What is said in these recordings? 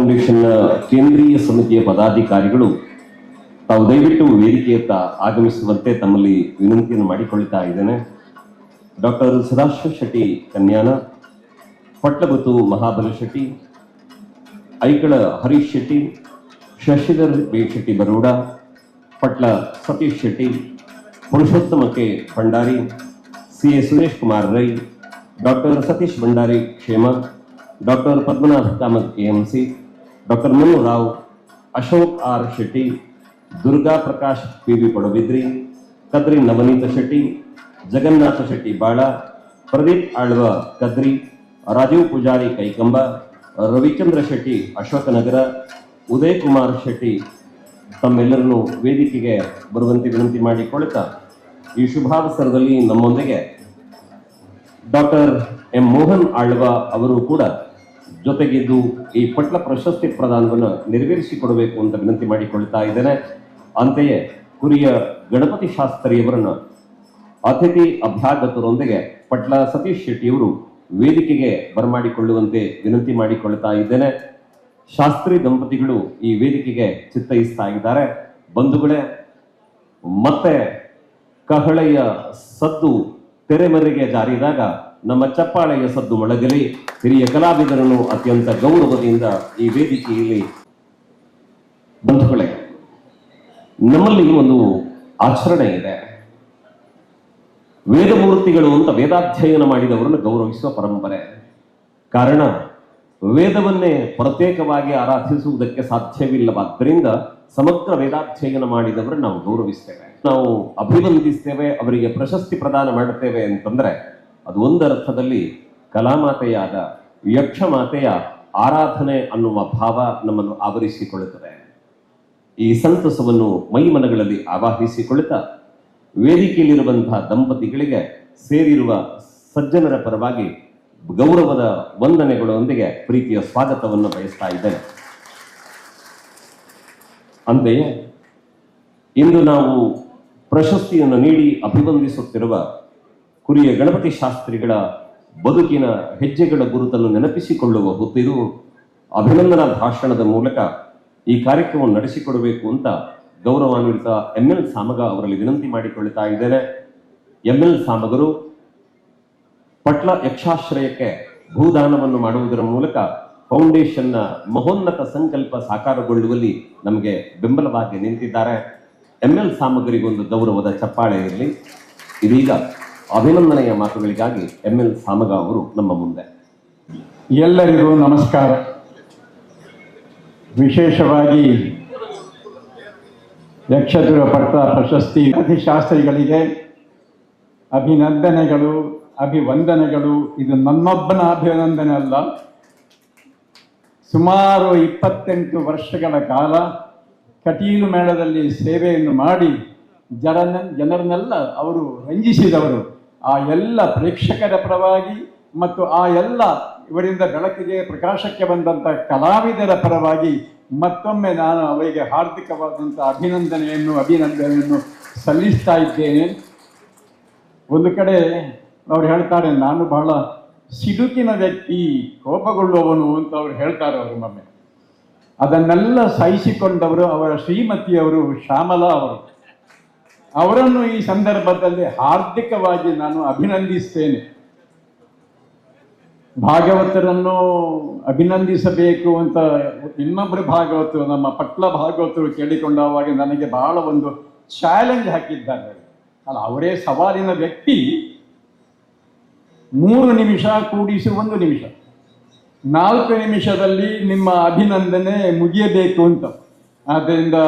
ಫೌಂಡೇಶನ್ನ ಕೇಂದ್ರೀಯ ಸಮಿತಿಯ ಪದಾಧಿಕಾರಿಗಳು ತಾವು ದಯವಿಟ್ಟು ವೇದಿಕೆಯತ್ತ ಆಗಮಿಸುವಂತೆ ತಮ್ಮಲ್ಲಿ ವಿನಂತಿಯನ್ನು ಮಾಡಿಕೊಳ್ತಾ ಇದ್ದೇನೆ. Doctor Sadashiva Shetty Kanyana, Patlaguttu Mahabala Shetty, Aikala Harish Shetty, Shashidhar B Shetty Baroda, Patla Satish Shetty, Purushottama K Bhandari, C A Suresh Kumar Rai, doctor Satish Bhandari Kshema, doctor Padmanabha Kamath AMC, doctor Manu Rao, Ashok R Shetty, Durga Prakash PV Padubidri, Kadri Navaneetha Shetty, Jagannatha Shetty Bala, Pradeep Alva Kadri, Rajiv Poojary Kaikamba, Ravichandra Shetty Ashok Nagar, Uday Kumar Shetty ತಮ್ಮೆಲ್ಲರನ್ನು ವೇದಿಕೆಗೆ ಬರುವಂತೆ ವಿನಂತಿ ಮಾಡಿಕೊಳ್ತಾ, ಈ ಶುಭಾವಸರದಲ್ಲಿ ನಮ್ಮೊಂದಿಗೆ ಡಾಕ್ಟರ್ ಎಂ ಮೋಹನ್ ಆಳ್ವ ಅವರು ಕೂಡ ಜೊತೆಗಿದ್ದು ಈ ಪಟ್ಲ ಪ್ರಶಸ್ತಿ ಪ್ರದಾನವನ್ನು ನೆರವೇರಿಸಿಕೊಡಬೇಕು ಅಂತ ವಿನಂತಿ ಮಾಡಿಕೊಳ್ತಾ ಇದ್ದೇನೆ. ಅಂತೆಯೇ ಕುರಿಯ ಗಣಪತಿ ಶಾಸ್ತ್ರಿಯವರನ್ನು ಅತಿಥಿ ಅಭ್ಯಾಗತರೊಂದಿಗೆ ಪಟ್ಲ ಸತೀಶ್ ಶೆಟ್ಟಿಯವರು ವೇದಿಕೆಗೆ ಬರಮಾಡಿಕೊಳ್ಳುವಂತೆ ವಿನಂತಿ ಮಾಡಿಕೊಳ್ತಾ ಇದ್ದೇನೆ. ಶಾಸ್ತ್ರಿ ದಂಪತಿಗಳು ಈ ವೇದಿಕೆಗೆ ಚಿತ್ತೈಸ್ತಾ ಇದ್ದಾರೆ. ಬಂಧುಗಳೇ, ಮತ್ತೆ ಕಹಳೆಯ ಸದ್ದು ತೆರೆಮರೆಗೆ ಜಾರಿದಾಗ ನಮ್ಮ ಚಪ್ಪಾಳೆಯ ಸದ್ದು ಮೊಳಗಲಿ. ಹಿರಿಯ ಕಲಾವಿದರನ್ನು ಅತ್ಯಂತ ಗೌರವದಿಂದ ಈ ವೇದಿಕೆಯಲ್ಲಿ. ಬಂಧುಗಳೇ, ನಮ್ಮಲ್ಲಿ ಒಂದು ಆಚರಣೆ ಇದೆ. ವೇದಮೂರ್ತಿಗಳು ಅಂತ ವೇದಾಧ್ಯಯನ ಮಾಡಿದವರನ್ನು ಗೌರವಿಸುವ ಪರಂಪರೆ. ಕಾರಣ, ವೇದವನ್ನೇ ಪ್ರತ್ಯೇಕವಾಗಿ ಆರಾಧಿಸುವುದಕ್ಕೆ ಸಾಧ್ಯವಿಲ್ಲವಾದ್ದರಿಂದ ಸಮಗ್ರ ವೇದಾಧ್ಯಯನ ಮಾಡಿದವರನ್ನು ನಾವು ಗೌರವಿಸ್ತೇವೆ, ನಾವು ಅಭಿವಂದಿಸ್ತೇವೆ, ಅವರಿಗೆ ಪ್ರಶಸ್ತಿ ಪ್ರದಾನ ಮಾಡುತ್ತೇವೆ ಅಂತಂದ್ರೆ ಅದು ಒಂದರ್ಥದಲ್ಲಿ ಕಲಾಮಾತೆಯಾದ ಯಕ್ಷಮಾತೆಯ ಆರಾಧನೆ ಅನ್ನುವ ಭಾವ ನಮ್ಮನ್ನು ಆವರಿಸಿಕೊಳ್ಳುತ್ತದೆ. ಈ ಸಂತಸವನ್ನು ಮೈಮನಗಳಲ್ಲಿ ಆವಾಹಿಸಿಕೊಳ್ಳುತ್ತಾ ವೇದಿಕೆಯಲ್ಲಿರುವಂತಹ ದಂಪತಿಗಳಿಗೆ ಸೇರಿರುವ ಸಜ್ಜನರ ಪರವಾಗಿ ಗೌರವದ ವಂದನೆಗಳೊಂದಿಗೆ ಪ್ರೀತಿಯ ಸ್ವಾಗತವನ್ನು ಬಯಸ್ತಾ ಇದ್ದೇನೆ. ಅಂತೆಯೇ ಇಂದು ನಾವು ಪ್ರಶಸ್ತಿಯನ್ನು ನೀಡಿ ಅಭಿವಂದಿಸುತ್ತಿರುವ ಕುರಿಯ ಗಣಪತಿ ಶಾಸ್ತ್ರಿಗಳ ಬದುಕಿನ ಹೆಜ್ಜೆಗಳ ಗುರುತನ್ನು ನೆನಪಿಸಿಕೊಳ್ಳುವ ಹೊತ್ತಿದು ಅಭಿನಂದನಾ ಭಾಷಣದ ಮೂಲಕ ಈ ಕಾರ್ಯಕ್ರಮವನ್ನು ನಡೆಸಿಕೊಡಬೇಕು ಅಂತ ಗೌರವಾನ್ವಿತ ಎಂಎಲ್ ಸಾಮಗ ಅವರಲ್ಲಿ ವಿನಂತಿ ಮಾಡಿಕೊಳ್ಳುತ್ತಾ ಇದ್ದೇನೆ. ಎಂಎಲ್ ಸಾಮಗರು ಪಟ್ಲ ಯಕ್ಷಾಶ್ರಯಕ್ಕೆ ಭೂದಾನವನ್ನು ಮಾಡುವುದರ ಮೂಲಕ ಫೌಂಡೇಶನ್ನ ಮಹೋನ್ನತ ಸಂಕಲ್ಪ ಸಾಕಾರಗೊಳ್ಳುವಲ್ಲಿ ನಮಗೆ ಬೆಂಬಲವಾಗಿ ನಿಂತಿದ್ದಾರೆ. ಎಂಎಲ್ ಸಾಮಗರಿಗೊಂದು ಗೌರವದ ಚಪ್ಪಾಳೆ ಇರಲಿ. ಇದೀಗ ಅಭಿನಂದನೆಯ ಮಾತುಗಳಿಗಾಗಿ ಎಂಎಲ್ ಸಾಮಗ ಅವರು ನಮ್ಮ ಮುಂದೆ. ಎಲ್ಲರಿಗೂ ನಮಸ್ಕಾರ. ವಿಶೇಷವಾಗಿ ಯಕ್ಷಧುರ ಪಟ್ಲ ಪ್ರಶಸ್ತಿ ಶಾಸ್ತ್ರಿಗಳಿಗೆ ಅಭಿನಂದನೆಗಳು, ಅಭಿವಂದನೆಗಳು. ಇದು ನನ್ನೊಬ್ಬನ ಅಭಿನಂದನೆ ಅಲ್ಲ, ಸುಮಾರು 28 ವರ್ಷಗಳ ಕಾಲ ಕಟೀಲು ಮೇಳದಲ್ಲಿ ಸೇವೆಯನ್ನು ಮಾಡಿ ಜನರನ್ನೆಲ್ಲ ಅವರು ರಂಜಿಸಿದವರು. ಆ ಎಲ್ಲ ಪ್ರೇಕ್ಷಕರ ಪರವಾಗಿ ಮತ್ತು ಆ ಎಲ್ಲ ಇವರಿಂದ ಬೆಳಕಿಗೆ ಪ್ರಕಾಶಕ್ಕೆ ಬಂದಂಥ ಕಲಾವಿದರ ಪರವಾಗಿ ಮತ್ತೊಮ್ಮೆ ನಾನು ಅವರಿಗೆ ಹಾರ್ದಿಕವಾದಂಥ ಅಭಿನಂದನೆಯನ್ನು ಸಲ್ಲಿಸ್ತಾ ಇದ್ದೇನೆ. ಒಂದು ಕಡೆ ಅವ್ರು ಹೇಳ್ತಾರೆ, ನಾನು ಬಹಳ ಸಿಡುಕಿನ ವ್ಯಕ್ತಿ, ಕೋಪಗೊಳ್ಳುವವನು ಅಂತ ಅವ್ರು ಹೇಳ್ತಾರೆ. ಅವರು ಒಮ್ಮೆ ಅದನ್ನೆಲ್ಲ ಸಹಿಸಿಕೊಂಡವರು ಅವರ ಶ್ರೀಮತಿಯವರು ಶ್ಯಾಮಲಾ ಅವರು. ಅವರನ್ನು ಈ ಸಂದರ್ಭದಲ್ಲಿ ಹಾರ್ದಿಕವಾಗಿ ನಾನು ಅಭಿನಂದಿಸ್ತೇನೆ. ಭಾಗವತರನ್ನು ಅಭಿನಂದಿಸಬೇಕು ಅಂತ ಇನ್ನೊಬ್ಬರು ಭಾಗವತರು, ನಮ್ಮ ಪಟ್ಲ ಭಾಗವತರು ಕೇಳಿಕೊಂಡಾಗ ನನಗೆ ಬಹಳ ಒಂದು ಚಾಲೆಂಜ್ ಹಾಕಿದ್ದಾರೆ. ಅಲ್ಲ, ಅವರೇ ಸವಾಲಿನ ವ್ಯಕ್ತಿ. 3 ನಿಮಿಷ ಕೂಡಿಸಿ 1 ನಿಮಿಷ, 4 ನಿಮಿಷದಲ್ಲಿ ನಿಮ್ಮ ಅಭಿನಂದನೆ ಮುಗಿಯಬೇಕು ಅಂತ. ಆದ್ದರಿಂದ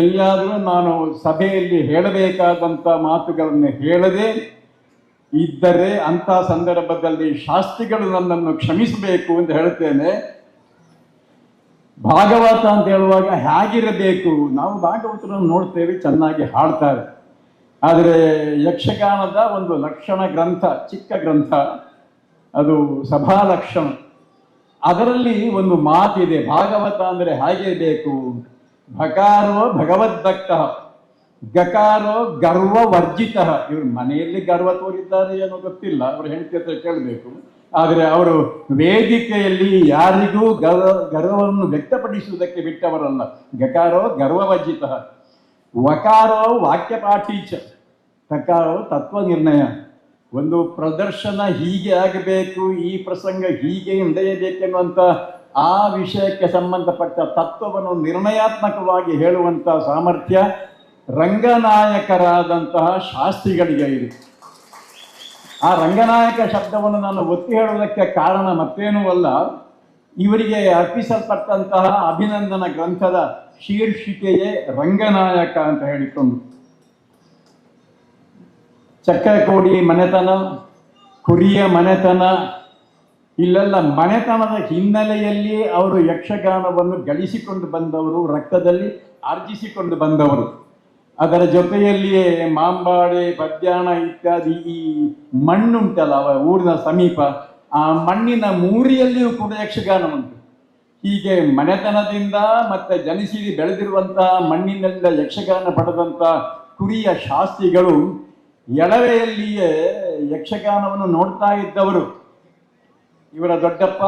ಎಲ್ಲಾದರೂ ನಾನು ಸಭೆಯಲ್ಲಿ ಹೇಳಬೇಕಾದಂಥ ಮಾತುಗಳನ್ನು ಹೇಳದೆ ಇದ್ದರೆ ಅಂಥ ಸಂದರ್ಭದಲ್ಲಿ ಶಾಸ್ತ್ರಿಗಳು ನನ್ನನ್ನು ಕ್ಷಮಿಸಬೇಕು ಅಂತ ಹೇಳ್ತೇನೆ. ಭಾಗವತ ಅಂತ ಹೇಳುವಾಗ ಹೇಗಿರಬೇಕು, ನಾವು ಭಾಗವತರನ್ನು ನೋಡ್ತೇವೆ, ಚೆನ್ನಾಗಿ ಹಾಡ್ತಾರೆ. ಆದರೆ ಯಕ್ಷಗಾನದ ಒಂದು ಲಕ್ಷಣ ಗ್ರಂಥ, ಚಿಕ್ಕ ಗ್ರಂಥ, ಅದು ಸಭಾ ಲಕ್ಷಣ. ಅದರಲ್ಲಿ ಒಂದು ಮಾತಿದೆ, ಭಾಗವತ ಅಂದರೆ ಹಾಗೆ ಬೇಕು. ಭಕಾರೋ ಭಗವದ್ಭಕ್ತ, ಗಕಾರೋ ಗರ್ವ ವರ್ಜಿತ. ಇವರು ಮನೆಯಲ್ಲಿ ಗರ್ವ ತೋರಿದ್ದಾರೆ ಏನೋ ಗೊತ್ತಿಲ್ಲ, ಅವ್ರ ಹೆಂಡತಿ ಹತ್ರ ಕೇಳಬೇಕು. ಆದರೆ ಅವರು ವೇದಿಕೆಯಲ್ಲಿ ಯಾರಿಗೂ ಗರ್ವವನ್ನು ವ್ಯಕ್ತಪಡಿಸುವುದಕ್ಕೆ ಬಿಟ್ಟವರಲ್ಲ. ಗಕಾರೋ ಗರ್ವವರ್ಜಿತ, ವಕಾರೋ ವಾಕ್ಯಪಾಠೀಚ, ತಕಾರೋ ತತ್ವ ನಿರ್ಣಯ. ಒಂದು ಪ್ರದರ್ಶನ ಹೀಗೆ ಆಗಬೇಕು, ಈ ಪ್ರಸಂಗ ಹೀಗೆ ನಡೆಯಬೇಕೆನ್ನುವಂಥ ಆ ವಿಷಯಕ್ಕೆ ಸಂಬಂಧಪಟ್ಟ ತತ್ವವನ್ನು ನಿರ್ಣಯಾತ್ಮಕವಾಗಿ ಹೇಳುವಂಥ ಸಾಮರ್ಥ್ಯ ರಂಗನಾಯಕರಾದಂತಹ ಶಾಸ್ತ್ರಿಗಳಿಗೆ ಇದೆ. ಆ ರಂಗನಾಯಕ ಶಬ್ದವನ್ನು ನಾನು ಒತ್ತಿ ಹೇಳುವುದಕ್ಕೆ ಕಾರಣ ಮತ್ತೇನೂ ಅಲ್ಲ, ಇವರಿಗೆ ಅರ್ಪಿಸಲ್ಪಟ್ಟಂತಹ ಅಭಿನಂದನ ಗ್ರಂಥದ ಶೀರ್ಷಿಕೆಯೇ ರಂಗನಾಯಕ ಅಂತ ಹೇಳಿಕೊಂಡು. ಚಕ್ರಕೋಡಿ ಮನೆತನ, ಕುರಿಯ ಮನೆತನ, ಇಲ್ಲೆಲ್ಲ ಮನೆತನದ ಹಿನ್ನೆಲೆಯಲ್ಲಿ ಅವರು ಯಕ್ಷಗಾನವನ್ನು ಗಳಿಸಿಕೊಂಡು ಬಂದವರು, ರಕ್ತದಲ್ಲಿ ಆರ್ಜಿಸಿಕೊಂಡು ಬಂದವರು. ಅದರ ಜೊತೆಯಲ್ಲಿಯೇ ಮಾಂಬಾಡೆ, ಪದ್ಯಾಣ ಇತ್ಯಾದಿ ಈ ಮಣ್ಣುಂಟಲ್ಲ ಅವರ ಊರಿನ ಸಮೀಪ, ಆ ಮಣ್ಣಿನ ಮೂರಿಯಲ್ಲಿಯೂ ಕೂಡ ಯಕ್ಷಗಾನ ಉಂಟು. ಹೀಗೆ ಮನೆತನದಿಂದ ಮತ್ತೆ ಜನಿಸಿ ಬೆಳೆದಿರುವಂತಹ ಮಣ್ಣಿನಿಂದ ಯಕ್ಷಗಾನ ಪಡೆದಂಥ ಕುರಿಯ ಶಾಸ್ತ್ರಿಗಳು ಎಳವೆಯಲ್ಲಿಯೇ ಯಕ್ಷಗಾನವನ್ನು ನೋಡ್ತಾ ಇದ್ದವರು. ಇವರ ದೊಡ್ಡಪ್ಪ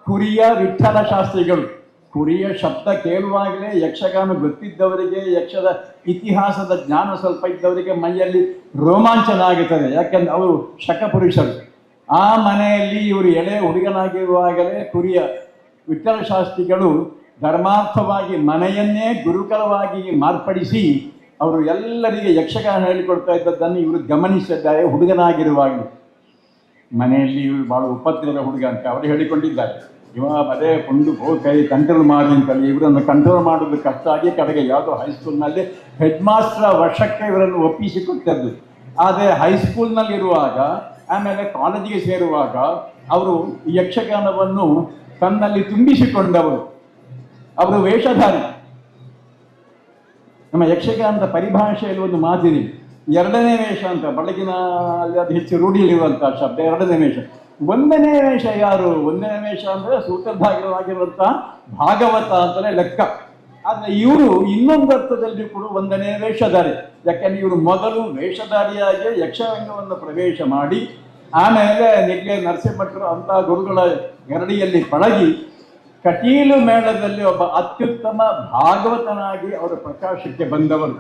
ಕುರಿಯ ವಿಠ್ಠಲ ಶಾಸ್ತ್ರಿಗಳು. ಕುರಿಯ ಶಬ್ದ ಕೇಳುವಾಗಲೇ ಯಕ್ಷಗಾನ ಗೊತ್ತಿದ್ದವರಿಗೆ, ಯಕ್ಷದ ಇತಿಹಾಸದ ಜ್ಞಾನ ಸ್ವಲ್ಪ ಇದ್ದವರಿಗೆ ಮೈಯಲ್ಲಿ ರೋಮಾಂಚನ ಆಗುತ್ತದೆ. ಯಾಕೆಂದ್ರೆ ಅವರು ಶಕಪುರುಷರು. ಆ ಮನೆಯಲ್ಲಿ ಇವರು ಎಳೆ ಹುಡುಗನಾಗಿರುವಾಗಲೇ ಕುರಿಯ ವಿಠ್ಠಲ ಶಾಸ್ತ್ರಿಗಳು ಧರ್ಮಾರ್ಥವಾಗಿ ಮನೆಯನ್ನೇ ಗುರುಕುಲವಾಗಿ ಮಾರ್ಪಡಿಸಿ ಅವರು ಎಲ್ಲರಿಗೆ ಯಕ್ಷಗಾನ ಹೇಳಿಕೊಡ್ತಾ ಇದ್ದದ್ದನ್ನು ಇವರು ಗಮನಿಸಿದ್ದಾರೆ. ಹುಡುಗನಾಗಿರುವಾಗಲೇ ಮನೆಯಲ್ಲಿ ಇವರು ಭಾಳ ಉಪದ್ರವ ಹುಡುಗ ಅಂತ ಅವರು ಹೇಳಿಕೊಂಡಿದ್ದಾರೆ. ಇವ ಅದೇ ಒಂದು ಕೈ ಕಂಟ್ರೋಲ್ ಮಾಡಿ ಅಂತಲ್ಲಿ ಇವರನ್ನು ಕಂಟ್ರೋಲ್ ಮಾಡೋದು ಕಷ್ಟ ಆಗಿ ಕಡೆಗೆ ಯಾವುದೋ ಹೈಸ್ಕೂಲ್ನಲ್ಲಿ ಹೆಡ್ ಮಾಸ್ಟರ್ ವರ್ಷಕ್ಕೆ ಇವರನ್ನು ಒಪ್ಪಿಸಿಕೊಟ್ಟದ್ದು. ಆದರೆ ಹೈಸ್ಕೂಲ್ನಲ್ಲಿರುವಾಗ ಆಮೇಲೆ ಕಾಲೇಜಿಗೆ ಸೇರುವಾಗ ಅವರು ಯಕ್ಷಗಾನವನ್ನು ತನ್ನಲ್ಲಿ ತುಂಬಿಸಿಕೊಂಡವರು. ಅವರು ವೇಷಧಾರಿ. ನಮ್ಮ ಯಕ್ಷಗಾನದ ಪರಿಭಾಷೆಯಲ್ಲಿ ಒಂದು ಮಾತಿದೆ, ಎರಡನೇ ವೇಷ ಅಂತ. ಬೆಳಗಿನ ಅಲ್ಲಿ ಅದು ಹೆಚ್ಚು ರೂಢಿಯಲ್ಲಿರುವಂಥ ಶಬ್ದ ಎರಡನೇ ವೇಷ. ಒಂದನೇ ವೇಷ ಯಾರು? ಒಂದನೇ ವೇಷ ಅಂದರೆ ಸೂತ್ರಧಾರಿಗಳಾಗಿರುವಂಥ ಭಾಗವತ ಅಂತಲೇ ಲೆಕ್ಕ. ಆದರೆ ಇವರು ಇನ್ನೊಂದು ಅರ್ಥದಲ್ಲಿ ಕೂಡ ಒಂದನೇ ವೇಷಧಾರಿ. ಯಾಕೆಂದರೆ ಇವರು ಮೊದಲು ವೇಷಧಾರಿಯಾಗಿ ಯಕ್ಷರಂಗವನ್ನು ಪ್ರವೇಶ ಮಾಡಿ ಆಮೇಲೆ ನಿಗ್ಗೆ ನರಸಿಂಹಭಟ್ರು ಅಂಥ ಗುರುಗಳ ಗರಡಿಯಲ್ಲಿ ಪಳಗಿ ಕಟೀಲು ಮೇಳದಲ್ಲಿ ಒಬ್ಬ ಅತ್ಯುತ್ತಮ ಭಾಗವತನಾಗಿ ಅವರು ಪ್ರಕಾಶಕ್ಕೆ ಬಂದವರು.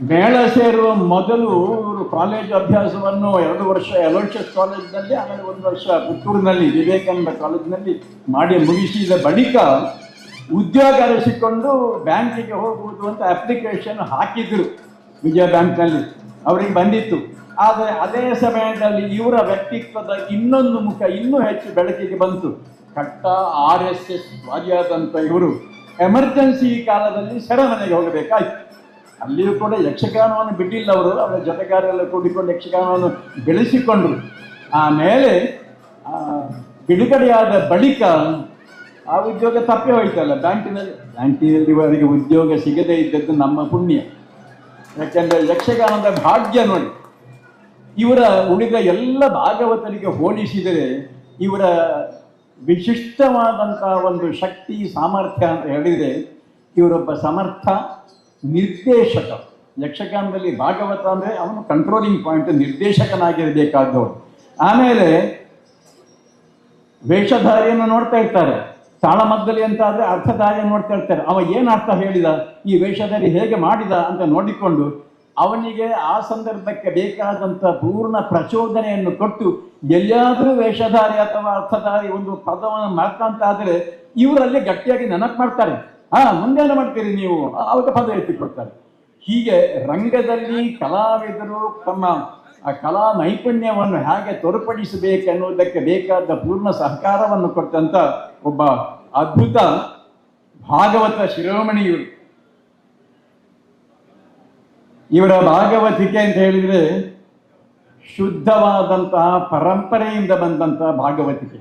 ಮೇಳ ಸೇರುವ ಮೊದಲು ಇವರು ಕಾಲೇಜು ಅಭ್ಯಾಸವನ್ನು 2 ವರ್ಷ ಎಲೋಷಿಯಸ್ ಕಾಲೇಜಿನಲ್ಲಿ, ಆಮೇಲೆ 1 ವರ್ಷ ಪುತ್ತೂರಿನಲ್ಲಿ ವಿವೇಕಾನಂದ ಕಾಲೇಜಿನಲ್ಲಿ ಮಾಡಿ ಮುಗಿಸಿದ ಬಳಿಕ ಉದ್ಯೋಗ ಅರಸಿಕೊಂಡು ಬ್ಯಾಂಕಿಗೆ ಹೋಗುವುದು ಅಂತ ಅಪ್ಲಿಕೇಶನ್ ಹಾಕಿದ್ರು. ವಿಜಯ ಬ್ಯಾಂಕ್ನಲ್ಲಿ ಅವರಿಗೆ ಬಂದಿತ್ತು. ಆದರೆ ಅದೇ ಸಮಯದಲ್ಲಿ ಇವರ ವ್ಯಕ್ತಿತ್ವದ ಇನ್ನೊಂದು ಮುಖ ಇನ್ನೂ ಹೆಚ್ಚು ಬೆಳಕಿಗೆ ಬಂತು. ಕಟ್ಟ RSS ವಾದಿಯಾದಂಥ ಇವರು ಎಮರ್ಜೆನ್ಸಿ ಕಾಲದಲ್ಲಿ ಸೆರೆಮನೆಗೆ ಹೋಗಬೇಕಾಯ್ತು. ಅಲ್ಲಿಯೂ ಕೂಡ ಯಕ್ಷಗಾನವನ್ನು ಬಿಟ್ಟಿಲ್ಲ ಅವರು. ಅವರ ಜೊತೆಗಾರೆಲ್ಲ ಕೂಡಿಕೊಂಡು ಯಕ್ಷಗಾನವನ್ನು ಬೆಳೆಸಿಕೊಂಡ್ರು. ಆಮೇಲೆ ಬಿಡುಗಡೆಯಾದ ಬಳಿಕ ಆ ಉದ್ಯೋಗ ತಪ್ಪಿ ಹೋಯ್ತಲ್ಲ. ಬ್ಯಾಂಕಿನಲ್ಲಿ ಅವರಿಗೆ ಉದ್ಯೋಗ ಸಿಗದೇ ಇದ್ದದ್ದು ನಮ್ಮ ಪುಣ್ಯ. ಯಾಕೆಂದರೆ ಯಕ್ಷಗಾನದ ಭಾಗ್ಯ ನೋಡಿ. ಇವರ ಉಳಿದ ಎಲ್ಲ ಭಾಗವತರಿಗೆ ಹೋಲಿಸಿದರೆ ಇವರ ವಿಶಿಷ್ಟವಾದಂಥ ಒಂದು ಶಕ್ತಿ ಸಾಮರ್ಥ್ಯ ಅಂತ ಹೇಳಿದರೆ ಇವರೊಬ್ಬ ಸಮರ್ಥ ನಿರ್ದೇಶಕ. ಯಕ್ಷಗಾನದಲ್ಲಿ ಭಾಗವತ ಅಂದರೆ ಅವನು ಕಂಟ್ರೋಲಿಂಗ್ ಪಾಯಿಂಟ್, ನಿರ್ದೇಶಕನಾಗಿರಬೇಕಾದವರು. ಆಮೇಲೆ ವೇಷಧಾರಿಯನ್ನು ನೋಡ್ತಾ ಇರ್ತಾರೆ. ತಾಳಮದ್ದಲಿ ಅಂತ ಆದರೆ ಅರ್ಥಧಾರಿಯನ್ನು ನೋಡ್ತಾ ಇರ್ತಾರೆ. ಅವ ಏನು ಅರ್ಥ ಹೇಳಿದ, ಈ ವೇಷಧಾರಿ ಹೇಗೆ ಮಾಡಿದ ಅಂತ ನೋಡಿಕೊಂಡು ಅವನಿಗೆ ಆ ಸಂದರ್ಭಕ್ಕೆ ಬೇಕಾದಂಥ ಪೂರ್ಣ ಪ್ರಚೋದನೆಯನ್ನು ಕೊಟ್ಟು ಎಲ್ಲಿಯಾದರೂ ವೇಷಧಾರಿ ಅಥವಾ ಅರ್ಥಧಾರಿ ಒಂದು ಪದವನ್ನು ಮಾಡ್ತಂತ ಆದರೆ ಇವರಲ್ಲಿ ಗಟ್ಟಿಯಾಗಿ ನೆನಪು ಮಾಡ್ತಾರೆ. ಮುಂದೇನು ಮಾಡ್ತೀರಿ ನೀವು, ಅವಾಗ ಪದ ಎತ್ತಿಕೊಡ್ತಾರೆ. ಹೀಗೆ ರಂಗದಲ್ಲಿ ಕಲಾವಿದರು ತಮ್ಮ ಆ ಕಲಾ ನೈಪುಣ್ಯವನ್ನು ಹೇಗೆ ತೋರ್ಪಡಿಸಬೇಕೆನ್ನುವುದಕ್ಕೆ ಬೇಕಾದ ಪೂರ್ಣ ಸಹಕಾರವನ್ನು ಕೊಟ್ಟಂಥ ಒಬ್ಬ ಅದ್ಭುತ ಭಾಗವತ ಶಿರೋಮಣಿಯವರು. ಇವರ ಭಾಗವತಿಕೆ ಅಂತ ಹೇಳಿದರೆ ಶುದ್ಧವಾದಂತಹ ಪರಂಪರೆಯಿಂದ ಬಂದಂತಹ ಭಾಗವತಿಕೆ.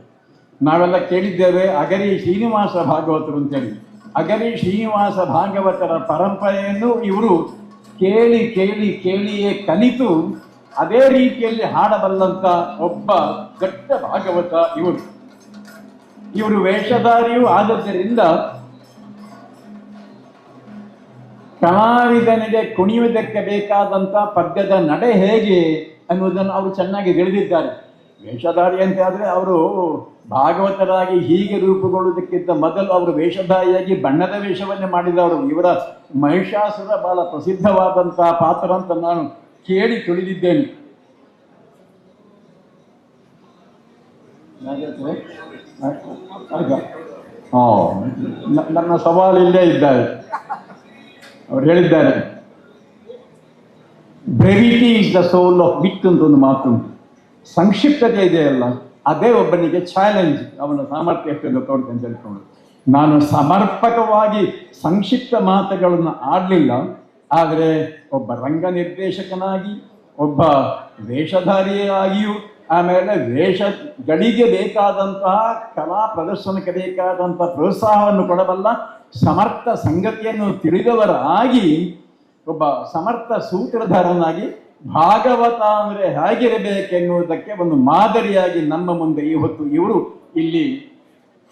ನಾವೆಲ್ಲ ಕೇಳಿದ್ದೇವೆ ಅಗರಿ ಶ್ರೀನಿವಾಸ ಭಾಗವತರು ಅಂತೇಳಿ. ಅಗರಿ ಶ್ರೀನಿವಾಸ ಭಾಗವತರ ಪರಂಪರೆಯನ್ನು ಇವರು ಕೇಳಿ ಕೇಳಿ ಕೇಳಿಯೇ ಕಲಿತು ಅದೇ ರೀತಿಯಲ್ಲಿ ಹಾಡಬಲ್ಲಂಥ ಒಬ್ಬ ದೊಡ್ಡ ಭಾಗವತ ಇವರು. ಇವರು ವೇಷಧಾರಿಯೂ ಆದದ್ದರಿಂದ ಕಲಾವಿದನಿಗೆ ಕುಣಿಯುವುದಕ್ಕೆ ಬೇಕಾದಂಥ ಪದ್ಯದ ನಡೆ ಹೇಗೆ ಅನ್ನುವುದನ್ನು ಅವರು ಚೆನ್ನಾಗಿ ತಿಳಿದಿದ್ದಾರೆ. ವೇಷಧಾರಿ ಅಂತ ಆದರೆ ಅವರು ಭಾಗವತರಾಗಿ ಹೀಗೆ ರೂಪುಗೊಳ್ಳುವುದಕ್ಕಿಂತ ಮೊದಲು ಅವರು ವೇಷಧಾರಿಯಾಗಿ ಬಣ್ಣದ ವೇಷವನ್ನೇ ಮಾಡಿದವರು. ಇವರ ಮಹಿಷಾಸುರ ಬಹಳ ಪ್ರಸಿದ್ಧವಾದಂತಹ ಪಾತ್ರ ಅಂತ ನಾನು ಕೇಳಿ ತಿಳಿದಿದ್ದೇನೆ. ನನ್ನ ಸವಾಲು ಇಲ್ಲೇ ಇದ್ದಾರೆ. ಅವ್ರು ಹೇಳಿದ್ದಾರೆ, brevity is the soul of wit ಅಂತ ಒಂದು ಮಾತುಂಟು. ಸಂಕ್ಷಿಪ್ತತೆ ಇದೆಯಲ್ಲ, ಅದೇ ಒಬ್ಬನಿಗೆ ಚಾಲೆಂಜ್, ಅವನ ಸಾಮರ್ಥ್ಯ ಎಷ್ಟನ್ನು ತೋರುತ್ತೆ ಅಂತ ಹೇಳ್ಕೊಂಡು. ನಾನು ಸಮರ್ಪಕವಾಗಿ ಸಂಕ್ಷಿಪ್ತ ಮಾತುಗಳನ್ನು ಆಡಲಿಲ್ಲ, ಆದರೆ ಒಬ್ಬ ರಂಗ ನಿರ್ದೇಶಕನಾಗಿ, ಒಬ್ಬ ವೇಷಧಾರಿಯಾಗಿಯೂ, ಆಮೇಲೆ ವೇಷಗಳಿಗೆ ಬೇಕಾದಂತಹ ಕಲಾ ಪ್ರದರ್ಶನಕ್ಕೆ ಬೇಕಾದಂತಹ ಪ್ರೋತ್ಸಾಹವನ್ನು ಕೊಡಬಲ್ಲ ಸಮರ್ಥ ಸಂಗತಿಯನ್ನು ತಿಳಿದವರಾಗಿ, ಒಬ್ಬ ಸಮರ್ಥ ಸೂತ್ರಧಾರನಾಗಿ ಭಾಗವತ ಅಂದರೆ ಹೇಗಿರಬೇಕೆನ್ನುವುದಕ್ಕೆ ಒಂದು ಮಾದರಿಯಾಗಿ ನಮ್ಮ ಮುಂದೆ ಈ ಹೊತ್ತು ಇವರು ಇಲ್ಲಿ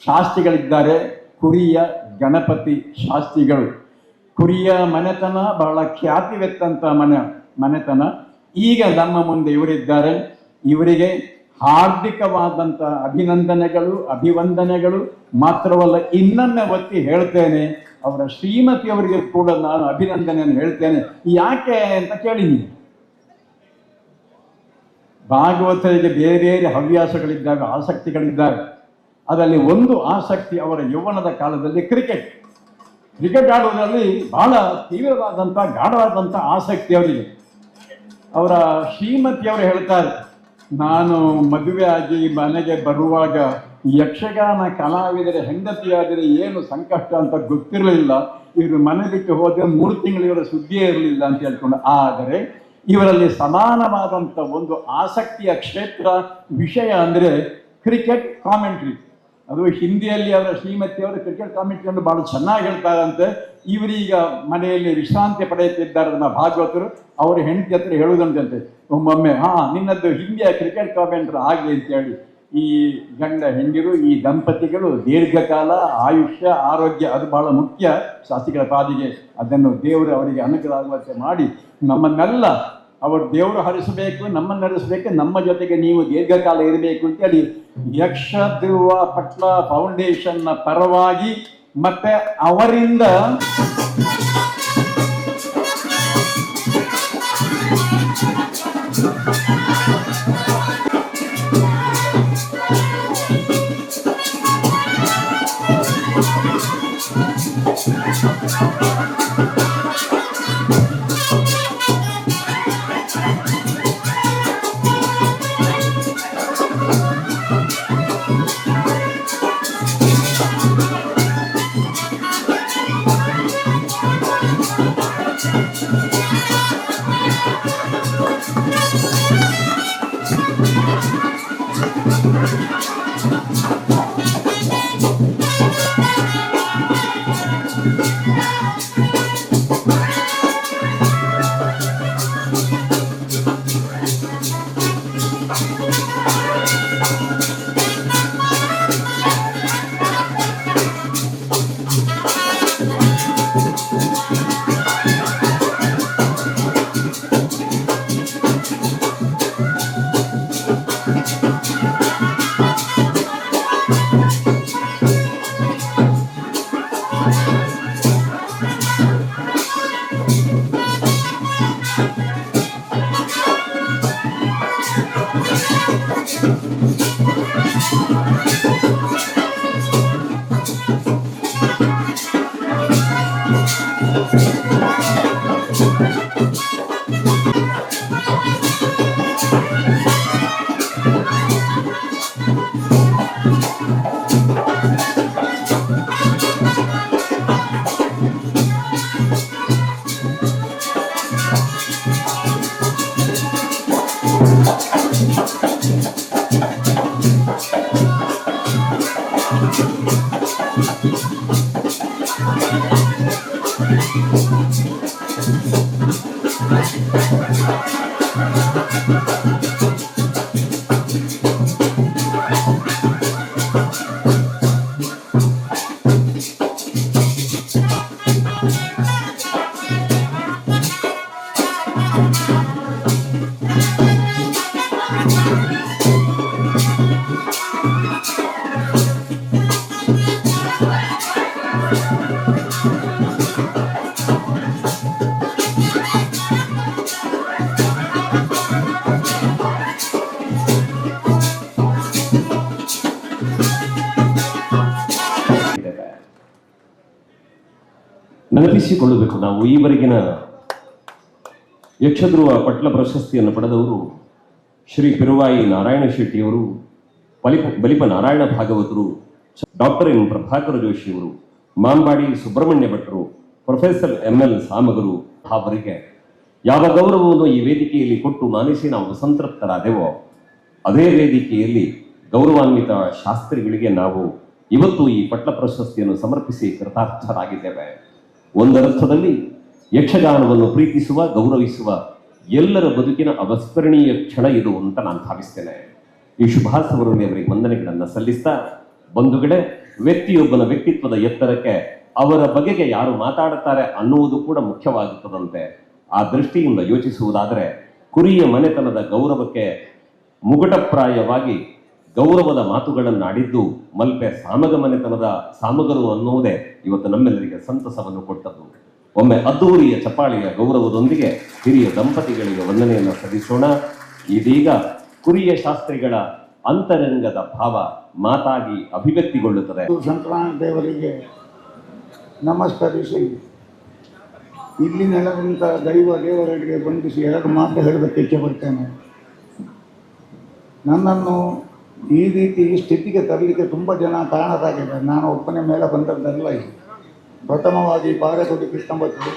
ಶಾಸ್ತ್ರಿಗಳಿದ್ದಾರೆ. ಕುರಿಯ ಗಣಪತಿ ಶಾಸ್ತ್ರಿಗಳು. ಕುರಿಯ ಮನೆತನ ಬಹಳ ಖ್ಯಾತಿವೆತ್ತಂತ ಮನೆತನ. ಈಗ ನಮ್ಮ ಮುಂದೆ ಇವರಿದ್ದಾರೆ. ಇವರಿಗೆ ಹಾರ್ದಿಕವಾದಂಥ ಅಭಿವಂದನೆಗಳು ಮಾತ್ರವಲ್ಲ, ಇನ್ನೊಮ್ಮೆ ಒತ್ತಿ ಹೇಳ್ತೇನೆ, ಅವರ ಶ್ರೀಮತಿಯವರಿಗೆ ಕೂಡ ನಾನು ಅಭಿನಂದನೆಯನ್ನು ಹೇಳ್ತೇನೆ. ಯಾಕೆ ಅಂತ ಕೇಳಿ ನೀವು. ಭಾಗವತರಿಗೆ ಬೇರೆ ಬೇರೆ ಹವ್ಯಾಸಗಳಿದ್ದಾವೆ, ಆಸಕ್ತಿಗಳಿದ್ದಾವೆ. ಅದರಲ್ಲಿ ಒಂದು ಆಸಕ್ತಿ ಅವರ ಯೌವನದ ಕಾಲದಲ್ಲಿ ಕ್ರಿಕೆಟ್ ಆಡುವುದರಲ್ಲಿ ಬಹಳ ತೀವ್ರವಾದಂಥ ಗಾಢವಾದಂಥ ಆಸಕ್ತಿ ಅವರಿಗೆ. ಅವರ ಶ್ರೀಮತಿಯವರು ಹೇಳ್ತಾರೆ, ನಾನು ಮದುವೆ ಆಗಿ ಮನೆಗೆ ಬರುವಾಗ ಯಕ್ಷಗಾನ ಕಲಾವಿದರ ಹೆಂಡತಿಯಾದರೆ ಏನು ಸಂಕಷ್ಟ ಅಂತ ಗೊತ್ತಿರಲಿಲ್ಲ. ಇವರು ಮನೆ ಬಿಟ್ಟು ಹೋದರೆ 3 ತಿಂಗಳು ಇವರ ಸುದ್ದಿಯೇ ಇರಲಿಲ್ಲ ಅಂತ ಹೇಳ್ಕೊಂಡು. ಆದರೆ ಇವರಲ್ಲಿ ಸಮಾನವಾದಂಥ ಒಂದು ಆಸಕ್ತಿಯ ಕ್ಷೇತ್ರ ವಿಷಯ ಅಂದರೆ ಕ್ರಿಕೆಟ್ ಕಾಮೆಂಟ್ರಿ. ಅದು ಹಿಂದಿಯಲ್ಲಿ ಅವರ ಶ್ರೀಮತಿಯವರು ಕ್ರಿಕೆಟ್ ಕಾಮೆಂಟ್ರಿಯನ್ನು ಬಹಳ ಚೆನ್ನಾಗಿ ಹೇಳ್ತಾರಂತೆ. ಇವರೀಗ ಮನೆಯಲ್ಲಿ ವಿಶ್ರಾಂತಿ ಪಡೆಯುತ್ತಿದ್ದಾರೆ ನಮ್ಮ ಭಾಗವತರು. ಅವರ ಹೆಂಡತಿ ಹತ್ರ ಹೇಳುವುದಂತೆ ಒಮ್ಮೊಮ್ಮೆ, ನಿನ್ನದ್ದು ಹಿಂದಿಯ ಕ್ರಿಕೆಟ್ ಕಾಮೆಂಟ್ರಿ ಆಗಲಿ ಅಂತೇಳಿ. ಈ ಗಂಡ ಹೆಂಡಿರು, ಈ ದಂಪತಿಗಳು ದೀರ್ಘಕಾಲ ಆಯುಷ್ಯ ಆರೋಗ್ಯ ಅದು ಬಹಳ ಮುಖ್ಯ ಶಾಸ್ತ್ರಿಗಳ ಪಾದಿಗೆ. ಅದನ್ನು ದೇವರು ಅವರಿಗೆ ಅನುಗ್ರಹ ಆಗುವಂತೆ ಮಾಡಿ ನಮ್ಮನ್ನೆಲ್ಲ ಅವರು ದೇವರು ಹರಿಸಬೇಕು, ನಮ್ಮನ್ನು ಹರಿಸಬೇಕು, ನಮ್ಮ ಜೊತೆಗೆ ನೀವು ದೀರ್ಘಕಾಲ ಇರಬೇಕು ಅಂತೇಳಿ ಯಕ್ಷ ಧ್ರುವ ಪಟ್ಲ ಫೌಂಡೇಶನ್ನ ಪರವಾಗಿ ಮತ್ತೆ ಅವರಿಂದ ನೆನೆಸಿಕೊಳ್ಳಬೇಕು. ನಾವು ಈವರೆಗಿನ ಯಕ್ಷಧ್ರುವ ಪಟ್ಲ ಪ್ರಶಸ್ತಿಯನ್ನು ಪಡೆದವರು ಶ್ರೀ ಪಿರುವಾಯಿ ನಾರಾಯಣ ಶೆಟ್ಟಿಯವರು, ಬಲಿಪ ನಾರಾಯಣ ಭಾಗವತರು, ಡಾಕ್ಟರ್ ಎಂ ಪ್ರಭಾಕರ ಜೋಶಿಯವರು, ಮಾಂಬಾಡಿ ಸುಬ್ರಹ್ಮಣ್ಯ ಭಟ್ರು, ಪ್ರೊಫೆಸರ್ ML ಸಾಮಗರು ಅವರಿಗೆ ಯಾವ ಗೌರವವನ್ನು ಈ ವೇದಿಕೆಯಲ್ಲಿ ಕೊಟ್ಟು ಮಾನಿಸಿ ನಾವು ಸಂತೃಪ್ತರಾದೆವೋ ಅದೇ ವೇದಿಕೆಯಲ್ಲಿ ಗೌರವಾನ್ವಿತ ಶಾಸ್ತ್ರಿಗಳಿಗೆ ನಾವು ಇವತ್ತು ಈ ಪಟ್ಲ ಪ್ರಶಸ್ತಿಯನ್ನು ಸಮರ್ಪಿಸಿ ಕೃತಾರ್ಥರಾಗಿದ್ದೇವೆ. ಒಂದರ್ಥದಲ್ಲಿ ಯಕ್ಷಗಾನವನ್ನು ಪ್ರೀತಿಸುವ, ಗೌರವಿಸುವ ಎಲ್ಲರ ಬದುಕಿನ ಅವಿಸ್ಮರಣೀಯ ಕ್ಷಣ ಇದು ಅಂತ ನಾನು ಭಾವಿಸ್ತೇನೆ. ಈ ಶುಭಾಸವರಲ್ಲಿ ಅವರಿಗೆ ವಂದನೆಗಳನ್ನು ಸಲ್ಲಿಸ್ತಾ, ಬಂಧುಗಳೇ, ವ್ಯಕ್ತಿಯೊಬ್ಬನ ವ್ಯಕ್ತಿತ್ವದ ಎತ್ತರಕ್ಕೆ ಅವರ ಬಗೆಗೆ ಯಾರು ಮಾತಾಡುತ್ತಾರೆ ಅನ್ನುವುದು ಕೂಡ ಮುಖ್ಯವಾಗುತ್ತದಂತೆ. ಆ ದೃಷ್ಟಿಯಿಂದ ಯೋಚಿಸುವುದಾದರೆ ಕುರಿಯ ಮನೆತನದ ಗೌರವಕ್ಕೆ ಮುಗುಟಪ್ರಾಯವಾಗಿ ಗೌರವದ ಮಾತುಗಳನ್ನಾಡಿದ್ದು ಮಲ್ಪೆ ಸಾಮಗ ಮನೆತನದ ಸಾಮಗರು ಅನ್ನುವುದೇ ಇವತ್ತು ನಮ್ಮೆಲ್ಲರಿಗೆ ಸಂತಸವನ್ನು ಕೊಟ್ಟದ್ದು. ಒಮ್ಮೆ ಅದ್ದೂರಿಯ ಚಪ್ಪಾಳೆಯ ಗೌರವದೊಂದಿಗೆ ಹಿರಿಯ ದಂಪತಿಗಳಿಗೆ ವಂದನೆಯನ್ನು ಸಲ್ಲಿಸೋಣ. ಇದೀಗ ಕುರಿಯ ಶಾಸ್ತ್ರಿಗಳ ಅಂತರಂಗದ ಭಾವ ಮಾತಾಗಿ ಅಭಿವ್ಯಕ್ತಿಗೊಳ್ಳುತ್ತದೆ. ಸಂಕ್ರಾಂತ ದೇವರಿಗೆ ನಮಸ್ಕರಿಸಿ ಇಲ್ಲಿ ನೆಲದಂಥ ದೇವರಿಗೆ ಬಂಧಿಸಿ ಎರಡು ಮಾತು ಹೇಳೋದಕ್ಕೆ ಇಚ್ಛೆಪಡ್ತೇನೆ. ನನ್ನನ್ನು ಈ ರೀತಿ ಈ ಸ್ಥಿತಿಗೆ ತರಲಿಕ್ಕೆ ತುಂಬ ಜನ ಕಾರಣರಾಗಿದ್ದಾರೆ. ನಾನು ಒಬ್ಬನೇ ಮೇಲೆ ಬಂದದ್ದಲ್ಲ. ಇದು ಪ್ರಥಮವಾಗಿ ಬಾರೆಗುಡಿ ಕೃಷ್ಣ ಭಟ್ರು,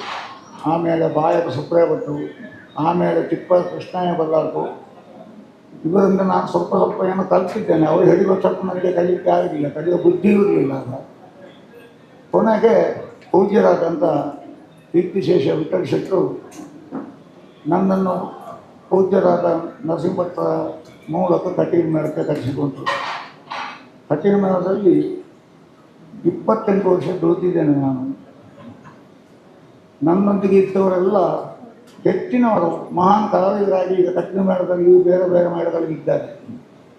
ಆಮೇಲೆ ಬಾಯಕ ಸುಬ್ರಹ ಭಟ್ರು, ಆಮೇಲೆ ತಿಪ್ಪ ಕೃಷ್ಣಯ್ಯ ಬಲ್ಲಾರ್ರು. ಇವರಿಂದ ನಾನು ಸ್ವಲ್ಪ ಏನೋ ಕಲಿತಿದ್ದೇನೆ. ಅವರು ಹೇಳಿರೋ ಸ್ವಲ್ಪ ನನಗೆ ಕಲಿಯಲಿಕ್ಕೆ ಆಗಲಿಲ್ಲ, ಕಲಿಯೋ ಬುದ್ಧಿ ಇರಲಿಲ್ಲ. ಆಗ ಕೊನೆಗೆ ಪೂಜ್ಯರಾದಂಥ ಕೀರ್ತಿಶೇಷ ವಿಠಲ್ ಶೆಟ್ಟರು ನನ್ನನ್ನು ಪೂಜ್ಯರಾದ ನರಸಿಂಹಭಟ್ರ ಮೂಲಕ ಕಟೀಲು ಮೇಳಕ್ಕೆ ಕರೆಸಿಕೊಂಡರು. ಕಟೀಲು ಮೇಳದಲ್ಲಿ 28 ವರ್ಷ ದುಡಿದಿದ್ದೇನೆ ನಾನು. ನನ್ನೊಂದಿಗೆ ಇದ್ದವರೆಲ್ಲ ಹೆಚ್ಚಿನವರು ಮಹಾನ್ ಕಲಾವಿದರಾಗಿ ಈಗ ಕಟೀಲು ಮೇಳದಲ್ಲಿ ಬೇರೆ ಬೇರೆ ಮೇಳಗಳಲ್ಲಿ ಇದ್ದಾರೆ.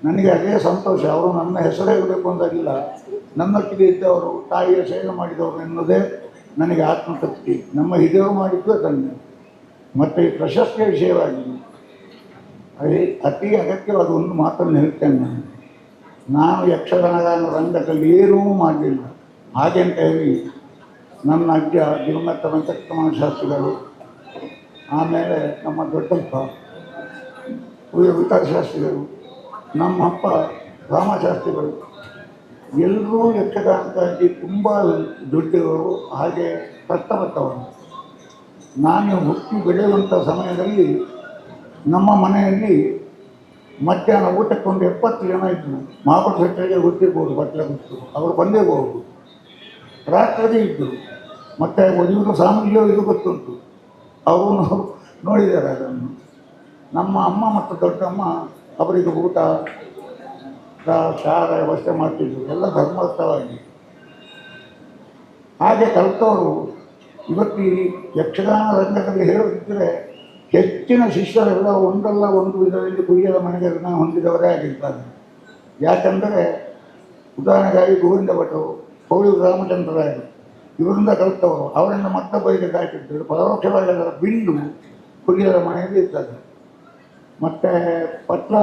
ನನಗೆ ಅದೇ ಸಂತೋಷ. ಅವರು ನನ್ನ ಹೆಸರೇ ಇರಬೇಕು ಅಂತಾಗಿಲ್ಲ, ನನ್ನೊಟ್ಟಿಗೆ ಇದ್ದವರು, ತಾಯಿಯ ಸೇವೆ ಮಾಡಿದವರು ಎನ್ನುವುದೇ ನನಗೆ ಆತ್ಮತೃಪ್ತಿ. ನಮ್ಮ ಹಿರಿಯವರು ಮಾಡಿದ್ದು ಅದನ್ನು. ಮತ್ತು ಈ ಪ್ರಶಸ್ತಿಯ ವಿಷಯವಾಗಿ ಅತಿ ಅಗತ್ಯವಾದ ಒಂದು ಮಾತನ್ನು ಹೇಳ್ತೇನೆ. ನಾನು ಯಕ್ಷಗಾನ ರಂಗದಲ್ಲಿ ಏನೂ ಮಾಡಲಿಲ್ಲ. ಹಾಗೆ ಅಂತ ಹೇಳಿ ನನ್ನ ಅಜ್ಜ ದಿವಂಗತ ವೆಂಕಟರಮಣ ಶಾಸ್ತ್ರಿಗಳು, ಆಮೇಲೆ ನಮ್ಮ ದೊಡ್ಡಪ್ಪ ವಿಠಲ ಶಾಸ್ತ್ರಿಗಳು, ನಮ್ಮ ಅಪ್ಪ ರಾಮಶಾಸ್ತ್ರಿಗಳು ಎಲ್ಲರೂ ಯಕ್ಷಗಾನಕ್ಕಾಗಿ ತುಂಬ ದುಡ್ಡಿರೋರು, ಹಾಗೆ ಕಷ್ಟಪಟ್ಟವರು. ನಾನು ಹುಟ್ಟಿ ಬೆಳೆಯುವಂಥ ಸಮಯದಲ್ಲಿ ನಮ್ಮ ಮನೆಯಲ್ಲಿ ಮಧ್ಯಾಹ್ನ ಊಟಕ್ಕೊಂದು 70 ಜನ ಇದ್ದರು. ಮಹಾಪುರ ಶೆಟ್ಟರಿಗೆ ಗೊತ್ತಿರ್ಬೋದು, ಬಟ್ಲೆ ಗೊತ್ತು, ಅವರು ಬಂದೇಬಹುದು. ರಾತ್ರಿ ಇದ್ದರು. ಮತ್ತು ಒಲಿಯುವುದು ಸಾಮಾನ್ಯ ಇದು ಗೊತ್ತುಂಟು, ಅವರು ನೋಡಿದ್ದಾರೆ ಅದನ್ನು. ನಮ್ಮ ಅಮ್ಮ ಮತ್ತು ದೊಡ್ಡಮ್ಮ ಅವರಿಗೆ ಊಟ ಶಾರ ವ್ಯವಸ್ಥೆ ಮಾಡ್ತಿದ್ರು, ಎಲ್ಲ ಧರ್ಮಸ್ಥವಾಗಿ. ಹಾಗೆ ಕಲಿತವರು ಇವತ್ತು ಈ ಯಕ್ಷಗಾನ ರಂಗದಲ್ಲಿ ಹೇಳೋದಿದ್ದರೆ ಹೆಚ್ಚಿನ ಶಿಷ್ಯರೆಲ್ಲ ಒಂದಲ್ಲ ಒಂದು ವಿಧದಲ್ಲಿ ಕುರಿಯದ ಮನೆಗಳನ್ನ ಹೊಂದಿದವರೇ ಆಗಿರ್ತಾರೆ. ಯಾಕಂದರೆ ಉದಾಹರಣೆಗಾಗಿ ಗೋವಿಂದ ಭಟ್ರು, ಪೌಳಿ ರಾಮಚಂದ್ರರಾಯರು ಇವರಿಂದ ಕಲಿತವರು. ಅವರಿಂದ ಮತ್ತೊಬ್ಬರಿಗೆ ದಾಟಿದ್ರು. ಪರೋಕ್ಷವಾಗಿ ಅದರ ಬಿಂದು ಕುರಿಯದ ಮನೆಯಲ್ಲಿ ಇರ್ತದೆ. ಮತ್ತು ಪಟ್ಲ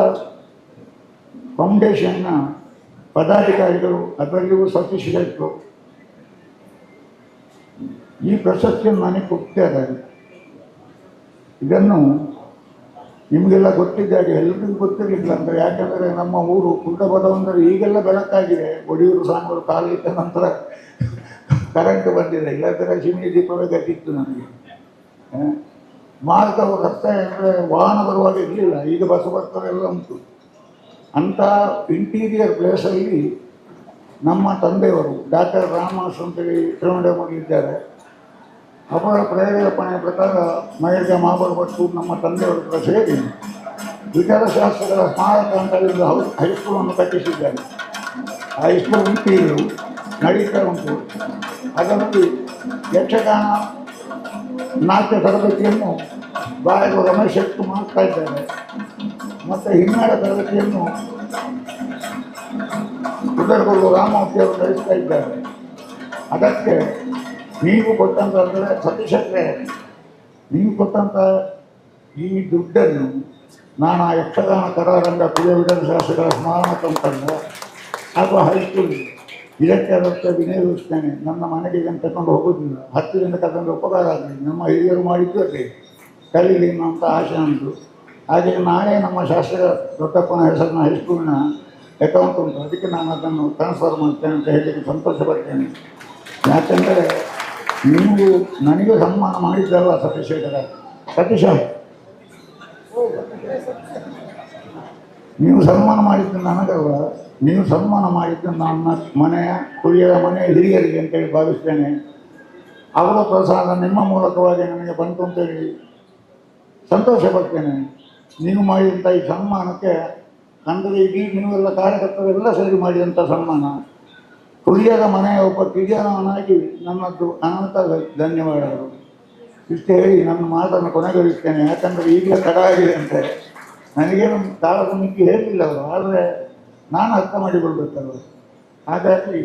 ಫೌಂಡೇಶನ್ನ ಪದಾಧಿಕಾರಿಗಳು, ಅದರಲ್ಲಿಯೂ ಸತೀಶ್ ಶೆಟ್ಟರು ಈ ಪ್ರಶಸ್ತಿಯನ್ನು ನನಗೆ ಕೊಡ್ತಾರೆ. ಇದನ್ನು ನಿಮಗೆಲ್ಲ ಗೊತ್ತಿದ್ದಾಗೆ, ಎಲ್ಲರಿಗೂ ಗೊತ್ತಿರಲಿಲ್ಲ ಅಂದರೆ. ಯಾಕೆಂದರೆ ನಮ್ಮ ಊರು ಕುಂಟಬದವಂದರೆ ಈಗೆಲ್ಲ ಬೆಳಕಾಗಿದೆ. ಒಡಿಯೂರು ಸಾಂಗರು ಕಾಲಿಟ್ಟ ನಂತರ ಕರೆಂಟ್ ಬಂದಿದೆ. ಇಲ್ಲದ್ರೆ ಶಿಮಿ ದೀಪವೇ ಗಟ್ಟಿತ್ತು ನನಗೆ. ಮಾರ್ಗ ರಸ್ತೆ ಅಂದರೆ ವಾಹನ ಬರುವಾಗ ಇರಲಿಲ್ಲ, ಈಗ ಬಸ್ ಬರ್ತಾರೆಲ್ಲ ಉಂಟು. ಅಂಥ ಇಂಟೀರಿಯರ್ ಪ್ಲೇಸಲ್ಲಿ ನಮ್ಮ ತಂದೆಯವರು ಡಾಕ್ಟರ್ ರಾಮದಾಸ್ ಅಂತೇಳಿ ತಿರುವನಂತಪುರದಲ್ಲಿದ್ದಾರೆ. ಅವರ ಪ್ರೇರೇಪಣೆ ಪ್ರಕಾರ ಮೈರ್ಗ ಮಹಾಬಲ ಭಟ್ರು ನಮ್ಮ ತಂದೆಯವರು ಕೂಡ ಸೇರಿ ವಿಚಾರಶಾಸ್ತ್ರಗಳ ಸ್ಮಾರಕ ಅಂತ ಹೈಸ್ಕೂಲನ್ನು ಕಟ್ಟಿಸಿದ್ದಾರೆ. ಆ ಹೈಸ್ಕೂಲ್ ಉಂಟು, ಇದು ನಡೀತಾ ಉಂಟು. ಅದರಲ್ಲಿ ಯಕ್ಷಗಾನ ನಾಟ್ಯ ತರಬೇತಿಯನ್ನು ಬಾಯರು ರಮೇಶ್ ಶೆಟ್ರು ಮಾಡ್ತಾ ಇದ್ದಾರೆ. ಮತ್ತು ಹಿಮ್ಮೇಳ ತರಬೇತಿಯನ್ನು ಉದರಗೊಳ್ಳು ರಾಮಮೂರ್ತಿಯವರು ನಡೆಸ್ತಾ ಇದ್ದಾರೆ. ಅದಕ್ಕೆ ನೀವು ಕೊಟ್ಟಂತ ಅಂದರೆ ಸತೀಶಕ್ಕೆ ನೀವು ಕೊಟ್ಟಂಥ ಈ ದುಡ್ಡನ್ನು ನಾನು ಆ ಯಕ್ಷಗಾನ ಕಲಾರಂಗ ಕುರಿಯ ವಿಧಾನಶಾಸ್ತ್ರಗಳ ಸ್ಮಾರಕ ತಂಡ ಹಾಗೂ ಹೈಸ್ಕೂಲ್ ಇದಕ್ಕೆ ಅದಕ್ಕೆ ವಿನಿಯೋಗಿಸ್ತೇನೆ. ನನ್ನ ಮನೆಗೆ ಇದನ್ನು ತಗೊಂಡು ಹೋಗೋದಿಲ್ಲ, ಹತ್ತಿರದಿಂದ ತಗೊಂಡು ಉಪಕಾರ ಆಗಲಿ, ನಮ್ಮ ಹಿರಿಯರು ಮಾಡಿದ್ದು ಅದೇ ಕಲೀಲಿ ಅಂತ ಆಶೆ ಉಂಟು. ಹಾಗೆ ನಾಳೆ ನಮ್ಮ ಶಾಸಕ ದೊಡ್ಡಪ್ಪನ ಹೆಸರಿನ ಹೈಸ್ಕೂಲಿನ ಅಕೌಂಟ್ ಉಂಟು, ಅದಕ್ಕೆ ನಾನು ಅದನ್ನು ಟ್ರಾನ್ಸ್ಫರ್ ಮಾಡ್ತೇನೆ ಅಂತ ಹೇಳಲಿಕ್ಕೆ ಸಂತೋಷ ಪಡ್ತೇನೆ. ಯಾಕೆಂದರೆ ನೀವು ನನಗೂ ಸನ್ಮಾನ ಮಾಡಿದ್ದಲ್ವ ಸತೀಶ್ ಶೇಖರ, ಸತೀಶ ನೀವು ಸನ್ಮಾನ ಮಾಡಿದ್ದು ನನಗಲ್ವ, ನೀವು ಸನ್ಮಾನ ಮಾಡಿದ್ದು ನನ್ನ ಮನೆಯ ಕುರಿಯರ ಮನೆಯ ಹಿರಿಯರಿಗೆ ಅಂತೇಳಿ ಭಾವಿಸ್ತೇನೆ. ಅವರ ಪ್ರೋತ್ಸಾಹ ನಿಮ್ಮ ಮೂಲಕವಾಗಿ ನನಗೆ ಬಂತು ಅಂತೇಳಿ ಸಂತೋಷ ಪಡ್ತೇನೆ. ನೀವು ಮಾಡಿದಂಥ ಈ ಸನ್ಮಾನಕ್ಕೆ ಅಂದರೆ ಇಡೀ ನೀವೆಲ್ಲ ಕಾರ್ಯಕರ್ತರೆಲ್ಲ ಸೇರಿ ಮಾಡಿದಂಥ ಸನ್ಮಾನ, ಕುರಿಯರ ಮನೆಯ ಒಬ್ಬ ಕಿರಿಯನವನಾಗಿ ನನ್ನದು ಅನಂತ ಧನ್ಯವಾದಗಳು. ಇಷ್ಟು ಹೇಳಿ ನನ್ನ ಮಾತನ್ನು ಕೊನೆಗೊಳಿಸ್ತೇನೆ. ಯಾಕಂದರೆ ಈಗಲೇ ತಡ ಆಗಿದೆ ಅಂತೆ, ನನಗೇನು ಕಾಲದ ಮಿತಿ ಹೇಳಲಿಲ್ಲ ಅವರು, ಆದರೆ ನಾನು ಅರ್ಥ ಮಾಡಿಕೊಳ್ಬೇಕಲ್ವ. ಹಾಗಾಗಿ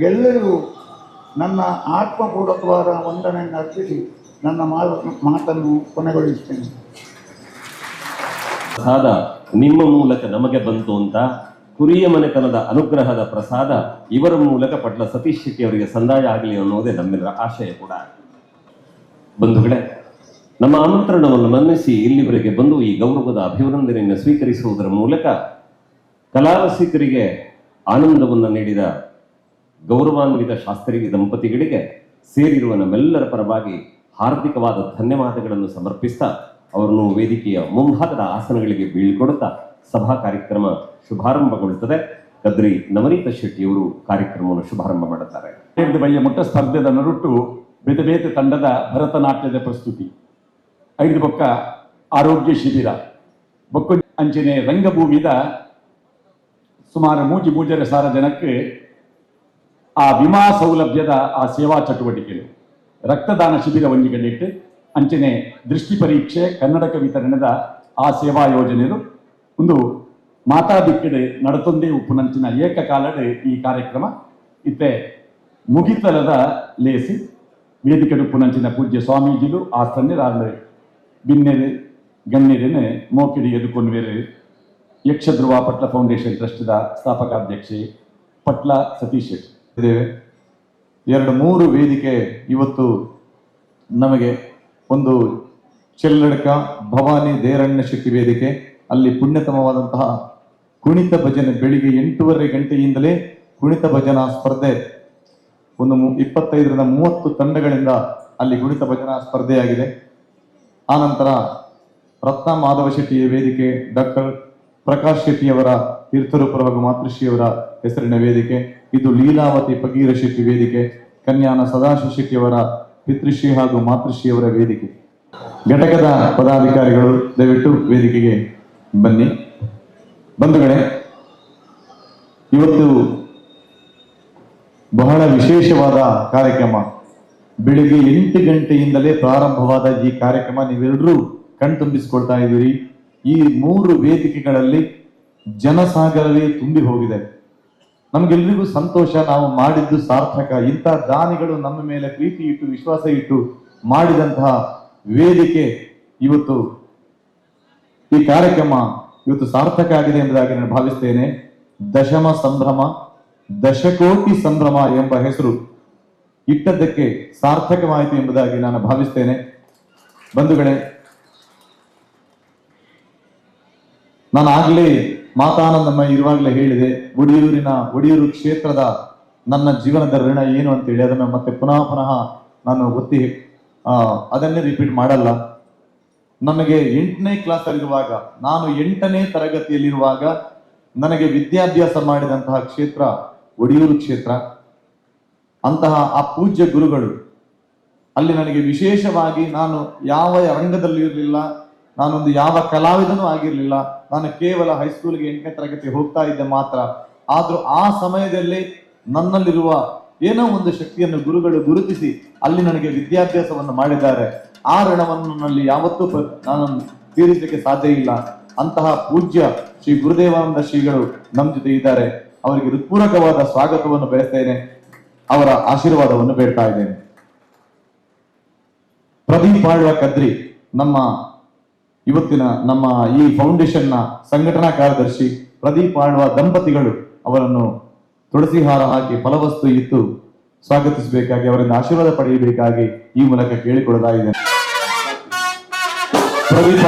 ಎಲ್ಲರಿಗೂ ನನ್ನ ಆತ್ಮಪೂರ್ವಕವಾದ ವಂದನೆಯನ್ನು ಅರ್ಪಿಸಿ ನನ್ನ ಮಾತನ್ನು ಕೊನೆಗೊಳಿಸ್ತೇನೆ. ಪ್ರಸಾದ ನಿಮ್ಮ ಮೂಲಕ ನಮಗೆ ಬಂತು ಅಂತ, ಕುರಿಯ ಮನೆತನದ ಅನುಗ್ರಹದ ಪ್ರಸಾದ ಇವರ ಮೂಲಕ ಪಟ್ಲ ಸತೀಶ್ ಶೆಟ್ಟಿ ಅವರಿಗೆ ಸಂದಾಯ ಆಗಲಿ ಅನ್ನೋದೇ ನಮ್ಮೆಲ್ಲರ ಆಶಯ ಕೂಡ. ಬಂಧುಗಳೇ, ನಮ್ಮ ಆಮಂತ್ರಣವನ್ನು ಮನ್ನಿಸಿ ಇಲ್ಲಿವರೆಗೆ ಬಂದು ಈ ಗೌರವದ ಅಭಿನಂದನೆಯನ್ನು ಸ್ವೀಕರಿಸುವುದರ ಮೂಲಕ ಕಲಾರಸಿಕರಿಗೆ ಆನಂದವನ್ನು ನೀಡಿದ ಗೌರವಾನ್ವಿತ ಶಾಸ್ತ್ರಿ ದಂಪತಿಗಳಿಗೆ ಸೇರಿರುವ ನಮ್ಮೆಲ್ಲರ ಪರವಾಗಿ ಹಾರ್ದಿಕವಾದ ಧನ್ಯವಾದಗಳನ್ನು ಸಮರ್ಪಿಸ್ತಾ ಅವರನ್ನು ವೇದಿಕೆಯ ಮುಂಭಾಗದ ಆಸನಗಳಿಗೆ ಬೀಳ್ಕೊಡುತ್ತಾ ಸಭಾ ಕಾರ್ಯಕ್ರಮ ಶುಭಾರಂಭಗೊಳ್ಳುತ್ತದೆ. ಕದ್ರಿ ನವನೀತ ಶೆಟ್ಟಿಯವರು ಕಾರ್ಯಕ್ರಮವನ್ನು ಶುಭಾರಂಭ ಮಾಡುತ್ತಾರೆ. ಬಯ್ಯ ಮುಟ್ಟ ಸ್ಪರ್ಧೆದ ನರುಟ್ಟು ಬೇತೆ ಬೇತೆ ತಂಡದ ಭರತನಾಟ್ಯದ ಪ್ರಸ್ತುತಿ, 5 ಬೊಕ್ಕ ಆರೋಗ್ಯ ಶಿಬಿರ ಬೊಕ್ಕ ಅಂಚನೆ ರಂಗಭೂಮಿದ ಸುಮಾರು ಮೂಜರೆ ಸಾರ ಜನಕ್ಕೆ ಆ ವಿಮಾ ಸೌಲಭ್ಯದ ಆ ಸೇವಾ ಚಟುವಟಿಕೆಗಳು, ರಕ್ತದಾನ ಶಿಬಿರ ಒಂಜಿಗಲಿಟ್ಟು ಅಂಚನೆ ದೃಷ್ಟಿ ಪರೀಕ್ಷೆ ಕನ್ನಡಕ ವಿತರಣೆದ ಆ ಸೇವಾ ಯೋಜನೆಗಳು ಒಂದು ಮಾತಾದಿಕ್ಕಡೆ ನಡತೊಂದೇ ಉಪ್ಪುನಂಚಿನ ಏಕಕಾಲಡೆ ಈ ಕಾರ್ಯಕ್ರಮ ಇತ್ತೆ ಮುಗಿತಲದ ಲೇಸಿ ವೇದಿಕೆ ಉಪ್ಪುನಂಚಿನ ಪೂಜ್ಯ ಸ್ವಾಮೀಜಿಲು ಆ ಸನ್ನಿಧಾನ ಬಿನ್ನೆರು ಗಣ್ಯರೇನೆ ಮೋಕಿಡಿ ಎದುಕೊಂಡು ಬೇರೆ ಯಕ್ಷಧ್ರುವ ಪಟ್ಲ ಫೌಂಡೇಶನ್ ಟ್ರಸ್ಟ್ದ ಸ್ಥಾಪಕಾಧ್ಯಕ್ಷೆ ಪಟ್ಲ ಸತೀಶ್ ಶೆಟ್ಟಿ ಇದ್ದೇವೆ. 2-3 ವೇದಿಕೆ ಇವತ್ತು ನಮಗೆ ಒಂದು ಚೆಲ್ಲಡ್ಕ ಭವಾನಿ ದೇರಣ್ಣ ಶೆಟ್ಟಿ ವೇದಿಕೆ, ಅಲ್ಲಿ ಪುಣ್ಯತಮವಾದಂತಹ ಕುಣಿತ ಭಜನೆ ಬೆಳಿಗ್ಗೆ 8:30 ಗಂಟೆಯಿಂದಲೇ ಕುಣಿತ ಭಜನಾ ಸ್ಪರ್ಧೆ, ಒಂದು 25ರಿಂದ 30 ತಂಡಗಳಿಂದ ಅಲ್ಲಿ ಕುಣಿತ ಭಜನಾ ಸ್ಪರ್ಧೆಯಾಗಿದೆ. ಆನಂತರ ರತ್ನ ಮಾಧವ ಶೆಟ್ಟಿಯ ವೇದಿಕೆ, ಡಾಕ್ಟರ್ ಪ್ರಕಾಶ್ ಶೆಟ್ಟಿಯವರ ತೀರ್ಥರೂಪರ ಹಾಗೂ ಮಾತೃಶ್ರೀಯವರ ಹೆಸರಿನ ವೇದಿಕೆ, ಇದು ಲೀಲಾವತಿ ಪಗೀರ ಶೆಟ್ಟಿ ವೇದಿಕೆ, ಕನ್ಯಾನ ಸದಾಶಿವ ಶೆಟ್ಟಿಯವರ ಪಿತೃಶ್ರೀ ಹಾಗೂ ಮಾತೃಶ್ರೀಯವರ ವೇದಿಕೆ. ಘಟಕದ ಪದಾಧಿಕಾರಿಗಳು ದಯವಿಟ್ಟು ವೇದಿಕೆಗೆ ಬನ್ನಿ. ಬಂಧುಗಳೇ, ಇವತ್ತು ಬಹಳ ವಿಶೇಷವಾದ ಕಾರ್ಯಕ್ರಮ. ಬೆಳಿಗ್ಗೆ 8 ಗಂಟೆಯಿಂದಲೇ ಪ್ರಾರಂಭವಾದ ಈ ಕಾರ್ಯಕ್ರಮ ನೀವೆಲ್ಲರೂ ಕಣ್ತುಂಬಿಸಿಕೊಳ್ತಾ ಇದ್ದೀರಿ. ಈ 3 ವೇದಿಕೆಗಳಲ್ಲಿ ಜನಸಾಗರವೇ ತುಂಬಿ ಹೋಗಿದೆ. ನಮ್ಗೆಲ್ರಿಗೂ ಸಂತೋಷ, ನಾವು ಮಾಡಿದ್ದು ಸಾರ್ಥಕ. ಇಂಥ ದಾನಿಗಳು ನಮ್ಮ ಮೇಲೆ ಪ್ರೀತಿ ಇಟ್ಟು ವಿಶ್ವಾಸ ಇಟ್ಟು ಮಾಡಿದಂತಹ ವೇದಿಕೆ ಇವತ್ತು ಈ ಕಾರ್ಯಕ್ರಮ ಇವತ್ತು ಸಾರ್ಥಕ ಆಗಿದೆ ಎಂಬುದಾಗಿ ನಾನು ಭಾವಿಸ್ತೇನೆ. ದಶಮ ಸಂಭ್ರಮ, ದಶಕೋಟಿ ಸಂಭ್ರಮ ಎಂಬ ಹೆಸರು ಇಟ್ಟದ್ದಕ್ಕೆ ಸಾರ್ಥಕವಾಯಿತು ಎಂಬುದಾಗಿ ನಾನು ಭಾವಿಸ್ತೇನೆ. ಬಂಧುಗಳೇ, ನಾನು ಆಗ್ಲೇ ಮಾತಾನಂದಮ್ಮ ಇರುವಾಗಲೇ ಹೇಳಿದೆ, ಒಡಿಯೂರು ಕ್ಷೇತ್ರದ ನನ್ನ ಜೀವನದ ಋಣ ಏನು ಅಂತೇಳಿ. ಅದನ್ನು ಮತ್ತೆ ಪುನಃ ನಾನು ಅದನ್ನೇ ರಿಪೀಟ್ ಮಾಡಲ್ಲ. ನಮಗೆ 8ನೇ ಕ್ಲಾಸಲ್ಲಿರುವಾಗ, ನಾನು 8ನೇ ತರಗತಿಯಲ್ಲಿರುವಾಗ ನನಗೆ ವಿದ್ಯಾಭ್ಯಾಸ ಮಾಡಿದಂತಹ ಕ್ಷೇತ್ರ ಒಡಿಯೂರು ಕ್ಷೇತ್ರ. ಅಂತಹ ಆ ಪೂಜ್ಯ ಗುರುಗಳು ಅಲ್ಲಿ ನನಗೆ ವಿಶೇಷವಾಗಿ, ನಾನು ಯಾವ ರಂಗದಲ್ಲಿ ಇರಲಿಲ್ಲ, ನಾನೊಂದು ಯಾವ ಕಲಾವಿದನೂ ಆಗಿರಲಿಲ್ಲ, ನಾನು ಕೇವಲ ಹೈಸ್ಕೂಲ್ಗೆ 8ನೇ ತರಗತಿ ಹೋಗ್ತಾ ಇದ್ದೆ ಮಾತ್ರ. ಆದ್ರೂ ಆ ಸಮಯದಲ್ಲಿ ನನ್ನಲ್ಲಿರುವ ಏನೋ ಒಂದು ಶಕ್ತಿಯನ್ನು ಗುರುಗಳು ಗುರುತಿಸಿ ಅಲ್ಲಿ ನನಗೆ ವಿದ್ಯಾಭ್ಯಾಸವನ್ನು ಮಾಡಿದ್ದಾರೆ. ಆ ಋಣವನ್ನು ನನ್ನಲ್ಲಿ ಯಾವತ್ತೂ ನಾನು ತೀರಿಸಲಿಕ್ಕೆ ಸಾಧ್ಯ ಇಲ್ಲ. ಅಂತಹ ಪೂಜ್ಯ ಶ್ರೀ ಗುರುದೇವಾನಂದ ಶ್ರೀಗಳು ನಮ್ಮ ಜೊತೆ ಇದ್ದಾರೆ. ಅವರಿಗೆ ಹೃತ್ಪೂರ್ವಕವಾದ ಸ್ವಾಗತವನ್ನು ಬಯಸ್ತೇನೆ, ಅವರ ಆಶೀರ್ವಾದವನ್ನು ಬೇಡ್ತಾ ಇದ್ದೇನೆ. ಪ್ರದೀಪ್ ಆಳ್ವ ಕದ್ರಿ ಇವತ್ತಿನ ನಮ್ಮ ಈ ಫೌಂಡೇಶನ್ನ ಸಂಘಟನಾ ಕಾರ್ಯದರ್ಶಿ ಪ್ರದೀಪ್ ಆಳ್ವ ದಂಪತಿಗಳು ಅವರನ್ನು ತುಳಸಿ ಹಾರ ಹಾಕಿ ಫಲವಸ್ತು ಇತ್ತು ಸ್ವಾಗತಿಸಬೇಕಾಗಿ ಅವರಿಂದ ಆಶೀರ್ವಾದ ಪಡೆಯಬೇಕಾಗಿ ಈ ಮೂಲಕ ಕೇಳಿಕೊಳ್ಳಲಾಗಿದೆ. ಪ್ರದೀಪ್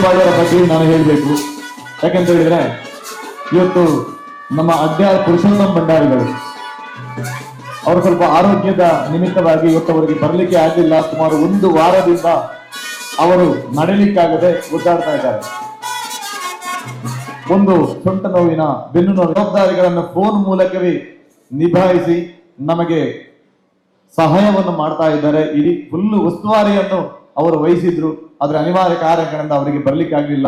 ಅವರ ಬಗ್ಗೆ ನಾನು ಹೇಳಬೇಕು. ಯಾಕಂತ ಹೇಳಿದ್ರೆ ಇವತ್ತು ನಮ್ಮ ಅಡ್ಯಾರ್ ಪುರುಷೋತ್ತಮ್ ಭಂಡಾರಿಗಳು ಅವರು ಸ್ವಲ್ಪ ಆರೋಗ್ಯದ ನಿಮಿತ್ತವಾಗಿ ಇವತ್ತು ಅವರಿಗೆ ಬರಲಿಕ್ಕೆ ಆಗಲಿಲ್ಲ. ಸುಮಾರು 1 ವಾರದಿಂದ ಅವರು ನಡೆಯಲಿಕ್ಕಾಗದೆ ಒದ್ದಾಡ್ತಾ ಇದ್ದಾರೆ. ಒಂದು ಸೊಂಟ ನೋವಿನ, ಬೆನ್ನು ನೋವಿನ ಜವಾಬ್ದಾರಿಗಳನ್ನು ಫೋನ್ ಮೂಲಕವೇ ನಿಭಾಯಿಸಿ ನಮಗೆ ಸಹಾಯವನ್ನು ಮಾಡ್ತಾ ಇದ್ದಾರೆ. ಇಡೀ ಫುಲ್ಲು ಉಸ್ತುವಾರಿಯನ್ನು ಅವರು ವಹಿಸಿದ್ರು. ಆದ್ರೆ ಅನಿವಾರ್ಯ ಕಾರಣಗಳಿಂದ ಅವರಿಗೆ ಬರ್ಲಿಕ್ಕೆ ಆಗ್ಲಿಲ್ಲ.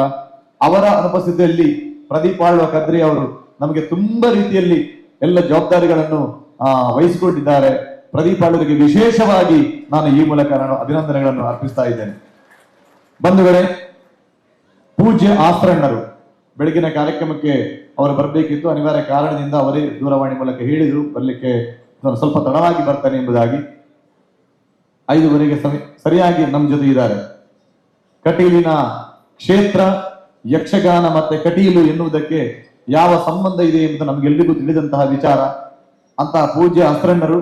ಅವರ ಅನುಪಸ್ಥಿತಿಯಲ್ಲಿ ಪ್ರದೀಪ್ ಆಳ್ವ ಕದ್ರಿ ಅವರು ನಮಗೆ ತುಂಬಾ ರೀತಿಯಲ್ಲಿ ಎಲ್ಲ ಜವಾಬ್ದಾರಿಗಳನ್ನು ವಹಿಸಿಕೊಂಡಿದ್ದಾರೆ. ಪ್ರದೀಪ್ ಆಳ್ವರಿಗೆ ವಿಶೇಷವಾಗಿ ನಾನು ಈ ಮೂಲಕ ನಾನು ಅಭಿನಂದನೆಗಳನ್ನು ಅರ್ಪಿಸ್ತಾ ಇದ್ದೇನೆ. ಬಂಧುಗಳೇ, ಪೂಜ್ಯ ಆಸ್ತ್ರಣ್ಣರು ಬೆಳಗಿನ ಕಾರ್ಯಕ್ರಮಕ್ಕೆ ಅವರು ಬರಬೇಕಿತ್ತು. ಅನಿವಾರ್ಯ ಕಾರಣದಿಂದ ಅವರೇ ದೂರವಾಣಿ ಮೂಲಕ ಹೇಳಿದ್ರು ಬರಲಿಕ್ಕೆ ಸ್ವಲ್ಪ ತಡವಾಗಿ ಬರ್ತಾನೆ ಎಂಬುದಾಗಿ. 5:15 ಸರಿಯಾಗಿ ನಮ್ಮ ಜೊತೆ ಇದ್ದಾರೆ. ಕಟೀಲಿನ ಕ್ಷೇತ್ರ, ಯಕ್ಷಗಾನ ಮತ್ತೆ ಕಟೀಲು ಎನ್ನುವುದಕ್ಕೆ ಯಾವ ಸಂಬಂಧ ಇದೆ ಎಂದು ನಮಗೆಲ್ಲರಿಗೂ ತಿಳಿದಂತಹ ವಿಚಾರ. ಅಂತಹ ಪೂಜ್ಯ ಆಸ್ತ್ರಣ್ಣರು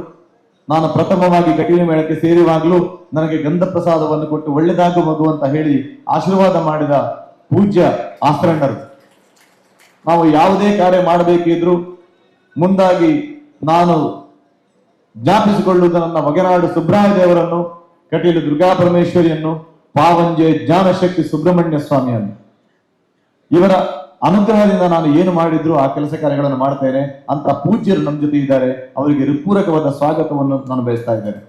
ನಾನು ಪ್ರಥಮವಾಗಿ ಕಟೀಲು ಮೇಳಕ್ಕೆ ಸೇರುವಾಗಲೂ ನನಗೆ ಗಂಧ ಪ್ರಸಾದವನ್ನು ಕೊಟ್ಟು ಒಳ್ಳೆದಾಗು ಮಗು ಅಂತ ಹೇಳಿ ಆಶೀರ್ವಾದ ಮಾಡಿದ ಪೂಜ್ಯ ಆಸ್ತ್ರಣ್ಣರು. ನಾವು ಯಾವುದೇ ಕಾರ್ಯ ಮಾಡಬೇಕಿದ್ರು ಮುಂದಾಗಿ ನಾನು ಜ್ಞಾಪಿಸಿಕೊಳ್ಳುವುದು ನನ್ನ ಒಗೆನಾಡು ಸುಬ್ರಾಯ ದೇವರನ್ನು, ಕಟೀಲು ದುರ್ಗಾ ಪರಮೇಶ್ವರಿಯನ್ನು, ಪಾವಂಜೆ ಜ್ಞಾನಶಕ್ತಿ ಸುಬ್ರಹ್ಮಣ್ಯ ಸ್ವಾಮಿಯನ್ನು. ಇವರ ಅನುಗ್ರಹದಿಂದ ನಾನು ಏನು ಮಾಡಿದ್ರು ಆ ಕೆಲಸ ಕಾರ್ಯಗಳನ್ನು ಮಾಡ್ತೇನೆ ಅಂತ ಪೂಜ್ಯರು ನಮ್ಮ ಜೊತೆ ಇದ್ದಾರೆ. ಅವರಿಗೆ ಹೃತ್ಪೂರ್ವಕವಾದ ಸ್ವಾಗತವನ್ನು ನಾನು ಬಯಸ್ತಾ ಇದ್ದೇನೆ.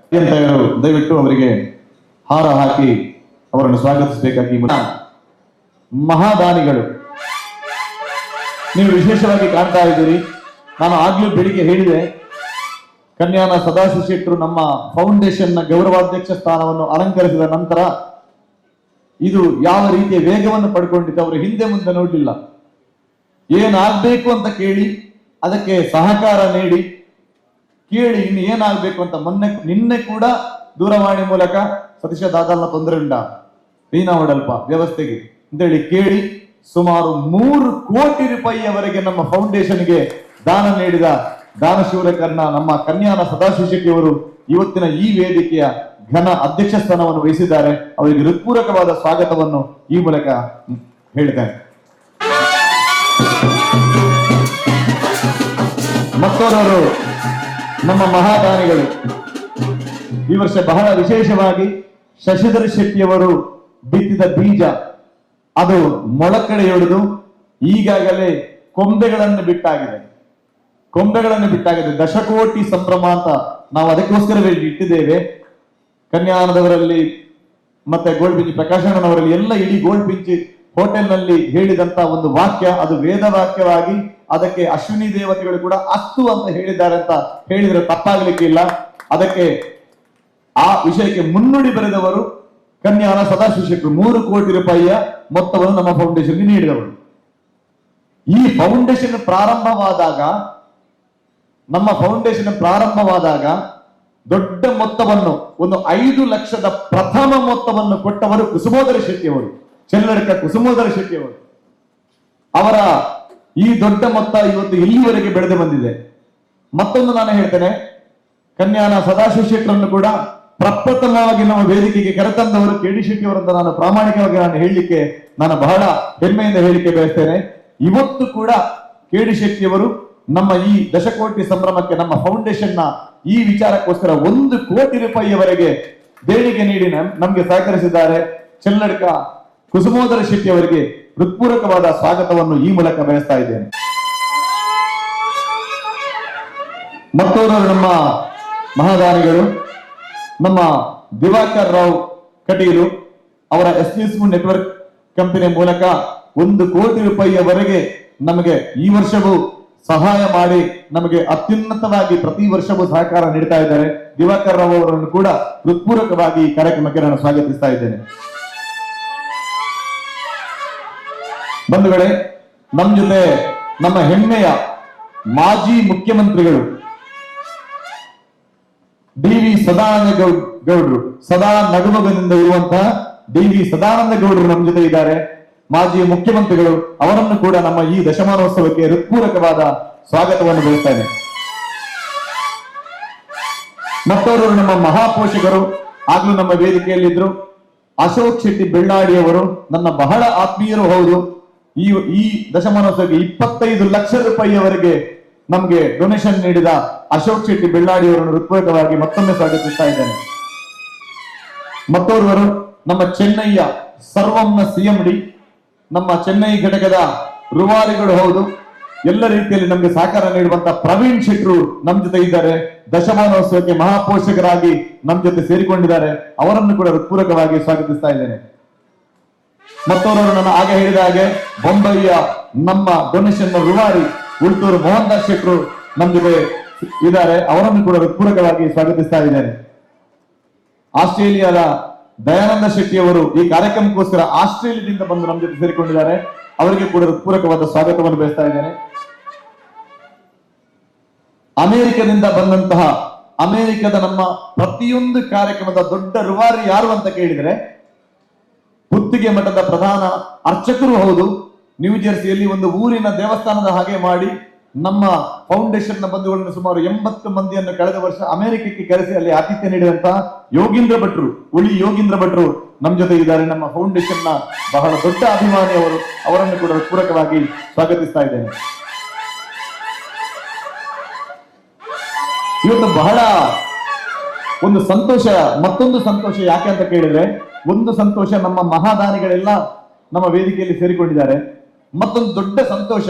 ದಯವಿಟ್ಟು ಅವರಿಗೆ ಹಾರ ಹಾಕಿ ಅವರನ್ನು ಸ್ವಾಗತಿಸಬೇಕಾಗಿ. ಮಹಾದಾನಿಗಳು ನೀವು ವಿಶೇಷವಾಗಿ ಕಾಣ್ತಾ ಇದ್ದೀರಿ. ನಾನು ಆಗ್ಲೂ ಬೆಳಿಗ್ಗೆ ಹೇಳಿದೆ, ಕನ್ಯಾನ ಸದಾಶಿವ ಶೆಟ್ಟರು ನಮ್ಮ ಫೌಂಡೇಶನ್ ನ ಗೌರವಾಧ್ಯಕ್ಷ ಸ್ಥಾನವನ್ನು ಅಲಂಕರಿಸಿದ ನಂತರ ಇದು ಯಾವ ರೀತಿಯ ವೇಗವನ್ನು ಪಡ್ಕೊಂಡಿತ್ತು ಅವರು ಹಿಂದೆ ಮುಂದೆ ನೋಡಲಿಲ್ಲ. ಏನಾಗ್ಬೇಕು ಅಂತ ಕೇಳಿ ಅದಕ್ಕೆ ಸಹಕಾರ ನೀಡಿ ಕೇಳಿ ಇನ್ನು ಏನಾಗ್ಬೇಕು ಅಂತ ನಿನ್ನೆ ಕೂಡ ದೂರವಾಣಿ ಮೂಲಕ ಸತೀಶ ದಾದಲ್ನ ತೊಂದರೆ ಉಂಟ ರೀನಾ ಹೊಡಲ್ಪ ವ್ಯವಸ್ಥೆಗೆ ಅಂತೇಳಿ ಕೇಳಿ ಸುಮಾರು 3 ಕೋಟಿ ರೂಪಾಯಿಯವರೆಗೆ ನಮ್ಮ ಫೌಂಡೇಶನ್ಗೆ ದಾನ ನೀಡಿದ ದಾನಶೂರಕರ್ಣ ನಮ್ಮ ಕನ್ಯಾನ ಸದಾಶಿವ ಶೆಟ್ಟಿಯವರು ಇವತ್ತಿನ ಈ ವೇದಿಕೆಯ ಘನ ಅಧ್ಯಕ್ಷ ಸ್ಥಾನವನ್ನು ವಹಿಸಿದ್ದಾರೆ. ಅವರಿಗೆ ಹೃತ್ಪೂರ್ವಕವಾದ ಸ್ವಾಗತವನ್ನು ಈ ಮೂಲಕ ಹೇಳ್ತೇನೆ. ಮತ್ತೋರವರು ನಮ್ಮ ಮಹಾದಾನಿಗಳು. ಈ ವರ್ಷ ಬಹಳ ವಿಶೇಷವಾಗಿ ಶಶಿಧರ್ ಶೆಟ್ಟಿಯವರು ಬಿತ್ತಿದ ಬೀಜ ಅದು ಮೊಳಕಳೆಯೊಡೆದು ಈಗಾಗಲೇ ಕೊಂಬೆಗಳನ್ನು ಬಿಟ್ಟಾಗಿದೆ. ದಶಕೋಟಿ ಸಂಭ್ರಮ ಅಂತ ನಾವು ಅದಕ್ಕೋಸ್ಕರವೇ ಇಟ್ಟಿದ್ದೇವೆ. ಕನ್ಯಾನದವರಲ್ಲಿ ಮತ್ತೆ ಗೋಲ್ಪಿಂಚಿ ಪ್ರಕಾಶಣ್ಣನವರಲ್ಲಿ ಎಲ್ಲ ಇಡೀ ಗೋಲ್ಪಿಂಚಿ ಹೋಟೆಲ್ನಲ್ಲಿ ಹೇಳಿದಂತ ಒಂದು ವಾಕ್ಯ, ಅದು ವೇದ ವಾಕ್ಯವಾಗಿ ಅದಕ್ಕೆ ಅಶ್ವಿನಿ ದೇವತೆಗಳು ಕೂಡ ಅಸ್ತು ಅಂತ ಹೇಳಿದ್ದಾರೆ ಅಂತ ಹೇಳಿದ್ರೆ ತಪ್ಪಾಗ್ಲಿಕ್ಕಿಲ್ಲ. ಅದಕ್ಕೆ ಆ ವಿಷಯಕ್ಕೆ ಮುನ್ನುಡಿ ಬರೆದವರು ಕನ್ಯಾನ ಸದಾಶಿವ ಶೆಟ್ಟರು 3 ಕೋಟಿ ರೂಪಾಯಿಯ ಮೊತ್ತವನ್ನು ನಮ್ಮ ಫೌಂಡೇಶನ್ಗೆ ನೀಡಿದವರು. ಈ ಫೌಂಡೇಶನ್ ಪ್ರಾರಂಭವಾದಾಗ ದೊಡ್ಡ ಮೊತ್ತವನ್ನು, ಒಂದು 5 ಲಕ್ಷದ ಪ್ರಥಮ ಮೊತ್ತವನ್ನು ಕೊಟ್ಟವರು ಕುಸುಮೋದರ ಶೆಟ್ಟಿಯವರು, ಚೆಲ್ಲಡ್ಕ ಕುಸುಮೋದರ ಶೆಟ್ಟಿಯವರು. ಅವರ ಈ ದೊಡ್ಡ ಮೊತ್ತ ಇವತ್ತು ಇಲ್ಲಿವರೆಗೆ ಬೆಳೆದು ಬಂದಿದೆ. ಮತ್ತೊಂದು ನಾನು ಹೇಳ್ತೇನೆ, ಕನ್ಯಾನ ಸದಾಶಿವ ಶೆಟ್ಟರನ್ನು ಕೂಡ ಪ್ರಪ್ರಥಮವಾಗಿ ನಮ್ಮ ವೇದಿಕೆಗೆ ಕರೆತಂದವರು ಕೆ ಡಿ ಶೆಟ್ಟಿ ಅವರಂತ ನಾನು ಪ್ರಾಮಾಣಿಕವಾಗಿ ನಾನು ಬಹಳ ಹೆಮ್ಮೆಯಿಂದ ಹೇಳಿಕೆ ಬಯಸ್ತೇನೆ. ಇವತ್ತು ಕೂಡ ಕೆ ಡಿ ಶೆಟ್ಟಿಯವರು ನಮ್ಮ ಈ ದಶಕೋಟಿ ಸಂಭ್ರಮಕ್ಕೆ ನಮ್ಮ ಫೌಂಡೇಶನ್ ನ ಈ ವಿಚಾರಕ್ಕೋಸ್ಕರ 1 ಕೋಟಿ ರೂಪಾಯಿಯವರೆಗೆ ದೇಣಿಗೆ ನೀಡಿ ನಮಗೆ ಸಹಕರಿಸಿದ್ದಾರೆ. ಚೆಲ್ಲಡ್ಕ ಕುಸುಮೋದರ ಶೆಟ್ಟಿ ಅವರಿಗೆ ಹೃತ್ಪೂರ್ವಕವಾದ ಸ್ವಾಗತವನ್ನು ಈ ಮೂಲಕ ಬಯಸ್ತಾ ಇದ್ದೇನೆ. ಮತ್ತೋರ್ವರು ನಮ್ಮ ಮಹಾದಾನಿಗಳು, ನಮ್ಮ ದಿವಾಕರ್ ರಾವ್ ಕಟೀಲು ಅವರ ಎಸ್ಎಸ್ ನೆಟ್ವರ್ಕ್ ಕಂಪನಿ ಮೂಲಕ 1 ಕೋಟಿ ರೂಪಾಯಿಯವರೆಗೆ ನಮಗೆ ಈ ವರ್ಷವೂ ಸಹಾಯ ಮಾಡಿ ನಮಗೆ ಅತ್ಯುನ್ನತವಾಗಿ ಪ್ರತಿ ವರ್ಷವೂ ಸಹಕಾರ ನೀಡ್ತಾ ಇದ್ದಾರೆ. ದಿವಾಕರ್ ರಾವ್ ಅವರನ್ನು ಕೂಡ ಹೃತ್ಪೂರ್ವಕವಾಗಿ ಈ ಕಾರ್ಯಕ್ರಮಕ್ಕೆ ನಾನು ಸ್ವಾಗತಿಸ್ತಾ ಇದ್ದೇನೆ. ಬಂಧುಗಳೇ, ನಮ್ಮ ಜೊತೆ ನಮ್ಮ ಹೆಮ್ಮೆಯ ಮಾಜಿ ಮುಖ್ಯಮಂತ್ರಿಗಳು ಡಿ.ವಿ. ಸದಾನಂದ ಗೌಡ್ರು, ಸದಾ ನಗುಮಗದಿಂದ ಇರುವಂತಹ ಡಿ.ವಿ. ಸದಾನಂದ ಗೌಡ್ರು ನಮ್ಮ ಜೊತೆ ಇದ್ದಾರೆ, ಮಾಜಿ ಮುಖ್ಯಮಂತ್ರಿಗಳು. ಅವರನ್ನು ಕೂಡ ನಮ್ಮ ಈ ದಶಮಾನೋತ್ಸವಕ್ಕೆ ಹೃತ್ಪೂರ್ವಕವಾದ ಸ್ವಾಗತವನ್ನು ಬಯಸ್ತೇನೆ. ಮತ್ತವರು ನಮ್ಮ ಮಹಾಪೋಷಕರು ಆಗ್ಲೂ ನಮ್ಮ ವೇದಿಕೆಯಲ್ಲಿದ್ರು. ಅಶೋಕ್ ಶೆಟ್ಟಿ ಬೆಳ್ಳಾಡಿಯವರು ನನ್ನ ಬಹಳ ಆತ್ಮೀಯರು ಹೌದು. ಈ ದಶಮಾನೋತ್ಸವಕ್ಕೆ 25 ಲಕ್ಷ ರೂಪಾಯಿಯವರೆಗೆ ನಮಗೆ ಡೊನೇಷನ್ ನೀಡಿದ ಅಶೋಕ್ ಶೆಟ್ಟಿ ಬೆಳ್ಳಾಡಿಯವರನ್ನು ಹೃತ್ಪೂರ್ವಕವಾಗಿ ಮತ್ತೊಮ್ಮೆ ಸ್ವಾಗತಿಸ್ತಾ ಇದ್ದೇನೆ. ಮತ್ತೋರ್ವರು ನಮ್ಮ ಚೆನ್ನೈಯ ಸರ್ವಂನ ಸಿಎಂಡಿ, ನಮ್ಮ ಚೆನ್ನೈ ಘಟಕದ ರೂವಾರಿಗಳು ಹೌದು. ಎಲ್ಲ ರೀತಿಯಲ್ಲಿ ನಮಗೆ ಸಹಕಾರ ನೀಡುವಂತ ಪ್ರವೀಣ್ ಶೆಟ್ರು ನಮ್ ಜೊತೆ ಇದ್ದಾರೆ. ದಶಮಾನೋತ್ಸವಕ್ಕೆ ಮಹಾಪೋಷಕರಾಗಿ ನಮ್ ಜೊತೆ ಸೇರಿಕೊಂಡಿದ್ದಾರೆ. ಅವರನ್ನು ಕೂಡ ಹೃತ್ಪೂರ್ವಕವಾಗಿ ಸ್ವಾಗತಿಸ್ತಾ ಇದ್ದೇನೆ. ಮತ್ತೋರ್ವರು ನನ್ನ ಆಗ ಹೇಳಿದ ಹಾಗೆ ಬೊಂಬೈಯ ನಮ್ಮ ಡೊನೇಷನ್ ರೂವಾರಿ ಉಳ್ತೂರು ಮೋಹನ್ ದಾಸ್ ಶೆಟ್ರು ನಮ್ ಜೊತೆ ಇದ್ದಾರೆ. ಅವರನ್ನು ಕೂಡ ಹೃತ್ಪೂರ್ವಕವಾಗಿ ಸ್ವಾಗತಿಸ್ತಾ ಇದ್ದೇನೆ. ಆಸ್ಟ್ರೇಲಿಯಾದ ದಯಾನಂದ ಶೆಟ್ಟಿ ಅವರು ಈ ಕಾರ್ಯಕ್ರಮಕ್ಕೋಸ್ಕರ ಆಸ್ಟ್ರೇಲಿಯಾದಿಂದ ಬಂದು ನಮ್ಮ ಜೊತೆ ಸೇರಿಕೊಂಡಿದ್ದಾರೆ. ಅವರಿಗೆ ಕೂಡ ಹೃತ್ಪೂರ್ವಕವಾದ ಸ್ವಾಗತವನ್ನು ಬಯಸ್ತಾ ಇದ್ದೇನೆ. ಅಮೆರಿಕದಿಂದ ಬಂದಂತಹ ಅಮೆರಿಕದ ನಮ್ಮ ಪ್ರತಿಯೊಂದು ಕಾರ್ಯಕ್ರಮದ ದೊಡ್ಡ ರೂವಾರಿ ಯಾರು ಅಂತ ಕೇಳಿದ್ರೆ ಪುತ್ತಿಗೆ ಮಠದ ಪ್ರಧಾನ ಅರ್ಚಕರು ಹೌದು. ನ್ಯೂ ಜೆರ್ಸಿಯಲ್ಲಿ ಒಂದು ಊರಿನ ದೇವಸ್ಥಾನದ ಹಾಗೆ ಮಾಡಿ ನಮ್ಮ ಫೌಂಡೇಶನ್ ನ ಬಂಧುಗಳನ್ನು ಸುಮಾರು 80 ಮಂದಿಯನ್ನು ಕಳೆದ ವರ್ಷ ಅಮೆರಿಕಕ್ಕೆ ಕರೆಸಿ ಅಲ್ಲಿ ಆತಿಥ್ಯ ನೀಡಿದಂತಹ ಯೋಗೀಂದ್ರ ಭಟ್ರು, ಉಳಿ ಯೋಗೀಂದ್ರ ಭಟ್ರು ನಮ್ಮ ಜೊತೆ ಇದ್ದಾರೆ. ನಮ್ಮ ಫೌಂಡೇಶನ್ ನ ಬಹಳ ದೊಡ್ಡ ಅಭಿಮಾನಿ ಅವರು. ಅವರನ್ನು ಕೂಡ ಪೂರಕವಾಗಿ ಸ್ವಾಗತಿಸ್ತಾ ಇದ್ದೇನೆ. ಇವತ್ತು ಬಹಳ ಒಂದು ಸಂತೋಷ, ಮತ್ತೊಂದು ಸಂತೋಷ ಯಾಕೆ ಅಂತ ಕೇಳಿದ್ರೆ, ಒಂದು ಸಂತೋಷ ನಮ್ಮ ಮಹಾದಾನಿಗಳೆಲ್ಲ ನಮ್ಮ ವೇದಿಕೆಯಲ್ಲಿ ಸೇರಿಕೊಂಡಿದ್ದಾರೆ. ಮತ್ತೊಂದು ದೊಡ್ಡ ಸಂತೋಷ,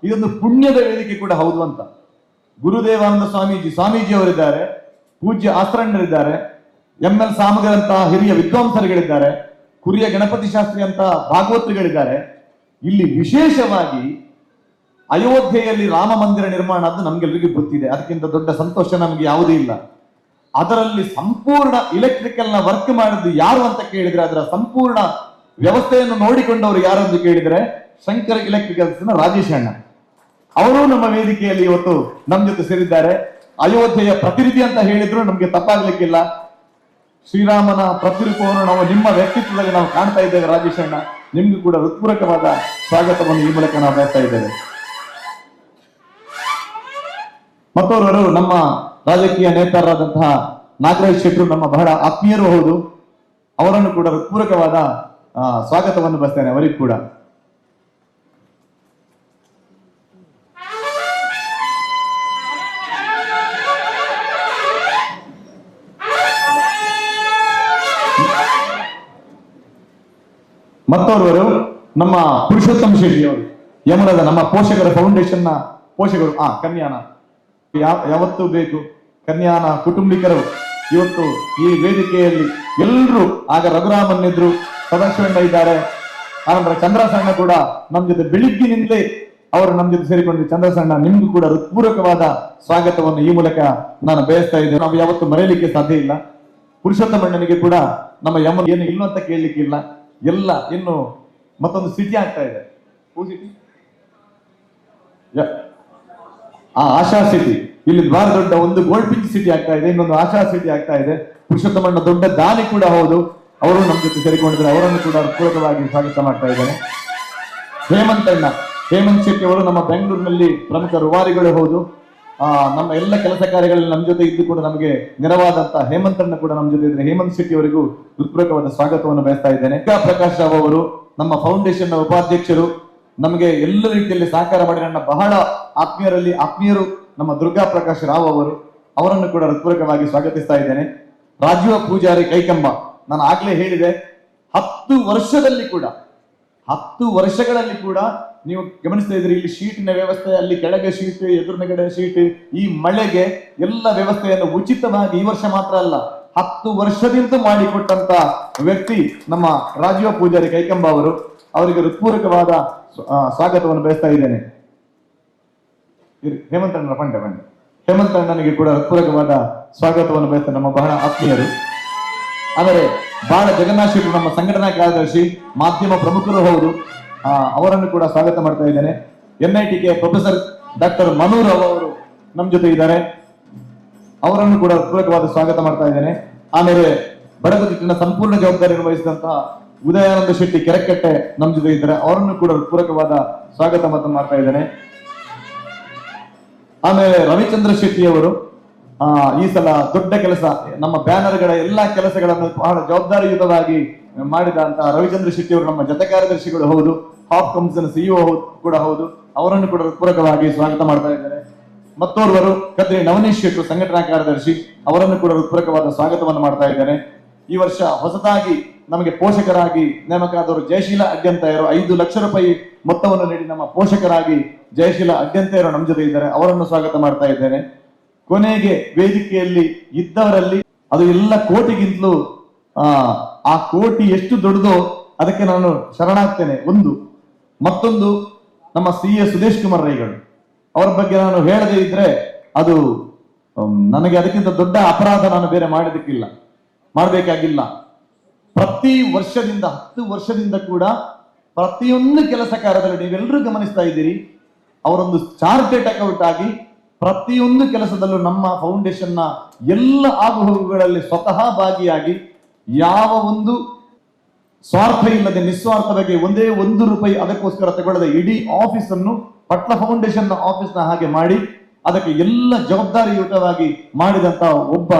ಇದೊಂದು ಪುಣ್ಯದ ವೇದಿಕೆ ಕೂಡ ಹೌದು ಅಂತ. ಗುರುದೇವಾನಂದ ಸ್ವಾಮೀಜಿ ಅವರಿದ್ದಾರೆ, ಪೂಜ್ಯ ಆಸ್ತ್ರಣ್ಣರಿದ್ದಾರೆ, ML ಸಾಮಗರಂತ ಹಿರಿಯ ವಿದ್ವಾಂಸರುಗಳಿದ್ದಾರೆ, ಕುರಿಯ ಗಣಪತಿ ಶಾಸ್ತ್ರಿ ಅಂತ ಭಾಗವತರುಗಳಿದ್ದಾರೆ. ಇಲ್ಲಿ ವಿಶೇಷವಾಗಿ ಅಯೋಧ್ಯೆಯಲ್ಲಿ ರಾಮ ಮಂದಿರ ನಿರ್ಮಾಣ ಅದು ನಮ್ಗೆಲ್ಲರಿಗೂ ಗೊತ್ತಿದೆ. ಅದಕ್ಕಿಂತ ದೊಡ್ಡ ಸಂತೋಷ ನಮ್ಗೆ ಯಾವುದೂ ಇಲ್ಲ. ಅದರಲ್ಲಿ ಸಂಪೂರ್ಣ ಇಲೆಕ್ಟ್ರಿಕಲ್ ನ ವರ್ಕ್ ಮಾಡಿದ್ದು ಯಾರು ಅಂತ ಕೇಳಿದ್ರೆ, ಅದರ ಸಂಪೂರ್ಣ ವ್ಯವಸ್ಥೆಯನ್ನು ನೋಡಿಕೊಂಡವರು ಯಾರು ಅಂತ ಕೇಳಿದ್ರೆ ಶಂಕರ್ ಎಲೆಕ್ಟ್ರಿಕಲ್ಸ್ ನ ರಾಜೇಶ್ ಅಣ್ಣ. ಅವರು ನಮ್ಮ ವೇದಿಕೆಯಲ್ಲಿ ಇವತ್ತು ನಮ್ ಜೊತೆ ಸೇರಿದ್ದಾರೆ. ಅಯೋಧ್ಯೆಯ ಪ್ರತಿನಿಧಿ ಅಂತ ಹೇಳಿದ್ರು ನಮ್ಗೆ ತಪ್ಪಾಗ್ಲಿಕ್ಕಿಲ್ಲ. ಶ್ರೀರಾಮನ ಪ್ರತಿರೂಪವನ್ನು ನಾವು ನಿಮ್ಮ ವ್ಯಕ್ತಿತ್ವದಲ್ಲಿ ನಾವು ಕಾಣ್ತಾ ಇದ್ದೇವೆ. ರಾಜೇಶ್ ಅಣ್ಣ, ನಿಮ್ಗೂ ಕೂಡ ಹೃತ್ಪೂರ್ವಕವಾದ ಸ್ವಾಗತವನ್ನು ಈ ಮೂಲಕ ನಾವು ಬಯಸ್ತಾ ಇದ್ದೇವೆ. ಮತ್ತೋರ್ವರು ನಮ್ಮ ರಾಜಕೀಯ ನೇತಾರರಾದಂತಹ ನಾಗರಾಜ್ ಶೆಟ್ರು ನಮ್ಮ ಬಹಳ ಆತ್ಮೀಯರು ಹೌದು. ಅವರನ್ನು ಕೂಡ ಹೃತ್ಪೂರ್ವಕವಾದ ಸ್ವಾಗತವನ್ನು ಬಯಸ್ತೇನೆ ಅವರಿಗೂ ಕೂಡ. ಮತ್ತೋರ್ವರು ನಮ್ಮ ಪುರುಷೋತ್ತಮ ಶೆಟ್ಟಿ ಅವರು, ಯಮುನದ ನಮ್ಮ ಪೋಷಕರ ಫೌಂಡೇಶನ್ ನ ಪೋಷಕರು. ಕನ್ಯಾನ ಯಾವತ್ತೂ ಬೇಕು. ಕನ್ಯಾನ ಕುಟುಂಬಿಕರು ಇವತ್ತು ಈ ವೇದಿಕೆಯಲ್ಲಿ ಎಲ್ಲರೂ, ಆಗ ರಘುರಾಮನ್ ಇದ್ರು, ಸದಾಶಿವಣ್ಣ ಇದ್ದಾರೆ, ಆನಂತರ ಚಂದ್ರಸಣ್ಣ ಕೂಡ ನಮ್ ಜೊತೆ ಬೆಳಿಗ್ಗಿನಿಂದಲೇ ಅವರು ನಮ್ ಜೊತೆ ಸೇರಿಕೊಂಡು. ಚಂದ್ರಸಣ್ಣ, ನಿಮ್ಗೂ ಕೂಡ ಹೃತ್ಪೂರ್ವಕವಾದ ಸ್ವಾಗತವನ್ನು ಈ ಮೂಲಕ ನಾನು ಬಯಸ್ತಾ ಇದ್ದೇನೆ. ನಾವು ಯಾವತ್ತು ಮರೆಯಲಿಕ್ಕೆ ಸಾಧ್ಯ ಇಲ್ಲ. ಪುರುಷೋತ್ತಮಣ್ಣನಿಗೆ ಕೂಡ ನಮ್ಮ ಯಮನ್ ಏನು ಇಲ್ಲ ಅಂತ ಕೇಳಲಿಕ್ಕಿಲ್ಲ. ಎಲ್ಲ ಇನ್ನು ಮತ್ತೊಂದು ಸಿಟಿ ಆಗ್ತಾ ಇದೆ. ಆಶಾ ಸಿಟಿ, ಇಲ್ಲಿ ಬಹಳ ದೊಡ್ಡ ಒಂದು ಗೋಲ್ಡ್ ಪಿಂಚ್ ಸಿಟಿ ಆಗ್ತಾ ಇದೆ, ಇನ್ನೊಂದು ಆಶಾ ಸಿಟಿ ಆಗ್ತಾ ಇದೆ. ಪುರುಷೋತ್ತಮಣ್ಣ ದೊಡ್ಡ ದಾನಿ ಕೂಡ ಹೌದು. ಅವರು ನಮ್ಮ ಜೊತೆ ಸೇರಿಕೊಂಡಿದ್ದಾರೆ. ಅವರನ್ನು ಕೂಡ ಪೂರಕವಾಗಿ ಸ್ವಾಗತ ಮಾಡ್ತಾ ಇದ್ದೇನೆ. ಹೇಮಂತ್ ಶೆಟ್ಟಿ ಅವರು ನಮ್ಮ ಬೆಂಗಳೂರಿನಲ್ಲಿ ಪ್ರಮುಖ ರೂವಾರಿಗಳು ಹೌದು. ನಮ್ಮ ಎಲ್ಲ ಕೆಲಸ ಕಾರ್ಯಗಳಲ್ಲಿ ನಮ್ಮ ಜೊತೆ ಇದ್ದು ಕೂಡ ನಮಗೆ ನೆರವಾದಂತಹ ಹೇಮಂತಣ್ಣ ಕೂಡ ನಮ್ಮ ಜೊತೆ ಇದ್ದಾರೆ. ಹೇಮಂತ್ ಶೆಟ್ಟಿ ಅವರಿಗೂ ಹೃತ್ಪೂರ್ವಕವಾದ ಸ್ವಾಗತವನ್ನು ಬಯಸ್ತಾ ಇದ್ದೇನೆ. ಪ್ರಕಾಶ್ ರಾವ್ ಅವರು ನಮ್ಮ ಫೌಂಡೇಶನ್ ನ ಉಪಾಧ್ಯಕ್ಷರು, ನಮಗೆ ಎಲ್ಲ ರೀತಿಯಲ್ಲಿ ಸಹಕಾರ ಮಾಡಿ ನನ್ನ ಬಹಳ ಆತ್ಮೀಯರು ನಮ್ಮ ದುರ್ಗಾ ಪ್ರಕಾಶ್ ರಾವ್ ಅವರು. ಅವರನ್ನು ಕೂಡ ಹೃತ್ಪೂರ್ವಕವಾಗಿ ಸ್ವಾಗತಿಸ್ತಾ ಇದ್ದೇನೆ. ರಾಜೀವ ಪೂಜಾರಿ ಕೈಕಂಬ, ನಾನು ಆಗ್ಲೇ ಹೇಳಿದೆ, 10 ವರ್ಷಗಳಲ್ಲಿ ಕೂಡ ನೀವು ಗಮನಿಸ್ತಾ ಇದ್ರಿ, ಇಲ್ಲಿ ಶೀಟಿನ ವ್ಯವಸ್ಥೆ, ಅಲ್ಲಿ ಕೆಳಗೆ ಶೀಟ್, ಎದುರುಗಡೆ ಶೀಟ್, ಈ ಮಳೆಗೆ ಎಲ್ಲ ವ್ಯವಸ್ಥೆಯನ್ನು ಉಚಿತವಾಗಿ ಈ ವರ್ಷ ಮಾತ್ರ ಅಲ್ಲ 10 ವರ್ಷದಿಂದ ಮಾಡಿಕೊಟ್ಟಂತ ವ್ಯಕ್ತಿ ನಮ್ಮ ರಾಜೀವ ಪೂಜಾರಿ ಕೈಕಂಬ ಅವರು. ಅವರಿಗೆ ಹೃತ್ಪೂರ್ವಕವಾದ ಸ್ವಾಗತವನ್ನು ಬಯಸ್ತಾ ಇದ್ದೇನೆ. ಹೇಮಂತಣ್ಣನಿಗೆ ಕೂಡ ಹೃತ್ಪೂರ್ವಕವಾದ ಸ್ವಾಗತವನ್ನು ಬಯಸ್ತಾರೆ. ನಮ್ಮ ಬಹಳ ಆತ್ಮೀಯರು. ಆದರೆ ಬಾಳ ಜಗನ್ನಾಥ್ ಶೆಟ್ಟಿ ನಮ್ಮ ಸಂಘಟನಾ ಕಾರ್ಯದರ್ಶಿ, ಮಾಧ್ಯಮ ಪ್ರಮುಖರು ಹೌದು. ಅವರನ್ನು ಕೂಡ ಸ್ವಾಗತ ಮಾಡ್ತಾ ಇದ್ದೇನೆ. NITK ಪ್ರೊಫೆಸರ್ ಡಾಕ್ಟರ್ ಮನೂರ್ ಅವರು ನಮ್ಮ ಜೊತೆ ಇದ್ದಾರೆ. ಅವರನ್ನು ಕೂಡ ಪೂರಕವಾದ ಸ್ವಾಗತ ಮಾಡ್ತಾ ಇದ್ದೇನೆ. ಆಮೇಲೆ ಬಡಗುತಿಟ್ಟಿನ ಸಂಪೂರ್ಣ ಜವಾಬ್ದಾರಿಯನ್ನು ವಹಿಸಿದಂತಹ ಉದಯಾನಂದ ಶೆಟ್ಟಿ ಕೆರೆಕಟ್ಟೆ ನಮ್ಮ ಜೊತೆ ಇದ್ದಾರೆ. ಅವರನ್ನು ಕೂಡ ಪೂರಕವಾದ ಸ್ವಾಗತ ಮಾಡ್ತಾ ಇದ್ದೇನೆ. ಆಮೇಲೆ ರವಿಚಂದ್ರ ಶೆಟ್ಟಿಯವರು ಈ ಸಲ ದೊಡ್ಡ ಕೆಲಸ, ನಮ್ಮ ಬ್ಯಾನರ್ಗಳ ಎಲ್ಲಾ ಕೆಲಸಗಳನ್ನು ಬಹಳ ಜವಾಬ್ದಾರಿಯುತವಾಗಿ ಮಾಡಿದಂತ ರವಿಚಂದ್ರ ಶೆಟ್ಟಿಯವರು ನಮ್ಮ ಜೊತೆ ಕಾರ್ಯದರ್ಶಿಗಳು ಹೌದು, ಹಾಪ್ ಕಂಪ್ಸನ್ ಸಿಇಒ ಕೂಡ ಹೌದು. ಅವರನ್ನು ಕೂಡ ಹೃತ್ಪೂರ್ವಕವಾಗಿ ಸ್ವಾಗತ ಮಾಡ್ತಾ ಇದ್ದಾರೆ. ಮತ್ತೋರ್ವರು ಕದ್ರಿ ನವನೀಶ್ ಶೆಟ್ರು ಸಂಘಟನಾ ಕಾರ್ಯದರ್ಶಿ, ಅವರನ್ನು ಕೂಡ ಹೃತ್ಪೂರ್ವಕವಾದ ಸ್ವಾಗತವನ್ನು ಮಾಡ್ತಾ ಇದ್ದೇನೆ. ಈ ವರ್ಷ ಹೊಸದಾಗಿ ನಮಗೆ ಪೋಷಕರಾಗಿ ನೇಮಕಾದವರು ಜಯಶೀಲ ಅಡ್ಯಂತಯರು 5 ಲಕ್ಷ ರೂಪಾಯಿ ಮೊತ್ತವನ್ನು ನೀಡಿ ನಮ್ಮ ಪೋಷಕರಾಗಿ ಜಯಶೀಲ ಅಡ್ಯಂತಯರು ನಮ್ಮ ಜೊತೆ ಇದ್ದಾರೆ, ಅವರನ್ನು ಸ್ವಾಗತ ಮಾಡ್ತಾ ಇದ್ದೇನೆ. ಕೊನೆಗೆ ವೇದಿಕೆಯಲ್ಲಿ ಇದ್ದವರಲ್ಲಿ ಅದು ಎಲ್ಲ ಕೋಟಿಗಿಂತಲೂ ಆ ಕೋಟಿ ಎಷ್ಟು ದೊಡ್ಡದೋ ಅದಕ್ಕೆ ನಾನು ಶರಣಾಗ್ತೇನೆ. ಮತ್ತೊಂದು ನಮ್ಮ CA ಸುದೇಶ್ ಕುಮಾರ್ ರೈಗಳು, ಅವರ ಬಗ್ಗೆ ನಾನು ಹೇಳದೇ ಇದ್ರೆ ಅದು ನನಗೆ ಅದಕ್ಕಿಂತ ದೊಡ್ಡ ಅಪರಾಧ ನಾನು ಬೇರೆ ಮಾಡಬೇಕಾಗಿಲ್ಲ. ಪ್ರತಿ ವರ್ಷದಿಂದ 10 ವರ್ಷದಿಂದ ಕೂಡ ಪ್ರತಿಯೊಂದು ಕೆಲಸ ಕಾರ್ಯದಲ್ಲಿ ನೀವೆಲ್ಲರೂ ಗಮನಿಸ್ತಾ ಇದ್ದೀರಿ, ಅವರೊಂದು ಚಾರ್ಟೆಡ್ ಅಕೌಂಟ್ ಆಗಿ ಪ್ರತಿಯೊಂದು ಕೆಲಸದಲ್ಲೂ ನಮ್ಮ ಫೌಂಡೇಶನ್ ನ ಎಲ್ಲ ಆಗುಹೋಗುಗಳಲ್ಲಿ ಸ್ವತಃ ಭಾಗಿಯಾಗಿ ಯಾವ ಒಂದು ಸ್ವಾರ್ಥ ಇಲ್ಲದೆ ನಿಸ್ವಾರ್ಥವಾಗಿ ಒಂದೇ 1 ರೂಪಾಯಿ ಅದಕ್ಕೋಸ್ಕರ ತಗೊಳ್ಳದೆ ಇಡೀ ಆಫೀಸ್ ಅನ್ನು ಪಟ್ಲ ಫೌಂಡೇಶನ್ ನ ಆಫೀಸ್ ನ ಹಾಗೆ ಮಾಡಿ ಅದಕ್ಕೆ ಎಲ್ಲ ಜವಾಬ್ದಾರಿಯುತವಾಗಿ ಮಾಡಿದಂತ ಒಬ್ಬ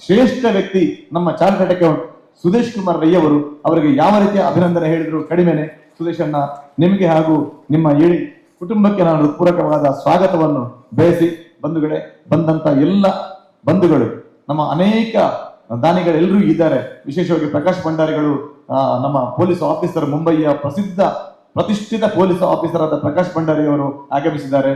ಶ್ರೇಷ್ಠ ವ್ಯಕ್ತಿ ನಮ್ಮ ಚಾರ್ಟೆಡ್ ಅಕೌಂಟ್ ಸುದೇಶ್ ಕುಮಾರ್ ರೈ ಅವರು. ಅವರಿಗೆ ಯಾವ ರೀತಿಯ ಅಭಿನಂದನೆ ಹೇಳಿದ್ರು ಕಡಿಮೆನೆ. ಸುದೇಶ್ ಅಣ್ಣ, ನಿಮಗೆ ಹಾಗೂ ನಿಮ್ಮ ಇಡೀ ಕುಟುಂಬಕ್ಕೆ ನಾನು ಹೃತ್ಪೂರ್ವಕವಾದ ಸ್ವಾಗತವನ್ನು ಬಯಸಿ, ಬಂಧುಗಳೇ, ಬಂದಂತ ಎಲ್ಲ ಬಂಧುಗಳು, ನಮ್ಮ ಅನೇಕ ದಾನಿಗಳೆಲ್ಲರೂ ಇದ್ದಾರೆ. ವಿಶೇಷವಾಗಿ ಪ್ರಕಾಶ್ ಭಂಡಾರಿಗಳು, ನಮ್ಮ ಪೊಲೀಸ್ ಆಫೀಸರ್, ಮುಂಬಯಿಯ ಪ್ರತಿಷ್ಠಿತ ಪೊಲೀಸ್ ಆಫೀಸರ್ ಆದ ಪ್ರಕಾಶ್ ಭಂಡಾರಿ ಅವರು ಆಗಮಿಸಿದ್ದಾರೆ.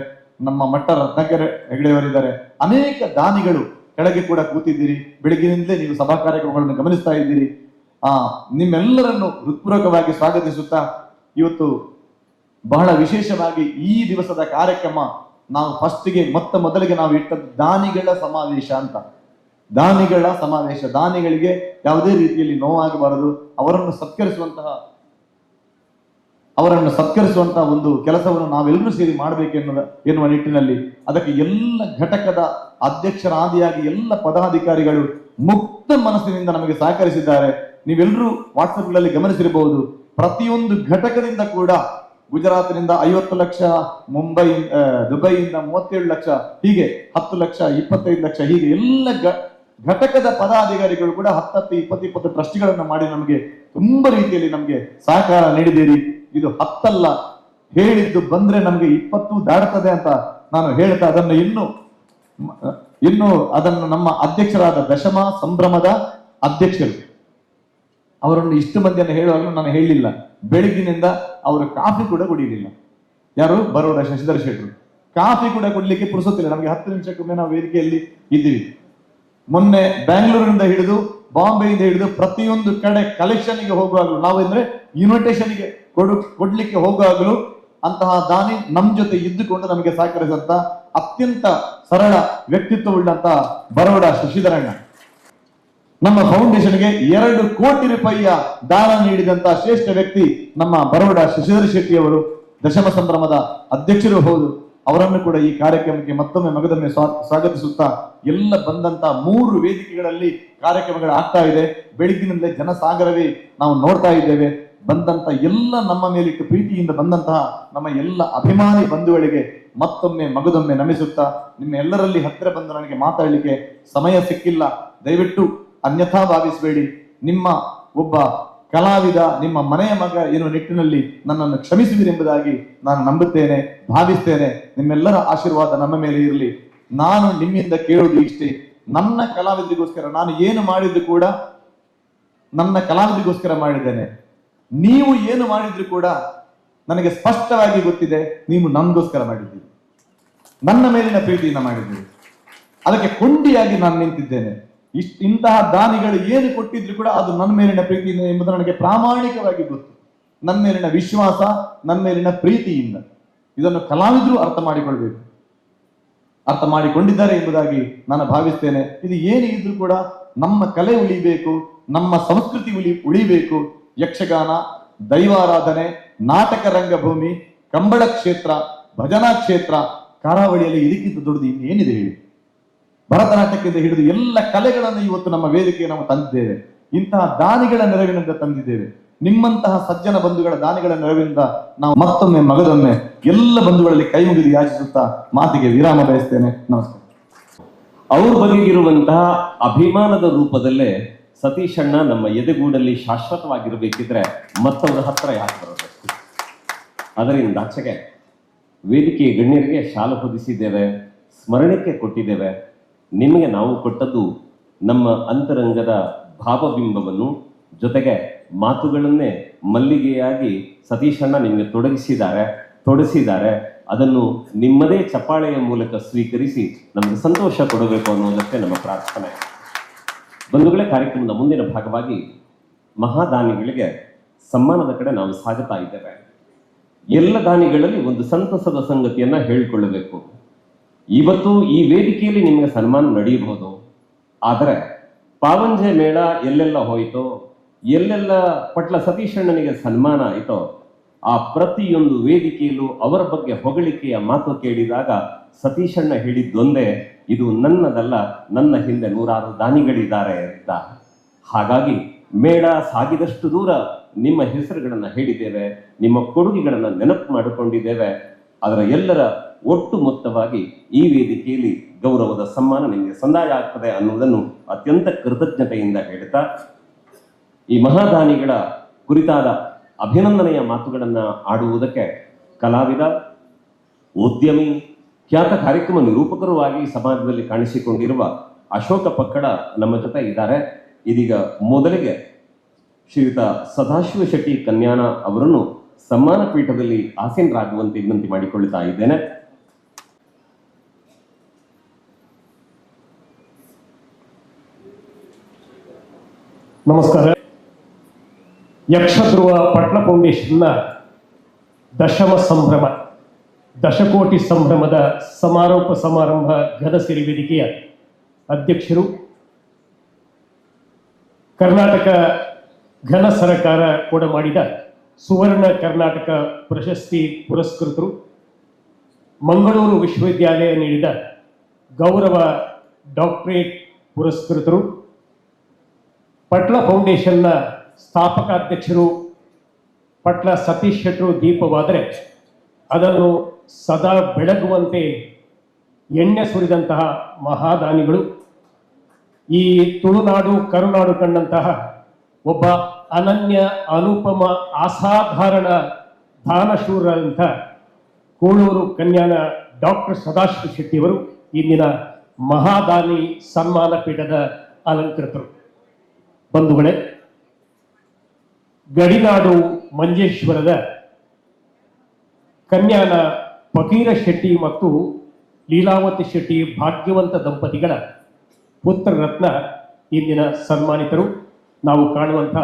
ನಮ್ಮ ಮಟ್ಟ ರತ್ನಾಕರ್ ಹೆಗಡೆಯವರಿದ್ದಾರೆ. ಅನೇಕ ದಾನಿಗಳು ಕೆಳಗೆ ಕೂಡ ಕೂತಿದ್ದೀರಿ. ಬೆಳಗಿನಿಂದಲೇ ನೀವು ಸಭಾ ಕಾರ್ಯಕ್ರಮಗಳನ್ನು ಗಮನಿಸ್ತಾ ಇದ್ದೀರಿ. ನಿಮ್ಮೆಲ್ಲರನ್ನು ಹೃತ್ಪೂರ್ವಕವಾಗಿ ಸ್ವಾಗತಿಸುತ್ತಾ, ಇವತ್ತು ಬಹಳ ವಿಶೇಷವಾಗಿ ಈ ದಿವಸದ ಕಾರ್ಯಕ್ರಮ ನಾವು ಮೊದಲಿಗೆ ನಾವು ಇಟ್ಟದ್ದು ದಾನಿಗಳ ಸಮಾವೇಶ ಅಂತ. ದಾನಿಗಳ ಸಮಾವೇಶ, ದಾನಿಗಳಿಗೆ ಯಾವುದೇ ರೀತಿಯಲ್ಲಿ ನೋವಾಗಬಾರದು, ಅವರನ್ನು ಸತ್ಕರಿಸುವಂತಹ ಒಂದು ಕೆಲಸವನ್ನು ನಾವೆಲ್ಲರೂ ಸೇರಿ ಮಾಡಬೇಕೆನ್ನುವ ನಿಟ್ಟಿನಲ್ಲಿ ಅದಕ್ಕೆ ಎಲ್ಲ ಘಟಕದ ಅಧ್ಯಕ್ಷರಾದಿಯಾಗಿ ಎಲ್ಲ ಪದಾಧಿಕಾರಿಗಳು ಮುಕ್ತ ಮನಸ್ಸಿನಿಂದ ನಮಗೆ ಸಹಕರಿಸಿದ್ದಾರೆ. ನೀವೆಲ್ಲರೂ ವಾಟ್ಸಪ್ಗಳಲ್ಲಿ ಗಮನಿಸಿರಬಹುದು. ಪ್ರತಿಯೊಂದು ಘಟಕದಿಂದ ಕೂಡ ಗುಜರಾತ್ನಿಂದ 50 ಲಕ್ಷ, ದುಬೈಯಿಂದ 37 ಲಕ್ಷ, ಹೀಗೆ 10 ಲಕ್ಷ, 25 ಲಕ್ಷ, ಹೀಗೆ ಎಲ್ಲ ಘಟಕದ ಪದಾಧಿಕಾರಿಗಳು ಕೂಡ 10, 20 ಟ್ರಸ್ಟ್ಗಳನ್ನು ಮಾಡಿ ನಮಗೆ ತುಂಬಾ ರೀತಿಯಲ್ಲಿ ನಮಗೆ ಸಹಕಾರ ನೀಡಿದ್ದೀರಿ. ಇದು 10 ಅಲ್ಲ, ಹೇಳಿದ್ದು ಬಂದ್ರೆ ನಮಗೆ 20 ದಾಡುತ್ತದೆ ಅಂತ ನಾನು ಹೇಳ್ತಾ, ಅದನ್ನು ನಮ್ಮ ಅಧ್ಯಕ್ಷರಾದ ದಶಮ ಸಂಭ್ರಮದ ಅಧ್ಯಕ್ಷರು ಅವರನ್ನು ಇಷ್ಟು ಮಂದಿಯನ್ನು ಹೇಳುವಾಗಲೂ ನಾನು ಹೇಳಿಲ್ಲ, ಬೆಳಗಿನಿಂದ ಅವರು ಕಾಫಿ ಕೂಡ ಕುಡಿಯಲಿಲ್ಲ. ಯಾರು? ಬರೋಡ ಶಶಿಧರ್ ಶೆಟ್ರು. ಕಾಫಿ ಕೂಡ ಕುಡ್ಲಿಕ್ಕೆ ಪುರುಸೊತ್ತಿಲ್ಲ. ನಮಗೆ 10 ನಿಮಿಷಕ್ಕೊಮ್ಮೆ ನಾವು ವೇದಿಕೆಯಲ್ಲಿ ಇದ್ದೀವಿ. ಮೊನ್ನೆ ಬ್ಯಾಂಗ್ಳೂರಿನಿಂದ ಹಿಡಿದು ಬಾಂಬೆಯಿಂದ ಹಿಡಿದು ಪ್ರತಿಯೊಂದು ಕಡೆ ಕಲೆಕ್ಷನ್ಗೆ ಹೋಗುವಾಗಲೂ, ನಾವು ಅಂದ್ರೆ ಇನ್ವಿಟೇಷನ್ಗೆ ಕೊಡ್ಲಿಕ್ಕೆ ಹೋಗುವಾಗಲೂ ಅಂತಹ ದಾನಿ ನಮ್ ಜೊತೆ ಇದ್ದುಕೊಂಡು ನಮಗೆ ಸಹಕರಿಸಿದಂತ ಅತ್ಯಂತ ಸರಳ ವ್ಯಕ್ತಿತ್ವವುಳ್ಳಂತ ಬರೋಡ ಶಶಿಧರಣ್ಣ, ನಮ್ಮ ಫೌಂಡೇಶನ್ಗೆ 2 ಕೋಟಿ ರೂಪಾಯಿಯ ದಾನ ನೀಡಿದಂತ ಶ್ರೇಷ್ಠ ವ್ಯಕ್ತಿ ನಮ್ಮ ಬರೋಡ ಶಶಿಧರ್ ಶೆಟ್ಟಿ ಅವರು, ದಶಮ ಸಂಭ್ರಮದ ಅಧ್ಯಕ್ಷರು ಹೌದು. ಅವರನ್ನು ಕೂಡ ಈ ಕಾರ್ಯಕ್ರಮಕ್ಕೆ ಮತ್ತೊಮ್ಮೆ ಮಗದೊಮ್ಮೆ ಸ್ವಾಗತಿಸುತ್ತಾ, ಎಲ್ಲ ಬಂದಂತ 3 ವೇದಿಕೆಗಳಲ್ಲಿ ಕಾರ್ಯಕ್ರಮಗಳು ಆಗ್ತಾ ಇದೆ. ಬೆಳಗ್ಗಿನಿಂದಲೇ ಜನಸಾಗರವೇ ನಾವು ನೋಡ್ತಾ ಇದ್ದೇವೆ. ಬಂದಂತ ಎಲ್ಲ ನಮ್ಮ ಮೇಲಿಟ್ಟು ಪ್ರೀತಿಯಿಂದ ಬಂದಂತಹ ನಮ್ಮ ಎಲ್ಲ ಅಭಿಮಾನಿ ಬಂಧುಗಳಿಗೆ ಮತ್ತೊಮ್ಮೆ ಮಗದೊಮ್ಮೆ ನಮಿಸುತ್ತಾ, ನಿಮ್ಮ ಎಲ್ಲರಲ್ಲಿ ಹತ್ತಿರ ಬಂದು ನನಗೆ ಮಾತಾಡಲಿಕ್ಕೆ ಸಮಯ ಸಿಕ್ಕಿಲ್ಲ, ದಯವಿಟ್ಟು ಅನ್ಯಥಾ ಭಾವಿಸಬೇಡಿ. ನಿಮ್ಮ ಒಬ್ಬ ಕಲಾವಿದ, ನಿಮ್ಮ ಮನೆಯ ಮಗ ಎನ್ನುವ ನಿಟ್ಟಿನಲ್ಲಿ ನನ್ನನ್ನು ಕ್ಷಮಿಸುವಿರೆಂಬುದಾಗಿ ನಾನು ನಂಬುತ್ತೇನೆ, ಭಾವಿಸ್ತೇನೆ. ನಿಮ್ಮೆಲ್ಲರ ಆಶೀರ್ವಾದ ನಮ್ಮ ಮೇಲೆ ಇರಲಿ. ನಾನು ನಿಮ್ಮಿಂದ ಕೇಳುವುದು ಇಷ್ಟೇ, ನನ್ನ ಕಲಾವಿದರಿಗೋಸ್ಕರ ನಾನು ಏನು ಮಾಡಿದ್ದು ಕೂಡ ನನ್ನ ಕಲಾವಿದರಿಗೋಸ್ಕರ ಮಾಡಿದ್ದೇನೆ. ನೀವು ಏನು ಮಾಡಿದ್ರು ಕೂಡ ನನಗೆ ಸ್ಪಷ್ಟವಾಗಿ ಗೊತ್ತಿದೆ, ನೀವು ನನ್ಗೋಸ್ಕರ ಮಾಡಿದ್ದೀರಿ, ನನ್ನ ಮೇಲಿನ ಪ್ರೀತಿಯಿಂದ ಮಾಡಿದ್ದೀರಿ. ಅದಕ್ಕೆ ಕೊಂಡಿಯಾಗಿ ನಾನು ನಿಂತಿದ್ದೇನೆ. ಇಂತಹ ದಾನಿಗಳು ಏನು ಕೊಟ್ಟಿದ್ರು ಕೂಡ ಅದು ನನ್ನ ಮೇಲಿನ ಪ್ರೀತಿಯಿಂದ ಎಂಬುದು ನನಗೆ ಪ್ರಾಮಾಣಿಕವಾಗಿ ಗೊತ್ತು. ನನ್ನ ಮೇಲಿನ ವಿಶ್ವಾಸ, ನನ್ನ ಮೇಲಿನ ಪ್ರೀತಿಯಿಂದ. ಇದನ್ನು ಕಲಾವಿದರು ಅರ್ಥ ಮಾಡಿಕೊಳ್ಬೇಕು, ಅರ್ಥ ಮಾಡಿಕೊಂಡಿದ್ದಾರೆ ಎಂಬುದಾಗಿ ನಾನು ಭಾವಿಸ್ತೇನೆ. ಇದು ಏನು ಇದ್ರೂ ಕೂಡ ನಮ್ಮ ಕಲೆ ಉಳಿಬೇಕು, ನಮ್ಮ ಸಂಸ್ಕೃತಿ ಉಳಿಬೇಕು. ಯಕ್ಷಗಾನ, ದೈವಾರಾಧನೆ, ನಾಟಕ ರಂಗಭೂಮಿ, ಕಂಬಳ ಕ್ಷೇತ್ರ, ಭಜನಾ ಕ್ಷೇತ್ರ, ಕರಾವಳಿಯಲ್ಲಿ ಇದಕ್ಕಿಂತ ದೊಡ್ಡದು ಇನ್ನೇನಿದೆ ಹೇಳಿ? ಭರತನಾಟ್ಯಕ್ಕಿಂತ ಹಿಡಿದು ಎಲ್ಲ ಕಲೆಗಳನ್ನು ಇವತ್ತು ನಮ್ಮ ವೇದಿಕೆಗೆ ನಾವು ತಂದಿದ್ದೇವೆ. ಇಂತಹ ದಾನಿಗಳ ನೆರವಿನಿಂದ ತಂದಿದ್ದೇವೆ. ನಿಮ್ಮಂತಹ ಸಜ್ಜನ ಬಂಧುಗಳ ದಾನಿಗಳ ನೆರವಿನಿಂದ ನಾವು ಮತ್ತೊಮ್ಮೆ ಮಗದೊಮ್ಮೆ ಎಲ್ಲ ಬಂಧುಗಳಲ್ಲಿ ಕೈ ಮುಗಿದು ಯಾಚಿಸುತ್ತಾ ಮಾತಿಗೆ ವಿರಾಮ ಬಯಸ್ತೇನೆ. ನಮಸ್ಕಾರ. ಅವ್ರ ಬಗೆಗಿರುವಂತಹ ಅಭಿಮಾನದ ರೂಪದಲ್ಲೇ ಸತೀಶಣ್ಣ ನಮ್ಮ ಎದೆಗೂಡಲ್ಲಿ ಶಾಶ್ವತವಾಗಿರಬೇಕಿದ್ರೆ ಮತ್ತವರ ಹತ್ರ ಯಾಕೆ ಬರೋದು? ಅದರಿಂದ ಆಚೆಗೆ ವೇದಿಕೆ ಗಣ್ಯರಿಗೆ ಶಾಲು ಹೊದಿಸಿದ್ದೇವೆ, ಸ್ಮರಣಕ್ಕೆ ಕೊಟ್ಟಿದ್ದೇವೆ. ನಿಮಗೆ ನಾವು ಕೊಟ್ಟದ್ದು ನಮ್ಮ ಅಂತರಂಗದ ಭಾವಬಿಂಬವನ್ನು, ಜೊತೆಗೆ ಮಾತುಗಳನ್ನೇ ಮಲ್ಲಿಗೆಯಾಗಿ ಸತೀಶಣ್ಣ ನಿಮಗೆ ತೊಡಗಿಸಿದ್ದಾರೆ. ಅದನ್ನು ನಿಮ್ಮದೇ ಚಪ್ಪಾಳೆಯ ಮೂಲಕ ಸ್ವೀಕರಿಸಿ ನಮಗೆ ಸಂತೋಷ ಕೊಡಬೇಕು ಅನ್ನೋದಕ್ಕೆ ನಮ್ಮ ಪ್ರಾರ್ಥನೆ. ಬಂಧುಗಳೇ, ಕಾರ್ಯಕ್ರಮದ ಮುಂದಿನ ಭಾಗವಾಗಿ ಮಹಾದಾನಿಗಳಿಗೆ ಸನ್ಮಾನದ ಕಡೆ ನಾವು ಸಾಗುತ್ತಾ ಇದ್ದೇವೆ. ಎಲ್ಲ ದಾನಿಗಳಲ್ಲಿ ಒಂದು ಸಂತಸದ ಸಂಗತಿಯನ್ನ ಹೇಳಿಕೊಳ್ಳಬೇಕು. ಇವತ್ತು ಈ ವೇದಿಕೆಯಲ್ಲಿ ನಿಮಗೆ ಸನ್ಮಾನ ನಡೆಯಬಹುದು, ಆದರೆ ಪಾವಂಜೆ ಮೇಳ ಎಲ್ಲೆಲ್ಲ ಹೋಯಿತೋ, ಎಲ್ಲೆಲ್ಲ ಪಟ್ಲ ಸತೀಶಣ್ಣನಿಗೆ ಸನ್ಮಾನ ಆಯಿತೋ, ಆ ಪ್ರತಿಯೊಂದು ವೇದಿಕೆಯಲ್ಲೂ ಅವರ ಬಗ್ಗೆ ಹೊಗಳಿಕೆಯ ಮಾತು ಕೇಳಿದಾಗ ಸತೀಶಣ್ಣ ಹೇಳಿದ್ದೊಂದೇ, ಇದು ನನ್ನದಲ್ಲ, ನನ್ನ ಹಿಂದೆ 100 ದಾನಿಗಳಿದ್ದಾರೆ ಅಂತ. ಹಾಗಾಗಿ ಮೇಳ ಸಾಗಿದಷ್ಟು ದೂರ ನಿಮ್ಮ ಹೆಸರುಗಳನ್ನು ಹೇಳಿದ್ದೇವೆ, ನಿಮ್ಮ ಕೊಡುಗೆಗಳನ್ನು ನೆನಪು ಮಾಡಿಕೊಂಡಿದ್ದೇವೆ. ಅದರ ಎಲ್ಲರ ಒಟ್ಟು ಮೊತ್ತವಾಗಿ ಈ ವೇದಿಕೆಯಲ್ಲಿ ಗೌರವದ ಸನ್ಮಾನ ನಿಮಗೆ ಸಂದಾಯ ಆಗ್ತದೆ ಅನ್ನುವುದನ್ನು ಅತ್ಯಂತ ಕೃತಜ್ಞತೆಯಿಂದ ಹೇಳ್ತಾ, ಈ ಮಹಾದಾನಿಗಳ ಕುರಿತಾದ ಅಭಿನಂದನೆಯ ಮಾತುಗಳನ್ನು ಆಡುವುದಕ್ಕೆ ಕಲಾವಿದ, ಉದ್ಯಮಿ, ಖ್ಯಾತ ಕಾರ್ಯಕ್ರಮ ನಿರೂಪಕರೂ ಆಗಿ ಸಮಾಜದಲ್ಲಿ ಕಾಣಿಸಿಕೊಂಡಿರುವ ಅಶೋಕ ಪಕ್ಕಡ ನಮ್ಮ ಜೊತೆ ಇದ್ದಾರೆ. ಇದೀಗ ಮೊದಲಿಗೆ ಶ್ರೀಯುತ ಸದಾಶಿವ ಶೆಟ್ಟಿ ಕನ್ಯಾನ ಅವರನ್ನು ಸನ್ಮಾನ ಪೀಠದಲ್ಲಿ ಆಸೀನರಾಗುವಂತೆ ವಿನಂತಿ ಮಾಡಿಕೊಳ್ಳುತ್ತಾ ಇದ್ದೇನೆ. ನಮಸ್ಕಾರ. ಯಕ್ಷಧ್ರುವ ಪಟ್ಲ ಫೌಂಡೇಶನ್ನ ದಶಕೋಟಿ ಸಂಭ್ರಮದ ಸಮಾರೋಪ ಸಮಾರಂಭ ಘನಸಿರಿ ವೇದಿಕೆಯ ಅಧ್ಯಕ್ಷರು, ಕರ್ನಾಟಕ ಘನ ಸರಕಾರ ಕೊಡಮಾಡಿದ ಸುವರ್ಣ ಕರ್ನಾಟಕ ಪ್ರಶಸ್ತಿ ಪುರಸ್ಕೃತರು, ಮಂಗಳೂರು ವಿಶ್ವವಿದ್ಯಾಲಯ ನೀಡಿದ ಗೌರವ ಡಾಕ್ಟರೇಟ್ ಪುರಸ್ಕೃತರು, ಪಟ್ಲ ಫೌಂಡೇಶನ್ನ ಸ್ಥಾಪಕ ಅಧ್ಯಕ್ಷರು ಪಟ್ಲ ಸತೀಶ್ ಶೆಟ್ಟರು ದೀಪವಾದರೆ ಅದನ್ನು ಸದಾ ಬೆಳಗುವಂತೆ ಎಣ್ಣೆ ಸುರಿದಂತಹ ಮಹಾದಾನಿಗಳು, ಈ ತುಳುನಾಡು ಕರುನಾಡು ಕಂಡಂತಹ ಒಬ್ಬ ಅನನ್ಯ ಅನುಪಮ ಅಸಾಧಾರಣ ದಾನಶೂರರಂಥ ಕೋಳೂರು ಕನ್ಯಾನ ಡಾಕ್ಟರ್ ಸದಾಶಿವ ಶೆಟ್ಟಿಯವರು ಇಂದಿನ ಮಹಾದಾನಿ ಸನ್ಮಾನ ಪೀಠದ ಅಲಂಕೃತರು. ಬಂಧುಗಳೇ, ಗಡಿನಾಡು ಮಂಜೇಶ್ವರದ ಕನ್ಯಾನ ಫಕೀರ ಶೆಟ್ಟಿ ಮತ್ತು ಲೀಲಾವತಿ ಶೆಟ್ಟಿ ಭಾಗ್ಯವಂತ ದಂಪತಿಗಳ ಪುತ್ರ ರತ್ನ ಇಂದಿನ ಸನ್ಮಾನಿತರು. ನಾವು ಕಾಣುವಂಥ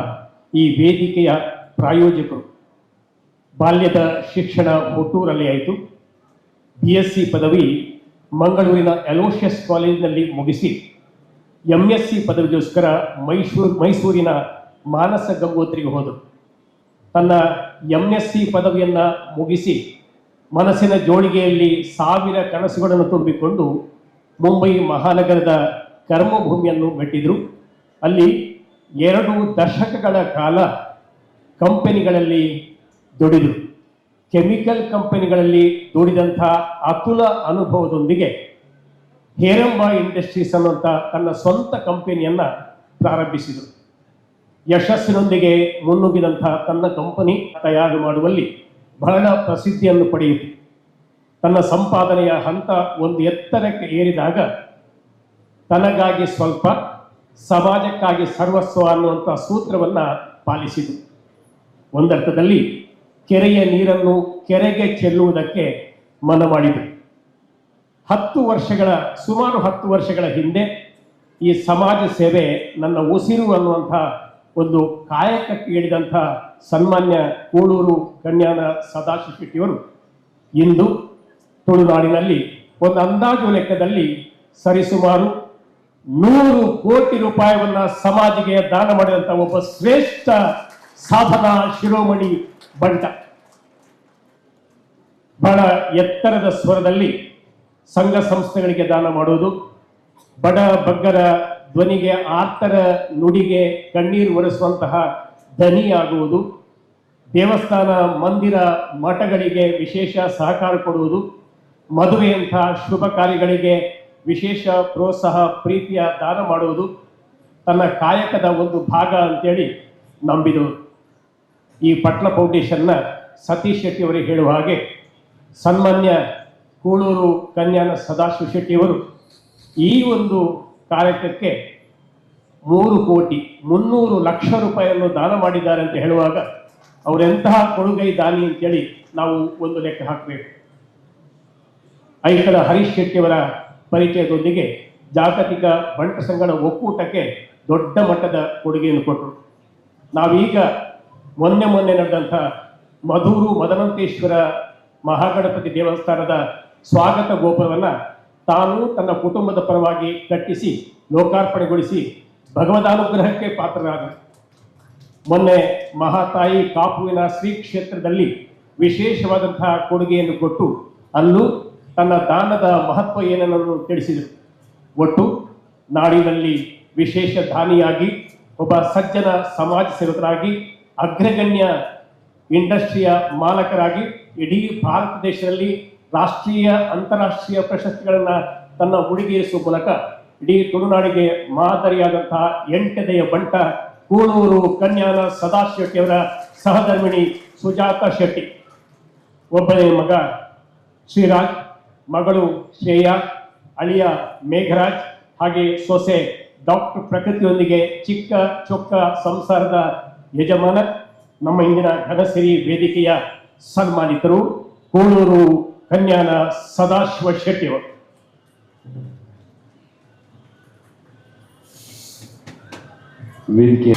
ಈ ವೇದಿಕೆಯ ಪ್ರಾಯೋಜಕರು. ಬಾಲ್ಯದ ಶಿಕ್ಷಣ ಹುಟ್ಟೂರಲ್ಲಿ ಆಯಿತು. BSc ಪದವಿ ಮಂಗಳೂರಿನ ಅಲೋಷಿಯಸ್ ಕಾಲೇಜಿನಲ್ಲಿ ಮುಗಿಸಿ MSc ಪದವಿಗೋಸ್ಕರ ಮೈಸೂರಿನ ಮಾನಸ ಗಂಗೋತ್ರಿಗೆ ಹೋದರು. ತನ್ನ MSc ಪದವಿಯನ್ನು ಮುಗಿಸಿ ಮನಸ್ಸಿನ ಜೋಳಿಗೆಯಲ್ಲಿ 1000 ಕನಸುಗಳನ್ನು ತುಂಬಿಕೊಂಡು ಮುಂಬೈ ಮಹಾನಗರದ ಕರ್ಮಭೂಮಿಯನ್ನು ಮೆಟ್ಟಿದರು. ಅಲ್ಲಿ 2 ದಶಕಗಳ ಕಾಲ ಕಂಪನಿಗಳಲ್ಲಿ ದುಡಿದರು. ಕೆಮಿಕಲ್ ಕಂಪನಿಗಳಲ್ಲಿ ದುಡಿದಂಥ ಅತುಲ ಅನುಭವದೊಂದಿಗೆ ಹೇರಂಬ ಇಂಡಸ್ಟ್ರೀಸ್ ಅನ್ನುವಂಥ ತನ್ನ ಸ್ವಂತ ಕಂಪನಿಯನ್ನು ಪ್ರಾರಂಭಿಸಿದರು. ಯಶಸ್ಸಿನೊಂದಿಗೆ ಮುನ್ನುಗ್ಗಿದಂಥ ತನ್ನ ಕಂಪನಿ ತಯಾರು ಮಾಡುವಲ್ಲಿ ಬಹಳ ಪ್ರಸಿದ್ಧಿಯನ್ನು ಪಡೆಯಿತು. ತನ್ನ ಸಂಪಾದನೆಯ ಹಂತ ಒಂದು ಎತ್ತರಕ್ಕೆ ಏರಿದಾಗ ತನಗಾಗಿ ಸ್ವಲ್ಪ, ಸಮಾಜಕ್ಕಾಗಿ ಸರ್ವಸ್ವ ಅನ್ನುವಂಥ ಸೂತ್ರವನ್ನು ಪಾಲಿಸಿತು. ಒಂದರ್ಥದಲ್ಲಿ ಕೆರೆಯ ನೀರನ್ನು ಕೆರೆಗೆ ಚೆಲ್ಲುವುದಕ್ಕೆ ಮನ ಮಾಡಿದರು. ಸುಮಾರು 10 ವರ್ಷಗಳ ಹಿಂದೆ ಈ ಸಮಾಜ ಸೇವೆ ನನ್ನ ಉಸಿರು ಅನ್ನುವಂಥ ಒಂದು ಕಾಯಕಕ್ಕೆ ಇಳಿದಂಥ ಸನ್ಮಾನ್ಯ ಕೋಳೂರು ಕನ್ಯಾನ ಸದಾಶಿವ ಶೆಟ್ಟಿಯವರು ಇಂದು ತುಳುನಾಡಿನಲ್ಲಿ ಒಂದು ಅಂದಾಜು ಲೆಕ್ಕದಲ್ಲಿ ಸರಿಸುಮಾರು 100 ಕೋಟಿ ರೂಪಾಯಿಯನ್ನ ಸಮಾಜಿಗೆ ದಾನ ಮಾಡಿದಂಥ ಒಬ್ಬ ಶ್ರೇಷ್ಠ ಸಾಧನಾ ಶಿರೋಮಣಿ ಬಂಟ. ಬಹಳ ಎತ್ತರದ ಸ್ವರದಲ್ಲಿ ಸಂಘ ಸಂಸ್ಥೆಗಳಿಗೆ ದಾನ ಮಾಡುವುದು, ಬಡ ಬಗ್ಗರ ಧ್ವನಿಗೆ, ಆರ್ತರ ನುಡಿಗೆ ಕಣ್ಣೀರು ಒರೆಸುವಂತಹ ಧನಿಯಾಗುವುದು, ದೇವಸ್ಥಾನ ಮಂದಿರ ಮಠಗಳಿಗೆ ವಿಶೇಷ ಸಹಕಾರ ಕೊಡುವುದು, ಮದುವೆಯಂಥ ಶುಭ ಕಾರ್ಯಗಳಿಗೆ ವಿಶೇಷ ಪ್ರೋತ್ಸಾಹ ಪ್ರೀತಿಯ ದಾನ ಮಾಡುವುದು ತನ್ನ ಕಾಯಕದ ಒಂದು ಭಾಗ ಅಂತೇಳಿ ನಂಬಿದವರು. ಈ ಪಟ್ಲ ಫೌಂಡೇಶನ್ನ ಸತೀಶ್ ಶೆಟ್ಟಿ ಅವರಿಗೆ ಹೇಳುವ ಹಾಗೆ ಸನ್ಮಾನ್ಯ ಕೂಳೂರು ಕನ್ಯಾನ ಸದಾಶಿವ ಶೆಟ್ಟಿಯವರು ಈ ಒಂದು ಕಾರ್ಯಕ್ರಮಕ್ಕೆ 3,300,00,000 ರೂಪಾಯಿಯನ್ನು ದಾನ ಮಾಡಿದ್ದಾರೆ ಅಂತ ಹೇಳುವಾಗ ಅವರೆಂತಹ ಕೊಡುಗೈ ದಾನಿ ಅಂತೇಳಿ ನಾವು ಒಂದು ಲೆಕ್ಕ ಹಾಕಬೇಕು. ಐಕಳ ಹರೀಶ್ ಶೆಟ್ಟಿಯವರ ಪರಿಚಯದೊಂದಿಗೆ ಜಾಗತಿಕ ಬಂಟ ಸಂಘದ ಒಕ್ಕೂಟಕ್ಕೆ ದೊಡ್ಡ ಮಟ್ಟದ ಕೊಡುಗೆಯನ್ನು ಕೊಟ್ಟರು. ನಾವೀಗ ಮೊನ್ನೆ ನಡೆದಂಥ ಮಧೂರು ಮದನಂತೇಶ್ವರ ಮಹಾಗಣಪತಿ ದೇವಸ್ಥಾನದ ಸ್ವಾಗತ ಗೋಪುರವನ್ನು ತಾನು ತನ್ನ ಕುಟುಂಬದ ಪರವಾಗಿ ಕಟ್ಟಿಸಿ ಲೋಕಾರ್ಪಣೆಗೊಳಿಸಿ ಭಗವದಾನುಗ್ರಹಕ್ಕೆ ಪಾತ್ರರಾದರು. ಮೊನ್ನೆ ಮಹಾತಾಯಿ ಕಾಪುವಿನ ಶ್ರೀ ಕ್ಷೇತ್ರದಲ್ಲಿ ವಿಶೇಷವಾದಂತಹ ಕೊಡುಗೆಯನ್ನು ಕೊಟ್ಟು ಅಲ್ಲೂ ತನ್ನ ದಾನದ ಮಹತ್ವ ಏನನ್ನು ತಿಳಿಸಿದರು. ಒಟ್ಟು ನಾಡಿನಲ್ಲಿ ವಿಶೇಷ ದಾನಿಯಾಗಿ ಒಬ್ಬ ಸಜ್ಜನ ಸಮಾಜ ಸೇವಕರಾಗಿ ಅಗ್ರಗಣ್ಯ ಇಂಡಸ್ಟ್ರಿಯ ಮಾಲಕರಾಗಿ ಇಡೀ ಭಾರತ ದೇಶದಲ್ಲಿ ರಾಷ್ಟ್ರೀಯ ಅಂತಾರಾಷ್ಟ್ರೀಯ ಪ್ರಶಸ್ತಿಗಳನ್ನು ತನ್ನ ಮುಡಿಗೇರಿಸುವ ಮೂಲಕ ಇಡೀ ತುಳುನಾಡಿಗೆ ಮಾದರಿಯಾದಂತಹ 8ನೆಯ ಬಂಟ ಕೂಳೂರು ಕನ್ಯಾನ ಸದಾಶಿವ ಶೆಟ್ಟಿಯವರ ಸಹಧರ್ಮಿಣಿ ಸುಜಾತ ಶೆಟ್ಟಿ. ಒಬ್ಬನೇ ಮಗ ಶ್ರೀರಾಜ್, ಮಗಳು ಶ್ರೇಯಾ, ಅಳಿಯ ಮೇಘರಾಜ್, ಹಾಗೆ ಸೊಸೆ ಡಾಕ್ಟರ್ ಪ್ರಕೃತಿಯೊಂದಿಗೆ ಚಿಕ್ಕ ಚೊಕ್ಕ ಸಂಸಾರದ ಯಜಮಾನ ನಮ್ಮ ಇಂದಿನ ಘನಸಿರಿ ವೇದಿಕೆಯ ಸನ್ಮಾನಿತರು ಕೂಳೂರು ಕನ್ಯಾನ ಸದಾಶಿವ ಶೆಟ್ಟಿಯವರು. ವೇದಿಕೆ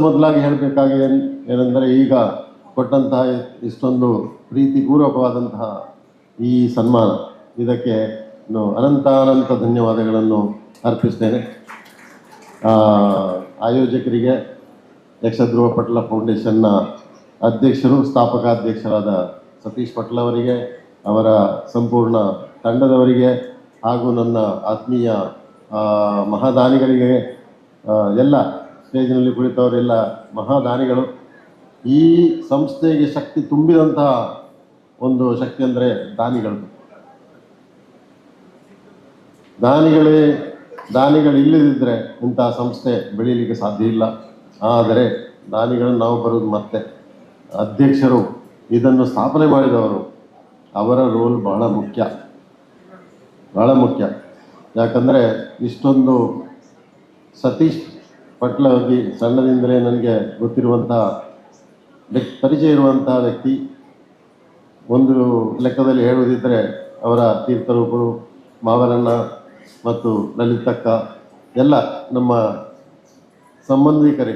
ಮೊದಲಾಗಿ ಹೇಳಬೇಕಾಗಿ ಏನೆಂದರೆ, ಈಗ ಕೊಟ್ಟಂತಹ ಇಷ್ಟೊಂದು ಪ್ರೀತಿಪೂರ್ವಕವಾದಂತಹ ಈ ಸನ್ಮಾನ, ಇದಕ್ಕೆ ಅನಂತ ಧನ್ಯವಾದಗಳನ್ನು ಅರ್ಪಿಸ್ತೇನೆ. ಆಯೋಜಕರಿಗೆ, ಯಕ್ಷಧ್ರುವ ಪಟ್ಲ ಫೌಂಡೇಶನ್ನ ಅಧ್ಯಕ್ಷರು, ಸ್ಥಾಪಕಾಧ್ಯಕ್ಷರಾದ ಸತೀಶ್ ಪಟ್ಲ ಅವರಿಗೆ, ಅವರ ಸಂಪೂರ್ಣ ತಂಡದವರಿಗೆ, ಹಾಗೂ ನನ್ನ ಆತ್ಮೀಯ ಮಹಾದಾನಿಗಳಿಗೆ, ಎಲ್ಲ ಸ್ಟೇಜ್ನಲ್ಲಿ ಕುಳಿತವರೆಲ್ಲ ಮಹಾದಾನಿಗಳು. ಈ ಸಂಸ್ಥೆಗೆ ಶಕ್ತಿ ತುಂಬಿದಂತಹ ಒಂದು ಶಕ್ತಿ ಅಂದರೆ ದಾನಿಗಳು. ದಾನಿಗಳು ಇಲ್ಲದಿದ್ದರೆ ಇಂತಹ ಸಂಸ್ಥೆ ಬೆಳೀಲಿಕ್ಕೆ ಸಾಧ್ಯ ಇಲ್ಲ. ಆದರೆ ದಾನಿಗಳನ್ನು ನಾವು ಬರೋದು ಮತ್ತೆ. ಅಧ್ಯಕ್ಷರು, ಇದನ್ನು ಸ್ಥಾಪನೆ ಮಾಡಿದವರು, ಅವರ ರೋಲ್ ಬಹಳ ಮುಖ್ಯ. ಯಾಕಂದರೆ ಇಷ್ಟೊಂದು ಸತೀಶ್ ಪಟ್ಲ ಹೋಗಿ ಸಣ್ಣದಿಂದಲೇ ನನಗೆ ಗೊತ್ತಿರುವಂಥ ಪರಿಚಯ ಇರುವಂಥ ವ್ಯಕ್ತಿ. ಒಂದು ಲೆಕ್ಕದಲ್ಲಿ ಹೇಳುವುದಿದ್ದರೆ ಅವರ ತೀರ್ಥರೂಪರು, ಮಾವರಣ್ಣ ಮತ್ತು ಲಲಿತಕ್ಕ ಎಲ್ಲ ನಮ್ಮ ಸಂಬಂಧಿಕರೇ.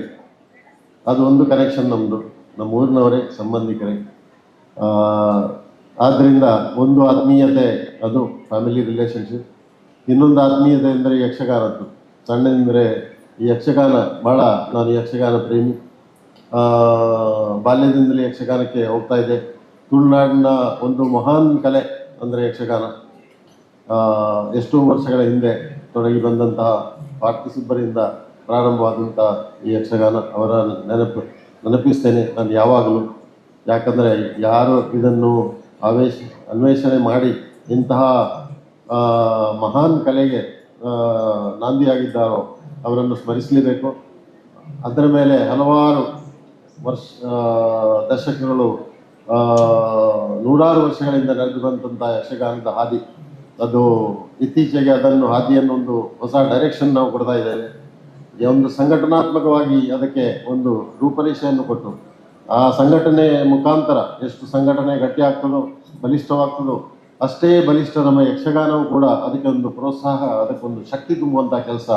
ಅದು ಒಂದು ಕನೆಕ್ಷನ್ ನಮ್ಮದು, ನಮ್ಮ ಊರಿನವರೇ ಸಂಬಂಧಿಕರೇ. ಆದ್ದರಿಂದ ಒಂದು ಆತ್ಮೀಯತೆ ಅದು ಫ್ಯಾಮಿಲಿ ರಿಲೇಷನ್ಶಿಪ್. ಇನ್ನೊಂದು ಆತ್ಮೀಯತೆ ಎಂದರೆ ಯಕ್ಷಗಾನದ್ದು. ಸಣ್ಣದಿಂದರೆ ಈ ಯಕ್ಷಗಾನ ಭಾಳ, ನಾನು ಯಕ್ಷಗಾನ ಪ್ರೇಮಿ. ಬಾಲ್ಯದಿಂದಲೇ ಯಕ್ಷಗಾನಕ್ಕೆ ಹೋಗ್ತಾ ಇದ್ದೆ. ತುಳುನಾಡಿನ ಒಂದು ಮಹಾನ್ ಕಲೆ ಅಂದರೆ ಯಕ್ಷಗಾನ. ಎಷ್ಟೋ ವರ್ಷಗಳ ಹಿಂದೆ ತೊಡಗಿ ಬಂದಂತಹ ಪಾರ್ತಿ ಸುಬ್ಬರಿಂದ ಪ್ರಾರಂಭವಾದಂಥ ಈ ಯಕ್ಷಗಾನ ಅವರ ನೆನಪಿಸ್ತೇನೆ ನಾನು ಯಾವಾಗಲೂ. ಯಾಕಂದರೆ ಯಾರು ಇದನ್ನು ಅನ್ವೇಷಣೆ ಮಾಡಿ ಇಂತಹ ಮಹಾನ್ ಕಲೆಗೆ ನಾಂದಿಯಾಗಿದ್ದಾರೋ ಅವರನ್ನು ಸ್ಮರಿಸಲೇಬೇಕು. ಅದರ ಮೇಲೆ ಹಲವಾರು ದಶಕಗಳು ನೂರಾರು ವರ್ಷಗಳಿಂದ ನಡೆದು ಬಂದಂಥ ಯಕ್ಷಗಾನದ ಹಾದಿ, ಅದು ಇತ್ತೀಚೆಗೆ ಅದನ್ನು ಹಾದಿಯನ್ನು ಒಂದು ಹೊಸ ಡೈರೆಕ್ಷನ್ ನಾವು ಕೊಡ್ತಾ ಇದ್ದೇವೆ. ಒಂದು ಸಂಘಟನಾತ್ಮಕವಾಗಿ ಅದಕ್ಕೆ ಒಂದು ರೂಪರೇಷೆಯನ್ನು ಕೊಟ್ಟು ಆ ಸಂಘಟನೆ ಮುಖಾಂತರ ಎಷ್ಟು ಸಂಘಟನೆ ಗಟ್ಟಿ ಆಗ್ತದೋ, ಬಲಿಷ್ಠವಾಗ್ತದೋ, ಅಷ್ಟೇ ಬಲಿಷ್ಠ ನಮ್ಮ ಯಕ್ಷಗಾನವು ಕೂಡ ಅದಕ್ಕೆ ಒಂದು ಪ್ರೋತ್ಸಾಹ, ಅದಕ್ಕೊಂದು ಶಕ್ತಿ ತುಂಬುವಂಥ ಕೆಲಸ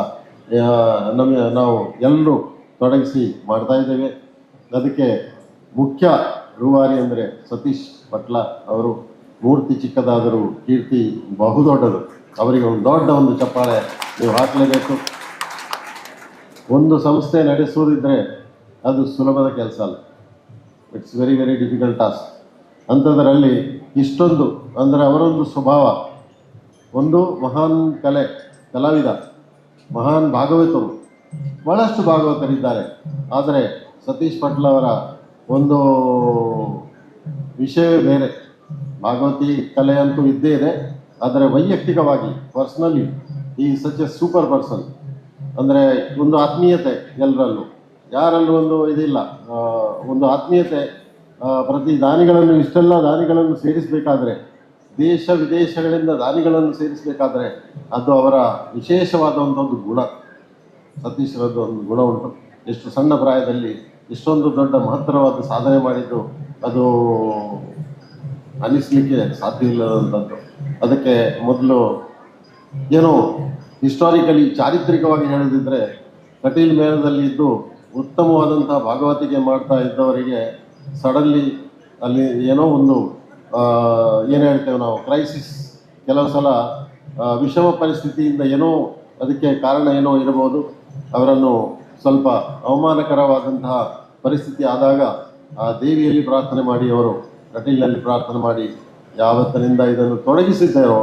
ನಾವು ಎಲ್ಲರೂ ತೊಡಗಿಸಿ ಮಾಡ್ತಾ ಇದ್ದೇವೆ. ಅದಕ್ಕೆ ಮುಖ್ಯ ರೂವಾರಿ ಅಂದರೆ ಸತೀಶ್ ಪಟ್ಲ ಅವರು. ಮೂರ್ತಿ ಚಿಕ್ಕದಾದರೂ ಕೀರ್ತಿ ಬಹುದೊಡ್ಡದು. ಅವರಿಗೆ ಒಂದು ದೊಡ್ಡ ಒಂದು ಚಪ್ಪಾಳೆ ನೀವು ಹಾಕಲೇಬೇಕು. ಒಂದು ಸಂಸ್ಥೆ ನಡೆಸುವುದಿದ್ರೆ ಅದು ಸುಲಭದ ಕೆಲಸ ಅಲ್ಲ. It's very very difficult task. ಅಂಥದ್ರಲ್ಲಿ ಇಷ್ಟೊಂದು ಅಂದರೆ ಅವರೊಂದು ಸ್ವಭಾವ, ಒಂದು ಮಹಾನ್ ಕಲಾವಿದ, ಮಹಾನ್ ಭಾಗವತರು, ಬಹಳಷ್ಟು ಭಾಗವತರಿದ್ದಾರೆ. ಆದರೆ ಸತೀಶ್ ಪಟ್ಲ ಅವರ ಒಂದು ವಿಷಯವೇ ಬೇರೆ. ಭಾಗವತಿ ಕಲೆ ಅಂತೂ ಇದ್ದೇ ಇದೆ, ಆದರೆ ವೈಯಕ್ತಿಕವಾಗಿ ಪರ್ಸ್ನಲಿ ಈ ಸಚ್ ಎ ಸೂಪರ್ ಪರ್ಸನ್. ಅಂದರೆ ಒಂದು ಆತ್ಮೀಯತೆ ಎಲ್ಲರಲ್ಲೂ, ಯಾರಲ್ಲೂ ಒಂದು ಇದಿಲ್ಲ, ಒಂದು ಆತ್ಮೀಯತೆ. ಪ್ರತಿ ದಾನಿಗಳನ್ನು, ಇಷ್ಟೆಲ್ಲ ದಾನಿಗಳನ್ನು ಸೇರಿಸಬೇಕಾದ್ರೆ, ದೇಶ ವಿದೇಶಗಳಿಂದ ದಾನಿಗಳನ್ನು ಸೇರಿಸಬೇಕಾದ್ರೆ ಅದು ಅವರ ವಿಶೇಷವಾದ ಒಂದು ಗುಣ. ಸತೀಶ್ರದ್ದು ಒಂದು ಗುಣ ಉಂಟು. ಎಷ್ಟು ಸಣ್ಣ ಪ್ರಾಯದಲ್ಲಿ ಇಷ್ಟೊಂದು ದೊಡ್ಡ ಮಹತ್ತರವಾದ ಸಾಧನೆ ಮಾಡಿದ್ದು ಅದು ಅನಿಸ್ಲಿಕ್ಕೆ ಸಾಧ್ಯ ಇಲ್ಲದಂಥದ್ದು. ಅದಕ್ಕೆ ಮೊದಲು ಏನೋ ಹಿಸ್ಟಾರಿಕಲಿ ಚಾರಿತ್ರಿಕವಾಗಿ ಹೇಳದಿದ್ದರೆ, ಕಟೀಲ್ ಮೇಳದಲ್ಲಿ ಇದ್ದು ಉತ್ತಮವಾದಂಥ ಭಾಗವತಿಗೆ ಮಾಡ್ತಾ ಇದ್ದವರಿಗೆ ಸಡನ್ಲಿ ಅಲ್ಲಿ ಏನೋ ಒಂದು ಏನು ಹೇಳ್ತೇವೆ ನಾವು, ಕ್ರೈಸಿಸ್, ಕೆಲವು ಸಲ ವಿಷಮ ಪರಿಸ್ಥಿತಿಯಿಂದ ಏನೋ ಅದಕ್ಕೆ ಕಾರಣ ಏನೋ ಇರಬಹುದು. ಅವರನ್ನು ಸ್ವಲ್ಪ ಅವಮಾನಕರವಾದಂತಹ ಪರಿಸ್ಥಿತಿ ಆದಾಗ ಆ ದೇವಿಯಲ್ಲಿ ಪ್ರಾರ್ಥನೆ ಮಾಡಿ, ಅವರು ಕಟೀಲಲ್ಲಿ ಪ್ರಾರ್ಥನೆ ಮಾಡಿ ಯಾವತ್ತಿನಿಂದ ಇದನ್ನು ತೊಡಗಿಸಿದ್ದಾರೋ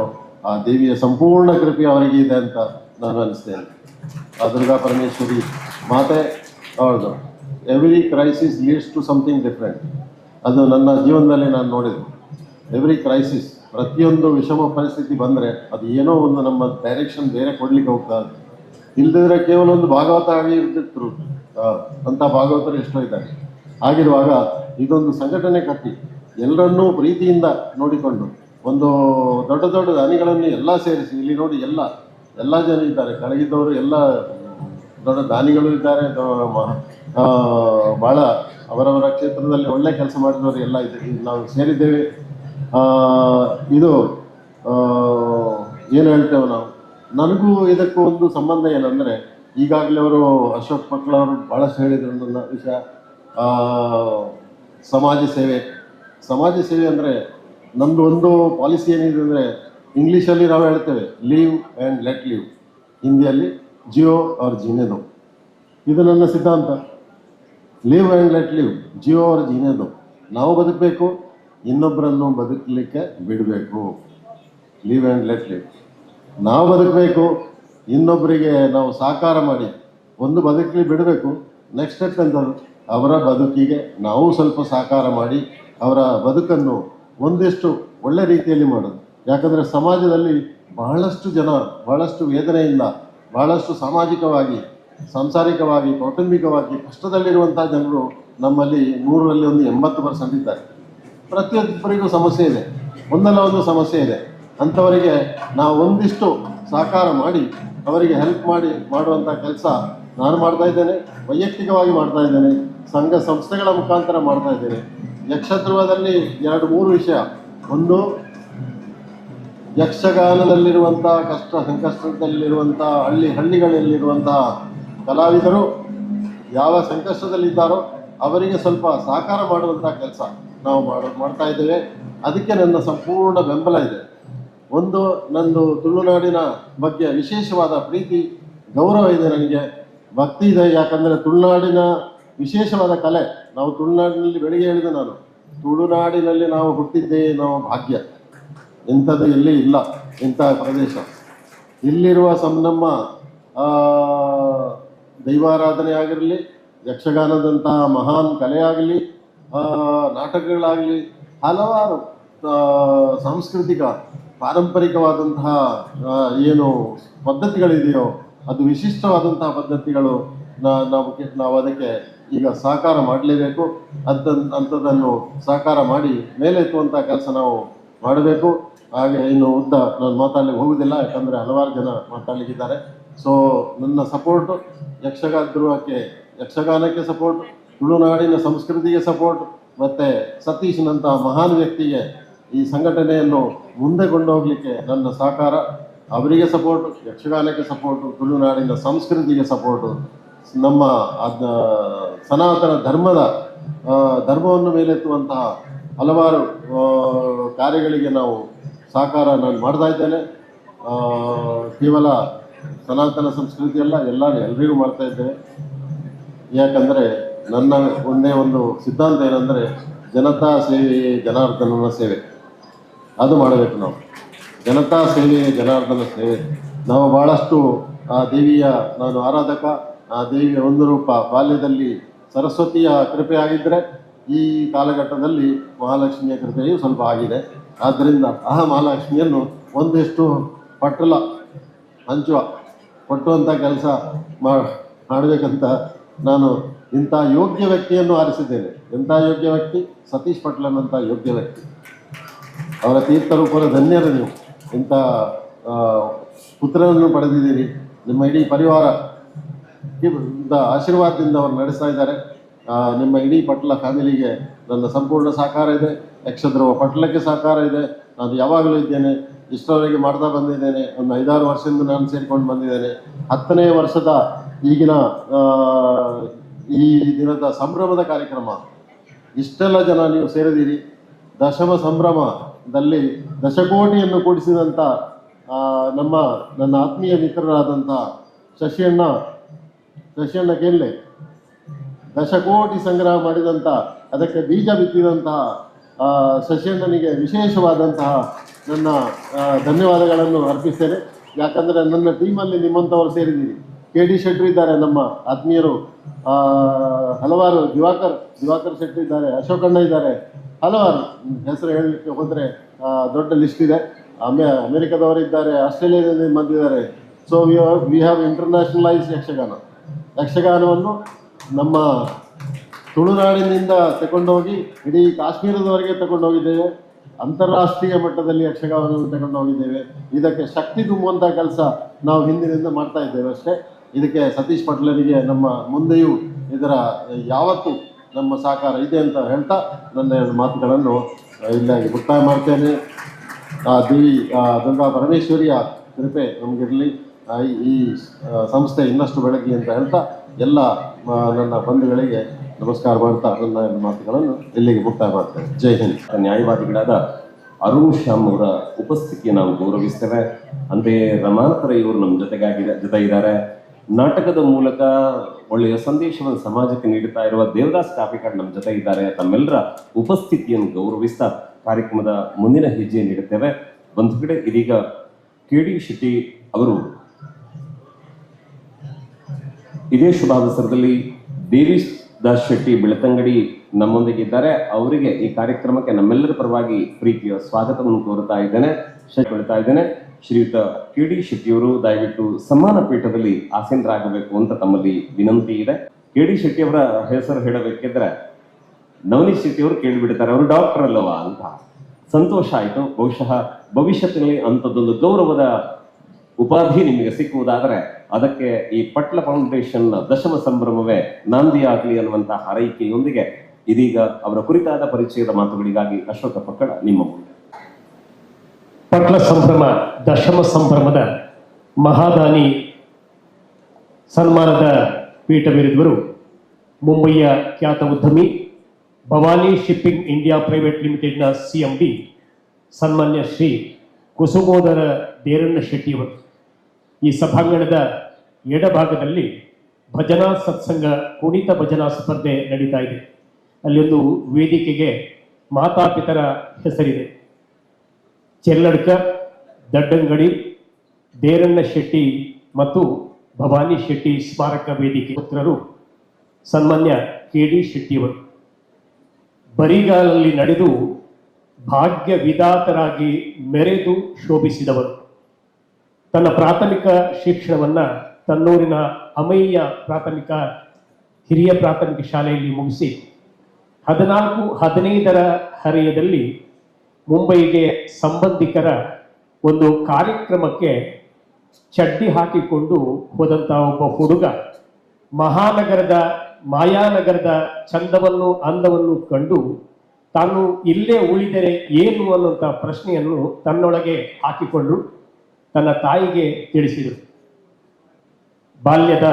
ಆ ದೇವಿಯ ಸಂಪೂರ್ಣ ಕೃಪೆ ಅವರಿಗೆ ಇದೆ ಅಂತ ನಾನು ಅನಿಸ್ತೇನೆ. ಆ ದುರ್ಗಾ ಪರಮೇಶ್ವರಿ ಮಾತೆ ಅವ್ರದ್ದು every crisis leads to something different. ಅದು ನನ್ನ ಜೀವನದಲ್ಲಿ ನಾನು ನೋಡಿದೆ. ಎವ್ರಿ ಕ್ರೈಸಿಸ್, ಪ್ರತಿಯೊಂದು ವಿಷಮ ಪರಿಸ್ಥಿತಿ ಬಂದರೆ ಅದು ಏನೋ ಒಂದು ನಮ್ಮ ಡೈರೆಕ್ಷನ್ ಬೇರೆ ಕೊಡ್ಲಿಕ್ಕೆ ಹೋಗ್ತಾ ಇದೆ. ಇಲ್ಲದಿದ್ರೆ ಕೇವಲ ಒಂದು ಭಾಗವತ ಆಗಿ ಇರ್ತಿದ್ರು, ಅಂಥ ಭಾಗವತರು ಎಷ್ಟೋ ಇದ್ದಾರೆ. ಆಗಿರುವಾಗ ಇದೊಂದು ಸಂಘಟನೆ ಕಟ್ಟಿ ಎಲ್ಲರನ್ನೂ ಪ್ರೀತಿಯಿಂದ ನೋಡಿಕೊಂಡು ಒಂದು ದೊಡ್ಡ ದೊಡ್ಡ ದಾನಿಗಳನ್ನು ಎಲ್ಲ ಸೇರಿಸಿ, ಇಲ್ಲಿ ನೋಡಿ ಎಲ್ಲ ಜನ ಇದ್ದಾರೆ, ಕೆಳಗಿದ್ದವರು ಎಲ್ಲ ದೊಡ್ಡ ದಾನಿಗಳು ಇದ್ದಾರೆ, ಭಾಳ ಅವರವರ ಕ್ಷೇತ್ರದಲ್ಲಿ ಒಳ್ಳೆ ಕೆಲಸ ಮಾಡಿದವರು ಎಲ್ಲ ಇದ್ದೀವಿ, ನಾವು ಸೇರಿದ್ದೇವೆ. ಇದು ಏನು ಹೇಳ್ತೇವೆ ನಾವು, ನನಗೂ ಇದಕ್ಕೂ ಒಂದು ಸಂಬಂಧ ಏನಂದರೆ, ಈಗಾಗಲೇ ಅವರು ಅಶೋಕ್ ಪಟ್ಲ ಅವರು ಭಾಳಷ್ಟು ಹೇಳಿದರು ನನ್ನ ವಿಷಯ. ಸಮಾಜ ಸೇವೆ ಅಂದರೆ ನಮ್ಮದು ಒಂದು ಪಾಲಿಸಿ ಏನಿದೆ ಅಂದರೆ, ಇಂಗ್ಲೀಷಲ್ಲಿ ನಾವು ಹೇಳ್ತೇವೆ ಲೀವ್ ಆ್ಯಂಡ್ ಲೆಟ್ ಲೀವ್, ಹಿಂದಿಯಲ್ಲಿ ಜಿಯೋ ಆರ್ ಜೀನೆದೋ. ಇದು ನನ್ನ ಸಿದ್ಧಾಂತ. ಲೀವ್ ಆ್ಯಂಡ್ ಲೆಟ್ ಲೀವ್, ಜಿಯೋ ಆರ್ ಜೀನೆದೋ. ನಾವು ಬದುಕಬೇಕು, ಇನ್ನೊಬ್ಬರನ್ನು ಬದುಕಲಿಕ್ಕೆ ಬಿಡಬೇಕು. Live and let live. ನಾವು ಬದುಕಬೇಕು, ಇನ್ನೊಬ್ಬರಿಗೆ ನಾವು ಸಾಕಾರ ಮಾಡಿ ಒಂದು ಬದುಕಲಿ ಬಿಡಬೇಕು. ನೆಕ್ಸ್ಟ್ ಸ್ಟೆಪ್ ಎಂಥದ್ದು, ಅವರ ಬದುಕಿಗೆ ನಾವು ಸ್ವಲ್ಪ ಸಾಕಾರ ಮಾಡಿ ಅವರ ಬದುಕನ್ನು ಒಂದಿಷ್ಟು ಒಳ್ಳೆ ರೀತಿಯಲ್ಲಿ ಮಾಡೋದು. ಯಾಕಂದರೆ ಸಮಾಜದಲ್ಲಿ ಬಹಳಷ್ಟು ಜನ ಬಹಳಷ್ಟು ವೇದನೆಯಿಂದ, ಬಹಳಷ್ಟು ಸಾಮಾಜಿಕವಾಗಿ, ಸಾಂಸಾರಿಕವಾಗಿ, ಕೌಟುಂಬಿಕವಾಗಿ ಕಷ್ಟದಲ್ಲಿರುವಂಥ ಜನರು ನಮ್ಮಲ್ಲಿ 100ರಲ್ಲಿ ಒಂದು 80% ಇದ್ದಾರೆ. ಪ್ರತಿಯೊಬ್ಬರಿಗೂ ಸಮಸ್ಯೆ ಇದೆ, ಒಂದಲ್ಲ ಒಂದು ಸಮಸ್ಯೆ ಇದೆ. ಅಂಥವರಿಗೆ ನಾವು ಒಂದಿಷ್ಟು ಸಾಕಾರ ಮಾಡಿ ಅವರಿಗೆ ಹೆಲ್ಪ್ ಮಾಡುವಂಥ ಕೆಲಸ ನಾನು ಮಾಡ್ತಾ ಇದ್ದೇನೆ, ವೈಯಕ್ತಿಕವಾಗಿ ಮಾಡ್ತಾ ಇದ್ದೇನೆ, ಸಂಘ ಸಂಸ್ಥೆಗಳ ಮುಖಾಂತರ ಮಾಡ್ತಾ ಇದ್ದೇನೆ. ಯಕ್ಷಧ್ರುವದಲ್ಲಿ 2-3 ವಿಷಯ. ಒಂದು, ಯಕ್ಷಗಾನದಲ್ಲಿರುವಂಥ ಸಂಕಷ್ಟದಲ್ಲಿರುವಂಥ ಹಳ್ಳಿಗಳಲ್ಲಿರುವಂಥ ಕಲಾವಿದರು ಯಾವ ಸಂಕಷ್ಟದಲ್ಲಿದ್ದಾರೋ ಅವರಿಗೆ ಸ್ವಲ್ಪ ಸಹಕಾರ ಮಾಡುವಂಥ ಕೆಲಸ ನಾವು ಮಾಡ್ತಾ ಇದ್ದೇವೆ. ಅದಕ್ಕೆ ನನ್ನ ಸಂಪೂರ್ಣ ಬೆಂಬಲ ಇದೆ. ಒಂದು, ನಂದು ತುಳುನಾಡಿನ ಬಗ್ಗೆ ವಿಶೇಷವಾದ ಪ್ರೀತಿ, ಗೌರವ ಇದೆ, ನನಗೆ ಭಕ್ತಿ ಇದೆ. ಯಾಕಂದರೆ ತುಳುನಾಡಿನ ವಿಶೇಷವಾದ ಕಲೆ, ನಾವು ತುಳುನಾಡಿನಲ್ಲಿ ಬೆಳಿಗ್ಗೆ ಹೇಳಿದೆ ನಾನು, ತುಳುನಾಡಿನಲ್ಲಿ ನಾವು ಹುಟ್ಟಿದ್ದೇ ನಾವು ಭಾಗ್ಯ. ಇಂಥದ್ದು ಎಲ್ಲಿ ಇಲ್ಲ ಇಂಥ ಪ್ರದೇಶ. ಇಲ್ಲಿರುವ ನಮ್ಮ ದೈವಾರಾಧನೆ ಆಗಿರಲಿ, ಯಕ್ಷಗಾನದಂತಹ ಮಹಾನ್ ಕಲೆಯಾಗಲಿ, ನಾಟಕಗಳಾಗಲಿ, ಹಲವಾರು ಸಾಂಸ್ಕೃತಿಕ ಪಾರಂಪರಿಕವಾದಂತಹ ಏನು ಪದ್ಧತಿಗಳಿದೆಯೋ ಅದು ವಿಶಿಷ್ಟವಾದಂತಹ ಪದ್ಧತಿಗಳು. ನಾವು ಅದಕ್ಕೆ ಈಗ ಸಹಕಾರ ಮಾಡಲೇಬೇಕು. ಅಂಥದ್ದನ್ನು ಸಹಕಾರ ಮಾಡಿ ಮೇಲೆತ್ತುವಂಥ ಕೆಲಸ ನಾವು ಮಾಡಬೇಕು. ಹಾಗೆ ಇನ್ನು ಉದ್ದ ನಾನು ಮಾತಾಡಲಿಕ್ಕೆ ಹೋಗುವುದಿಲ್ಲ, ಯಾಕಂದರೆ ಹಲವಾರು ಜನ ಮಾತಾಡಲಿಕ್ಕಿದ್ದಾರೆ. ಸೊ ನನ್ನ ಸಪೋರ್ಟು ಯಕ್ಷಗಾನಕ್ಕೆ ಸಪೋರ್ಟ್, ತುಳುನಾಡಿನ ಸಂಸ್ಕೃತಿಗೆ ಸಪೋರ್ಟ್, ಮತ್ತು ಸತೀಶ್ನಂಥ ಮಹಾನ್ ವ್ಯಕ್ತಿಗೆ ಈ ಸಂಘಟನೆಯನ್ನು ಮುಂದೆ ಕೊಂಡೋಗಲಿಕ್ಕೆ ನನ್ನ ಸಹಕಾರ. ಅವರಿಗೆ ಸಪೋರ್ಟು, ಯಕ್ಷಗಾನಕ್ಕೆ ಸಪೋರ್ಟು, ತುಳುನಾಡಿನ ಸಂಸ್ಕೃತಿಗೆ ಸಪೋರ್ಟು, ನಮ್ಮ ಸನಾತನ ಧರ್ಮವನ್ನು ಮೇಲೆತ್ತುವಂತಹ ಹಲವಾರು ಕಾರ್ಯಗಳಿಗೆ ನಾವು ಸಹಕಾರ ನಾನು ಮಾಡ್ತಾ ಇದ್ದೇನೆ. ಕೇವಲ ಸನಾತನ ಸಂಸ್ಕೃತಿಯಲ್ಲ, ಎಲ್ಲರಿಗೂ ಮಾಡ್ತಾ ಇದ್ದೇವೆ. ಯಾಕಂದರೆ ನನ್ನ ಒಂದೇ ಒಂದು ಸಿದ್ಧಾಂತ ಏನಂದರೆ ಜನತಾ ಸೇವೆಯೇ ಜನಾರ್ದನನ ಸೇವೆ. ಅದು ಮಾಡಬೇಕು ನಾವು. ಜನತಾ ಸೇವೆಯೇ ಜನಾರ್ದನ ಸೇವೆ. ನಾವು ಭಾಳಷ್ಟು ಆ ದೇವಿಯ ನಾನು ಆರಾಧಕ. ಆ ದೇವಿಯ ಒಂದು ರೂಪ ಬಾಲ್ಯದಲ್ಲಿ ಸರಸ್ವತಿಯ ಕೃಪೆ ಆಗಿದ್ದರೆ ಈ ಕಾಲಘಟ್ಟದಲ್ಲಿ ಮಹಾಲಕ್ಷ್ಮಿಯ ಕೃಪೆಯೂ ಸ್ವಲ್ಪ ಆಗಿದೆ. ಆದ್ದರಿಂದ ಆ ಮಹಾಲಕ್ಷ್ಮಿಯನ್ನು ಒಂದಿಷ್ಟು ಪಟ್ಟಲ ಕೊಟ್ಟುವಂಥ ಕೆಲಸ ಮಾಡಬೇಕಂತ ನಾನು ಇಂಥ ಯೋಗ್ಯ ವ್ಯಕ್ತಿಯನ್ನು ಆರಿಸಿದ್ದೇನೆ. ಎಂಥ ಯೋಗ್ಯ ವ್ಯಕ್ತಿ? ಸತೀಶ್ ಪಟ್ಲನಂಥ ಯೋಗ್ಯ ವ್ಯಕ್ತಿ. ಅವರ ತೀರ್ಥರೂಪದ ಧನ್ಯರು ನೀವು. ಇಂಥ ಪುತ್ರನನ್ನು ಪಡೆದಿದ್ದೀರಿ. ನಿಮ್ಮ ಇಡೀ ಪರಿವಾರ ಆಶೀರ್ವಾದದಿಂದ ಅವರು ನಡೆಸ್ತಾ ಇದ್ದಾರೆ. ನಿಮ್ಮ ಇಡೀ ಪಟ್ಲ ಫ್ಯಾಮಿಲಿಗೆ ನನ್ನ ಸಂಪೂರ್ಣ ಸಹಕಾರ ಇದೆ. ಯಕ್ಷಧ್ರುವ ಪಟ್ಲಕ್ಕೆ ಸಹಕಾರ ಇದೆ. ನಾನು ಯಾವಾಗಲೂ ಇದ್ದೇನೆ, ಇಷ್ಟರವರೆಗೆ ಮಾಡ್ತಾ ಬಂದಿದ್ದೇನೆ. ಒಂದು 5-6 ವರ್ಷದಿಂದ ನಾನು ಸೇರಿಕೊಂಡು ಬಂದಿದ್ದೇನೆ. 10ನೇ ವರ್ಷದ ಈಗಿನ ಈ ದಿನದ ಸಂಭ್ರಮದ ಕಾರ್ಯಕ್ರಮ, ಇಷ್ಟೆಲ್ಲ ಜನ ನೀವು ಸೇರಿದಿರಿ. ದಶಮ ಸಂಭ್ರಮದಲ್ಲಿ ದಶಕೋಟಿಯನ್ನು ಕೂಡಿಸಿದಂಥ ನನ್ನ ಆತ್ಮೀಯ ಮಿತ್ರರಾದಂಥ ಶಶಿಯಣ್ಣ ಕೇಳ್ಳೆ ದಶಕೋಟಿ ಸಂಗ್ರಹ ಮಾಡಿದಂಥ, ಅದಕ್ಕೆ ಬೀಜ ಬಿತ್ತಿದಂತಹ ಶಶಿಯಣ್ಣನಿಗೆ ವಿಶೇಷವಾದಂತಹ ನನ್ನ ಧನ್ಯವಾದಗಳನ್ನು ಅರ್ಪಿಸ್ತೇನೆ. ಯಾಕಂದರೆ ನನ್ನ ಟೀಮಲ್ಲಿ ನಿಮ್ಮಂಥವ್ರು ಸೇರಿದ್ದೀರಿ. KD ಶೆಟ್ಟಿ ಇದ್ದಾರೆ, ನಮ್ಮ ಆತ್ಮೀಯರು. ಹಲವಾರು ದಿವಾಕರ್ ಶೆಟ್ಟಿ ಇದ್ದಾರೆ, ಅಶೋಕಣ್ಣ ಇದ್ದಾರೆ, ಹಲವಾರು ಹೆಸರು ಹೇಳಲಿಕ್ಕೆ ಹೋದರೆ ದೊಡ್ಡ ಲಿಸ್ಟ್ ಇದೆ. ಅಮೆರಿಕದವರಿದ್ದಾರೆ, ಆಸ್ಟ್ರೇಲಿಯಾದಿಂದ ಬಂದಿದ್ದಾರೆ. ಸೊ ವಿ ಹ್ಯಾವ್ ಇಂಟರ್ನ್ಯಾಷನಲೈಸ್ ಯಕ್ಷಗಾನವನ್ನು ನಮ್ಮ ತುಳುನಾಡಿನಿಂದ ತಗೊಂಡೋಗಿ ಇಡೀ ಕಾಶ್ಮೀರದವರೆಗೆ ತಗೊಂಡೋಗಿದ್ದೇವೆ. ಅಂತಾರಾಷ್ಟ್ರೀಯ ಮಟ್ಟದಲ್ಲಿ ಯಕ್ಷಗಾನವನ್ನು ತಗೊಂಡೋಗಿದ್ದೇವೆ. ಇದಕ್ಕೆ ಶಕ್ತಿ ತುಂಬುವಂಥ ಕೆಲಸ ನಾವು ಹಿಂದಿನಿಂದ ಮಾಡ್ತಾ ಇದ್ದೇವೆ ಅಷ್ಟೇ. ಇದಕ್ಕೆ ಸತೀಶ್ ಪಟ್ಲನಿಗೆ ನಮ್ಮ ಮುಂದೆಯೂ ಇದರ ಯಾವತ್ತೂ ನಮ್ಮ ಸಹಕಾರ ಇದೆ ಅಂತ ಹೇಳ್ತಾ ನನ್ನ ಮಾತುಗಳನ್ನು ಇಲ್ಲಾಗಿ ಮುಕ್ತಾಯ ಮಾಡ್ತೇನೆ. ದೇವಿ ದುರ್ಗಾ ಪರಮೇಶ್ವರಿಯ ಕೃಪೆ ನಮಗಿರಲಿ, ಈ ಸಂಸ್ಥೆ ಇನ್ನಷ್ಟು ಬೆಳಗಿ ಅಂತ ಹೇಳ್ತಾ ಎಲ್ಲ ನನ್ನ ಬಂಧುಗಳಿಗೆ ನಮಸ್ಕಾರ ಮಾಡ್ತಾ ನನ್ನ ಮಾತುಗಳನ್ನು ಇಲ್ಲಿಗೆ ಮುಕ್ತಾಯ ಮಾಡ್ತೇನೆ. ಜೈ ಹಿಂದ್. ನ್ಯಾಯವಾದಿಗಳಾದ ಅರುಣ್ ಶ್ಯಾಮ್ ಅವರ ಉಪಸ್ಥಿತಿಯನ್ನು ನಾವು ಗೌರವಿಸ್ತೇವೆ. ಅಂತೆಯೇ ರಮಾನಾಥರ ಇವರು ನಮ್ಮ ಜೊತೆ ಇದ್ದಾರೆ. ನಾಟಕದ ಮೂಲಕ ಒಳ್ಳೆಯ ಸಂದೇಶವನ್ನು ಸಮಾಜಕ್ಕೆ ನೀಡುತ್ತಾ ಇರುವ ದೇವದಾಸ್ ಕಾಪಿಕಾಡ್ ನಮ್ಮ ಜೊತೆ ಇದ್ದಾರೆ. ತಮ್ಮೆಲ್ಲರ ಉಪಸ್ಥಿತಿಯನ್ನು ಗೌರವಿಸ್ತಾ ಕಾರ್ಯಕ್ರಮದ ಮುಂದಿನ ಹೆಜ್ಜೆ ನೀಡುತ್ತೇವೆ. ಬಂಧುಗಳೇ, ಇದೀಗ KD ಶೆಟ್ಟಿ ಅವರು ಇದೇ ಶುಭಾವಸರದಲ್ಲಿ ದೇವಿದಾಸ್ ಶೆಟ್ಟಿ ಬೆಳತಂಗಡಿ ನಮ್ಮೊಂದಿಗೆ ಇದ್ದಾರೆ. ಅವರಿಗೆ ಈ ಕಾರ್ಯಕ್ರಮಕ್ಕೆ ನಮ್ಮೆಲ್ಲರ ಪರವಾಗಿ ಪ್ರೀತಿಯ ಸ್ವಾಗತವನ್ನು ಕೋರುತ್ತಾ ಇದ್ದೇನೆ. ಶ್ರೀಯುತ KD ಶೆಟ್ಟಿಯವರು ದಯವಿಟ್ಟು ಸಮ್ಮಾನ ಪೀಠದಲ್ಲಿ ಆಸೀನರಾಗಬೇಕು ಅಂತ ತಮ್ಮಲ್ಲಿ ವಿನಂತಿ ಇದೆ. KD ಶೆಟ್ಟಿಯವರ ಹೆಸರು ಹೇಳಬೇಕಿದ್ರೆ ನವನೀತ್ ಶೆಟ್ಟಿಯವರು ಕೇಳಿಬಿಡ್ತಾರೆ, ಅವರು ಡಾಕ್ಟರ್ ಅಲ್ಲವಾ ಅಂತ. ಸಂತೋಷ ಆಯಿತು. ಬಹುಶಃ ಭವಿಷ್ಯತ್ತಿನಲ್ಲಿ ಅಂಥದ್ದೊಂದು ಗೌರವದ ಉಪಾಧಿ ನಿಮಗೆ ಸಿಕ್ಕುವುದಾದರೆ ಅದಕ್ಕೆ ಈ ಪಟ್ಲ ಫೌಂಡೇಶನ್ ದಶಮ ಸಂಭ್ರಮವೇ ನಾಂದಿಯಾಗಲಿ ಅನ್ನುವಂತಹ ಹಾರೈಕೆಯೊಂದಿಗೆ ಇದೀಗ ಅವರ ಕುರಿತಾದ ಪರಿಚಯದ ಮಾತುಗಳಿಗಾಗಿ ಅಶೋಕ ಪಕ್ಕಡ ನಿಮ್ಮ ಮುಂದೆ. ಪಟ್ಲ ಸಂಭ್ರಮ ದಶಮ ಸಂಭ್ರಮದ ಮಹಾದಾನಿ ಸನ್ಮಾನದ ಪೀಠವಿರಿದವರು ಮುಂಬಯಿಯ ಖ್ಯಾತ ಉದ್ಯಮಿ ಭವಾನಿ ಶಿಪ್ಪಿಂಗ್ ಇಂಡಿಯಾ ಪ್ರೈವೇಟ್ ಲಿಮಿಟೆಡ್ನ CMD ಸನ್ಮಾನ್ಯ ಶ್ರೀ ಕುಸುಮೋದರ ದೇರಣ್ಣ ಶೆಟ್ಟಿಯವರು. ಈ ಸಭಾಂಗಣದ ಎಡಭಾಗದಲ್ಲಿ ಭಜನಾ ಸತ್ಸಂಗ ಕುಣಿತ ಭಜನಾ ಸ್ಪರ್ಧೆ ನಡೀತಾ ಇದೆ. ಅಲ್ಲೊಂದು ವೇದಿಕೆಗೆ ಮಾತಾಪಿತರ ಹೆಸರಿದೆ. ಚೆಲ್ಲಡ್ಕ, ದಡ್ಡಂಗಡಿ, ದೇರಣ್ಣ ಶೆಟ್ಟಿ ಮತ್ತು ಭವಾನಿ ಶೆಟ್ಟಿ ಸ್ಮಾರಕ ವೇದಿಕೆ ಪುತ್ರರು ಸನ್ಮಾನ್ಯ KD ಶೆಟ್ಟಿಯವರು. ಬರಿಗಾಲಲ್ಲಿ ನಡೆದು ಭಾಗ್ಯ ವಿಧಾತರಾಗಿ ಮೆರೆದು ಶೋಭಿಸಿದವರು. ತನ್ನ ಪ್ರಾಥಮಿಕ ಶಿಕ್ಷಣವನ್ನು ತನ್ನೂರಿನ ಅಮಯ್ಯ ಪ್ರಾಥಮಿಕ ಹಿರಿಯ ಪ್ರಾಥಮಿಕ ಶಾಲೆಯಲ್ಲಿ ಮುಗಿಸಿ 14-15ರ ಹರೆಯದಲ್ಲಿ ಮುಂಬೈಗೆ ಸಂಬಂಧಿಕರ ಒಂದು ಕಾರ್ಯಕ್ರಮಕ್ಕೆ ಚಡ್ಡಿ ಹಾಕಿಕೊಂಡು ಹೋದಂಥ ಒಬ್ಬ ಹುಡುಗ ಮಹಾನಗರದ ಮಾಯಾನಗರದ ಚಂದವನ್ನು ಅಂದವನ್ನು ಕಂಡು ತಾನು ಇಲ್ಲೇ ಉಳಿದರೆ ಏನು ಅನ್ನುವಂಥ ಪ್ರಶ್ನೆಯನ್ನು ತನ್ನೊಳಗೆ ಹಾಕಿಕೊಂಡು ತನ್ನ ತಾಯಿಗೆ ತಿಳಿಸಿದರು. ಬಾಲ್ಯದ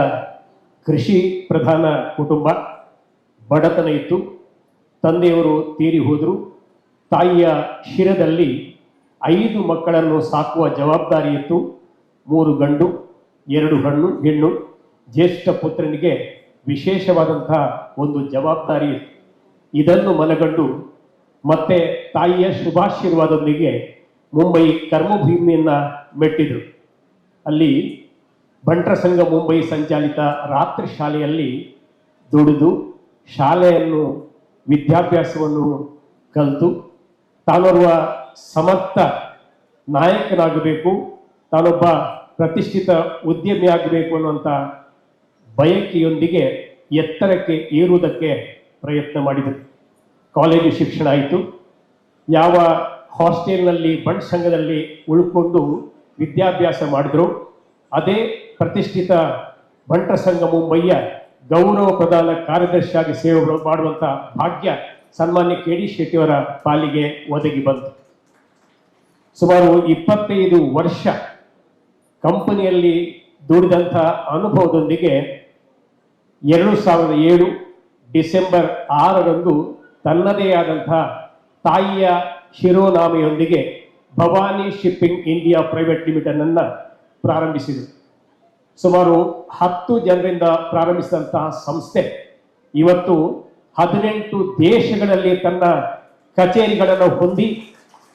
ಕೃಷಿ ಪ್ರಧಾನ ಕುಟುಂಬ, ಬಡತನ ಇತ್ತು. ತಂದೆಯವರು ತೀರಿ ಹೋದರು. ತಾಯಿಯ ಶಿರದಲ್ಲಿ 5 ಮಕ್ಕಳನ್ನು ಸಾಕುವ ಜವಾಬ್ದಾರಿ ಇತ್ತು. 3 ಗಂಡು 2 ಹೆಣ್ಣು. ಜ್ಯೇಷ್ಠ ಪುತ್ರನಿಗೆ ವಿಶೇಷವಾದಂಥ ಒಂದು ಜವಾಬ್ದಾರಿ ಇತ್ತು. ಇದನ್ನು ಮನಗಂಡು ಮತ್ತೆ ತಾಯಿಯ ಶುಭಾಶೀರ್ವಾದದೊಂದಿಗೆ ಮುಂಬೈ ಕರ್ಮಭೂಮಿಯನ್ನು ಮೆಟ್ಟಿದರು. ಅಲ್ಲಿ ಬಂಟರ ಸಂಘ ಮುಂಬೈ ಸಂಚಾಲಿತ ರಾತ್ರಿ ಶಾಲೆಯಲ್ಲಿ ದುಡಿದು ಶಾಲೆಯನ್ನು ವಿದ್ಯಾಭ್ಯಾಸವನ್ನು ಕಲಿತು ತಾನೋರ್ವ ಸಮರ್ಥ ನಾಯಕನಾಗಬೇಕು, ತಾನೊಬ್ಬ ಪ್ರತಿಷ್ಠಿತ ಉದ್ಯಮಿ ಆಗಬೇಕು ಅನ್ನುವಂಥ ಬಯಕೆಯೊಂದಿಗೆ ಎತ್ತರಕ್ಕೆ ಏರುವುದಕ್ಕೆ ಪ್ರಯತ್ನ ಮಾಡಿದರು. ಕಾಲೇಜು ಶಿಕ್ಷಣ ಆಯಿತು. ಯಾವ ಹಾಸ್ಟೆಲ್ನಲ್ಲಿ ಬಂಟ್ ಸಂಘದಲ್ಲಿ ಉಳ್ಕೊಂಡು ವಿದ್ಯಾಭ್ಯಾಸ ಮಾಡಿದ್ರು ಅದೇ ಪ್ರತಿಷ್ಠಿತ ಬಂಟರ ಸಂಘ ಮುಂಬೈಯ ಗೌರವ ಪ್ರಧಾನ ಕಾರ್ಯದರ್ಶಿಯಾಗಿ ಸೇವೆ ಮಾಡುವಂಥ ಭಾಗ್ಯ ಸನ್ಮಾನ್ಯ KD ಶೆಟ್ಟಿಯವರ ಪಾಲಿಗೆ ಒದಗಿ ಬಂತು. ಸುಮಾರು 25 ವರ್ಷ ಕಂಪನಿಯಲ್ಲಿ ದುಡಿದಂಥ ಅನುಭವದೊಂದಿಗೆ 2007 ಡಿಸೆಂಬರ್ 6ರಂದು ತನ್ನದೇ ಆದಂಥ ತಾಯಿಯ ಶಿರೋನಾಮೆಯೊಂದಿಗೆ Bhavani shipping India private limited ಅನ್ನು ಪ್ರಾರಂಭಿಸಿದರು. ಸುಮಾರು 10 ಜನರಿಂದ ಪ್ರಾರಂಭಿಸಿದಂತಹ ಸಂಸ್ಥೆ ಇವತ್ತು 18 ದೇಶಗಳಲ್ಲಿ ತನ್ನ ಕಚೇರಿಗಳನ್ನು ಹೊಂದಿ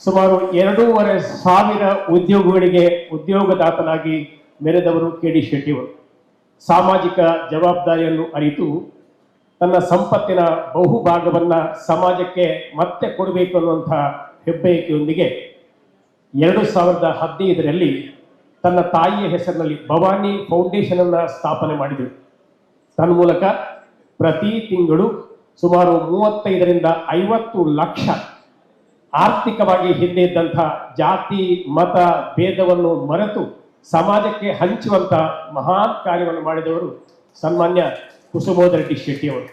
ಸುಮಾರು 2,500 ಉದ್ಯೋಗಿಗಳಿಗೆ ಉದ್ಯೋಗದಾತನಾಗಿ ಮೆರೆದವರು KD ಶೆಟ್ಟಿಯವರು. ಸಾಮಾಜಿಕ ಜವಾಬ್ದಾರಿಯನ್ನು ಅರಿತು ತನ್ನ ಸಂಪತ್ತಿನ ಬಹುಭಾಗವನ್ನು ಸಮಾಜಕ್ಕೆ ಮತ್ತೆ ಕೊಡಬೇಕು ಅನ್ನುವಂಥ ಹೆಬ್ಬಯಕೆಯೊಂದಿಗೆ 2015ರಲ್ಲಿ ತನ್ನ ತಾಯಿಯ ಹೆಸರಿನಲ್ಲಿ ಭವಾನಿ ಫೌಂಡೇಶನ್ ಅನ್ನು ಸ್ಥಾಪನೆ ಮಾಡಿದರು. ತನ್ಮೂಲಕ ಪ್ರತಿ ತಿಂಗಳು ಸುಮಾರು 35ರಿಂದ 50 ಲಕ್ಷ ಆರ್ಥಿಕವಾಗಿ ಹಿಂದೆ ಇದ್ದಂಥ ಜಾತಿ ಮತ ಭೇದವನ್ನು ಮರೆತು ಸಮಾಜಕ್ಕೆ ಹಂಚುವಂಥ ಮಹಾನ್ ಕಾರ್ಯವನ್ನು ಮಾಡಿದವರು ಸನ್ಮಾನ್ಯ ಕುಸುಮೋದ ರೆಡ್ಡಿ ಶೆಟ್ಟಿಯವರು.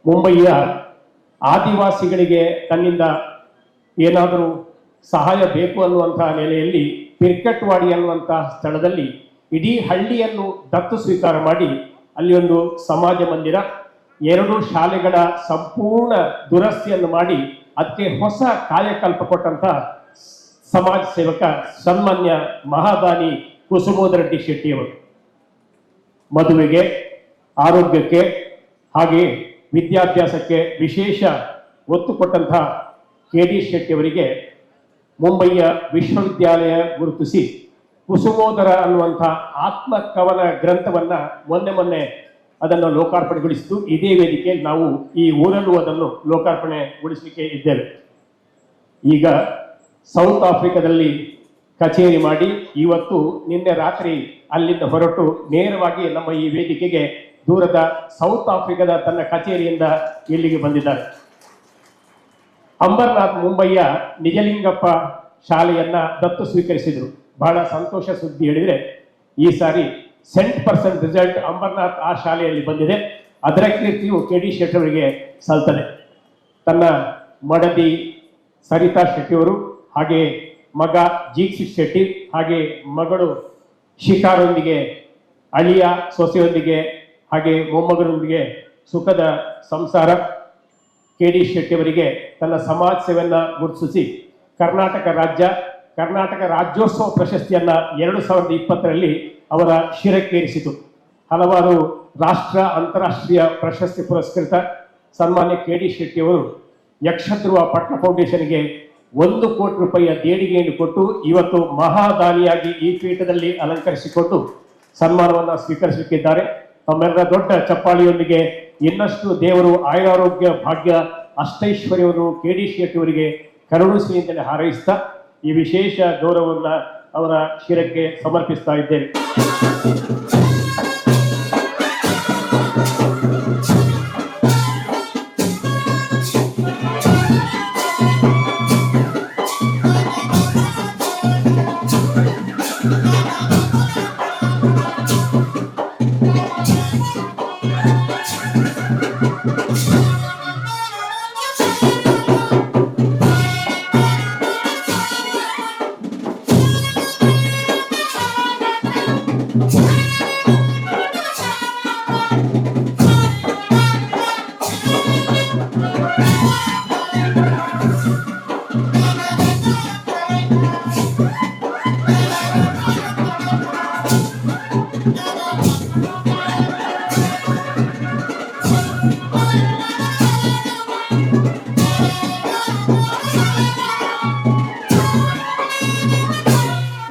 ಮುಂಬಯಿಯ ಆದಿವಾಸಿಗಳಿಗೆ ತನ್ನಿಂದ ಏನಾದರೂ ಸಹಾಯ ಬೇಕು ಅನ್ನುವಂಥ ನೆಲೆಯಲ್ಲಿ ಪಿರ್ಕಟ್ವಾಡಿ ಅನ್ನುವಂಥ ಸ್ಥಳದಲ್ಲಿ ಇಡೀ ಹಳ್ಳಿಯನ್ನು ದತ್ತು ಸ್ವೀಕಾರ ಮಾಡಿ ಅಲ್ಲಿ ಒಂದು ಸಮಾಜ ಮಂದಿರ, 2 ಶಾಲೆಗಳ ಸಂಪೂರ್ಣ ದುರಸ್ತಿಯನ್ನು ಮಾಡಿ ಅದಕ್ಕೆ ಹೊಸ ಕಾಯಕಲ್ಪ ಕೊಟ್ಟಂಥ ಸಮಾಜ ಸೇವಕ ಸನ್ಮಾನ್ಯ ಮಹಾದಾನಿ ಕುಸುಮೋದ ರೆಡ್ಡಿ ಶೆಟ್ಟಿಯವರು. ಮದುವೆಗೆ, ಆರೋಗ್ಯಕ್ಕೆ ಹಾಗೆ ವಿದ್ಯಾಭ್ಯಾಸಕ್ಕೆ ವಿಶೇಷ ಒತ್ತು ಕೊಟ್ಟಂಥ KD ಶೆಟ್ಟಿಯವರಿಗೆ ಮುಂಬಯಿಯ ವಿಶ್ವವಿದ್ಯಾಲಯ ಗುರುತಿಸಿ ಕುಸುಮೋದರ ಅನ್ನುವಂಥ ಆತ್ಮಕವನ ಗ್ರಂಥವನ್ನು ಮೊನ್ನೆ ಅದನ್ನು ಲೋಕಾರ್ಪಣೆಗೊಳಿಸಿದ್ದು ಇದೇ ವೇದಿಕೆಯಲ್ಲಿ ನಾವು ಈ ಊರಲ್ಲೂ ಅದನ್ನು ಲೋಕಾರ್ಪಣೆಗೊಳಿಸಲಿಕ್ಕೆ ಇದ್ದೇವೆ. ಈಗ ಸೌತ್ ಆಫ್ರಿಕಾದಲ್ಲಿ ಕಚೇರಿ ಮಾಡಿ ಇವತ್ತು ನಿನ್ನೆ ರಾತ್ರಿ ಅಲ್ಲಿಂದ ಹೊರಟು ನೇರವಾಗಿ ನಮ್ಮ ಈ ವೇದಿಕೆಗೆ ದೂರದ ಸೌತ್ ಆಫ್ರಿಕಾದ ತನ್ನ ಕಚೇರಿಯಿಂದ ಇಲ್ಲಿಗೆ ಬಂದಿದ್ದಾರೆ. ಅಂಬರ್ನಾಥ್ ಮುಂಬಯಿಯ ನಿಜಲಿಂಗಪ್ಪ ಶಾಲೆಯನ್ನ ದತ್ತು ಸ್ವೀಕರಿಸಿದರು. ಬಹಳ ಸಂತೋಷ ಸುದ್ದಿ ಹೇಳಿದರೆ ಈ ಸಾರಿ 100% ರಿಸಲ್ಟ್ ಅಂಬರ್ನಾಥ್ ಆ ಶಾಲೆಯಲ್ಲಿ ಬಂದಿದೆ. ಅದರ ಕೀರ್ತಿಯು KD ಶೆಟ್ಟಿಯವರಿಗೆ ಸಲ್ತದೆ. ತನ್ನ ಮಡದಿ ಸರಿತಾ ಶೆಟ್ಟಿಯವರು ಹಾಗೆ ಮಗ ಜೀಕ್ಷಿತ್ ಶೆಟ್ಟಿ ಹಾಗೆ ಮಗಳು ಶಿಖಾರೊಂದಿಗೆ ಅಳಿಯ ಸೊಸೆಯೊಂದಿಗೆ ಹಾಗೆ ಮೊಮ್ಮಗನೊಂದಿಗೆ ಸುಖದ ಸಂಸಾರ. KD ಶೆಟ್ಟಿಯವರಿಗೆ ತನ್ನ ಸಮಾಜ ಸೇವೆಯನ್ನು ಗುರುತಿಸಿ ಕರ್ನಾಟಕ ರಾಜ್ಯೋತ್ಸವ ಪ್ರಶಸ್ತಿಯನ್ನ 2020ರಲ್ಲಿ ಅವರ ಶಿರಕ್ಕೇರಿಸಿತು. ಹಲವಾರು ರಾಷ್ಟ್ರ ಅಂತಾರಾಷ್ಟ್ರೀಯ ಪ್ರಶಸ್ತಿ ಪುರಸ್ಕೃತ ಸನ್ಮಾನ್ಯ KD ಶೆಟ್ಟಿಯವರು ಯಕ್ಷಧ್ರುವ ಪಟ್ನ ಫೌಂಡೇಶನ್ಗೆ 1 ಕೋಟಿ ರೂಪಾಯಿಯ ದೇಣಿಗೆಯನ್ನು ಕೊಟ್ಟು ಇವತ್ತು ಮಹಾದಾನಿಯಾಗಿ ಈ ಪೀಠದಲ್ಲಿ ಅಲಂಕರಿಸಿಕೊಂಡು ಸನ್ಮಾನವನ್ನು ಸ್ವೀಕರಿಸಲಿಕ್ಕಿದ್ದಾರೆ. ತಮ್ಮೆಲ್ಲರ ದೊಡ್ಡ ಚಪ್ಪಾಳಿಯೊಂದಿಗೆ ಇನ್ನಷ್ಟು ದೇವರು ಆಯುರಾರೋಗ್ಯ ಭಾಗ್ಯ ಅಷ್ಟೈಶ್ವರ್ಯವನ್ನು KD ಶೆಟ್ಟಿಯವರಿಗೆ ಕರುಣಿಸಲಿ ಅಂತಲೇ ಹಾರೈಸ್ತಾ ಈ ವಿಶೇಷ ಗೌರವವನ್ನು ಅವರ ಶಿರಕ್ಕೆ ಸಮರ್ಪಿಸ್ತಾ ಇದ್ದೇನೆ.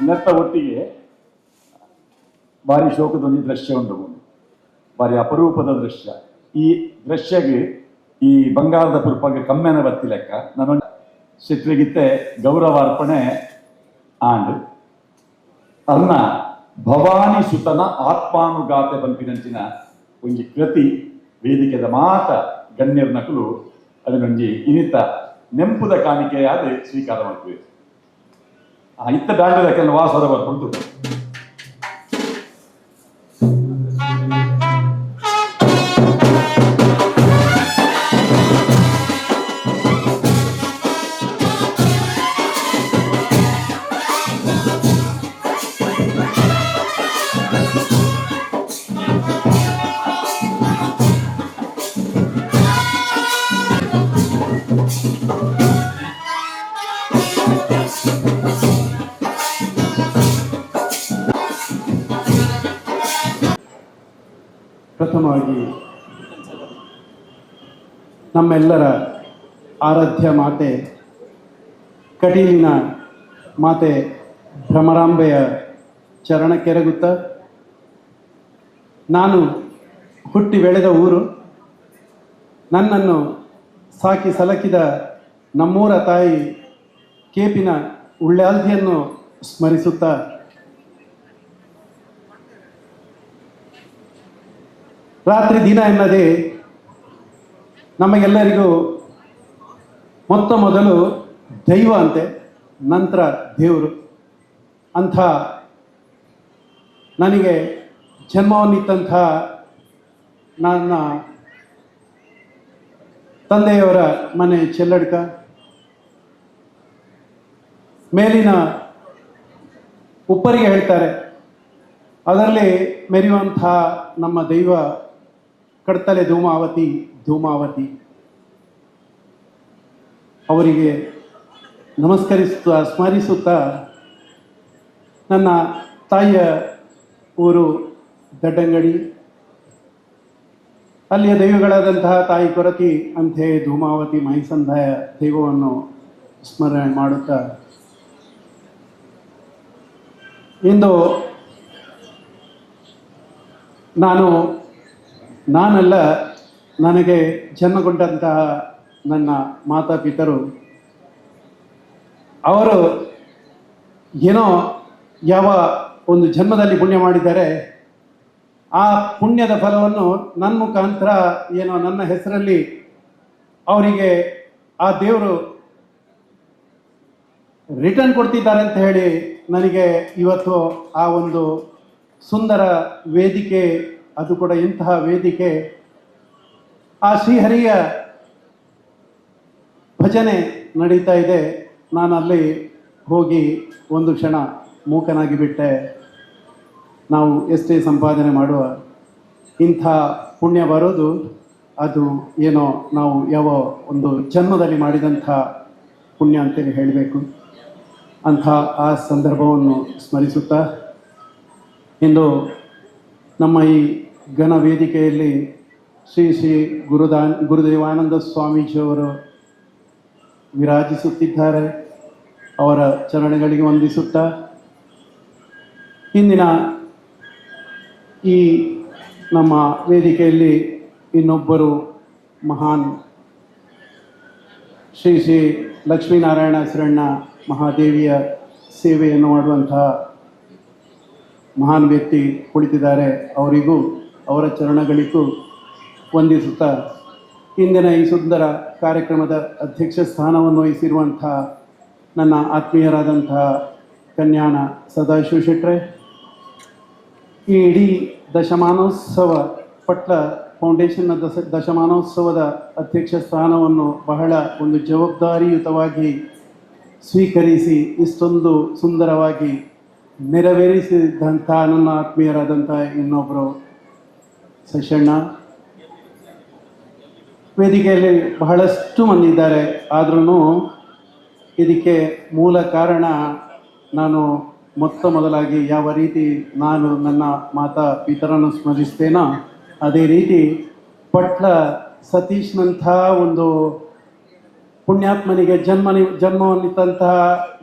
ನೆತ್ತ ಒಟ್ಟಿಗೆ ಭಾರಿ ಶೋಕದೊಂದು ದೃಶ್ಯ ಉಂಟು, ಭಾರಿ ಅಪರೂಪದ ದೃಶ್ಯ. ಈ ದೃಶ್ಯಗೆ ಈ ಬಂಗಾರದ ಪುರ್ಪಗೆ ಕಮ್ಮೆನ ಬತ್ತಿ ಲೆಕ್ಕ ನಾನು ಶೆಟ್ರಿಗಿತ್ತೆ ಗೌರವಾರ್ಪಣೆ ಆಂಡ್ ಅರ್ನ ಭವಾನಿ ಸುತನ ಆತ್ಮಾನುಗಾತೆ ಪಂಪಿನಂಚಿನ ಒಂಜಿ ಕೃತಿ ವೇದಿಕೆದ ಮಾತ ಗಣ್ಯರ್ನಕಲು ಅದನ್ನೊಂಜಿ ಇನಿತ ನೆಂಪುದ ಕಾಣಿಕೆಯಾದ ಸ್ವೀಕಾರ ಮಾಡ್ತೀವಿ. ಇತ್ತ ದಾಂಡದ ಕೆಲವು ವಾಸರ ಬರ್ಕೊಂಡು ಪ್ರಥಮವಾಗಿ ನಮ್ಮೆಲ್ಲರ ಆರಾಧ್ಯ ಮಾತೆ ಕಟೀಲಿನ ಮಾತೆ ಭ್ರಮರಾಂಬೆಯ ಚರಣಕ್ಕೆರಗುತ್ತ, ನಾನು ಹುಟ್ಟಿ ಬೆಳೆದ ಊರು, ನನ್ನನ್ನು ಸಾಕಿ ಸಲಕಿದ ನಮ್ಮೂರ ತಾಯಿ ಕೇಪಿನ ಉಳ್ಳ್ಯಾಲ್ದಿಯನ್ನು ಸ್ಮರಿಸುತ್ತಾ ರಾತ್ರಿ ದಿನ ಎನ್ನದೇ ನಮಗೆಲ್ಲರಿಗೂ ಮೊತ್ತ ಮೊದಲು ದೈವ ಅಂತೆ, ನಂತರ ದೇವರು ಅಂಥ ನನಗೆ ಜನ್ಮವನ್ನಿತ್ತಂಥ ನನ್ನ ತಂದೆಯವರ ಮನೆ ಚೆಲ್ಲಡ್ಕ, ಮೇಲಿನ ಉಪ್ಪರಿಗೆ ಹೇಳ್ತಾರೆ, ಅದರಲ್ಲಿ ಮೆರೆಯುವಂಥ ನಮ್ಮ ದೈವ ಕಡ್ತಲೆ ಧೂಮಾವತಿ ಧೂಮಾವತಿ. ಅವರಿಗೆ ನಮಸ್ಕರಿಸುತ್ತಾ ಸ್ಮರಿಸುತ್ತಾ ನನ್ನ ತಾಯಿಯ ಊರು ದಡ್ಡಂಗಡಿ, ಅಲ್ಲಿಯ ದೈವಗಳಾದಂತಹ ತಾಯಿ ಕೊರತಿ ಅಂತೆ ಧೂಮಾವತಿ ಮಹಿಸಂಧಾಯ ದೈವವನ್ನು ಸ್ಮರಣೆ ಮಾಡುತ್ತಾ ಇಂದು ನಾನಲ್ಲ, ನನಗೆ ಜನ್ಮಗೊಂಡಂತಹ ನನ್ನ ಮಾತಾಪಿತರು ಅವರು ಏನೋ ಯಾವ ಒಂದು ಜನ್ಮದಲ್ಲಿ ಪುಣ್ಯ ಮಾಡಿದ್ದಾರೆ, ಆ ಪುಣ್ಯದ ಫಲವನ್ನು ನನ್ನ ಮುಖಾಂತರ ಏನೋ ನನ್ನ ಹೆಸರಲ್ಲಿ ಅವರಿಗೆ ಆ ದೇವರು ರಿಟರ್ನ್ ಕೊಡ್ತಿದ್ದಾರೆ ಅಂತ ಹೇಳಿ ನನಗೆ ಇವತ್ತು ಆ ಒಂದು ಸುಂದರ ವೇದಿಕೆ, ಅದು ಕೂಡ ಇಂತಹ ವೇದಿಕೆ, ಆ ಶ್ರೀಹರಿಯ ಭಜನೆ ನಡೀತಾ ಇದೆ. ನಾನು ಅಲ್ಲಿ ಹೋಗಿ ಒಂದು ಕ್ಷಣ ಮೂಕನಾಗಿ ಬಿಟ್ಟೆ. ನಾವು ಎಷ್ಟೇ ಸಂಪಾದನೆ ಮಾಡುವ ಇಂಥ ಪುಣ್ಯ ಬರೋದು ಅದು ಏನೋ ನಾವು ಯಾವ ಒಂದು ಜನ್ಮದಲ್ಲಿ ಮಾಡಿದಂಥ ಪುಣ್ಯ ಅಂತೇಳಿ ಹೇಳಬೇಕು. ಅಂಥ ಆ ಸಂದರ್ಭವನ್ನು ಸ್ಮರಿಸುತ್ತಾ ಇಂದು ನಮ್ಮ ಈ ಘನ ವೇದಿಕೆಯಲ್ಲಿ ಶ್ರೀ ಶ್ರೀ ಗುರುದೇವಾನಂದ ಸ್ವಾಮೀಜಿಯವರು ವಿರಾಜಿಸುತ್ತಿದ್ದಾರೆ. ಅವರ ಚರಣಗಳಿಗೆ ವಂದಿಸುತ್ತಾ ಇಂದಿನ ಈ ನಮ್ಮ ವೇದಿಕೆಯಲ್ಲಿ ಇನ್ನೊಬ್ಬರು ಮಹಾನ್ ಶ್ರೀ ಶ್ರೀ ಲಕ್ಷ್ಮೀನಾರಾಯಣ ಶರಣ ಮಹಾದೇವಿಯ ಸೇವೆಯನ್ನು ಮಾಡುವಂತಹ ಮಹಾನ್ ವ್ಯಕ್ತಿ ಕುಳಿತಿದ್ದಾರೆ. ಅವರಿಗೂ ಅವರ ಚರಣಗಳಿಗೂ ವಂದಿಸುತ್ತಾ ಇಂದಿನ ಈ ಸುಂದರ ಕಾರ್ಯಕ್ರಮದ ಅಧ್ಯಕ್ಷ ಸ್ಥಾನವನ್ನು ವಹಿಸಿರುವಂಥ ನನ್ನ ಆತ್ಮೀಯರಾದಂತಹ ಕನ್ಯಾನ ಸದಾಶಿವ ಶೆಟ್ರೆ, ಈ ಇಡೀ ದಶಮಾನೋತ್ಸವ ಪಟ್ಲ ಫೌಂಡೇಶನ್ನ ದಶಮಾನೋತ್ಸವದ ಅಧ್ಯಕ್ಷ ಸ್ಥಾನವನ್ನು ಬಹಳ ಒಂದು ಜವಾಬ್ದಾರಿಯುತವಾಗಿ ಸ್ವೀಕರಿಸಿ ಇಷ್ಟೊಂದು ಸುಂದರವಾಗಿ ನೆರವೇರಿಸಿದಂಥ ನನ್ನ ಆತ್ಮೀಯರಾದಂಥ ಇನ್ನೊಬ್ಬರು ಶಶಣ್ಣ. ವೇದಿಕೆಯಲ್ಲಿ ಬಹಳಷ್ಟು ಮಂದಿ ಇದ್ದಾರೆ, ಆದ್ರೂ ಇದಕ್ಕೆ ಮೂಲ ಕಾರಣ ನಾನು ಮೊದಲಾಗಿ ಯಾವ ರೀತಿ ನಾನು ನನ್ನ ಮಾತಾ ಪಿತರನ್ನು ಸ್ಮರಿಸ್ತೇನೋ ಅದೇ ರೀತಿ ಪಟ್ಲ ಸತೀಶ್ನಂಥ ಒಂದು ಪುಣ್ಯಾತ್ಮನಿಗೆ ಜನ್ಮವನ್ನಿತ್ತಂತಹ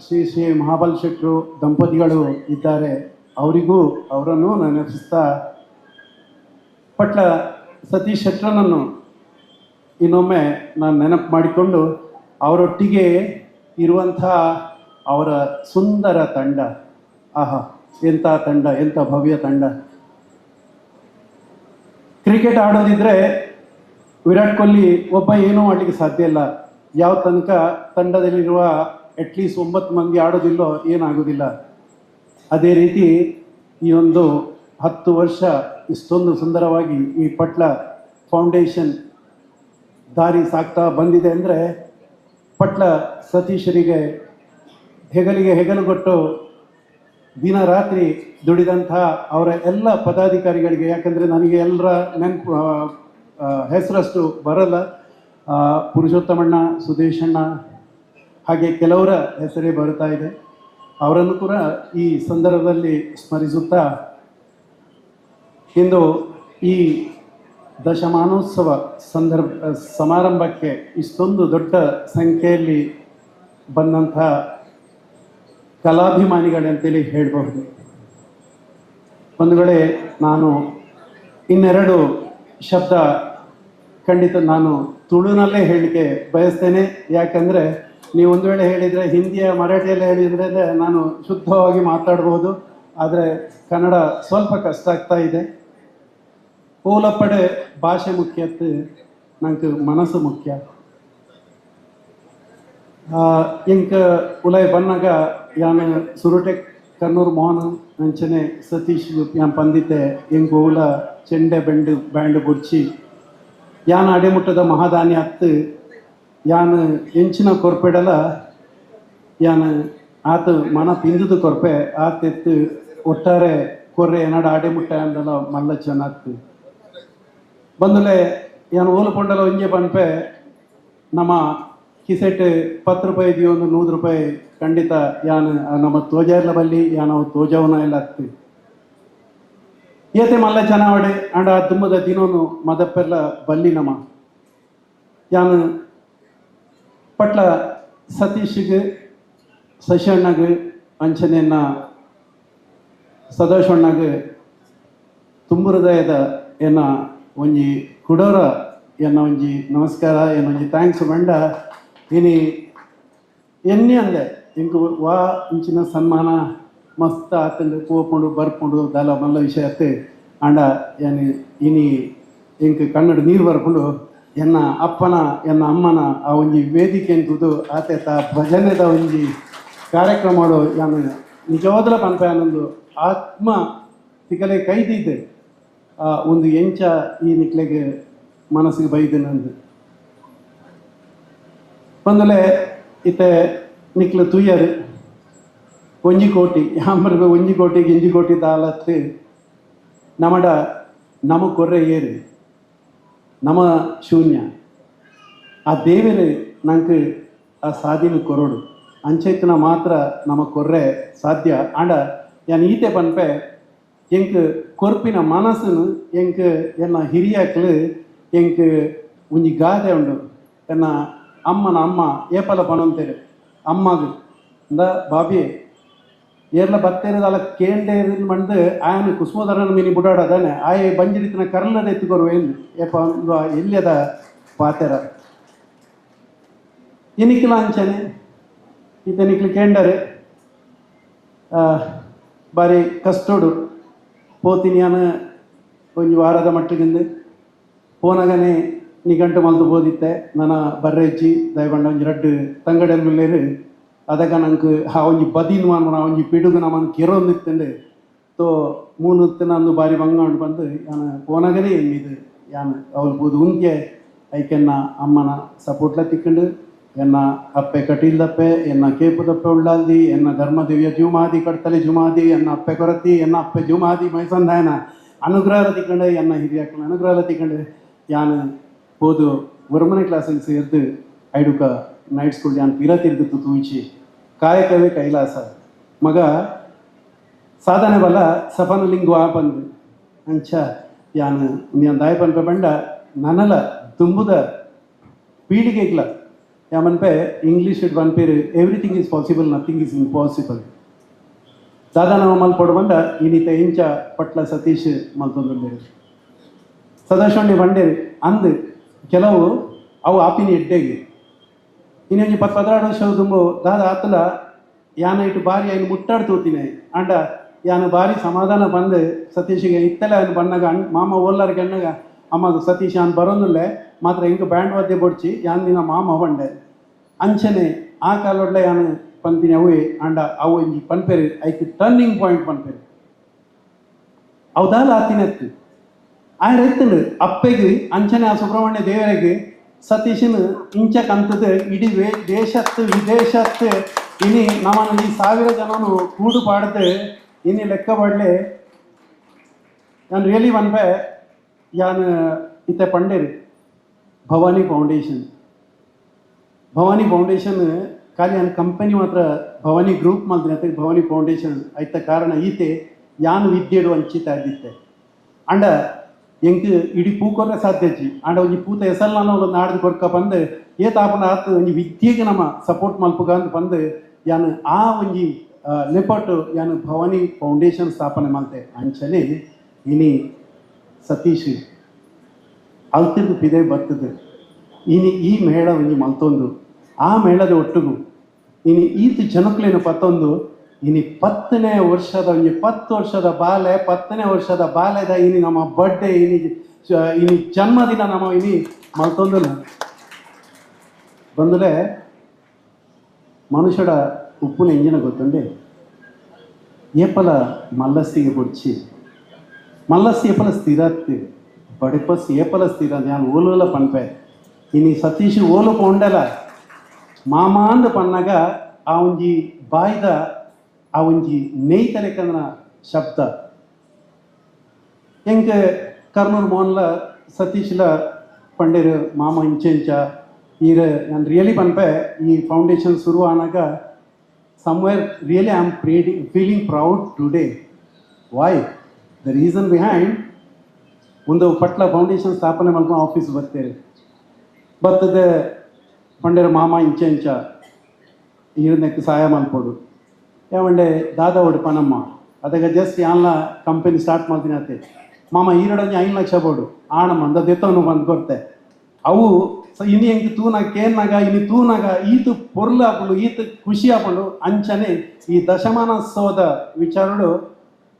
ಶ್ರೀ ಮಹಾಬಲ್ ಶೆಟ್ಟರು ದಂಪತಿಗಳು ಇದ್ದಾರೆ. ಅವರನ್ನು ನೆನಪಿಸ್ತಾ ಪಟ್ಲ ಸತೀಶ್ ಶೆಟ್ಟರನನ್ನು ಇನ್ನೊಮ್ಮೆ ನಾನು ನೆನಪು ಮಾಡಿಕೊಂಡು ಅವರೊಟ್ಟಿಗೆ ಇರುವಂಥ ಅವರ ಸುಂದರ ತಂಡ, ಆಹಾ ಎಂಥ ತಂಡ, ಎಂಥ ಭವ್ಯ ತಂಡ. ಕ್ರಿಕೆಟ್ ಆಡೋದಿದ್ರೆ ವಿರಾಟ್ ಕೊಹ್ಲಿ ಒಬ್ಬ ಏನೂ ಮಾಡಲಿಕ್ಕೆ ಸಾಧ್ಯ ಇಲ್ಲ. ಯಾವ ತನಕ ತಂಡದಲ್ಲಿರುವ ಅಟ್ಲೀಸ್ಟ್ 9 ಮಂದಿ ಆಡೋದಿಲ್ಲೋ ಏನಾಗೋದಿಲ್ಲ. ಅದೇ ರೀತಿ ಈ ಒಂದು 10 ವರ್ಷ ಇಷ್ಟೊಂದು ಸುಂದರವಾಗಿ ಈ ಪಟ್ಲ ಫೌಂಡೇಶನ್ ದಾರಿ ಸಾಕ್ತಾ ಬಂದಿದೆ ಅಂದರೆ ಪಟ್ಲ ಸತೀಶರಿಗೆ ಹೆಗಲಿಗೆ ಹೆಗಲುಗೊಟ್ಟು ದಿನ ರಾತ್ರಿ ದುಡಿದಂಥ ಅವರ ಎಲ್ಲ ಪದಾಧಿಕಾರಿಗಳಿಗೆ, ಯಾಕಂದರೆ ನನಗೆ ಎಲ್ಲರ ನೆನಪು ಹೆಸರಷ್ಟು ಬರಲ್ಲ, ಪುರುಷೋತ್ತಮಣ್ಣ, ಸುದೇಶಣ್ಣ, ಹಾಗೆ ಕೆಲವರ ಹೆಸರೇ ಬರುತ್ತಾ ಇದೆ. ಅವರನ್ನು ಕೂಡ ಈ ಸಂದರ್ಭದಲ್ಲಿ ಸ್ಮರಿಸುತ್ತಾ ಇಂದು ಈ ದಶಮಾನೋತ್ಸವ ಸಮಾರಂಭಕ್ಕೆ ಇಷ್ಟೊಂದು ದೊಡ್ಡ ಸಂಖ್ಯೆಯಲ್ಲಿ ಬಂದಂಥ ಕಲಾಭಿಮಾನಿಗಳಂತೇಳಿ ಹೇಳಬಹುದು. ಒಂದು ವೇಳೆ ನಾನು ಇನ್ನೆರಡು ಶಬ್ದ ಖಂಡಿತ ನಾನು ತುಳುನಲ್ಲೇ ಹೇಳಲಿಕ್ಕೆ ಬಯಸ್ತೇನೆ. ಯಾಕಂದರೆ ನೀವು ಒಂದು ವೇಳೆ ಹೇಳಿದರೆ ಹಿಂದಿಯ ಮರಾಠಿಯಲ್ಲೇ ಹೇಳಿದರೆ ನಾನು ಶುದ್ಧವಾಗಿ ಮಾತಾಡ್ಬೋದು, ಆದರೆ ಕನ್ನಡ ಸ್ವಲ್ಪ ಕಷ್ಟ ಆಗ್ತಾ ಇದೆ. ಓಲಪ್ಪಡೆ ಭಾಷೆ ಮುಖ್ಯತ್ತು, ನಂಗೆ ಮನಸ್ಸು ಮುಖ್ಯ. ಇಂಕ ಉಲೈ ಬನ್ನಾಗ ಯಾನು ಸುರುಟೆ ಕನ್ನೂರು ಮೋಹನ್ ಅಂಚನೆ ಸತೀಶ್ ಯಾನ್ ಪಂದಿತೆ ಇಂಕ ಓಲ ಚೆಂಡೆ ಬ್ಯಾಂಡ್ ಬುಡ್ಚಿ ಯಾನ್ ಅಡೆಮುಟ್ಟದ ಮಹಾದಾನಿ ಅತ್ತು ಯಾನ್ ಎಂಚಿನ ಕೊರ್ಪೆಡಲ ಯಾನ್ ಆತ ಮನ ಪಿಂದುದು ಕೊರ್ಪೆ ಆತೆತ್ತು ಒಟ್ಟಾರೆ ಕೊರ್ರೆ ಏನಾಡ ಅಡೆಮುಟ್ಟ ಅಂದಲ ಮಲ್ಲ ಚೆನ್ನಾಗ್ತು ಬಂದುಲೆ ಯಾನ್ ಓಲು ಪೊಂಡಲ ಒಂಜೆ ಪನ್ಪೆ ನಮ್ಮ ಕಿಸೆಟ್ 10 ರೂಪಾಯಿ ಇದೆಯೋ ಒಂದು 100 ರೂಪಾಯಿ ಖಂಡಿತ ಯಾನ್ ನಮ್ಮ ತೋಜಾರ್ಲ ಬಲ್ಲಿ ಯಾನ್ ಅವು ತೋಜವನ ಎಲ್ಲ ಆಗ್ತಿ ಏತೆ ಮಲ್ಲ ಚೆನ್ನಾವಡೆ ಅಂಡ ತುಂಬದ ದಿನೋನು ಮದಪ್ಪೆಲ್ಲ ಬಲ್ಲಿ ನಮ್ಮ ಯಾನ್ ಪಟ್ಲ ಸತೀಶ್ಗೆ ಶಶಣ್ಣಗೆ ಅಂಚನೆಯನ್ನ ಸದಾಶಣ್ಣಗೆ ತುಂಬ ಹೃದಯದ ಎನ್ನ ಒಂಜಿ ಕುಡೋರ ಎನ್ನ ಒಂಜಿ ನಮಸ್ಕಾರ ಎನ್ನ ಒಂಜಿ ಥ್ಯಾಂಕ್ಸ್ ಮಂಡ ಇನಿ ಎನ್ನಿ ಅಂದೆ ಇಂಕು ವಾ ಇಂಚಿನ ಸನ್ಮಾನ ಮಸ್ತ್ ಆತಂದು ಪೋಪುಂಡು ಬರ್ಪುಂಡು ದಾಲ ಮಲ್ಲ ವಿಷಯ ಅತ್ತೆ ಅಂಡ ಏನು ಇನಿ ಇಂಕ ಕನ್ನಡ ನೀರು ಬರ್ಕೊಂಡು ಎನ್ನ ಅಪ್ಪನ ಎನ್ನ ಅಮ್ಮನ ಆ ಒಂಜಿ ವೇದಿಕೆ ಅಂತುದು ಆತೇತ ಭಜನೆದ ಒಂಜಿ ಕಾರ್ಯಕ್ರಮಗಳು ಯಾನು ನಿಜವಾದಲ ಪನ್ಪೆ ಅನ್ನೊಂದು ಆತ್ಮ ತಿಕಲೆ ಕೈದಿದ್ದೆ ಒಂದು ಎಂಚ ಈ ನಿಕ್ಲೆಗೆ ಮನಸ್ಸಿಗೆ ಬೈದೆ ನಂದು ಬಂದಲೆ ಇತ್ತೆ ನಿಕ್ಲು ತುಯ್ಯರು 1 ಕೋಟಿ ಯಾಂಬರ್ಗೆ 1 ಕೋಟಿಗೆ 2 ಕೋಟಿ ದಾಲತ್ತು ನಮ ಕೊರ್ರೆ ಏರು ನಮ ಶೂನ್ಯ ಆ ದೇವರು ನಂಗೆ ಆ ಸಾಧಿನ ಕೊರೋಡು ಅಂಚೆತ್ತಿನ ಮಾತ್ರ ನಮ್ಮ ಕೊರ್ರೆ ಸಾಧ್ಯ ಆಂಡ ಯಾನ್ ಈತೆ ಪನ್ಪೆ ಎಂಕ್ ಕೊರ್ಪಿನ ಮನಸ್ಸನ್ನು ಎಂಕ್ ಎನ್ನ ಹಿರಿಯಕ್ಲು ಎಂಕ್ ಒಂಜಿ ಗಾದೆ ಉಂಡು ಎನ್ನ ಅಮ್ಮನ ಅಮ್ಮ ಏಪಲ ಪಣಂತೇರು ಅಮ್ಮಗ ಅಂದ ಬಾಬಿ ಏರ್ಲ ಬತ್ತೇರದ ಅಲ್ಲ ಕೇಂಡೆ ಮಂದು ಆಯನ ಕುಸುಮಧರನ ಮೀನಿ ಬುಡಾಡದಾನೆ ಆಯ ಬಂಜಿಡಿತಿನ ಕರ್ಲದ ಎತ್ತಿಕೊರುವೇನು ಏಪ ಒಂದು ಎಲ್ಲಿಯದ ಪಾತೆರ ಎನಿಕ್ಲ ಅಂಚನೆ ಈತನಿಕ್ಲು ಕೇಂಡರೆ ಬಾರಿ ಕಷ್ಟೋಡು ಪೋತಿನಿ ಯಾನ ಒಂಜಿ ವಾರದ ಮಟ್ಟಿಗಿಂದು ಪೋನಗನೆ ನಿಘಂಟು ಮಲ್ದು ಬೋದಿತ್ತೆ ನನ್ನ ಬರ್ರೆಜ್ಜಿ ದಯಗೊಂಡ ಒಂಜಿ 2 ತಂಗಡೆಲ್ ಮಿಲ್ಲೇರು ಅದಕ್ಕೆ ನಂಗೆ ಆ ಒಂಜಿ ಬದಿನ ಮಾನ ಒಂಜಿ ಪಿಡುಗು ನಮ್ಮನ್ನು ಕೆರೊಂದಿತ್ತಂಡು ತೋ 3 ನಂದು ಬಾರಿ ಬಂಗಾಂಡು ಬಂದು ಯಾನು ಪೋನಗನೆ ಇದು ಯಾನು ಅವಳು ಬೋದು ಉಂತ್ಯ ಐಕೆನ್ನ ಅಮ್ಮನ ಸಪೋರ್ಟ್ಲ ತಿಕ್ಕಂಡು ಎನ್ನ ಅಪ್ಪೆ ಕಟೀಲ್ದಪ್ಪೆ ಎನ್ನ ಕೇಪುದಪ್ಪೆ ಉಳ್ಳಾಲ್ದಿ ಎನ್ನ ಧರ್ಮದೇವಿಯ ಜುಮಾದಿ ಕಡ್ತಲೆ ಜುಮಾದಿ ಎನ್ನ ಅಪ್ಪೆ ಕೊರತಿ ಎನ್ನ ಅಪ್ಪೆ ಜುಮಾದಿ ಮೈಸಂದಾಯನ ಅನುಗ್ರಹ ತಿಕ್ಕಂಡು ಎನ್ನ ಹಿರಿಯಕ್ಕನ ಅನುಗ್ರಹ ತಿಕ್ಕಂಡು ಯಾನು ಹೋದು 1 ಕ್ಲಾಸಿಗೆ ಸೇರ್ದು ಐಡುಕ ನೈಟ್ ಸ್ಕೂಲ್ ಯಾನ್ ಪಿರತಿರ್ದಿತ್ತು ತೂಚಿ ಕಾಯಕವೇ ಕೈಲಾಸ ಮಗ ಸಾಧನೆ ಬಲ ಸಫನ ಲಿಂಗು ಆಪಂದು ಅಂಚ ಯಾನು ನೀನು ದಾಯ ಪನ್ಪೆ ಬಂಡ ನನಲ ತುಂಬುದ ಪೀಳಿಗೆಗ್ಲ ಯಾಮನ್ಪೆ ಇಂಗ್ಲೀಷ್ ಇಟ್ ಪನ್ಪೇರು everything is possible nothing is impossible ದಾದಾ ನಾವು ಮಲ್ಪಡು ಬಂಡ ಇನ್ನಿತ ಇಂಚ ಪಟ್ಲ ಸತೀಶ್ ಮಲ್ತೊಂದುಲ್ಲೇರು ಸದಾಶಿವಣ್ಣ ಬಂಡೇರು ಅಂದು ಕೆಲವು ಅವು ಆಪಿನ ಎಡ್ಡೆಗೆ ಇನ್ನೊಂದು 10-16 ವರ್ಷ ತುಂಬು ದಾದ ಆತಲ ಯಾನ ಇಟ್ಟು ಬಾರಿ ఆయన ಮುಟ್ಟಾಡ್ ತೋತಿನಿ ಅಂಡ ಯಾನ ಬಾರಿ ಸಮಾಧಾನ ಬಂದು ಸತೀಶಿಗೆ ಇತ್ತಲೆ ఆయన ಬಣ್ಣಗ ಮಾಮ ಓಲ್ಲಾರಿಗೆ ಅಣ್ಣಗ ಅಮ್ಮದು ಸತೀಶ್ ಯಾನ್ ಬರೋದಿಲ್ಲೇ ಮಾತ್ರ ಇಂಕ ಬ್ಯಾಂಡ್ ವಾದ್ಯ ಬೊಡ್ಚಿ ಯಾನ್ ದಿನ ಮಾಮ ಬಂಡೆ ಅಂಚನೆ ಆ ಕಾಲೊಡ್ಲೆ ಯಾನು ಪಂಪಿನಿ ಅವೇ ಅಂಡ ಅವು ಇಂಜಿ ಪನ್ಪೇರು ಐಕ್ ಟರ್ನಿಂಗ್ ಪಾಯಿಂಟ್ ಪನ್ಪೇರು ಅವು ದಾಲ ಆತಿನತ್ತು ఆయన ಎತ್ತಂಡು ಅಪ್ಪೆಗೆ ಅಂಚನೆ ಆ ಸುಬ್ರಹ್ಮಣ್ಯ ದೇವರಿಗೆ ಸತೀಶನ್ ಇಂಚ ಕಂತದ ಇಡೀ ದೇಶತ್ತು ವಿದೇಶತ್ತು ಇನಿ ನಮ್ಮನ್ನು ಈ 1000 ಜನನು ಕೂಡು ಪಾಡ್ದು ಇನಿ ಲೆಕ್ಕ ಬಡ್ಲೆ ನಾನು ರಿಯಲಿ ಒನ್ಪೆ ಯಾನ್ ಇತ್ತೆ ಪಂಡೇರು ಭವಾನಿ ಫೌಂಡೇಶನ್ ಖಾಲಿ ನನ್ನ ಕಂಪನಿ ಮಾತ್ರ ಭವಾನಿ ಗ್ರೂಪ್ ಮಾತ್ರ ಭವಾನಿ ಫೌಂಡೇಶನ್ ಐತ ಕಾರಣ ಈತೆ ಯಾನ್ ವಿದ್ಯೆಡು ಅಂಚಿತ ಆಗಿತ್ತೆ ಅಂಡ ಎಂಕ್ ಇಡೀ ಪೂಕೊರ್ರೆ ಸಾಧ್ಯಜಿ ಅಂಡ ಒಂಜಿ ಪೂತ ಹೆಸಲ್ ನಾನು ಒಂದು ನಾಡ್ದು ಕೊರ್ಕ ಬಂದು ಏತಾಪನ ಆತು ಒಂಜಿ ವಿದ್ಯೆಗೆ ನಮ್ಮ ಸಪೋರ್ಟ್ ಮಲ್ಪುಗ ಅಂತ ಬಂದು ಯಾನು ಆ ಒಂಜಿ ನೆಪಟ್ಟು ಯಾನು ಭವಾನಿ ಫೌಂಡೇಶನ್ ಸ್ಥಾಪನೆ ಮಾಡ್ತೆ ಅಂಚನೆ ಇನಿ ಸತೀಶ್ ಅಲ್ತಿದ್ದು ಪಿದೆ ಬರ್ತದೆ ಇನಿ ಈ ಮೇಳ ಒಂಜಿ ಮಲ್ತೊಂದು ಆ ಮೇಳದ ಒಟ್ಟಿಗೂ ಇನಿ ಈತ ಜನಕ್ಲೇನು ಪತ್ತೊಂದು ಇನಿ 10ನೇ ವರ್ಷದ ಒಂಜಿ 10 ವರ್ಷದ ಬಾಲೆ 10ನೇ ವರ್ಷದ ಬಾಲ್ಯದ ಇನಿ ನಮ್ಮ ಬರ್ಡೇ ಇನಿ ಜನ್ಮದಿನ ನಮ್ಮ ಇನಿ ಮಲ್ತೊಂದಿಲ್ಲ ಬಂದಲೇ ಮನುಷ್ಯಡ ಉಪ್ಪುನ ಎಂಜಿನ ಗೊತ್ತುಂಡೆ ಏಪಲ ಮಲ್ಲಸ್ಸಿಗೆ ಬೊಡ್ಚಿ ಮಲ್ಲಸ್ಸಿ ಏಪಲ ಸ್ಥಿರತ್ತೆ ಬಡಿಪಸ್ ಏಪಲ ಸ್ಥಿರ ನಾನು ಓಲುಲ ಪನ್ಪೆ ಇನಿ ಸತೀಶ್ ಓಲು ಪೊಂಡಲ ಮಾಮ ಅಂದು ಪನ್ನಾಗ ಆ ಒಂಜಿ ಬಾಯ್ದ ಆ ಒಂಜಿ ನೇಯ್ತಲೆಕಂದ್ರ ಶಬ್ದ ಹೆಂಗ ಕರ್ನೂಲ್ ಮೋನ್ಲ ಸತೀಶ್ಲ ಪಂಡೇರು ಮಾಮ ಇಂಚೆಂಚ ಈರ ನಾನು ರಿಯಲಿ ಪನ್ಪೆ ಈ ಫೌಂಡೇಶನ್ ಶುರು ಆನಾಗ somewhere really I am feeling proud today. Why? The reason behind ಒಂದು ಪಟ್ಲ ಫೌಂಡೇಶನ್ ಸ್ಥಾಪನೆ ಮಾಡ್ಕೊಂಡು ಆಫೀಸ್ ಬರ್ತಾರೆ ಬರ್ತದ ಪಂಡೇರ ಮಾಮ ಇಂಚ ಈರನಕ್ಕೆ ಸಹಾಯ ಮಾಡ್ಕೊಡು ಯಾವಂಡೆ ದಾದ ಹೊಡ್ಪನಮ್ಮ ಅದಾಗ ಜಸ್ಟ್ ಯಾನ್ಲ ಕಂಪನಿ ಸ್ಟಾರ್ಟ್ ಮಾಡ್ತೀನಿ ಅತ್ತೆ ಮಾಮ ಈರಡಂಜಿ 5 ಲಕ್ಷ ಬೋಡು ಆಣಮ್ಮ ಅಂದದ್ದೆತ್ತವನು ಬಂದು ಕೊಡ್ತೆ ಅವು ಇನಿ ಹೆಂಗೆ ತೂನಾಗ ಕೇನ್ನಾಗ ಇನಿ ತೂನಾಗ ಈತು ಪೊರ್ಲು ಹಾಕೊಂಡು ಈತ ಖುಷಿ ಹಾಕೊಂಡು ಅಂಚನೆ ಈ ದಶಮಾನೋತ್ಸವದ ವಿಚಾರಗಳು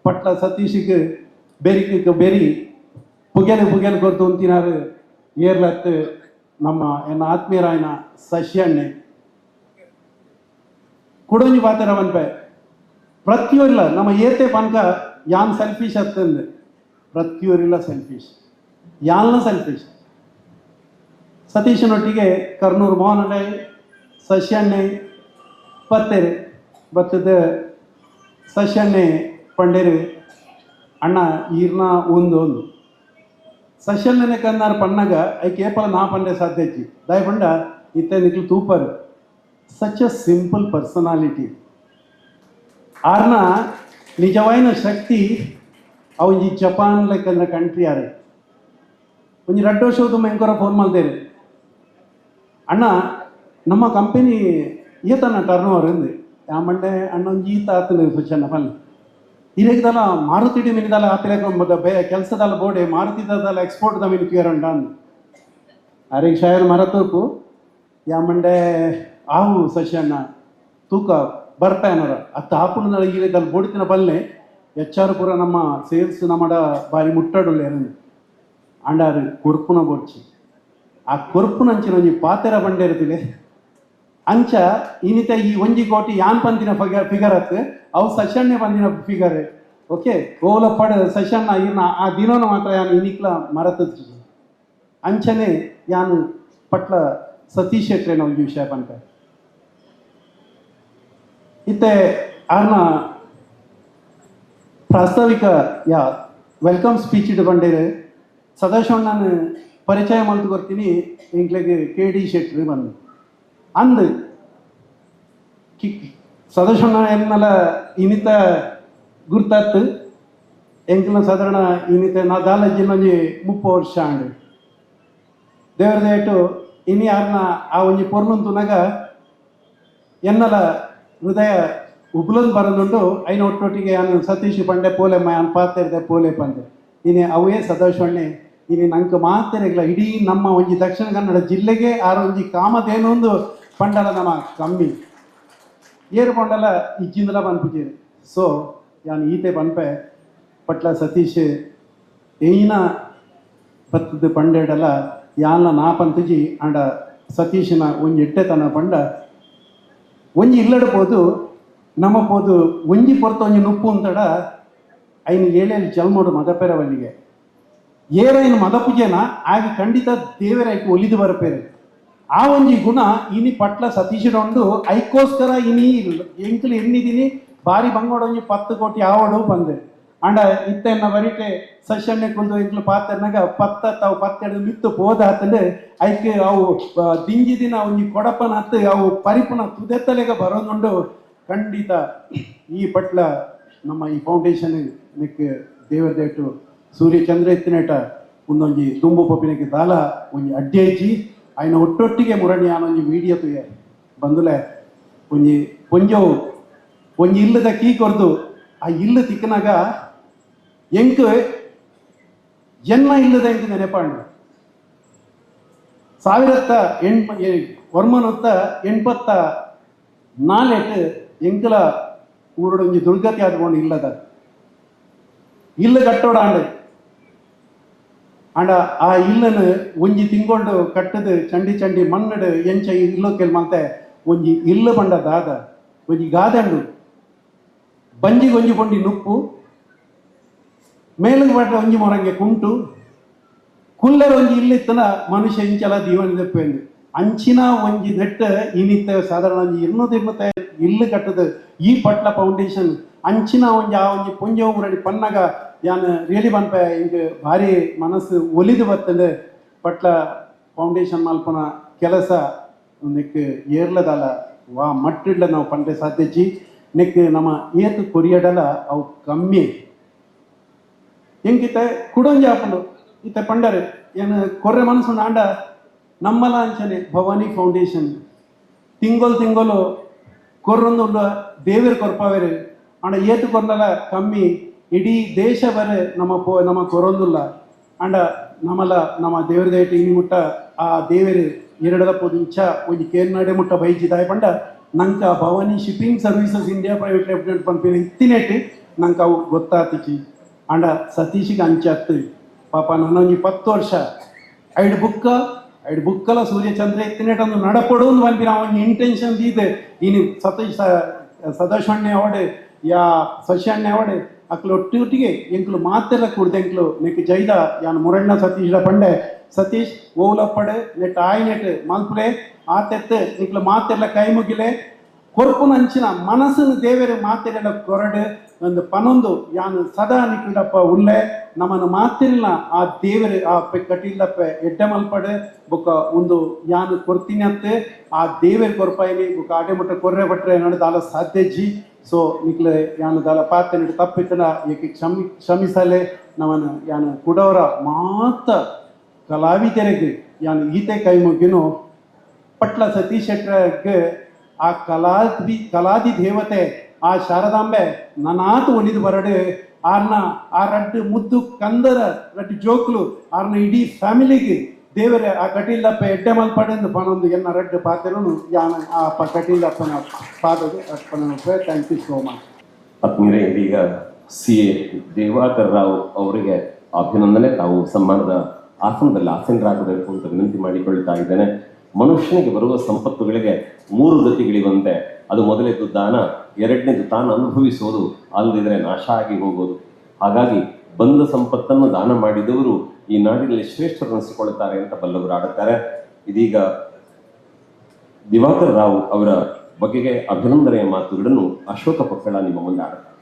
ಪಟ್ಲ ಸತೀಶಿಗೆ ಬೇರಿ ಪುಗೆಲು ಗೊತ್ತು ಅಂತಿನಾರು ಏರ್ಲತ್ತು ನಮ್ಮ ಎನ್ನ ಆತ್ಮೀಯರಾಯನ ಸಸ್ಯಣ್ಣೆ ಕುಡೊಂಜಿ ಪಾತೆರವನ್ಪೆ ಪ್ರತಿಯೊರಿಲ್ಲ ನಮ್ಮ ಏತೆ ಪನ್ಕ ಯಾನ್ ಸೆಲ್ಫಿಶ್ ಹತ್ತಂದು ಪ್ರತಿಯೊರಿಲ್ಲ ಸೆಲ್ಫಿಶ್ ಯಾನ್ಲ ಸೆಲ್ಫಿಶ್ ಸತೀಶನೊಟ್ಟಿಗೆ ಕರ್ನೂರು ಮೋಹನಡೆ ಸಸ್ಯಣ್ಣೆ ಬತ್ತೇರು ಬತ್ತದ ಸಸ್ಯಣ್ಣೆ ಪಂಡೇರು ಅಣ್ಣ ಈರ್ನ ಒಂದು ಸಸ್ಯಣ್ಣನೆ ಕನ್ನಾರು ಪಣ್ಣಗ ಐಕೆ ಏಪಲ ನಾ ಪಂಡೆ ಸಾಧ್ಯಜಿ ದಾಯ ಪಂಡ ಇತ್ತೆ ನಿಕ್ಲು ತೂಪರು ಸಚ್ ಅ ಸಿಂಪಲ್ ಪರ್ಸನಾಲಿಟಿ ಆರ್ನ ನಿಜವಾಯಿನ ಶಕ್ತಿ ಅವಂಜಿ ಜಪಾನ್ ಲೆಕ್ಕಂದ್ರ ಕಂಟ್ರಿ ಆರೆ ಒಂಜಿ 2 ವರ್ಷ ತುಂಬ ಎಂಕೊರ ಫೋನ್ ಮಾಡ್ದೇರು ಅಣ್ಣ ನಮ್ಮ ಕಂಪನಿ ಈತನ ಟರ್ನ್ ಓವರ್ ಅಂದು ಯಾಮಂಡೆ ಅಣ್ಣ ಒಂಜಿ ಈತ ಆತನ ಸುಚನ್ನ ಪಲ್ಲೆ ಇರೇಗದಲ್ಲ ಮಾರುತಿಡಿ ಮಿನಿದಲ್ಲ ಆತಿರ ಕೆಲಸದಲ್ಲ ಬೋಡೆ ಮಾರುತಿದಲ್ಲ ಎಕ್ಸ್ಪೋರ್ಟ್ ದ ಮಿನಿ ಕ್ಯೂರಂಡ ಅಂದು ಅರೆಗೆ ಶಾಯರ್ ಮರತೋಕು ಯಾಮಂಡೆ ಆವು ಸಸ್ಯಣ್ಣ ತೂಕ ಬರ್ತಾಯನರ ಅತ್ತ ಆಪುನ ಇರೇಗಲ್ಲಿ ಬೋಡ್ತಿನ ಪಲ್ಲೆ ಹೆಚ್ಚಾರು ಪೂರ ನಮ್ಮ ಸೇಲ್ಸ್ ನಮ್ಮಡ ಬಾರಿ ಮುಟ್ಟಾಡುಲ್ಲೆ ಅಂಡಾರು ಕೊರ್ಪುನ ಬೋಡ್ಚಿ ಆ ಕೊರ್ಪುನ ಅಂಚಿನ ಒಂಜಿ ಪಾತೆರ ಬಂಡೆ ಇರ್ತಿದೆ ಅಂಚ ಇನ್ನಿತ ಈ 1 ಕೋಟಿ ಯಾನ್ ಪಂತಿನ ಫಿಗರ್ ಅತ್ತು ಅವು ಸಸ್ಯಣ್ಣೆ ಬಂದಿನ ಫಿಗರ್ ಓಕೆ ಓಲ ಪಡ ಸಸ್ಯಣ್ಣ ಇರ್ನ ಆ ದಿನೋನ ಮಾತ್ರ ಯಾನು ಇನಿಕ್ಲ ಮರತದ್ದು ಅಂಚನೆ ಯಾನು ಪಟ್ಲ ಸತೀಶ್ ಶೆಟ್ರೆ ನಾವು ಈ ವಿಷಯ ಪಂತ ಇತ್ತೆ ಆರ್ನ ಪ್ರಾಸ್ತಾವಿಕ ಯಾ ವೆಲ್ಕಮ್ ಸ್ಪೀಚ್ ಇಟ್ಟು ಬಂಡೇರು ಸದಾಶಿವಣ್ಣನ ಪರಿಚಯ ಮಾಡ್ತು ಬರ್ತೀನಿ ಇಂಗ್ಲೆಗೆ KD ಶೆಟ್ರಿ ಬಂದು ಅಂದು ಸದಸ್ಯನ ಎನ್ನಲ ಇನಿತ ಗುರ್ತಾತ್ತು ಎಂಕಲ್ನ ಸಾಧಾರಣ ಇನಿತ ನಾ ದಾಲಜ್ಜಿನೊಂಜಿ 30 ವರ್ಷ ಅಂಡು ದೇವರದೇಟು ಇನಿ ಯಾರನ್ನ ಆ ಒಂಜಿ ಪೊರ್ಲುನ್ ತುನಗ ಎನ್ನಲ ಹೃದಯ ಉಬ್ಲನ್ ಬರದುಂಡು ಐನ ಒಟ್ಟೊಟ್ಟಿಗೆ ಅನ್ನು ಸತೀಶ್ ಪಂಡೆ ಪೋಲೆ ಅನ್ ಪಾತಿರ್ದೆ ಪೋಲೆ ಪಂದೆ ಇನಿ ಅವೇ ಸದಾಶಣ್ಣೆ ಇನಿ ನಂಗೆ ಮಾತಿರಗಿಲ್ಲ ಇಡೀ ನಮ್ಮ ಒಂಜಿ ದಕ್ಷಿಣ ಕನ್ನಡ ಜಿಲ್ಲೆಗೆ ಆರೊಂಜಿ ಕಾಮಧೇನೊಂದು ಪಂಡಲ ನಮ್ಮ ಕಮ್ಮಿ ಏರು ಪಂಡಲ ಇಜ್ಜಿಂದಲ ಪನ್ಪುಜೀರಿ ಸೊ ಯಾನ್ ಈತೆ ಪನ್ಪೆ ಪಟ್ಲ ಸತೀಶ್ ಏಯ್ನ ಬತ್ತದ ಪಂಡೆಡಲ ಯಾನ್ಲ ನಾ ಪಂತುಜಿ ಅಂಡ ಸತೀಶನ ಒಂಜಿ ಎಟ್ಟೆತನ ಪಂಡ ಒಂಜಿ ಇಲ್ಲಡಪೋದು ನಮ್ಮ ಪೋದು ಒಂಜಿ ಪೊರ್ತ ಒಂಜಿ ನುಪ್ಪು ಅಂತಡ ಐನು ಏಳೇಳು ಜಲ್ಮೋಡು ಮದಪೆರವಲ್ಲಿಗೆ ಏರೈನು ಮದಪುಜೇನ ಆಗ ಖಂಡಿತ ದೇವರೈಕು ಒಲಿದು ಬರಪೇರೆ ಆ ಒಂಜಿ ಗುಣ ಇನಿ ಪಟ್ಲ ಸತೀಶಡೊಂಡು ಐಕೋಸ್ಕರ ಇನಿ ಎಂಕ್ಲು ಎಣ್ಣಿದೀನಿ ಬಾರಿ ಬಂಗೋಡ ಒಂಜಿ 10 ಕೋಟಿ ಆವಡು ಬಂದೆ ಅಂಡ ಇತ್ತೆನ್ನ ಬರಿಟೆ ಸಶನ್ನೆ ಕುಂದು ಇಂಕ್ಲು ಪಾತೆರ್ನಾಗ 10 ತಾವು 12 ಮಿತ್ತು ಪೋದ ಹತ್ತಂಡು ಐಕೆ ಅವು ದಿಂಜಿ ದಿನ ಒಂಜಿ ಕೊಡಪನ ಹತ್ತು ಅವು ಪರಿಪುನ ತುದೆತ್ತಲೆಗ ಬರೋದುಂಡು ಖಂಡಿತ ಈ ಪಟ್ಲ ನಮ್ಮ ಈ ಫೌಂಡೇಶನ್ ನಿಕ್ ದೇವರದೇಟು ಸೂರ್ಯಚಂದ್ರ ಎತ್ತಿನೇಟ ಒಂದೊಂಜಿ ತುಂಬು ಪೊಪ್ಪಿನಕ್ಕೆ ದಾಲ ಒಂಜಿ ಅಡ್ಡಿ ಹಚ್ಚಿ ಆಯ್ನ ಒಟ್ಟೊಟ್ಟಿಗೆ ಮುರಣಿ ಆನೊಂಜಿ ಮೀಡಿಯಾ ತುಯ ಬಂದುಲೆ ಒಂಜಿ ಪೊಂಜವು ಒಂಜಿ ಇಲ್ಲದ ಕೀ ಕೊರ್ದು ಆ ಇಲ್ಲ ತಿಕ್ಕನಾಗ ಎಂಕ್ ಜನ್ಮ ಇಲ್ಲದ ಎಂಕ್ ನೆನಪಾಂಡು 1984 ಎಂಕಲ ಊರೊಂಜಿ ದುರ್ಗತಿ ಆದ್ಕೊಂಡು ಇಲ್ಲದ ಇಲ್ಲ ಕಟ್ಟೋಡಾಂಡು ಅಂಡ ಆ ಇಲ್ಲನು ಒಂಜಿ ತಿಂಗೊಂಡು ಕಟ್ಟದು ಚಂಡಿ ಚಂಡಿ ಮಣ್ಣಡು ಎಂಚ ಇಲ್ಲೋಕೆಲ್ ಮತ್ತೆ ಒಂಜಿ ಇಲ್ಲ ಬಂಡ ದಾದ ಒಂಜಿ ಗಾದಂಡು ಬಂಜಿಗೆ ಒಂಜಿ ಪೊಂಡಿ ನುಪ್ಪು ಮೇಲಿಗೆ ಬಟ್ಟ ಒಂಜಿ ಮೊರಂಗೆ ಕುಂಟು ಕುಲ್ಲರ್ ಒಂಜಿ ಇಲ್ಲಿತ್ತನ ಮನುಷ್ಯ ಇಂಚಲ ದೀವನಿದಪ್ಪೆಂದು ಅಂಚಿನ ಒಂಜಿ ನೆಟ್ಟ ಇನಿತ್ತ ಸಾಧಾರಣ ಒಂಜಿ 225 ಇಲ್ಲು ಕಟ್ಟದು ಈ ಪಟ್ಲ ಫೌಂಡೇಶನ್ ಅಂಚಿನ ಒಂಜಿ ಆ ಒಂಜಿ ಪೊಂಜೋ ಮುರಡಿ ಪನ್ನಗ ಯಾನ್ ರಿಯಲಿ ಬನ್ಪೆ ಹಿಂಗೆ ಭಾರಿ ಮನಸ್ಸು ಒಲಿದು ಬರ್ತದೆ ಪಟ್ಲ ಫೌಂಡೇಶನ್ ಮಲ್ಪನ ಕೆಲಸ ನೆಕ್ ಏರ್ಲದಲ್ಲ ವಾ ಮಟ್ಟಿಡ್ಲ ನಾವು ಪಂಡೆ ಸಾಧ್ಯಜಿ ನೆಕ್ ನಮ್ಮ ಏತು ಕೊರಿಯಡಲ ಅವು ಕಮ್ಮಿ ಹೆಂಗಿತ್ತ ಕುಡೊಂಜಿ ಆಪಂಡು ಇತ್ತ ಪಂಡರೆ ಏನು ಕೊರ್ರೆ ಮನಸ್ಸು ಆಂಡ ನಮ್ಮಲ ಅಂಚನೆ ಭವಾನಿ ಫೌಂಡೇಶನ್ ತಿಂಗೊಲು ಕೊರ್ರೊಂದು ದೇವೇರು ಕೊರ್ಪಾವೇರು ಅಂಡ ಏತು ಕೊರ್ಲಲ ಕಮ್ಮಿ ಇಡೀ ದೇಶ ಬರೆ ನಮ್ಮ ಕೊರೊಂದುಲ್ಲ ಅಂಡ ನಮ್ಮಲ ನಮ್ಮ ದೇವರದೇಟು ಇನಿ ಮುಟ್ಟ ಆ ದೇವೇರು ಎರಡಲ ಪೋದಿಂಚ ಒಂಜಿ ಕೇರ್ನಾಡೆ ಮುಟ್ಟ ಬೈಜಿ ದಾಯ ಪಂಡ ನಂಗೆ Bhavani shipping services India private limited ಪಂಪಿನ ಇತ್ತಿನೆಟ್ಟು ನಂಗೆ ಅವು ಗೊತ್ತಾತಿಚಿ ಅಂಡ ಸತೀಶಿಗೆ ಅಂಚತ್ತು ಪಾಪ ನನ್ನೊಂಜಿ 10 ವರ್ಷ ಐದು ಬುಕ್ಕಲ ಸೂರ್ಯಚಂದ್ರ ಇತ್ತಿನೆಟ್ಟೊಂದು ನಡಪಡು ಒಂದು ಪಂಪಿನ ಅವನ ಇಂಟೆನ್ಷನ್ ಇದೆ ಇನ್ನು ಸತೀಶ್ ಸದಾಶಣ್ಣೆ ಅವಡೆ ಯಾ ಸಸ್ಯಣ್ಣೆ ಅವಡೆ ಅಕ್ಲು ಒಟ್ಟಿಗೆ ಎಂಕ್ಲು ಮಾತೆಲ್ಲ ಕುಡ್ದು ಎಂಕ್ಲು ನೆಕ್ ಜೈದ ಯಾನ್ ಮುರಣ್ಣ ಸತೀಶ್ಲ ಪಂಡೆ ಸತೀಶ್ ಓಲಪ್ಪಡೆ ನೆಟ್ ಆಯ್ ನೆಟ್ ಮಲ್ಪಲೆ ಆತೆತ್ತು ನಿಕ್ಲು ಮಾತೆಲ್ಲ ಕೈ ಮುಗಿಲೆ ಕೊರ್ಪುನ ಅಂಚಿನ ಮನಸ್ಸನ್ನು ದೇವರ ಮಾತೆಲ್ಲ ಕೊರಡು ಒಂದು ಪನೊಂದು ಯಾನು ಸದಾ ನಿಕ್ಲಪ್ಪ ಉಲ್ಲೆ ನಮ್ಮನ್ನು ಮಾತಿರ್ಲ ಆ ದೇವರ ಆ ಕಟಿಲ್ಲಪ್ಪ ಎಡ್ಡೆ ಮಲ್ಪಡೆ ಬೊಕ್ಕ ಒಂದು ಯಾನು ಕೊರ್ತೀನಿ ಅತ್ತೆ ಆ ದೇವರ ಕೊರ್ಪಾಯಿನಿ ಬೊಕ್ಕ ಆಟೆ ಮುಟ್ಟ ಕೊರ್ರೆ ಬಟ್ರೆ ನಡೆದಾಲ ಸಾಧ್ಯಜಿ ಸೊ ನಿಕ್ಲೆ ಯಾನು ದಾಲ ಪಾತೆ ನಡು ತಪ್ಪಿತನ ಏಕೆ ಕ್ಷಮಿಸಲೆ ನಮ್ಮನ್ನು ಯಾನು ಕುಡವರ ಮಾತ ಕಲಾವಿದರಿಗೆ ಯಾನು ಈತೆ ಕೈ ಮುಗಿನು ಪಟ್ಲ ಸತೀಶ್ ಶೆಟ್ರಗೆ ಆ ಕಲಾದಿ ದೇವತೆ ಆ ಶಾರದಾಂಬೆ ನನಾತು ಒಲಿದು ಬರಡು ಆರ್ನ ಆ ರಡ್ಡು ಮುದ್ದು ಕಂದರ ರಡ್ಡು ಜೋಕ್ಲು ಆರ್ನ ಇಡೀ ಫ್ಯಾಮಿಲಿಗೆ ದೇವರೇ ಆ ಕಟೀಲಪ್ಪ ಎಡ್ಡೆ ಮಲ್ಪಡೆಂದು ಪನೊಂದು ಎನ್ನ ರಡ್ಡು ಪಾತೆರನು ಯಾನ ಆ ಕಟೀಲಪ್ಪನ ಪಾದದು ಅಪ್ಪನ ಥ್ಯಾಂಕ್ ಯು ಸೋ ಮಚ್. ಆತ್ಮೀಯರೇ, ಇದೀಗ CA ದೇವಾಕರ್ ರಾವ್ ಅವರಿಗೆ ಅಭಿನಂದನೆ. ತಾವು ಸನ್ಮಾನದ ಆಸನದಲ್ಲಿ ಆಸೀನರಾಗಬೇಕು ಅಂತ ವಿನಂತಿ ಮಾಡಿಕೊಳ್ತಾ ಇದ್ದೇನೆ. ಮನುಷ್ಯನಿಗೆ ಬರುವ ಸಂಪತ್ತುಗಳಿಗೆ 3 ಗತಿಗಳಿವಂತೆ. ಅದು ಮೊದಲೇದು ದಾನ, ಎರಡನೇದು ತಾನು ಅನುಭವಿಸೋದು, ಅಲ್ಲದಿದ್ರೆ ನಾಶ ಆಗಿ ಹೋಗೋದು. ಹಾಗಾಗಿ ಬಂದ ಸಂಪತ್ತನ್ನು ದಾನ ಮಾಡಿದವರು ಈ ನಾಡಿನಲ್ಲಿ ಶ್ರೇಷ್ಠರೆನಿಸಿಕೊಳ್ಳುತ್ತಾರೆ ಅಂತ ಬಲ್ಲವರು ಆಡುತ್ತಾರೆ. ಇದೀಗ ದಿವಾಕರ್ ರಾವ್ ಅವರ ಬಗೆಗೆ ಅಭಿನಂದನೆಯ ಮಾತುಗಳನ್ನು ಅಶೋಕ ಪಕ್ಕಳ ನಿಮ್ಮ ಮುಂದೆ ಆಡುತ್ತಾರೆ.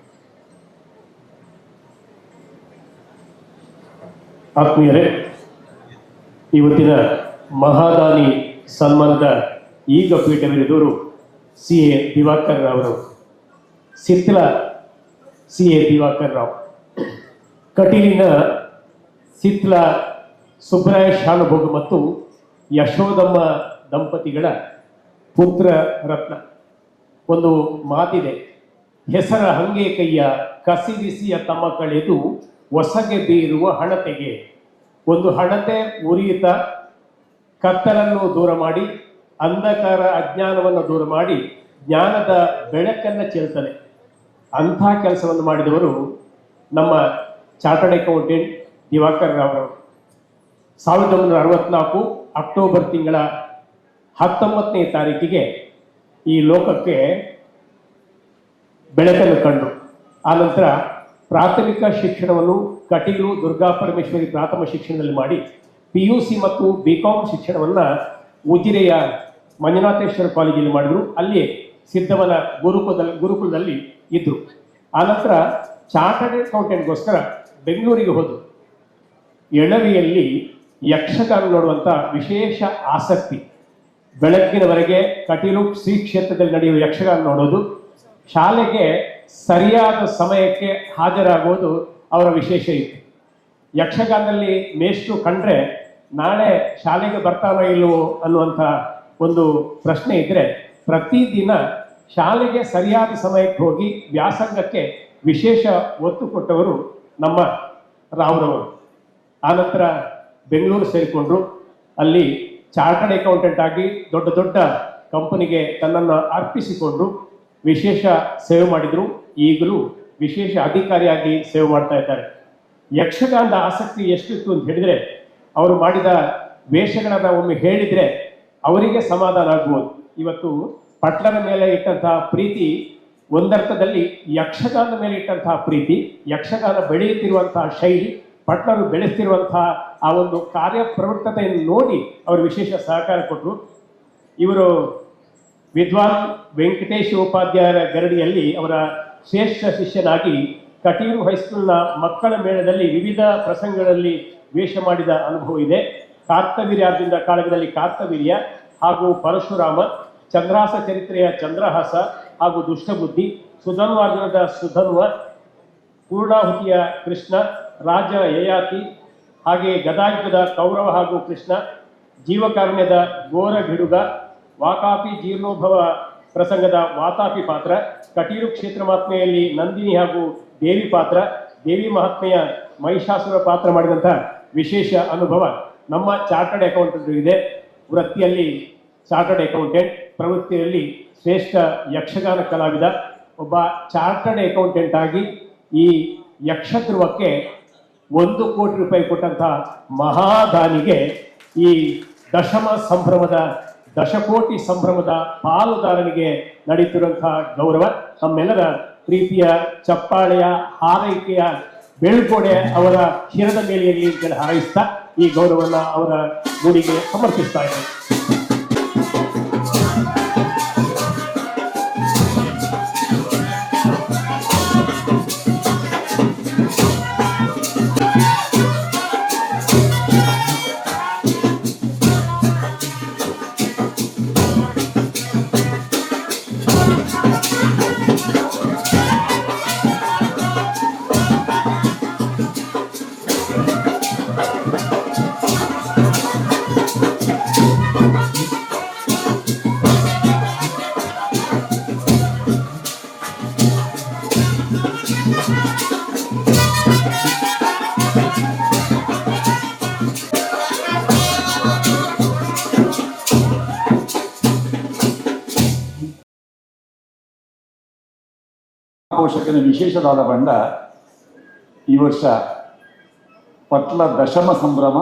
ಆತ್ಮೀಯರೇ, ಇವತ್ತಿನ ಮಹಾದಾನಿ ಸನ್ಮಾನದ ಈಗ ಪೀಠವಿರಿದವರು ಸಿ ಎ ದಿವಾಕರ್ ರಾವ್ರವರು. ಸಿತ್ಲ ಸಿ ಎ ದಿವಾಕರ್ ರಾವ್, ಕಟೀಲಿನ ಸಿತ್ಲ ಸುಬ್ರಾಯ ಶಾನುಭೋಗ ಮತ್ತು ಯಶೋದಮ್ಮ ದಂಪತಿಗಳ ಪುತ್ರ ರತ್ನ. ಒಂದು ಮಾತಿದೆ, ಹೆಸರ ಹಂಗೆ ಕೈಯ ಕಸಿಬಿಸಿಯ ತಮ್ಮ ಕಳೆದು ಹೊಸಗೆ ಬೀರುವ ಹಣತೆಗೆ. ಒಂದು ಹಣತೆ ಉರಿಯುತ್ತ ಕತ್ತಲನ್ನು ದೂರ ಮಾಡಿ, ಅಂಧಕಾರ ಅಜ್ಞಾನವನ್ನು ದೂರ ಮಾಡಿ ಜ್ಞಾನದ ಬೆಳಕನ್ನು ಚೆಲ್ತದೆ. ಅಂಥ ಕೆಲಸವನ್ನು ಮಾಡಿದವರು ನಮ್ಮ ಚಾರ್ಟರ್ಡ್ ಅಕೌಂಟೆಂಟ್ ದಿವಾಕರ್ ರಾವ್ರವರು. 1964 ಅಕ್ಟೋಬರ್ ತಿಂಗಳ 19ನೇ ತಾರೀಕಿಗೆ ಈ ಲೋಕಕ್ಕೆ ಬೆಳಕನ್ನು ಕಂಡು, ಆನಂತರ ಪ್ರಾಥಮಿಕ ಶಿಕ್ಷಣವನ್ನು ಕಟೀಲು ದುರ್ಗಾಪರಮೇಶ್ವರಿ ಪ್ರಾಥಮಿಕ ಶಿಕ್ಷಣದಲ್ಲಿ ಮಾಡಿ PUC ಮತ್ತು BCom ಶಿಕ್ಷಣವನ್ನು ಉಜಿರೆಯ ಮಂಜುನಾಥೇಶ್ವರ ಕಾಲೇಜಲ್ಲಿ ಮಾಡಿದರು. ಅಲ್ಲಿ ಸಿದ್ಧವನ ಗುರುಕುಲದಲ್ಲಿ ಇದ್ದರು. ಆನಂತರ ಚಾರ್ಟರ್ಡ್ ಅಕೌಂಟೆಂಟ್ಗೋಸ್ಕರ ಬೆಂಗಳೂರಿಗೆ ಹೋದರು. ಎಳವಿಯಲ್ಲಿ ಯಕ್ಷಗಾನ ನೋಡುವಂಥ ವಿಶೇಷ ಆಸಕ್ತಿ. ಬೆಳಗ್ಗಿನವರೆಗೆ ಕಟೀಲು ಶ್ರೀ ಕ್ಷೇತ್ರದಲ್ಲಿ ನಡೆಯುವ ಯಕ್ಷಗಾನ ನೋಡೋದು, ಶಾಲೆಗೆ ಸರಿಯಾದ ಸಮಯಕ್ಕೆ ಹಾಜರಾಗುವುದು ಅವರ ವಿಶೇಷ ಇತ್ತು. ಯಕ್ಷಗಾನದಲ್ಲಿ ಮೇಷ್ಟ್ರು ಕಂಡ್ರೆ ನಾಳೆ ಶಾಲೆಗೆ ಬರ್ತಾನೋ ಇಲ್ಲವೋ ಅನ್ನುವಂಥ ಒಂದು ಪ್ರಶ್ನೆ ಇದ್ದರೆ ಪ್ರತಿದಿನ ಶಾಲೆಗೆ ಸರಿಯಾದ ಸಮಯಕ್ಕೆ ಹೋಗಿ ವ್ಯಾಸಂಗಕ್ಕೆ ವಿಶೇಷ ಒತ್ತು ಕೊಟ್ಟವರು ನಮ್ಮ ರಾವ್ರವರು. ಆನಂತರ ಬೆಂಗಳೂರು ಸೇರಿಕೊಂಡ್ರು. ಅಲ್ಲಿ ಚಾರ್ಟರ್ಡ್ ಅಕೌಂಟೆಂಟ್ ಆಗಿ ದೊಡ್ಡ ದೊಡ್ಡ ಕಂಪನಿಗೆ ತನ್ನನ್ನು ಅರ್ಪಿಸಿಕೊಂಡು ವಿಶೇಷ ಸೇವೆ ಮಾಡಿದರು. ಈಗಲೂ ವಿಶೇಷ ಅಧಿಕಾರಿಯಾಗಿ ಸೇವೆ ಮಾಡ್ತಾ ಇದ್ದಾರೆ. ಯಕ್ಷಗಾನದ ಆಸಕ್ತಿ ಎಷ್ಟಿತ್ತು ಅಂತ ಹೇಳಿದರೆ, ಅವರು ಮಾಡಿದ ವೇಷಗಳನ್ನು ಒಮ್ಮೆ ಹೇಳಿದರೆ ಅವರಿಗೆ ಸಮಾಧಾನ ಆಗ್ಬೋದು. ಇವತ್ತು ಪಟ್ಲರ ಮೇಲೆ ಇಟ್ಟಂತಹ ಪ್ರೀತಿ ಒಂದರ್ಥದಲ್ಲಿ ಯಕ್ಷಗಾನದ ಮೇಲೆ ಇಟ್ಟಂತಹ ಪ್ರೀತಿ, ಯಕ್ಷಗಾನ ಬೆಳೆಯುತ್ತಿರುವಂತಹ ಶೈಲಿ, ಪಟ್ಲರು ಬೆಳೆಸ್ತಿರುವಂತಹ ಆ ಒಂದು ಕಾರ್ಯಪ್ರವೃತ್ತತೆಯನ್ನು ನೋಡಿ ಅವರು ವಿಶೇಷ ಸಹಕಾರ ಕೊಟ್ಟರು. ಇವರು ವಿದ್ವಾನ್ ವೆಂಕಟೇಶ್ ಉಪಾಧ್ಯಾಯರ ಗರಡಿಯಲ್ಲಿ ಅವರ ಶ್ರೇಷ್ಠ ಶಿಷ್ಯನಾಗಿ ಕಟೀಲು ಹೈಸ್ಕೂಲ್ನ ಮಕ್ಕಳ ಮೇಳದಲ್ಲಿ ವಿವಿಧ ಪ್ರಸಂಗಗಳಲ್ಲಿ ವೇಷ ಮಾಡಿದ ಅನುಭವ ಇದೆ. ಕಾರ್ತವೀರ್ಯಾರ್ಜುನ ಕಾಳಗದಲ್ಲಿ ಕಾರ್ತವೀರ್ಯ ಹಾಗೂ ಪರಶುರಾಮ, ಚಂದ್ರಹಾಸ ಚರಿತ್ರೆಯ ಚಂದ್ರಹಾಸ ಹಾಗೂ ದುಷ್ಟಬುದ್ಧಿ, ಸುಧನ್ವಾರ್ಜುನದ ಸುಧನ್ವ, ಪೂರ್ಣಾಹುತಿಯ ಕೃಷ್ಣ, ರಾಜ ಯಯಾತಿ, ಹಾಗೆ ಗದಾಯುದ್ಧದ ಕೌರವ ಹಾಗೂ ಕೃಷ್ಣ, ಜೀವಕಾರುಣ್ಯದ ಘೋರ ಗಿಡುಗ, ವಾಕಾಪಿ ಜೀರ್ಣೋಭವ ಪ್ರಸಂಗದ ವಾತಾಪಿ ಪಾತ್ರ, ಕಟೀಲು ಕ್ಷೇತ್ರ ಮಹಾತ್ಮೆಯಲ್ಲಿ ನಂದಿನಿ ಹಾಗೂ ದೇವಿ ಪಾತ್ರ, ದೇವಿ ಮಹಾತ್ಮೆಯ ಮಹಿಷಾಸುರ ಪಾತ್ರ ಮಾಡಿದಂಥ ವಿಶೇಷ ಅನುಭವ ನಮ್ಮ ಚಾರ್ಟರ್ಡ್ ಅಕೌಂಟೆಂಟ್ ಇದೆ. ವೃತ್ತಿಯಲ್ಲಿ ಚಾರ್ಟರ್ಡ್ ಅಕೌಂಟೆಂಟ್, ಪ್ರವೃತ್ತಿಯಲ್ಲಿ ಶ್ರೇಷ್ಠ ಯಕ್ಷಗಾನ ಕಲಾವಿದ. ಒಬ್ಬ ಚಾರ್ಟರ್ಡ್ ಅಕೌಂಟೆಂಟ್ ಆಗಿ ಈ ಯಕ್ಷಧ್ರುವಕ್ಕೆ 1 ಕೋಟಿ ರೂಪಾಯಿ ಕೊಟ್ಟಂಥ ಮಹಾದಾನಿಗೆ ಈ ದಶಮ ಸಂಭ್ರಮದ, ದಶಕೋಟಿ ಸಂಭ್ರಮದ ಪಾಲುದಾರನಿಗೆ ನಡೀತಿರುವಂತಹ ಗೌರವ ನಮ್ಮೆಲ್ಲರ ಪ್ರೀತಿಯ ಚಪ್ಪಾಳೆಯ ಹಾರೈಕೆಯ ಬೆಳ್ಗೋಡೆ ಅವರ ಶಿರದ ಮೇಲೆ ಇರಲಿ ಹಾರೈಸ್ತಾ ಈ ಗೌರವವನ್ನು ಅವರ ಮೂಡಿಗೆ ಸಮರ್ಪಿಸ್ತಾ ಇದ್ದಾರೆ. ಪೋಷಕನ ವಿಶೇಷವಾದ ಬಂಡ ಈ ವರ್ಷ ಪಟ್ಲ ದಶಮ ಸಂಭ್ರಮ,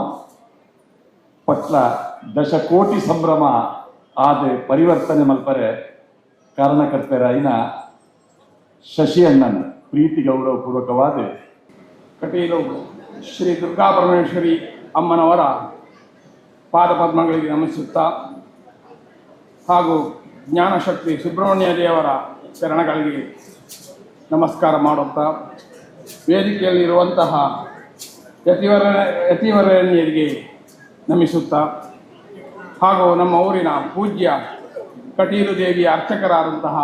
ಪಟ್ಲ ದಶಕೋಟಿ ಸಂಭ್ರಮ ಆದ ಪರಿವರ್ತನೆ ಮಲ್ಪರೆ ಕಾರಣಕರ್ತರಾಯಿನ ಶಶಿ ಅಣ್ಣನ ಪ್ರೀತಿ ಗೌರವಪೂರ್ವಕವಾದ ಕಟೀಲು ಶ್ರೀ ದುರ್ಗಾಪರಮೇಶ್ವರಿ ಅಮ್ಮನವರ ಪಾದಪದ್ಮಗಳಿಗೆ ನಮಿಸುತ್ತಾ ಹಾಗೂ ಜ್ಞಾನಶಕ್ತಿ ಸುಬ್ರಹ್ಮಣ್ಯ ದೇವರ ಚರಣಗಳಿಗೆ ನಮಸ್ಕಾರ ಮಾಡುತ್ತಾ, ವೇದಿಕೆಯಲ್ಲಿರುವಂತಹ ಯತಿವರಣ್ಯರಿಗೆ ನಮಿಸುತ್ತಾ ಹಾಗೂ ನಮ್ಮ ಊರಿನ ಪೂಜ್ಯ ಕಟೀಲು ದೇವಿಯ ಅರ್ಚಕರಾದಂತಹ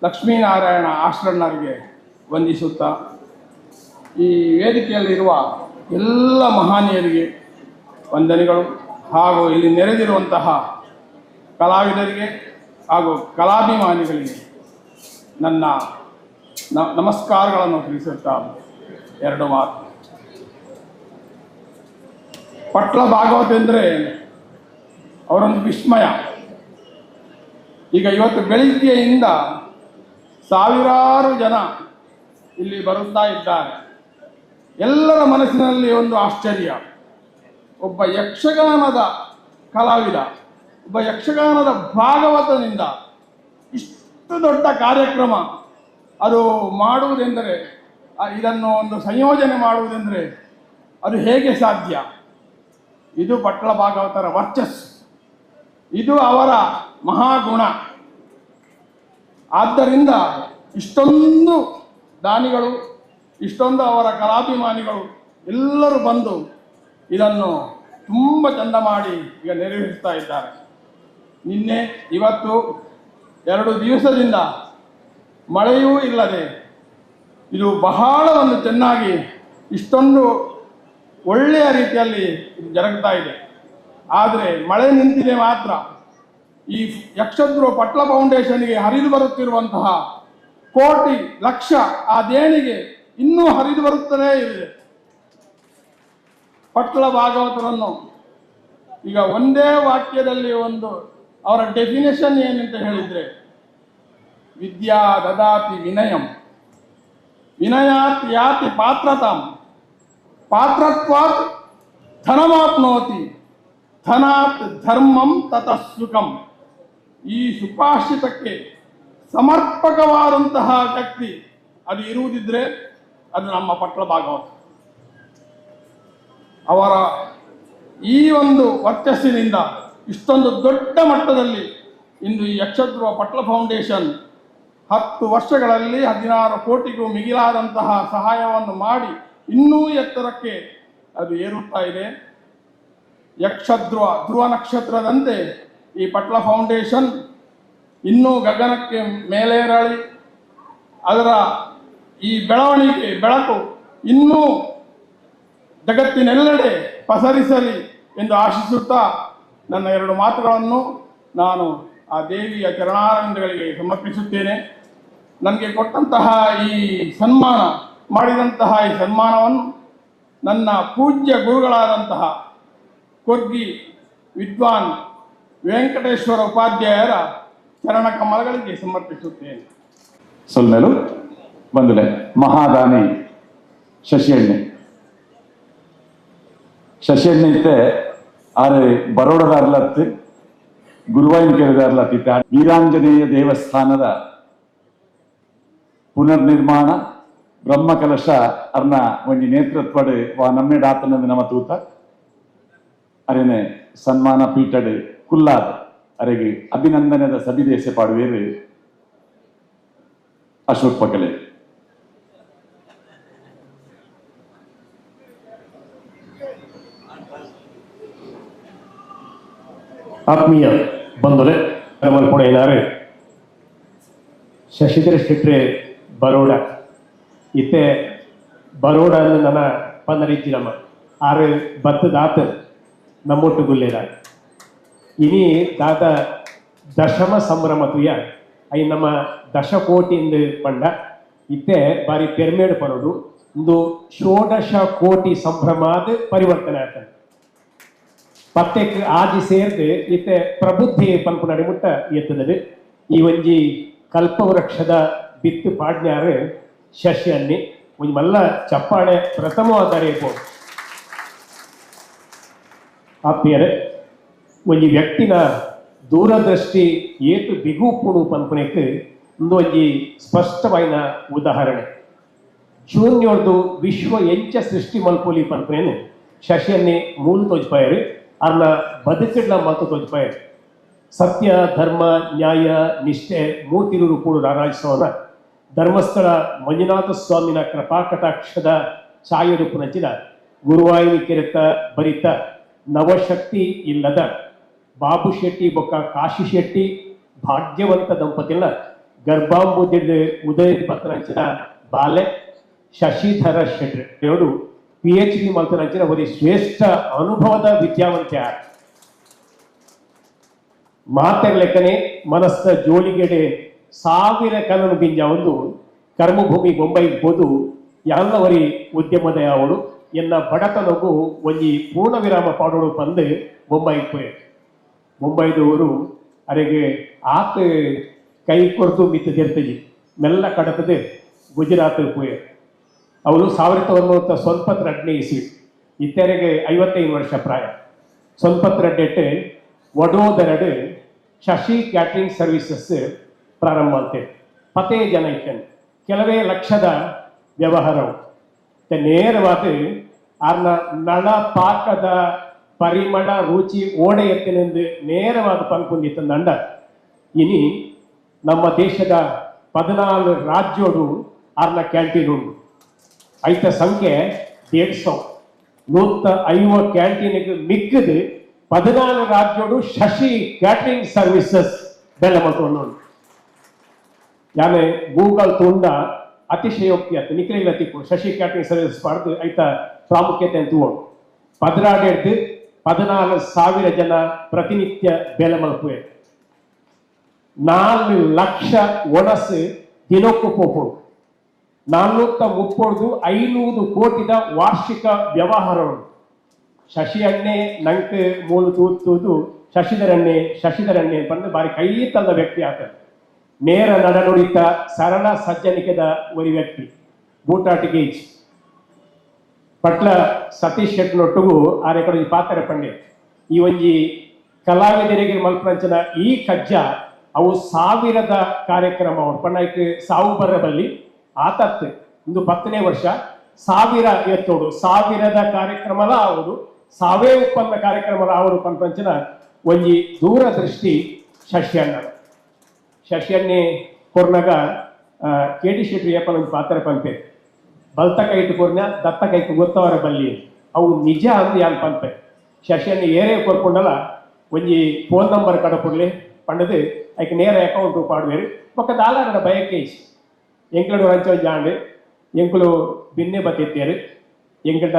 ಲಕ್ಷ್ಮೀನಾರಾಯಣ ಆಶ್ರಣ್ಣರಿಗೆ ವಂದಿಸುತ್ತಾ, ಈ ವೇದಿಕೆಯಲ್ಲಿರುವ ಎಲ್ಲ ಮಹನೀಯರಿಗೆ ವಂದನೆಗಳು ಹಾಗೂ ಇಲ್ಲಿ ನೆರೆದಿರುವಂತಹ ಕಲಾವಿದರಿಗೆ ಹಾಗೂ ಕಲಾಭಿಮಾನಿಗಳಿಗೆ ನನ್ನ ನಮಸ್ಕಾರಗಳನ್ನು ತಿಳಿಸುತ್ತಾ ಎರಡು ಮಾತು. ಪಟ್ಲ ಭಾಗವತ ಎಂದರೆ ಅವರೊಂದು ವಿಸ್ಮಯ. ಈಗ ಇವತ್ತು ಬೆಳಿಗ್ಗೆಯಿಂದ ಸಾವಿರಾರು ಜನ ಇಲ್ಲಿ ಬರುತ್ತಾ ಇದ್ದಾರೆ. ಎಲ್ಲರ ಮನಸ್ಸಿನಲ್ಲಿ ಒಂದು ಆಶ್ಚರ್ಯ, ಒಬ್ಬ ಯಕ್ಷಗಾನದ ಕಲಾವಿದ, ಒಬ್ಬ ಯಕ್ಷಗಾನದ ಭಾಗವತನಿಂದ ಇಷ್ಟು ದೊಡ್ಡ ಕಾರ್ಯಕ್ರಮ ಅದು ಮಾಡುವುದೆಂದರೆ, ಇದನ್ನು ಒಂದು ಸಂಯೋಜನೆ ಮಾಡುವುದೆಂದರೆ ಅದು ಹೇಗೆ ಸಾಧ್ಯ? ಇದು ಪಟ್ಲ ಭಾಗವತರ ವರ್ಚಸ್ಸು, ಇದು ಅವರ ಮಹಾಗುಣ. ಆದ್ದರಿಂದ ಇಷ್ಟೊಂದು ದಾನಿಗಳು, ಇಷ್ಟೊಂದು ಅವರ ಕಲಾಭಿಮಾನಿಗಳು ಎಲ್ಲರೂ ಬಂದು ಇದನ್ನು ತುಂಬ ಚಂದ ಮಾಡಿ ಈಗ ನೆರವೇರಿಸ್ತಾ ಇದ್ದಾರೆ. ನಿನ್ನೆ ಇವತ್ತು 2 ದಿವಸದಿಂದ ಮಳೆಯೂ ಇಲ್ಲದೆ ಇದು ಬಹಳ ಒಂದು ಚೆನ್ನಾಗಿ ಇಷ್ಟೊಂದು ಒಳ್ಳೆಯ ರೀತಿಯಲ್ಲಿ ಇದು ಜರುಗ್ತಾ ಇದೆ. ಆದರೆ ಮಳೆ ನಿಂತಿದೆ ಮಾತ್ರ. ಈ ಯಕ್ಷಧ್ರುವ ಪಟ್ಲ ಫೌಂಡೇಶನ್ಗೆ ಹರಿದು ಬರುತ್ತಿರುವಂತಹ ಕೋಟಿ ಲಕ್ಷ ಆ ದೇಣಿಗೆ ಇನ್ನೂ ಹರಿದು ಬರುತ್ತಲೇ ಇದೆ. ಪಟ್ಲ ಭಾಗವತರನ್ನು ಈಗ ಒಂದೇ ವಾಕ್ಯದಲ್ಲಿ ಒಂದು ಅವರ ಡೆಫಿನೇಷನ್ ಏನಂತ ಹೇಳಿದರೆ, ವಿದ್ಯಾ ದದಾತಿ ವಿನಯಂ, ವಿನಯಾತ್ ಯಾತಿ ಪಾತ್ರತಾಂ, ಪಾತ್ರತ್ವಾತ್ ಧನಮಾಪ್ನೋತಿ, ಧನಾತ್ ಧರ್ಮಂ ತತಃ ಸುಖಂ. ಈ ಸುಭಾಷಿತಕ್ಕೆ ಸಮರ್ಪಕವಾದಂತಹ ವ್ಯಕ್ತಿ ಅದು ಇರುವುದಿದ್ರೆ ಅದು ನಮ್ಮ ಪಟ್ಲ ಭಾಗವತ. ಅವರ ಈ ಒಂದು ವರ್ಚಸ್ಸಿನಿಂದ ಇಷ್ಟೊಂದು ದೊಡ್ಡ ಮಟ್ಟದಲ್ಲಿ ಇಂದು ಈ ಯಕ್ಷಧ್ರುವ ಪಟ್ಲ ಫೌಂಡೇಶನ್ 10 ವರ್ಷಗಳಲ್ಲಿ 16 ಕೋಟಿಗೂ ಮಿಗಿಲಾದಂತಹ ಸಹಾಯವನ್ನು ಮಾಡಿ ಇನ್ನೂ ಎತ್ತರಕ್ಕೆ ಅದು ಏರುತ್ತಾ ಇದೆ. ಧ್ರುವ ನಕ್ಷತ್ರದಂತೆ ಈ ಪಟ್ಲ ಫೌಂಡೇಶನ್ ಇನ್ನೂ ಗಗನಕ್ಕೆ ಮೇಲೇರಳಿ ಅದರ ಈ ಬೆಳಕು ಇನ್ನೂ ಜಗತ್ತಿನೆಲ್ಲೆಡೆ ಪಸರಿಸಲಿ ಎಂದು ಆಶಿಸುತ್ತಾ ನನ್ನ 2 ಮಾತುಗಳನ್ನು ನಾನು ಆ ದೇವಿಯ ಚರಣಾರವಿಂದಗಳಿಗೆ ಸಮರ್ಪಿಸುತ್ತೇನೆ. ನನಗೆ ಕೊಟ್ಟಂತಹ ಈ ಸನ್ಮಾನ ಮಾಡಿದಂತಹ ಈ ಸನ್ಮಾನವನ್ನು ನನ್ನ ಪೂಜ್ಯ ಗುರುಗಳಾದಂತಹ ಕೊರ್ಗಿ ವಿದ್ವಾನ್ ವೆಂಕಟೇಶ್ವರ ಉಪಾಧ್ಯಾಯರ ಚರಣ ಕಮಲಗಳಿಗೆ ಸಮರ್ಪಿಸುತ್ತೇನೆ. ಸೊಲ್ಮೆಲು ಬಂದುಲೆ ಮಹಾದಾನಿ ಶಶಿಯಣ್ಣೆ ಇತ್ತೆ ಆರು ಬರೋಡದಾರ್ಲತ್ತು ಗುರುವಾಯೂರು ಕೆರೆದಾರ್ಲತ್ತಿತ್ತೆ ವೀರಾಂಜನೇಯ ದೇವಸ್ಥಾನದ ಪುನರ್ನಿರ್ಮಾಣ ಬ್ರಹ್ಮಕಲಶ ಅರ್ನ ಒಂಜಿ ನೇತೃತ್ವಡ್ ವಾ ನಮ್ಮೆಡ್ ಆತನದ ನಮ ತೂತ ಅರೆನೆ ಸನ್ಮಾನ ಪೀಠಡ್ ಕುಲ್ಲಾದ ಅರೆಗೆ ಅಭಿನಂದನದ ಸಬಿದೇಶ ಪಾಡುವೇರು ಅಶೋಕ್ ಪಕಲೆ. ಆತ್ಮೀಯ ಬಂಧುಲೆ ಮಲ್ಪೊಡೆಯನಾರು ಶಶಿಧರ ಶೆಟ್ರೆ ಬರೋಡ ಇತ್ತೆ ಬರೋಡ ನನ್ನ ಪಂದರಿಜ್ಜಿ ನಮ್ಮ ಆರು ಬತ್ತದಾತ ನಮ್ಮೊಟ್ಟು ಗುಲ್ಲೇದ ಇನಿ ದಾತ ದಶಮ ಸಂಭ್ರಮ ತುಯ್ಯ ಐ ನಮ್ಮ ದಶಕೋಟಿಯಿಂದ ಪಂಡ ಇತ್ತೆ ಬಾರಿ ಪೆರ್ಮೇಡ್ ಪರೋಡು ಒಂದು 16 ಕೋಟಿ ಸಂಭ್ರಮಾದ ಪರಿವರ್ತನೆ ಆಗ್ತದೆ. ಪತ್ತೆಕ್ ಆಜಿ ಸೇರ್ದು ಇತ್ತೆ ಪ್ರಬುದ್ಧಿ ಪಂಪು ನಡಿಮುಟ್ಟ ಎತ್ತದದು ಈ ಒಂಜಿ ಕಲ್ಪವೃಕ್ಷದ ಬಿತ್ತು ಪಾಡ್ನ್ಯಾರು ಶಶಿ ಅನ್ನಿ ಒಂಜಿ ಮಲ್ಲ ಚಪ್ಪಾಳೆ ಪ್ರಥಮವಾದರೆ ಆತ್ಮೀಯರೇ, ಒಂಜಿ ವ್ಯಕ್ತಿನ ದೂರದೃಷ್ಟಿ ಏತು ಬಿಗುಪುಣು ಪಂಪನೆಕ್ ಒಂದು ಒಂಜಿ ಸ್ಪಷ್ಟವಾಯಿನ ಉದಾಹರಣೆ. ಶೂನ್ಯೋರ್ದು ವಿಶ್ವ ಎಂಚ ಸೃಷ್ಟಿ ಮಲ್ಪೊಲಿ ಪಂಪನೇನು ಶಶಿಯನ್ನೇ ಮೂಲ ತೋಜ್ಪಾಯರು ಅರ್ನ ಬದುಕಿಡ್ಲ ಮಾತು ತೋಜ್ಪಾಯರು. ಸತ್ಯ ಧರ್ಮ ನ್ಯಾಯ ನಿಷ್ಠೆ ಮೂರ್ತಿರು ಕೂಡು ರಾರಾಜಿಸೋನ ಧರ್ಮಸ್ಥಳ ಮಂಜುನಾಥ ಸ್ವಾಮಿನ ಕೃಪಾಕಟಾಕ್ಷದ ಛಾಯರೂಪು ನಂಚಿನ ಗುರುವಾಯೂರು ಕೆರೆತ ಬರಿತ ನವಶಕ್ತಿ ಇಲ್ಲದ ಬಾಬು ಶೆಟ್ಟಿ ಬೊಕ್ಕ ಕಾಶಿ ಶೆಟ್ಟಿ ಭಾಗ್ಯವಂತ ದಂಪತಿಗಳ ಗರ್ಭಾಂಬುದಿಡ್ ಉದಯ ಪತ್ರಂಚಿನ ಬಾಲೆ ಶಶಿಧರ ಶೆಟ್ಟಿ ಇವರು PhD ಮಲ್ತನಂಚಿನ ಒಂದು ಶ್ರೇಷ್ಠ ಅನುಭವದ ವಿದ್ಯಾವಂತೆ ಮಾತೆರ ಲೆಕ್ಕನೆ ಮನಸ್ಸ ಜೋಳಿಗೆಡೆ ಸಾವಿರ ಕಲನು ಬಿಂಜ ಒಂದು ಕರ್ಮಭೂಮಿ ಬೊಂಬೈಗೆ ಹೋದು ಯಾಲ್ಲವರಿ ಉದ್ಯಮದ ಅವಳು ಎನ್ನ ಬಡತನಗೂ ಒಂಜಿ ಪೂರ್ಣ ವಿರಾಮ ಪಾಡೋಡು ಬಂದು ಬೊಂಬೈಗೆ ಪೋಯ ಮುಂಬೈದವರು ಅರೆಗೆ ಆತ ಕೈ ಕೊಡ್ತು ಮಿತ್ತು ತೆರ್ತಜಿ ಮೆಲ್ಲ ಕಡತದೆ ಗುಜರಾತ್ ಪೋಯ ಅವಳು 1900 ಸೊನ್ಪತ್ ರಡ್ನೆ ಇಸಿ ಇತ್ತೆರೆಗೆ 55 ವರ್ಷ ಪ್ರಾಯ ಸೊನ್ಪತ್ ರಡ್ಡೆಟ್ಟು ವಡೋದರಡು ಶಶಿ ಕ್ಯಾಟ್ರಿಂಗ್ ಸರ್ವಿಸಸ್ ಪ್ರಾರಂಭ ಮಾಡ್ತೇವೆ ಪತೇ ಜನ ಇಟ್ಟನು ಕೆಲವೇ ಲಕ್ಷದ ವ್ಯವಹಾರವು ನೇರವಾದ ಆರ್ನ ನಳ ಪಾಕದ ಪರಿಮಳ ರುಚಿ ಓಡೆ ಎತ್ತಿನೆಂದು ನೇರವಾದ ಪನ್ಪುಂದಿತ್ತ ದಂಡ ಇನಿ ನಮ್ಮ ದೇಶದ 14 ರಾಜ್ಯೋಡು ಆರ್ನ ಕ್ಯಾಂಟೀನ್ ಉಂಟು ಐತ ಸಂಖ್ಯೆ 150 150 ಕ್ಯಾಂಟೀನ್ಗೆ ಮಿಕ್ಕದು 14 ರಾಜ್ಯೋಡು ಶಶಿ ಕ್ಯಾಟ್ರಿಂಗ್ ಸರ್ವಿಸಸ್ ಬೆಲೆ ಮತ್ತೊಂದು ಯಾನೆ ಗೂಗಲ್ ತುಂಡ ಅತಿಶಯೋಕ್ತಿ ಅಂತ ನಿಖಿಲ ತಿಕ್ಕು ಶಶಿ ಕ್ಯಾಟ್ರಿಂಗ್ ಸರ್ವಿಸ್ ಪಡೆದು ಐತ ಪ್ರಾಮುಖ್ಯತೆ ಅಂತ ತಗೊಂಡು 14,000 ಜನ ಪ್ರತಿನಿತ್ಯ ಬೆಲೆ ಮಲ್ಪುವೆ 4 ಲಕ್ಷ ಒಣಸು ದಿನಕ್ಕೂ ಪೋಪುಡು 430 ಕೋಟಿದ ವಾರ್ಷಿಕ ವ್ಯವಹಾರ ಉಂಟು ಶಶಿ ಎಣ್ಣೆ ನಂಗೆ ಮೂಲು ತೂತು ಶಶಿಧರಣ್ಣೆ ಬಂದು ಬಾರಿ ಕೈ ತಂದ ವ್ಯಕ್ತಿ ಆಗ್ತದೆ ನೇರ ನಡನುಡಿತ ಸರಳ ಸಜ್ಜನಿಕೆದ ಒಂದು ವ್ಯಕ್ತಿ ಬೂಟಾಟಿಗೆ ಪಟ್ಲ ಸತೀಶ್ ಶೆಟ್ನೊಟ್ಟಿಗೂ ಆರೆ ಕಡೆ ಪಾತ್ರ ಪಂಡೆ ಈ ಒಂಜಿ ಕಲಾವಿದರಿಗೆ ಮಲ್ಪಂಚನ ಈ ಕಜ್ಜ ಅವು 1000 ಕಾರ್ಯಕ್ರಮ ಅವ್ರು ಪಣ್ಣಕ್ಕೆ ಸಾವು ಬರಬಲ್ಲಿ ಆತತ್ತು ಇಂದು 10ನೇ ವರ್ಷ 1000 ಎತ್ತೋಡು 1000 ಕಾರ್ಯಕ್ರಮದ ಅವರು 1000 ಉತ್ಪನ್ನ ಕಾರ್ಯಕ್ರಮದ ಅವರು ಪಂಪಂಚನ ಒಂಜಿ ದೂರದೃಷ್ಟಿ ಶಶಿಯನ್ನೇ ಕೊರ್ನಾಗ KD ಶೆಟ್ಟಿ ಏಪನ ಒಂದು ಪಾತ್ರ ಪಂಪೆ ಬಲ್ತ ಕೈಟ್ ಕೊರ್ನ ದತ್ತ ಕೈಟ್ ಗೊತ್ತವರ ಬಲ್ಲಿ ಅವು ನಿಜ ಅಂದು ಯಾನ್ ಪಂಪೆ ಶಶಿಯನ್ನ ಏರೇ ಕೊರ್ಕೊಂಡಲ್ಲ ಒಂಜಿ ಫೋನ್ ನಂಬರ್ ಕಡಪುಡ್ಲಿ ಪಂಡದು ಐಕ್ ನೇರ ಅಕೌಂಟ್ ಪಾಡುವೇರು ಒಕ್ಕ ದಾಲಾರಡ ಬಯಕೆ ಎಂಕಡು ರಂಚ ಜಾಂಡು ಎಂಕುಲು ಬಿನ್ನೆ ಬತ್ತಿತ್ತೇರು ಎಂಕಟ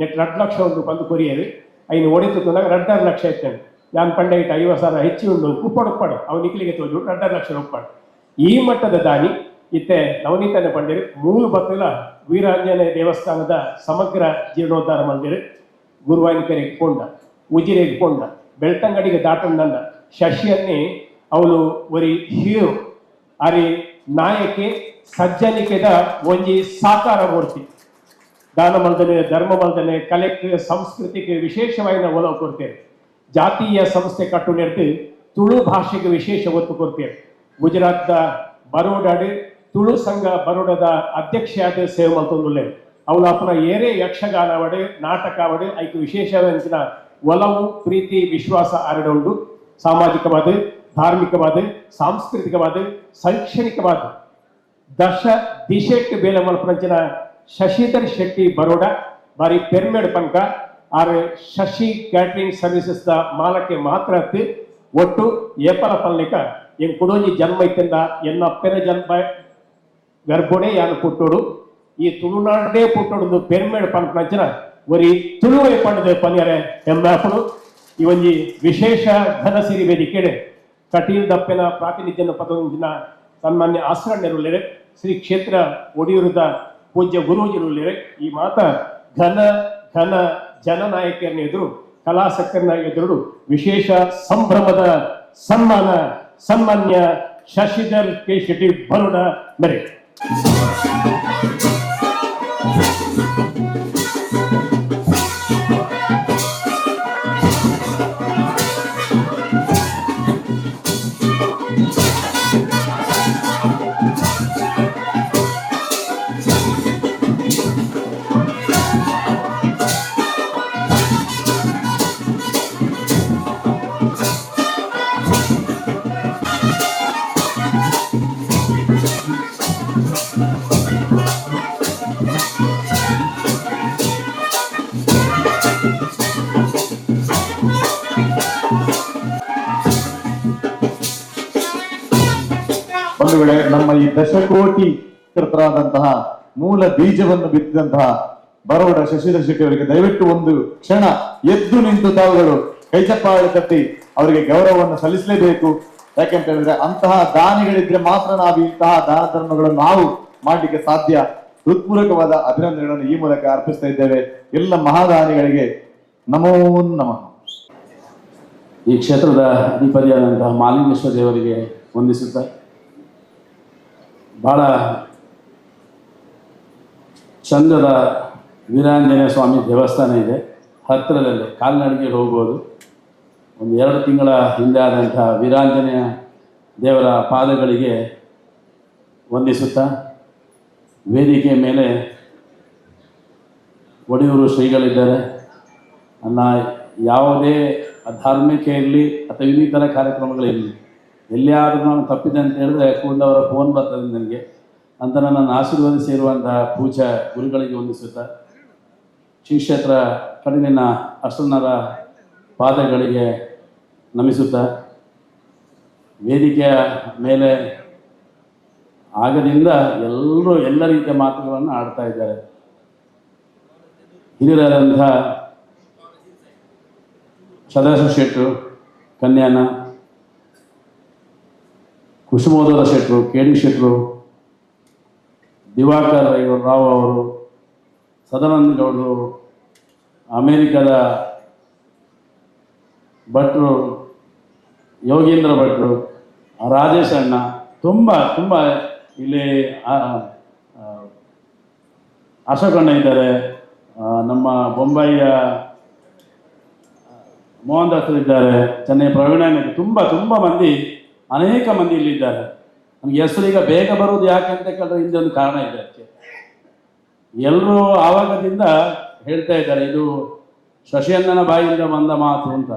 ನೆಟ್ 2 ಲಕ್ಷ ಒಂದು ಬಂದು ಕೊರಿಯರು ಐನು ಓಡಿತುಂದಾಗ 2.5 ಲಕ್ಷ ಇತ್ತೇನೆ ಯಾನ್ ಪಂಡ ಇಟ್ಟು 50,000 ಹೆಚ್ಚು ಉಂಡು ಉಪ್ಪಡು ಅವು ನಿಖಿಲಿಗೆ ತೋಜು 2.5 ಲಕ್ಷ ಉಪ್ಪಾಡು ಈ ಮಟ್ಟದ ದಾನಿ ಇತ್ತೆ ನವನೀತನ ಪಂಡಿರು ಮೂಲ ಬತ್ತಲ ವೀರಾಂಜನೇಯ ದೇವಸ್ಥಾನದ ಸಮಗ್ರ ಜೀರ್ಣೋದ್ಧಾರ ಮಂದಿರು ಗುರುವಾನಿಕರಿಗೆ ಕೊಂಡ ಉಜಿರೆಗೆ ಕೊಂಡ ಬೆಳ್ತಂಗಡಿಗೆ ದಾಟಂಡ ಶಶಿಯನ್ನೇ ಅವಳು ಒರಿ ಹೀರೋ ಅರಿ ನಾಯಕಿ ಸಜ್ಜನಿಕೆದ ಒಂಜಿ ಸಾಕಾರ ಮೂರ್ತಿ ದಾನ ಮಲ್ದನೆ ಧರ್ಮ ಮಲ್ದನೆ ಕಲೆಕ್ಕೆ ಸಂಸ್ಕೃತಿಗೆ ವಿಶೇಷವಾದ ಒಲವು ಕೊಡ್ತೇವೆ ಜಾತೀಯ ಸಂಸ್ಥೆ ಕಟ್ಟು ನೆಡೆದು ತುಳು ಭಾಷೆಗೆ ವಿಶೇಷ ಒತ್ತು ಕೊಡ್ತೇವೆ ಗುಜರಾತ್ದ ಬರೋಡಾಡು ತುಳು ಸಂಘ ಬರೋಡದ ಅಧ್ಯಕ್ಷೆಯಾದ ಸೇವೆ ಮಲ್ತೊಂದುಲ್ಲೆ ಅವಳು ಅಪ್ಪನ ಏರೇ ಯಕ್ಷಗಾನ ಅವಡೆ ನಾಟಕ ಅವಡೆ ಐಕೆ ವಿಶೇಷವಾದ ಒಲವು ಪ್ರೀತಿ ವಿಶ್ವಾಸ ಅರಡುಂಡು ಸಾಮಾಜಿಕವಾದ ಧಾರ್ಮಿಕವಾದ ಸಾಂಸ್ಕೃತಿಕವಾದ ಶೈಕ್ಷಣಿಕವಾದ ದಶ ದಿಶೆಟ್ಟು ಬೇಲೆ ಮಲ್ಪಂಚಿನ ಶಶಿಧರ್ ಶೆಟ್ಟಿ ಬರೋಡ ಬಾರಿ ಪೆರ್ಮೆಡ್ ಪಂಕ ಆರ್ ಶಶಿ ಕ್ಯಾಟ್ರಿಂಗ್ ಸರ್ವಿಸಸ್ ದ ಮಾಲಕ್ಕೆ ಮಾತ್ರ ಹತ್ತಿ ಒಟ್ಟು ಏಪಲ ಪಲ್ನಿಕ ಎಂಗ್ ಕುಡೋಂಜಿ ಜನ್ಮ ಇತ್ತಿಂದ ಎನ್ನಪ್ಪನ ಜನ್ಮ ಗರ್ಭೋಡೆ ಯಾನು ಪುಟ್ಟೋಡು ಈ ತುಳುನಾಡೇ ಪುಟ್ಟೋಡು ಪೆರ್ಮೆಡ್ ಪಂಪಂಚಿನ ಒರಿ ತುಳುವೈ ಪಂಡದ ಪನ್ಯರೆ ಎಮ್ಮಾಪಡು ಈ ಒಂಜಿ ವಿಶೇಷ ಘನಸಿರಿ ವೇದಿಕೆಡೆ ಕಟೀಲ್ ದಪ್ಪೆನ ಪ್ರಾತಿನಿಧ್ಯನ ಪದೊಂದಿನ ಸನ್ಮಾನ್ಯ ಆಸರಣ್ಯರುಳ್ಳೆರೆ ಶ್ರೀ ಕ್ಷೇತ್ರ ಒಡಿಯೂರದ ಪೂಜ್ಯ ಗುರೂಜಿರುಳ್ಳೆರೆ ಈ ಮಾತ ಘನ ಘನ ಜನನಾಯಕರನ್ನ ಎದುರು ಕಲಾಸಕ್ತರನ್ನ ಎದುರು ವಿಶೇಷ ಸಂಭ್ರಮದ ಸನ್ಮಾನ್ಯ ಶಶಿಧರ್ ಕೆ ಶೆಟ್ಟಿ ಬರೋಡ mere. ನಮ್ಮ ಈ ದಶಕೋಟಿ ಕರ್ತರಾದಂತಹ ಮೂಲ ಬೀಜವನ್ನು ಬಿತ್ತಿದಂತಹ ಬರೋಡ ಶಶಿಧರ್ ಶೆಟ್ಟಿ ಅವರಿಗೆ ದಯವಿಟ್ಟು ಒಂದು ಕ್ಷಣ ಎದ್ದು ನಿಂತು ತಾವುಗಳು ಕೈಚಪ್ಪಾಳೆ ತಟ್ಟಿ ಅವರಿಗೆ ಗೌರವವನ್ನು ಸಲ್ಲಿಸಲೇಬೇಕು. ಯಾಕೆಂತ ಹೇಳಿದ್ರೆ ಅಂತಹ ದಾನಿಗಳಿದ್ರೆ ಮಾತ್ರ ನಾವು ಇಂತಹ ದಾನ ಧರ್ಮಗಳನ್ನು ನಾವು ಮಾಡ್ಲಿಕ್ಕೆ ಸಾಧ್ಯ. ಹೃತ್ಪೂರ್ವಕವಾದ ಅಭಿನಂದನೆಗಳನ್ನು ಈ ಮೂಲಕ ಅರ್ಪಿಸ್ತಾ ಇದ್ದೇವೆ. ಎಲ್ಲ ಮಹಾದಾನಿಗಳಿಗೆ ನಮೋ ನಮಃ. ಈ ಕ್ಷೇತ್ರದ ಅಧಿಪತಿಯಾದಂತಹ ಮಾಲಿಂಗೇಶ್ವರ ದೇವರಿಗೆ ವಂದಿಸುತ್ತಾ, ಬಹಳ ಚಂದದ ವೀರಾಂಜನೇಯ ಸ್ವಾಮಿ ದೇವಸ್ಥಾನ ಇದೆ ಹತ್ತಿರದಲ್ಲೇ, ಕಾಲ್ನಡಿಗೆ ಹೋಗ್ಬೋದು. ಒಂದು 2 ತಿಂಗಳ ಹಿಂದೆ ಆದಂಥ ವೀರಾಂಜನೇಯ ದೇವರ ಪಾದಗಳಿಗೆ ವಂದಿಸುತ್ತಾ, ವೇದಿಕೆ ಮೇಲೆ ಒಡಿಯೂರು ಶ್ರೀಗಳಿದ್ದಾರೆ. ನನ್ನ ಯಾವುದೇ ಧಾರ್ಮಿಕ ಇರಲಿ ಅಥವಾ ಇನ್ನಿತರ ಕಾರ್ಯಕ್ರಮಗಳಿರಲಿ, ಎಲ್ಲಿಯಾದರೂ ನಾನು ತಪ್ಪಿದೆ ಅಂತ ಹೇಳಿದ್ರೆ ಕೂಡಲೇ ಫೋನ್ ಬರ್ತದೆ ನನಗೆ ಅಂತ ನನ್ನನ್ನು ಆಶೀರ್ವದಿಸಿರುವಂತಹ ಪೂಜಾ ಗುರುಗಳಿಗೆ ವಂದಿಸುತ್ತಾ, ಶ್ರೀ ಕ್ಷೇತ್ರ ಕಡಿಲಿನ ಅಷ್ಟನ್ನರ ಪಾದಗಳಿಗೆ ನಮಿಸುತ್ತಾ, ವೇದಿಕೆಯ ಮೇಲೆ ಆಗದಿಂದ ಎಲ್ಲರೂ ಎಲ್ಲ ರೀತಿಯ ಮಾತುಗಳನ್ನು ಆಡ್ತಾ ಇದ್ದಾರೆ. ಹಿರಿಯರಾದಂಥ ಸದಾಶಿವ ಶೆಟ್ಟರು, ಕನ್ಯಾನ, ಕುಸುಮೋದರ ಶೆಟ್ಟರು, ಕೆ ಡಿ ಶೆಟ್ಟರು, ದಿವಾಕರ್ ರಾವ್ ಅವರು, ಸದಾನಂದ ಗೌಡರು, ಅಮೇರಿಕದ ಭಟ್ರು, ಯೋಗೀಂದ್ರ ಭಟ್ರು, ರಾಜೇಶ್ ಅಣ್ಣ, ತುಂಬ ಇಲ್ಲಿ ಅಶೋಕಣ್ಣ ಇದ್ದಾರೆ, ನಮ್ಮ ಬೊಂಬಾಯಿಯ ಮೋಹನ್ ದಾಸ್ ಇದ್ದಾರೆ, ಚೆನ್ನೈ ಪ್ರವೀಣ, ತುಂಬ ಮಂದಿ, ಅನೇಕ ಮಂದಿ ಇಲ್ಲಿದ್ದಾರೆ. ನನಗೆ ಹೆಸರು ಈಗ ಬೇಗ ಬರುವುದು ಯಾಕೆ ಅಂತ ಕೇಳಿದ್ರೆ ಹಿಂದೆ ಒಂದು ಕಾರಣ ಇದೆ. ಅದಕ್ಕೆ ಎಲ್ಲರೂ ಆವಾಗದಿಂದ ಹೇಳ್ತಾ ಇದ್ದಾರೆ, ಇದು ಶಶಿಯಣ್ಣನ ಬಾಯಿಂದ ಬಂದ ಮಾತು ಅಂತ.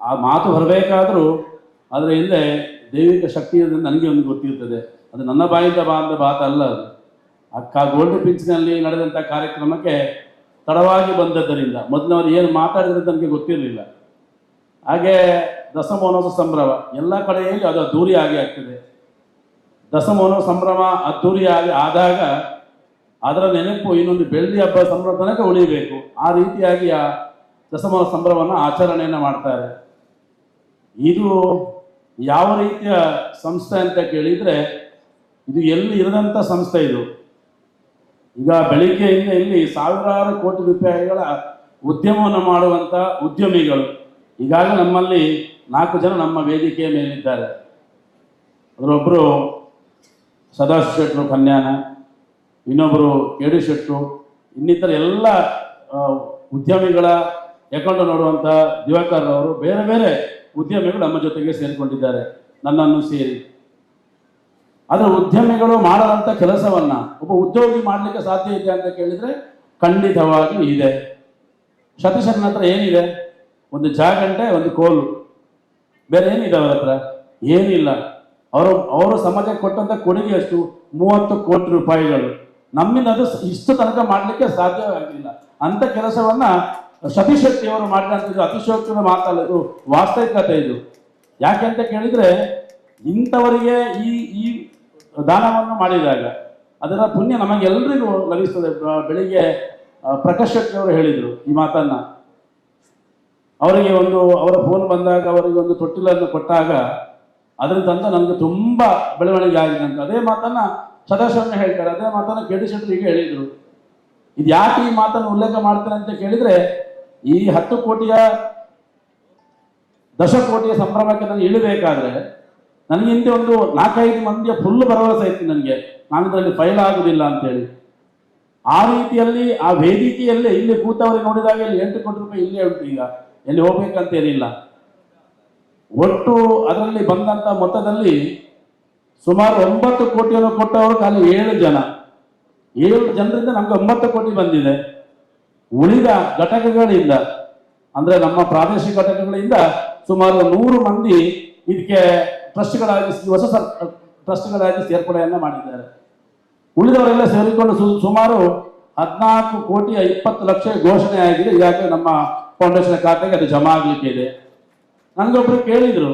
ಆ ಮಾತು ಬರಬೇಕಾದ್ರೂ ಅದರ ಹಿಂದೆ ದೈವಿಕ ಶಕ್ತಿ ಇರೋದ್ರಿಂದ ನನಗೆ ಒಂದು ಗೊತ್ತಿರ್ತದೆ. ಅದು ನನ್ನ ಬಾಯಿಂದ ಬಂದ ಮಾತಲ್ಲ. ಅದು ಅಕ್ಕ ಗೋಲ್ಡ್ ಪಿಂಚ್ನಲ್ಲಿ ನಡೆದಂಥ ಕಾರ್ಯಕ್ರಮಕ್ಕೆ ತಡವಾಗಿ ಬಂದದ್ದರಿಂದ ಮೊದಲವರು ಏನು ಮಾತಾಡಿದ್ರೆ ನನಗೆ ಗೊತ್ತಿರಲಿಲ್ಲ. ಹಾಗೆ ದಸಮೋಹನೋತ್ಸವ ಸಂಭ್ರಮ ಎಲ್ಲ ಕಡೆಯಲ್ಲಿ ಅದು ಅದ್ದೂರಿ ಆಗಿ ಆಗ್ತದೆ. ದಸಮೋಹನ ಸಂಭ್ರಮ ಅದ್ದೂರಿ ಆದಾಗ ಅದರ ನೆನಪು ಇನ್ನೊಂದು ಬೆಳ್ಳಿ ಹಬ್ಬ ಸಂಭ್ರಮ ತನಕ ಉಳಿಬೇಕು. ಆ ರೀತಿಯಾಗಿ ಆ ದಸಮೋಹನ ಸಂಭ್ರಮವನ್ನು ಆಚರಣೆಯನ್ನು ಮಾಡ್ತಾರೆ. ಇದು ಯಾವ ರೀತಿಯ ಸಂಸ್ಥೆ ಅಂತ ಕೇಳಿದರೆ, ಇದು ಎಲ್ಲಿ ಇರದಂಥ ಸಂಸ್ಥೆ ಇದು. ಈಗ ಬೆಳಿಗ್ಗೆಯಿಂದ ಇಲ್ಲಿ ಸಾವಿರಾರು ಕೋಟಿ ರೂಪಾಯಿಗಳ ಉದ್ಯಮವನ್ನು ಮಾಡುವಂಥ ಉದ್ಯಮಿಗಳು ಈಗಾಗಲೇ ನಮ್ಮಲ್ಲಿ 4 ಜನ ನಮ್ಮ ವೇದಿಕೆಯ ಮೇಲಿದ್ದಾರೆ. ಅದರೊಬ್ಬರು ಸದಾಶಿವ ಶೆಟ್ಟರು ಕನ್ಯಾನ, ಇನ್ನೊಬ್ಬರು ಕೆ ಡಿ ಶೆಟ್ಟರು, ಇನ್ನಿತರ ಎಲ್ಲ ಉದ್ಯಮಿಗಳ ಅಕೌಂಟ್ ನೋಡುವಂಥ ದಿವಾಕರ್ ಅವರು, ಬೇರೆ ಬೇರೆ ಉದ್ಯಮಿಗಳು ನಮ್ಮ ಜೊತೆಗೆ ಸೇರಿಕೊಂಡಿದ್ದಾರೆ, ನನ್ನನ್ನು ಸೇರಿ. ಆದರೆ ಉದ್ಯಮಿಗಳು ಮಾಡದಂಥ ಕೆಲಸವನ್ನು ಒಬ್ಬ ಉದ್ಯೋಗಿ ಮಾಡಲಿಕ್ಕೆ ಸಾಧ್ಯ ಇದೆ ಅಂತ ಕೇಳಿದರೆ ಖಂಡಿತವಾಗಿ ಇದೆ. ಸತೀಶನ ಹತ್ರ ಏನಿದೆ? ಒಂದು ಜಾಗಂಟೆ, ಒಂದು ಕೋಲು, ಬೇರೆ ಏನಿದೆ ಅವರ ಹತ್ರ? ಏನಿಲ್ಲ. ಅವರು ಸಮಾಜಕ್ಕೆ ಕೊಟ್ಟಂಥ ಕೊಡುಗೆ ಎಷ್ಟು? 30 ಕೋಟಿ ರೂಪಾಯಿಗಳು. ನಮ್ಮಿಂದ ಅದು ಇಷ್ಟು ತನಕ ಮಾಡಲಿಕ್ಕೆ ಸಾಧ್ಯವಾಗಿಲ್ಲ. ಅಂಥ ಕೆಲಸವನ್ನು ಸತೀಶ್ ಶೆಟ್ಟಿ ಅವರು ಮಾಡಿದಂಥದ್ದು ಅತಿಶಯೋಕ್ತಿಯ ಮಾತಲ್ಲ, ಇದು ವಾಸ್ತವಿಕತೆ. ಇದು ಯಾಕೆ ಅಂತ ಕೇಳಿದರೆ, ಇಂಥವರಿಗೆ ಈ ದಾನವನ್ನು ಮಾಡಿದಾಗ ಅದರ ಪುಣ್ಯ ನಮಗೆಲ್ಲರಿಗೂ ಲಭಿಸ್ತದೆ. ಬೆಳಿಗ್ಗೆ ಪ್ರಕಾಶ್ ಶೆಟ್ಟಿ ಅವರು ಹೇಳಿದರು ಈ ಮಾತನ್ನು. ಅವರಿಗೆ ಅವರ ಫೋನ್ ಬಂದಾಗ ಅವರಿಗೆ ಒಂದು ತೊಟ್ಟಿಲನ್ನು ಕೊಟ್ಟಾಗ ಅದರಿಂದ ನನಗೆ ತುಂಬ ಬೆಳವಣಿಗೆ ಆಗಿದೆ ಅಂತ ಅದೇ ಮಾತನ್ನು ಸದಾಶಿವಣ್ಣ ಹೇಳ್ತಾರೆ. ಅದೇ ಮಾತನ್ನು ಕೆ ಡಿ ಶೆಟ್ಟರು ಈಗ ಹೇಳಿದರು. ಇದು ಯಾಕೆ ಈ ಮಾತನ್ನು ಉಲ್ಲೇಖ ಮಾಡ್ತಾರೆ ಅಂತ ಕೇಳಿದರೆ, ಈ 10 ಕೋಟಿಯ 10 ಕೋಟಿಯ ಸಂಭ್ರಮಕ್ಕೆ ನಾನು ಇಳಬೇಕಾದ್ರೆ ನನಗೆ ಹಿಂದೆ ಒಂದು 4-5 ಮಂದಿಯ ಫುಲ್ ಭರವಸೆ ಇತ್ತು ನನಗೆ, ನಾನು ಇದರಲ್ಲಿ ಫೈಲ್ ಆಗುವುದಿಲ್ಲ ಅಂತೇಳಿ. ಆ ರೀತಿಯಲ್ಲಿ ಆ ವೇದಿಕೆಯಲ್ಲೇ ಇಲ್ಲಿ ಕೂತವರಿಗೆ ನೋಡಿದಾಗ ಇಲ್ಲಿ 8 ಕೋಟಿ ರೂಪಾಯಿ ಇಲ್ಲೇ ಉಂಟು. ಈಗ ಎಲ್ಲಿ ಹೋಗ್ಬೇಕಂತೇನಿಲ್ಲ. ಒಟ್ಟು ಅದರಲ್ಲಿ ಬಂದಂಥ ಮೊತ್ತದಲ್ಲಿ ಸುಮಾರು 9 ಕೋಟಿಯನ್ನು ಕೊಟ್ಟವರು ಖಾಲಿ 7 ಜನ. 7 ಜನರಿಂದ ನಮ್ಗೆ 9 ಕೋಟಿ ಬಂದಿದೆ. ಉಳಿದ ಘಟಕಗಳಿಂದ ಅಂದರೆ ನಮ್ಮ ಪ್ರಾದೇಶಿಕ ಘಟಕಗಳಿಂದ ಸುಮಾರು 100 ಮಂದಿ ಇದಕ್ಕೆ ಟ್ರಸ್ಟ್ಗಳಾಗಿ ಹೊಸ ಟ್ರಸ್ಟ್ಗಳಾಗಿ ಸೇರ್ಪಡೆಯನ್ನು ಮಾಡಿದ್ದಾರೆ. ಉಳಿದವರೆಲ್ಲ ಸೇರಿಕೊಂಡು ಸುಮಾರು 14 ಕೋಟಿ 20 ಲಕ್ಷ ಘೋಷಣೆ ಆಗಿದೆ. ಈಗಾಗಲೇ ನಮ್ಮ ಫೌಂಡೇಶನ್ ಖಾತೆಗೆ ಅದು ಜಮಾ ಆಗಲಿಕ್ಕೆ ಇದೆ. ನನಗೊಬ್ರು ಕೇಳಿದರು,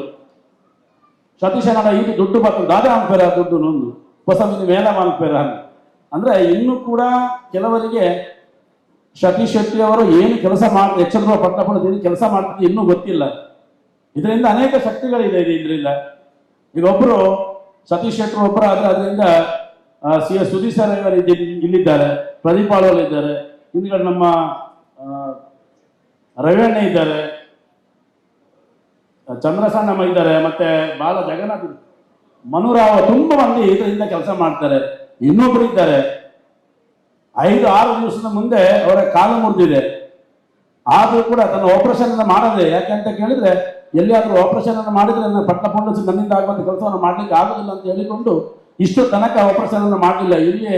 ಸತೀಶ್ ಅಣ್ಣ ಇದು ದುಡ್ಡು ಬರ್ತದೆ ದಾದ ಅನ್ಪೇರ ದುಡ್ಡು ನೊಂದು ಹೊಸ ಮೇಲ ಅನ್ಪೇರ ಅಂದ್ರೆ ಇನ್ನೂ ಕೂಡ ಕೆಲವರಿಗೆ ಸತೀಶ್ ಶೆಟ್ಟಿ ಅವರು ಏನು ಕೆಲಸ ಮಾಡ್ತಾರೆ ಎಚ್ಚರ ಪಟ್ಟಣ ಕೆಲಸ ಮಾಡ್ತಿದ್ದು ಇನ್ನೂ ಗೊತ್ತಿಲ್ಲ. ಇದರಿಂದ ಅನೇಕ ಶಕ್ತಿಗಳಿದೆ ಇದರಿಂದ. ಈಗ ಒಬ್ಬರು ಸತೀಶ್ ಶೆಟ್ಟರು ಒಬ್ಬರು ಆದ್ರೆ ಅದರಿಂದ CS ಸುದೀಪ್ ಸರ್ ಇಲ್ಲಿದ್ದಾರೆ, ಪ್ರದೀಪ್ ಆಳ್ವಾಲ್ ಇದ್ದಾರೆ, ಹಿಂದ್ಗಡೆ ನಮ್ಮ ರವಿಯಣ್ಣ ಇದ್ದಾರೆ, ಚಂದ್ರಸಣ್ಣಮ್ಮ ಇದ್ದಾರೆ, ಮತ್ತೆ ಬಾಲ ಜಗನ್ನಾಥ್, ಮನುರಾವ್, ತುಂಬಾ ಮಂದಿ ಇದರಿಂದ ಕೆಲಸ ಮಾಡ್ತಾರೆ. ಇನ್ನೊಬ್ರು ಇದ್ದಾರೆ 5-6 ದಿವಸದ ಮುಂದೆ ಅವರ ಕಾಲು ಮುರಿದಿದೆ, ಆದ್ರೂ ಕೂಡ ತನ್ನ ಆಪರೇಷನ್ ಮಾಡದೆ. ಯಾಕೆಂತ ಕೇಳಿದ್ರೆ ಎಲ್ಲಿಯಾದ್ರೂ ಆಪರೇಷನ್ ಅನ್ನು ಮಾಡಿದ್ರೆ ನನ್ನ ಪಟ್ಟ ಪೊಂಡಿಸಿ ನನ್ನಿಂದ ಆಗುವಂತ ಕೆಲಸವನ್ನು ಮಾಡ್ಲಿಕ್ಕೆ ಆಗುದಿಲ್ಲ ಅಂತ ಹೇಳಿಕೊಂಡು ಇಷ್ಟು ತನಕ ಆಪರೇಷನ್ ಅನ್ನು ಮಾಡಲಿಲ್ಲ. ಇಲ್ಲಿ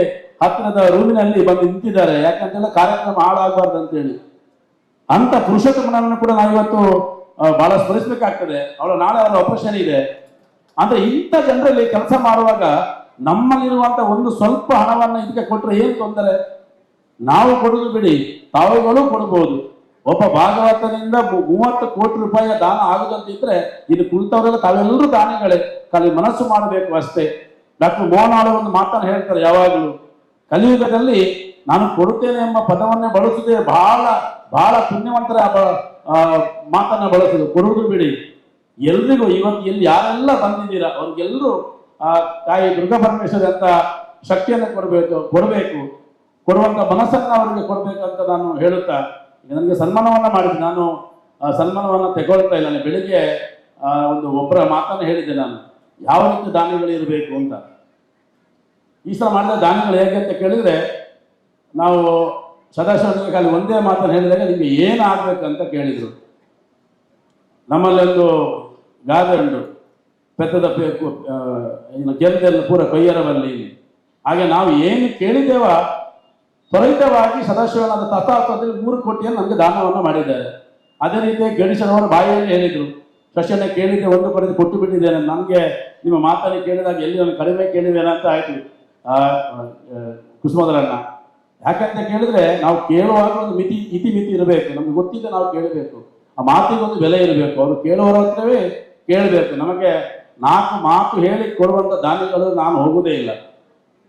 ಹತ್ತಿರದ ರೂಮಿನಲ್ಲಿ ಬಂದು ನಿಂತಿದ್ದಾರೆ. ಯಾಕಂತೇಳಿ ಕಾರ್ಯಕ್ರಮ ಹಾಳಾಗಬಾರ್ದು ಅಂತೇಳಿ. ಅಂತ ಪುರುಷೋತ್ತಮನನ್ನು ಕೂಡ ನಾವು ಇವತ್ತು ಬಹಳ ಸ್ಮರಿಸಬೇಕಾಗ್ತದೆ. ನಾಳೆ ಅವರ ಆಪರೇಷನ್ ಇದೆ. ಅಂದ್ರೆ ಇಂಥ ಜನರಲ್ಲಿ ಕೆಲಸ ಮಾಡುವಾಗ ನಮ್ಮಲ್ಲಿರುವಂತ ಒಂದು ಸ್ವಲ್ಪ ಹಣವನ್ನು ಇದಕ್ಕೆ ಕೊಟ್ಟರೆ ಏನು ತೊಂದರೆ? ನಾವು ಕೊಡುದು ಬಿಡಿ, ತಾವುಗಳು ಕೊಡಬಹುದು. ಒಬ್ಬ ಭಾಗವತನಿಂದ 30 ಕೋಟಿ ರೂಪಾಯಿಯ ದಾನ ಆಗುದಂತಿದ್ರೆ ಇಲ್ಲಿ ಕುಳಿತವರೆಲ್ಲ ತಾವೆಲ್ಲರೂ ದಾನಿಗಳೇ, ಖಾಲಿ ಮನಸ್ಸು ಮಾಡಬೇಕು ಅಷ್ಟೇ. ಡಾಕ್ಟರ್ ಮೋಹನ್ ಆಳ್ವ ಒಂದು ಮಾತನ್ನು ಹೇಳ್ತಾರೆ ಯಾವಾಗಲೂ, ಕಲಿಯುಗದಲ್ಲಿ ನಾನು ಕೊಡುತ್ತೇನೆ ಎಂಬ ಪದವನ್ನೇ ಬಳಸುದೇ ಬಹಳ ಬಹಳ ಪುಣ್ಯವಂತರ ಮಾತನ್ನ ಬಳಸುದು. ಕೊಡುವುದು ಬಿಡಿ. ಎಲ್ರಿಗೂ ಇವತ್ತು ಎಲ್ಲಿ ಯಾರೆಲ್ಲ ಬಂದಿದ್ದೀರಾ ಅವ್ರಿಗೆಲ್ಲರೂ ತಾಯಿ ದುರ್ಗಾ ಪರಮೇಶ್ವರಿ ಅಂತ ಶಕ್ತಿಯನ್ನು ಕೊಡಬೇಕು, ಕೊಡುವಂತ ಮನಸ್ಸನ್ನ ಅವರಿಗೆ ಕೊಡಬೇಕಂತ ನಾನು ಹೇಳುತ್ತಾ, ಈಗ ನನಗೆ ಸನ್ಮಾನವನ್ನ ಮಾಡಿದ್ದೆ. ನಾನು ಸನ್ಮಾನವನ್ನ ತಗೊಳ್ತಾ ಇಲ್ಲ. ಬೆಳಿಗ್ಗೆ ಒಬ್ಬರ ಮಾತನ್ನು ಹೇಳಿದ್ದೆ ನಾನು, ಯಾವ ರೀತಿ ದಾನಿಗಳು ಇರಬೇಕು ಅಂತ. ಈ ಸಲ ಮಾಡಿದ ದಾನಿಗಳು ಹೇಗೆ ಅಂತ ಕೇಳಿದ್ರೆ, ನಾವು ಸದಾಶಿವನಿಗೆ ಖಾಲಿ ಒಂದೇ ಮಾತನ್ನು ಹೇಳಿದಾಗ ನಿಮ್ಗೆ ಏನಾಗಬೇಕಂತ ಕೇಳಿದ್ರು. ನಮ್ಮಲ್ಲೊಂದು ಗಾದೆ ಉಂಟು, ಪೆತ್ತದ ಗೆದ್ದೆಲ್ಲ ಪೂರ ಕೊಯ್ಯರವಲ್ಲಿ. ಹಾಗೆ ನಾವು ಏನು ಕೇಳಿದ್ದೇವ ತ್ವರಿತವಾಗಿ ಸದಾಶಿವನಾದ ತಥಾತ್ವದಲ್ಲಿ 3 ಕೋಟಿಯನ್ನು ನಮಗೆ ದಾನವನ್ನು ಮಾಡಿದ್ದಾರೆ. ಅದೇ ರೀತಿ ಗಣೇಶನವರ ಬಾಯಿಯಲ್ಲಿ ಹೇಳಿದ್ರು, ಶಶಿಯನ್ನ ಕೇಳಿದ್ದೆ 1 ಕೋಟಿ ಕೊಟ್ಟು ಬಿಟ್ಟಿದ್ದೇನೆ, ನನಗೆ ನಿಮ್ಮ ಮಾತನ್ನು ಕೇಳಿದಾಗ ಎಲ್ಲಿ ನಾನು ಕಡಿಮೆ ಕೇಳಿದ್ದೇನೆ ಅಂತ ಆಯ್ತು ಕುಸುಮಧರಣ್ಣ. ಯಾಕಂತ ಕೇಳಿದ್ರೆ ನಾವು ಕೇಳುವಾಗ ಒಂದು ಇತಿಮಿತಿ ಇರಬೇಕು. ನಮ್ಗೆ ಗೊತ್ತಿದೆ ನಾವು ಕೇಳಬೇಕು, ಆ ಮಾತಿಗೆ ಒಂದು ಬೆಲೆ ಇರಬೇಕು. ಅವರು ಕೇಳುವವರ ಹತ್ರವೇ ಕೇಳಬೇಕು. ನಮಗೆ 4 ಮಾತು ಹೇಳಿ ಕೊಡುವಂತ ದಾನಿಗಳು ನಾನು ಹೋಗುವುದೇ ಇಲ್ಲ.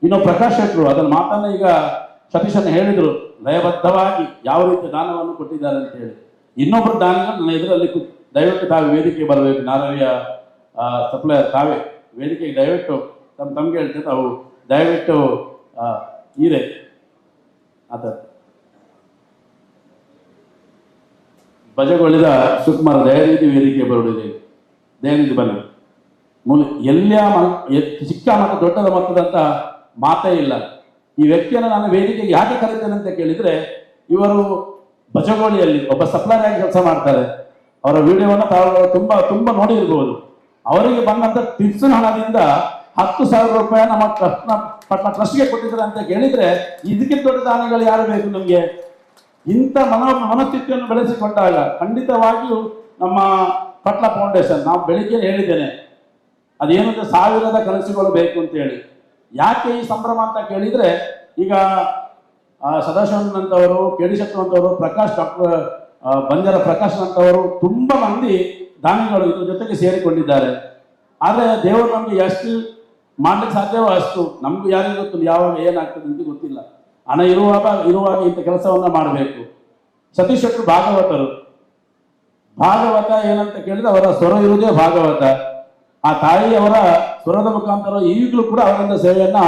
ಇನ್ನು ಪ್ರಕಾಶ್ ಶೆಟ್ಟರು ಅದನ್ನ ಮಾತನ್ನ ಈಗ ಸತೀಶನ್ನ ಹೇಳಿದ್ರು, ಲಯಬದ್ಧವಾಗಿ ಯಾವ ರೀತಿ ದಾನವನ್ನು ಕೊಟ್ಟಿದ್ದಾರೆ ಅಂತ ಹೇಳಿ. ಇನ್ನೊಬ್ಬರು ದಾನಿಗಳು ನನ್ನ ಇದರಲ್ಲಿ ದಯವಿಟ್ಟು ತಾವು ವೇದಿಕೆಗೆ ಬರಬೇಕು. ನಾರವ್ಯ ಸಪ್ಲೈಯರ್ ತಾವೇ ವೇದಿಕೆಗೆ ದಯವಿಟ್ಟು ತಮ್ಗೆ ಹೇಳ್ತೇವೆ, ತಾವು ದಯವಿಟ್ಟು ಇದೆ ಆತ ಬಜಗೊಳಿದ ಶಿವಕುಮಾರ್ ದಯಾನಿಧಿ ವೇದಿಕೆ ಬರುವುದಿದೆ. ದಯಾನಿಧಿ ಬನ್ನಿ. ಎಲ್ಲ ಚಿಕ್ಕ ಮತ್ತು ದೊಡ್ಡದ ಮೊತ್ತದಂತ ಮಾತೇ ಇಲ್ಲ. ಈ ವ್ಯಕ್ತಿಯನ್ನು ನಾನು ವೇದಿಕೆಗೆ ಯಾಕೆ ಕರೀತೇನೆ ಅಂತ ಕೇಳಿದ್ರೆ, ಇವರು ಬಜಗೋಳಿಯಲ್ಲಿ ಒಬ್ಬ ಸಪ್ಲೈಯರ್ ಆಗಿ ಕೆಲಸ ಮಾಡ್ತಾರೆ. ಅವರ ವಿಡಿಯೋವನ್ನು ತಾವು ತುಂಬಾ ನೋಡಿರ್ಬೋದು. ಅವರಿಗೆ ಬಂದಂತ ಟಿಪ್ಸ್ ಹಣದಿಂದ 10,000 ರೂಪಾಯಿ ನಮ್ಮ ಟ್ರಸ್ಟ್ಗೆ ಕೊಟ್ಟಿದ್ದಾರೆ ಅಂತ ಕೇಳಿದ್ರೆ, ಇದಕ್ಕಿಂತ ದೊಡ್ಡ ದಾನಿಗಳು ಯಾರು ಬೇಕು ನಮ್ಗೆ? ಇಂಥ ಮನಸ್ಥಿತಿಯನ್ನು ಬೆಳೆಸಿಕೊಂಡಾಗ ಖಂಡಿತವಾಗಿಯೂ ನಮ್ಮ ಪಟ್ಲ ಫೌಂಡೇಶನ್, ನಾವು ಬೆಳಿಗ್ಗೆ ಹೇಳಿದ್ದೇನೆ ಅದೇನಂದ್ರೆ 1000 ಕನಸುಗಳು ಬೇಕು ಅಂತ ಹೇಳಿ. ಯಾಕೆ ಈ ಸಂಭ್ರಮ ಅಂತ ಕೇಳಿದ್ರೆ, ಈಗ ಸದಾಶಿವನಂತವರು, KD ಶೆಟ್ಟಿ ಅಂತವರು, ಡಾಕ್ಟರ್ ಬಂಜಾರ ಪ್ರಕಾಶ್ ಅಂತವರು ತುಂಬಾ ಮಂದಿ ದಾನಿಗಳು ಇದ್ರ ಜೊತೆಗೆ ಸೇರಿಕೊಂಡಿದ್ದಾರೆ. ಆದ್ರೆ ದೇವರು ನಮ್ಗೆ ಎಷ್ಟು ಮಾಡ್ಲಿಕ್ಕೆ ಸಾಧ್ಯವೋ ಅಷ್ಟು, ನಮ್ಗೂ ಯಾರಿಗೂ ಗೊತ್ತಿಲ್ಲ ಯಾವಾಗ ಏನಾಗ್ತದೆ ಅಂತ ಗೊತ್ತಿಲ್ಲ. ಹಣ ಇರುವಾಗ ಇಂಥ ಕೆಲಸವನ್ನ ಮಾಡಬೇಕು. ಸತೀಶ್ ಶೆಟ್ಟರು ಭಾಗವತ ಏನಂತ ಕೇಳಿದ್ರೆ ಅವರ ಸ್ವರ ಇರುವುದೇ ಭಾಗವತ. ಆ ತಾಯಿಯವರ ಸ್ವರದ ಮುಖಾಂತರ ಈಗಲೂ ಕೂಡ ಅವರಿಂದ ಸೇವೆಯನ್ನ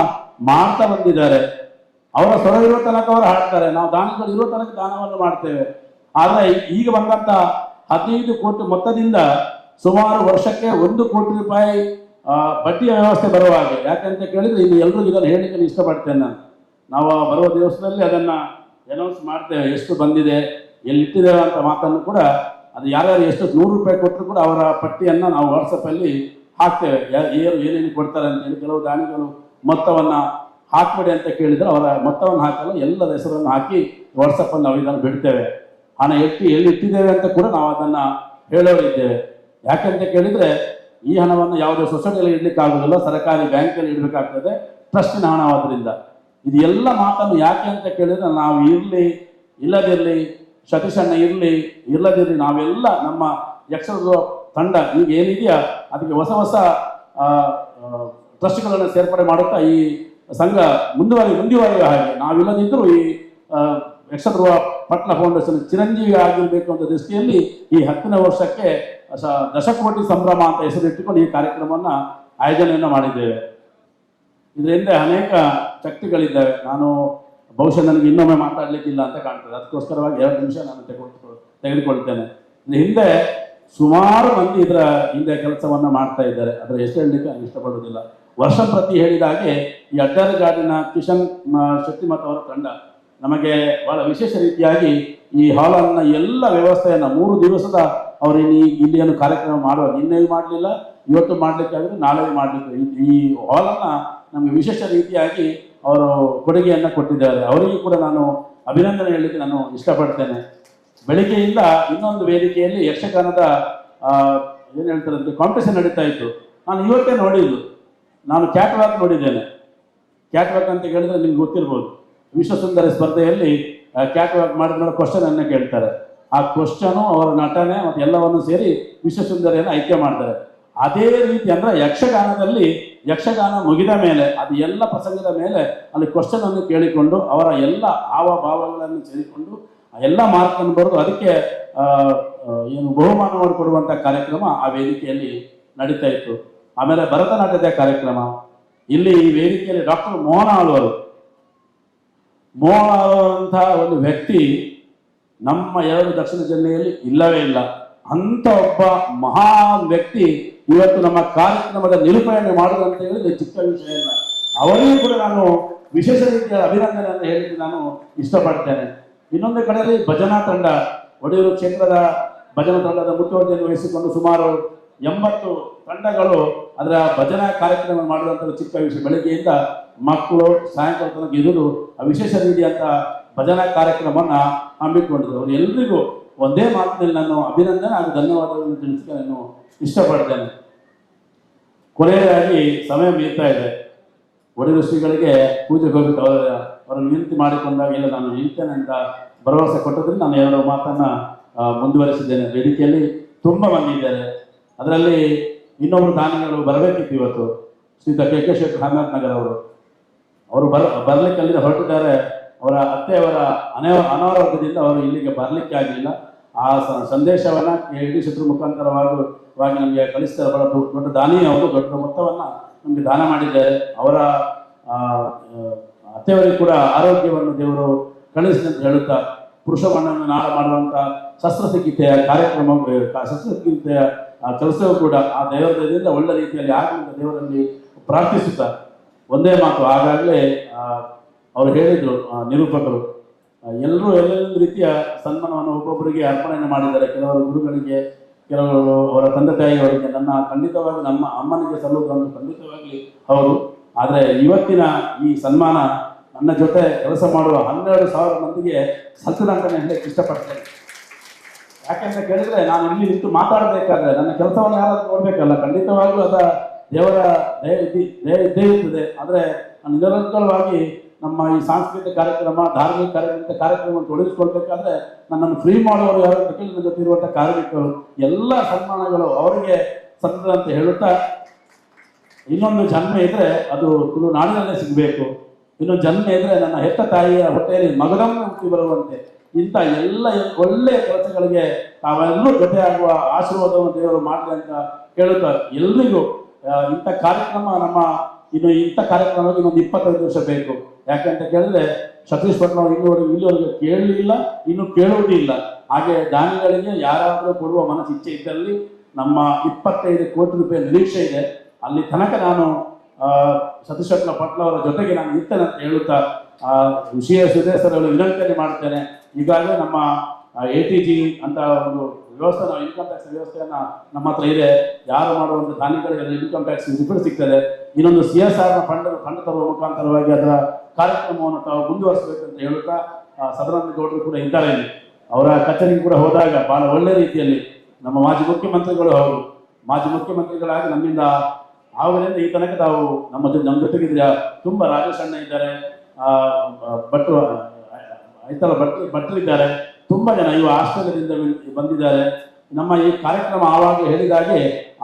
ಮಾಡ್ತಾ ಬಂದಿದ್ದಾರೆ. ಅವರ ಸ್ವರ ಇರೋ ತನಕ ಅವರು ಹಾಡ್ತಾರೆ, ನಾವು ದಾನಗಳು ಇರೋ ತನಕ ದಾನವನ್ನು ಮಾಡ್ತೇವೆ. ಆದ್ರೆ ಈಗ ಬಂದಂತ 15 ಕೋಟಿ ಮೊತ್ತದಿಂದ ಸುಮಾರು ವರ್ಷಕ್ಕೆ 1 ಕೋಟಿ ರೂಪಾಯಿ ಬಡ್ಡಿಯ ವ್ಯವಸ್ಥೆ ಬರುವ ಹಾಗೆ. ಯಾಕಂತ ಕೇಳಿದ್ರೆ ಇಲ್ಲಿ ಎಲ್ರಿಗೂ ಇದನ್ನು ಹೇಳಿಕ್ಕೆ ಇಷ್ಟಪಡ್ತೇನೆ ನಾವು ಬರುವ ದಿವಸದಲ್ಲಿ ಅದನ್ನ ಅನೌನ್ಸ್ ಮಾಡ್ತೇವೆ, ಎಷ್ಟು ಬಂದಿದೆ, ಎಲ್ಲಿಟ್ಟಿದ್ದೇವೆ ಅಂತ ಮಾತನ್ನು ಕೂಡ. ಅದು ಯಾರ್ಯಾರು ಎಷ್ಟು 100 ರೂಪಾಯಿ ಕೊಟ್ಟರು ಕೂಡ ಅವರ ಪಟ್ಟಿಯನ್ನ ನಾವು ವಾಟ್ಸಪ್ಪಲ್ಲಿ ಹಾಕ್ತೇವೆ. ಏನೇನು ಕೊಡ್ತಾರೆ ಅಂತೇಳಿ. ಕೆಲವು ದಾನಿಗಳು ಮೊತ್ತವನ್ನ ಹಾಕ್ಬೇಡಿ ಅಂತ ಕೇಳಿದ್ರೆ ಅವರ ಮೊತ್ತವನ್ನು ಹಾಕಲು ಎಲ್ಲರ ಹೆಸರನ್ನು ಹಾಕಿ ವಾಟ್ಸಪ್ಪಲ್ಲಿ ನಾವು ಇದನ್ನು ಬಿಡ್ತೇವೆ. ಹಣ ಎಲ್ಲಿ ಇಟ್ಟಿದ್ದೇವೆ ಅಂತ ಕೂಡ ನಾವು ಅದನ್ನ ಹೇಳೋರಿದ್ದೇವೆ. ಯಾಕಂತ ಕೇಳಿದ್ರೆ ಈ ಹಣವನ್ನು ಯಾವುದೇ ಸೊಸೈಟಿಯಲ್ಲಿ ಇಡ್ಲಿಕ್ಕೆ ಆಗುದಿಲ್ಲ, ಸರ್ಕಾರಿ ಬ್ಯಾಂಕಲ್ಲಿ ಇಡಬೇಕಾಗ್ತದೆ, ಟ್ರಸ್ಟಿನ ಹಣವಾದ್ರಿಂದ. ಇದು ಎಲ್ಲ ಮಾತನ್ನು ಯಾಕೆ ಅಂತ ಕೇಳಿದ್ರೆ, ನಾವು ಇರಲಿ ಇಲ್ಲದಿರಲಿ, ಸತೀಶಣ್ಣ ಇರಲಿ ಇಲ್ಲದಿರಲಿ, ನಾವೆಲ್ಲ ನಮ್ಮ ಯಕ್ಷ ತಂಡ ಈಗ ಏನಿದೆಯಾ ಅದಕ್ಕೆ ಹೊಸ ಟ್ರಸ್ಟ್ಗಳನ್ನು ಸೇರ್ಪಡೆ ಮಾಡುತ್ತಾ ಈ ಸಂಘ ಮುಂದುವರಿಯುವ ಹಾಗೆ ನಾವಿಲ್ಲದಿದ್ದರೂ ಈ ಯಕ್ಷಧ್ರುವ ಪಟ್ಲ ಫೌಂಡೇಶನ್ ಚಿರಂಜೀವಿ ಆಗಿರಬೇಕು ಅಂತ ದೃಷ್ಟಿಯಲ್ಲಿ ಈ 10ನೇ ವರ್ಷಕ್ಕೆ ದಶಕೋಟಿ ಸಂಭ್ರಮ ಅಂತ ಹೆಸರಿಟ್ಟುಕೊಂಡು ಈ ಕಾರ್ಯಕ್ರಮವನ್ನು ಆಯೋಜನೆಯನ್ನು ಮಾಡಿದ್ದೇವೆ. ಇದರಿಂದ ಅನೇಕ ಶಕ್ತಿಗಳಿದ್ದಾವೆ. ನಾನು ಬಹುಶಃ ನನಗೆ ಇನ್ನೊಮ್ಮೆ ಮಾತಾಡಲಿಕ್ಕಿಲ್ಲ ಅಂತ ಕಾಣ್ತದೆ, ಅದಕ್ಕೋಸ್ಕರವಾಗಿ 2 ನಿಮಿಷ ನಾನು ತೆಗೆದುಕೊಳ್ತೇನೆ. ಹಿಂದೆ ಸುಮಾರು ಮಂದಿ ಇದರ ಹಿಂದೆ ಕೆಲಸವನ್ನು ಮಾಡ್ತಾ ಇದ್ದಾರೆ, ಅದರ ಹೆಸರು ಹೇಳಲಿಕ್ಕೆ ನಾನು ಇಷ್ಟಪಡುವುದಿಲ್ಲ. ವರ್ಷ ಪ್ರತಿ ಹೇಳಿದ ಹಾಗೆ ಈ ಅಡ್ಡಾರಗಾಡಿನ ಕಿಶನ್ ಶಕ್ತಿಮತ್ ಅವರ ತಂಡ ನಮಗೆ ಬಹಳ ವಿಶೇಷ ರೀತಿಯಾಗಿ ಈ ಹಾಲನ್ನ ಎಲ್ಲ ವ್ಯವಸ್ಥೆಯನ್ನು 3 ದಿವಸದ ಅವರು ಇಲ್ಲಿ ಏನು ಕಾರ್ಯಕ್ರಮ ಮಾಡುವ ನಿನ್ನೆಯೂ ಮಾಡಲಿಲ್ಲ, ಇವತ್ತು ಮಾಡಲಿಕ್ಕೆ ಆಗಿದ್ರೆ ನಾಳೆ ಮಾಡಲಿಕ್ಕೆ ಈ ಹಾಲನ್ನು ನಮಗೆ ವಿಶೇಷ ರೀತಿಯಾಗಿ ಅವರು ಕೊಡುಗೆಯನ್ನು ಕೊಟ್ಟಿದ್ದಾರೆ. ಅವರಿಗೂ ಕೂಡ ನಾನು ಅಭಿನಂದನೆ ಹೇಳಲಿಕ್ಕೆ ನಾನು ಇಷ್ಟಪಡ್ತೇನೆ. ಬೆಳಿಗ್ಗೆಯಿಂದ ಇನ್ನೊಂದು ವೇದಿಕೆಯಲ್ಲಿ ಯಕ್ಷಗಾನದ ಏನು ಹೇಳ್ತಾರೆ ಅಂದರೆ ಕಾಂಪಿಟೇಷನ್ ನಡೀತಾ ಇತ್ತು. ನಾನು ಇವತ್ತೇ ನೋಡಿದ್ದು, ನಾನು ಕ್ಯಾಟ್ ವಾಕ್ ನೋಡಿದ್ದೇನೆ. ಕ್ಯಾಟ್ ವಾಕ್ ಅಂತ ಹೇಳಿದ್ರೆ ನಿಮ್ಗೆ ಗೊತ್ತಿರ್ಬೋದು, ವಿಶ್ವಸುಂದರಿ ಸ್ಪರ್ಧೆಯಲ್ಲಿ ಕ್ಯಾಟ್ ವಾಕ್ ಮಾಡಿದ ಕ್ವಶನ್ ಅನ್ನ ಕೇಳ್ತಾರೆ. ಆ ಕ್ವಶನು ಅವರ ನಟನೆ ಮತ್ತು ಎಲ್ಲವನ್ನು ಸೇರಿ ವಿಶ್ವಸುಂದರಿಯನ್ನು ಆಯ್ಕೆ ಮಾಡ್ತಾರೆ. ಅದೇ ರೀತಿ ಅಂದ್ರೆ ಯಕ್ಷಗಾನದಲ್ಲಿ ಯಕ್ಷಗಾನ ಮುಗಿದ ಮೇಲೆ ಅದು ಎಲ್ಲ ಪ್ರಸಂಗದ ಮೇಲೆ ಅಲ್ಲಿ ಕ್ವಶನ್ ಅನ್ನು ಕೇಳಿಕೊಂಡು ಅವರ ಎಲ್ಲ ಹಾವಭಾವಗಳನ್ನು ಸೇರಿಕೊಂಡು ಎಲ್ಲ ಮಾರ್ಕನ್ನು ಬರೆದು ಅದಕ್ಕೆ ಏನು ಬಹುಮಾನವನ್ನು ಕೊಡುವಂಥ ಕಾರ್ಯಕ್ರಮ ಆ ವೇದಿಕೆಯಲ್ಲಿ ನಡೀತಾ ಇತ್ತು. ಆಮೇಲೆ ಭರತನಾಟ್ಯದ ಕಾರ್ಯಕ್ರಮ ಇಲ್ಲಿ ಈ ವೇದಿಕೆಯಲ್ಲಿ ಡಾಕ್ಟರ್ ಮೋಹನ ಆಳ್ವರು ಅಂತ ಒಂದು ವ್ಯಕ್ತಿ ನಮ್ಮ 2 ದಕ್ಷಿಣ ಜಿಲ್ಲೆಯಲ್ಲಿ ಇಲ್ಲವೇ ಇಲ್ಲ. ಅಂತ ಒಬ್ಬ ಮಹಾನ್ ವ್ಯಕ್ತಿ ಇವತ್ತು ನಮ್ಮ ಕಾರ್ಯಕ್ರಮದ ನಿರೂಪಣೆ ಮಾಡುವಂತ ಹೇಳಿದ್ರೆ ಚಿಕ್ಕ ವಿಷಯ ಇಲ್ಲ. ಅವರಿಗೂ ಕೂಡ ನಾನು ವಿಶೇಷ ರೀತಿಯ ಅಭಿನಂದನೆಯನ್ನು ಹೇಳಲಿಕ್ಕೆ ನಾನು ಇಷ್ಟಪಡ್ತೇನೆ. ಇನ್ನೊಂದು ಕಡೆಯಲ್ಲಿ ಭಜನಾ ತಂಡ, ಒಡೆಯೂರು ಕ್ಷೇತ್ರದ ಭಜನಾ ತಂಡದ ಮುತುವರ್ಜಿಯನ್ನು ವಹಿಸಿಕೊಂಡು ಸುಮಾರು 80 ತಂಡಗಳು ಅದರ ಭಜನಾ ಕಾರ್ಯಕ್ರಮ ಮಾಡುವಂಥ ಚಿಕ್ಕ ವಿಷಯ. ಬೆಳಗ್ಗೆಯಿಂದ ಮಕ್ಕಳು ಸಾಯಂಕಾಲ ತನಕ ಇರುವುದು ವಿಶೇಷ ರೀತಿಯಂತ ಭಜನಾ ಕಾರ್ಯಕ್ರಮವನ್ನು ಹಮ್ಮಿಕೊಂಡಿದ್ರು. ಅವರು ಎಲ್ರಿಗೂ ಒಂದೇ ಮಾತಿನಲ್ಲಿ ನಾನು ಅಭಿನಂದನೆ ಹಾಗೂ ಧನ್ಯವಾದಗಳನ್ನು ತಿಳಿಸಕ್ಕೆ ನಾನು ಇಷ್ಟಪಡ್ತೇನೆ. ಕೊನೆಯದಾಗಿ ಸಮಯ ಮೀರ್ತಾ ಇದೆ. ಒಡೆಯೂರು ಶ್ರೀಗಳಿಗೆ ಪೂಜೆಗೆ ಹೋಗ್ಬಿಟ್ಟು ಅವರ ವಿನಂತಿ ಮಾಡಿಕೊಂಡಾಗ ಇಲ್ಲ ನಾನು ನಿಲ್ತೇನೆ ಅಂತ ಭರವಸೆ ಕೊಟ್ಟದ್ರಿಂದ ನಾನು 2 ಮಾತನ್ನ ಮುಂದುವರಿಸಿದ್ದೇನೆ. ವೇದಿಕೆಯಲ್ಲಿ ತುಂಬ ಮಂದಿ ಇದ್ದಾರೆ. ಅದರಲ್ಲಿ ಇನ್ನೊಬ್ಬರು ದಾನಿಗಳು ಬರಬೇಕಿತ್ತು ಇವತ್ತು, ಶ್ರೀಯುತ ಕೆ ಶೇಖರ್ ಹಾಮದ್ ನಗರ್ ಅವರು ಬರಲಿಕ್ಕೆ ಅಲ್ಲಿಂದ ಹೊರಟಿದ್ದಾರೆ. ಅವರ ಅತ್ತೆಯವರ ಅನಾರೋಗ್ಯದಿಂದ ಅವರು ಇಲ್ಲಿಗೆ ಬರಲಿಕ್ಕೆ ಆಗಲಿಲ್ಲ. ಆ ಸಂದೇಶವನ್ನು ಇಡೀ ಶತ್ರು ಮುಖಾಂತರವಾಗಿ ನಮಗೆ ಕಳಿಸ್ತಾರೆ. ಬಹಳ ದೊಡ್ಡ ದಾನಿ ಅವರು ದೊಡ್ಡ ಮೊತ್ತವನ್ನು ನಮಗೆ ದಾನ ಮಾಡಿದ್ದಾರೆ. ಅವರ ಅತ್ತೆಯವರಿಗೆ ಕೂಡ ಆರೋಗ್ಯವನ್ನು ದೇವರು ಕಳಿಸಿ ಅಂತ ಹೇಳುತ್ತಾ ಪುರುಷ ಮಣ್ಣನ್ನು ನಾಳ ಮಾಡುವಂಥ ಶಸ್ತ್ರಚಿಕಿತ್ಸೆಯ ಕಾರ್ಯಕ್ರಮ, ಶಸ್ತ್ರಚಿಕಿತ್ಸೆಯ ಕೆಲಸವೂ ಕೂಡ ಆ ದೇವರದಿಂದ ಒಳ್ಳೆ ರೀತಿಯಲ್ಲಿ ಆಗಲಿ ಅಂತ ದೇವರಲ್ಲಿ ಪ್ರಾರ್ಥಿಸುತ್ತಾ ಒಂದೇ ಮಾತು. ಆಗಾಗಲೇ ಅವರು ಹೇಳಿದರು ನಿರೂಪಕರು, ಎಲ್ಲರೂ ಎಲ್ಲೊಂದು ರೀತಿಯ ಸನ್ಮಾನವನ್ನು ಒಬ್ಬೊಬ್ಬರಿಗೆ ಅರ್ಪಣೆಯನ್ನು ಮಾಡಿದ್ದಾರೆ. ಕೆಲವರು ಗುರುಗಳಿಗೆ, ಕೆಲವರು ಅವರ ತಂದೆ ತಾಯಿಯವರಿಗೆ. ನನ್ನ ಖಂಡಿತವಾಗಿ ನಮ್ಮ ಅಮ್ಮನಿಗೆ ಸಲ್ಲುವುದನ್ನು ಖಂಡಿತವಾಗಿ ಹೌದು. ಆದರೆ ಇವತ್ತಿನ ಈ ಸನ್ಮಾನ ನನ್ನ ಜೊತೆ ಕೆಲಸ ಮಾಡುವ 12,000 ಮಂದಿಗೆ ಸಲ್ತದ ಅಂತಲೇ ಹೇಳಕ್ಕೆ ಇಷ್ಟಪಡ್ತೇನೆ. ಯಾಕೆಂತ ಕೇಳಿದ್ರೆ ನಾನು ಇಲ್ಲಿ ನಿಂತು ಮಾತಾಡಬೇಕಾದ್ರೆ ನನ್ನ ಕೆಲಸವನ್ನು ಯಾರಾದ್ರೂ ನೋಡ್ಬೇಕಲ್ಲ, ಖಂಡಿತವಾಗ್ಲೂ ಅದ ದೇವರ ದಯ ಇದ್ದೇ ಇರ್ತದೆ. ಆದರೆ ನಿರಂತರವಾಗಿ ನಮ್ಮ ಈ ಸಾಂಸ್ಕೃತಿಕ ಕಾರ್ಯಕ್ರಮ, ಧಾರ್ಮಿಕ ಕಾರ್ಯಕ್ರಮವನ್ನು ತೊಡಗಿಸ್ಕೊಳ್ಬೇಕಾದ್ರೆ ನನ್ನನ್ನು ಫ್ರೀ ಮಾಡುವವರು ಯಾರು ಅಂತ ಕೇಳಿ ನನ್ನ ಜೊತೆ ಇರುವಂಥ ಕಾರ್ಮಿಕರು ಎಲ್ಲ ಸನ್ಮಾನಗಳು ಅವರಿಗೆ ಸಲ್ಲದ ಅಂತ ಹೇಳುತ್ತಾ, ಇನ್ನೊಂದು ಜನ್ಮ ಇದ್ರೆ ಅದು ತುಳುನಾಡಿನಲ್ಲೇ ಸಿಗಬೇಕು. ಇನ್ನೊಂದು ಜನ್ಮ ಇದ್ರೆ ನನ್ನ ಹೆತ್ತ ತಾಯಿಯ ಹೊಟ್ಟೆಯಲ್ಲಿ ಮಗದಮ್ಮ ಹುಟ್ಟಿ ಬರುವಂತೆ ಇಂಥ ಎಲ್ಲ ಒಳ್ಳೆಯ ಕೆಲಸಗಳಿಗೆ ತಾವೆಲ್ಲರೂ ಜೊತೆಯಾಗುವ ಆಶೀರ್ವಾದವನ್ನು ದೇವರು ಮಾಡಲಿ ಅಂತ ಕೇಳುತ್ತಾ, ಎಲ್ರಿಗೂ ಇಂಥ ಕಾರ್ಯಕ್ರಮ ಇಂಥ ಕಾರ್ಯಕ್ರಮಕ್ಕೆ ಇನ್ನೊಂದು 25 ವರ್ಷ ಬೇಕು. ಯಾಕೆಂತ ಕೇಳಿದ್ರೆ ಸತೀಶ್ ಪಟ್ನವರು ಇಲ್ಲಿವರೆಗೆ ಕೇಳಲಿಲ್ಲ, ಇನ್ನು ಕೇಳುವುದೂ ಇಲ್ಲ. ಹಾಗೆ ದಾನಿಗಳಿಗೆ ಯಾರಾದರೂ ಕೊಡುವ ಮನಸ್ಸು ಇಚ್ಛೆ ಇದ್ದಲ್ಲಿ ನಮ್ಮ 25 ಕೋಟಿ ರೂಪಾಯಿ ನಿರೀಕ್ಷೆ ಇದೆ. ಅಲ್ಲಿ ತನಕ ನಾನು ಸತೀಶ್ ಪಟ್ಲ ಅವರ ಜೊತೆಗೆ ನಾನು ಇರ್ತೇನೆ ಅಂತ ಹೇಳುತ್ತಾ ವಿಷಯ ಸುದೇಶರಲ್ಲಿ ವಿನಂತಿಯನ್ನು ಮಾಡ್ತೇನೆ. ಈಗಾಗಲೇ ನಮ್ಮ ATG ಅಂತ ಒಂದು ವ್ಯವಸ್ಥೆ, ನಾವು ಇನ್ಕಮ್ ಟ್ಯಾಕ್ಸ್ ವ್ಯವಸ್ಥೆಯನ್ನ ನಮ್ಮ ಹತ್ರ ಇದೆ. ಯಾರು ಮಾಡುವಂಥ ದಾನಿಗಳಿಗೆ ಇನ್ಕಮ್ ಟ್ಯಾಕ್ಸ್ ರಿಪೋರ್ಟ್ ಸಿಗ್ತದೆ. ಇನ್ನೊಂದು CSR ಫಂಡ್ ತರುವ ಮುಖಾಂತರವಾಗಿ ಅದರ ಕಾರ್ಯಕ್ರಮವನ್ನು ತಾವು ಮುಂದುವರಿಸಬೇಕಂತ ಹೇಳುತ್ತಾ ಸದಾನಂದ ಗೌಡರು ಕೂಡ ಇದ್ದಾರೆ. ಅವರ ಕಚೇರಿಗೆ ಕೂಡ ಹೋದಾಗ ಬಹಳ ಒಳ್ಳೆ ರೀತಿಯಲ್ಲಿ ನಮ್ಮ ಮಾಜಿ ಮುಖ್ಯಮಂತ್ರಿಗಳು ಹೌದು, ಮಾಜಿ ಮುಖ್ಯಮಂತ್ರಿಗಳಾಗಿ ನಮ್ಮಿಂದ ಆವರಿಂದ ಈ ತನಕ ತಾವು ನಮ್ಮ ಜೊತೆಗಿದ್ರೆ ತುಂಬ ರಾಜೇಶ್ ಅಣ್ಣ ಇದ್ದಾರೆ, ಭಟ್ರು ಇದ್ದಾರೆ, ತುಂಬ ಜನ ಇವು ಆಸ್ಟ್ರೇಲಿಯಾದಿಂದ ಬಂದಿದ್ದಾರೆ. ನಮ್ಮ ಈ ಕಾರ್ಯಕ್ರಮ ಆವಾಗ ಹೇಳಿದಾಗೆ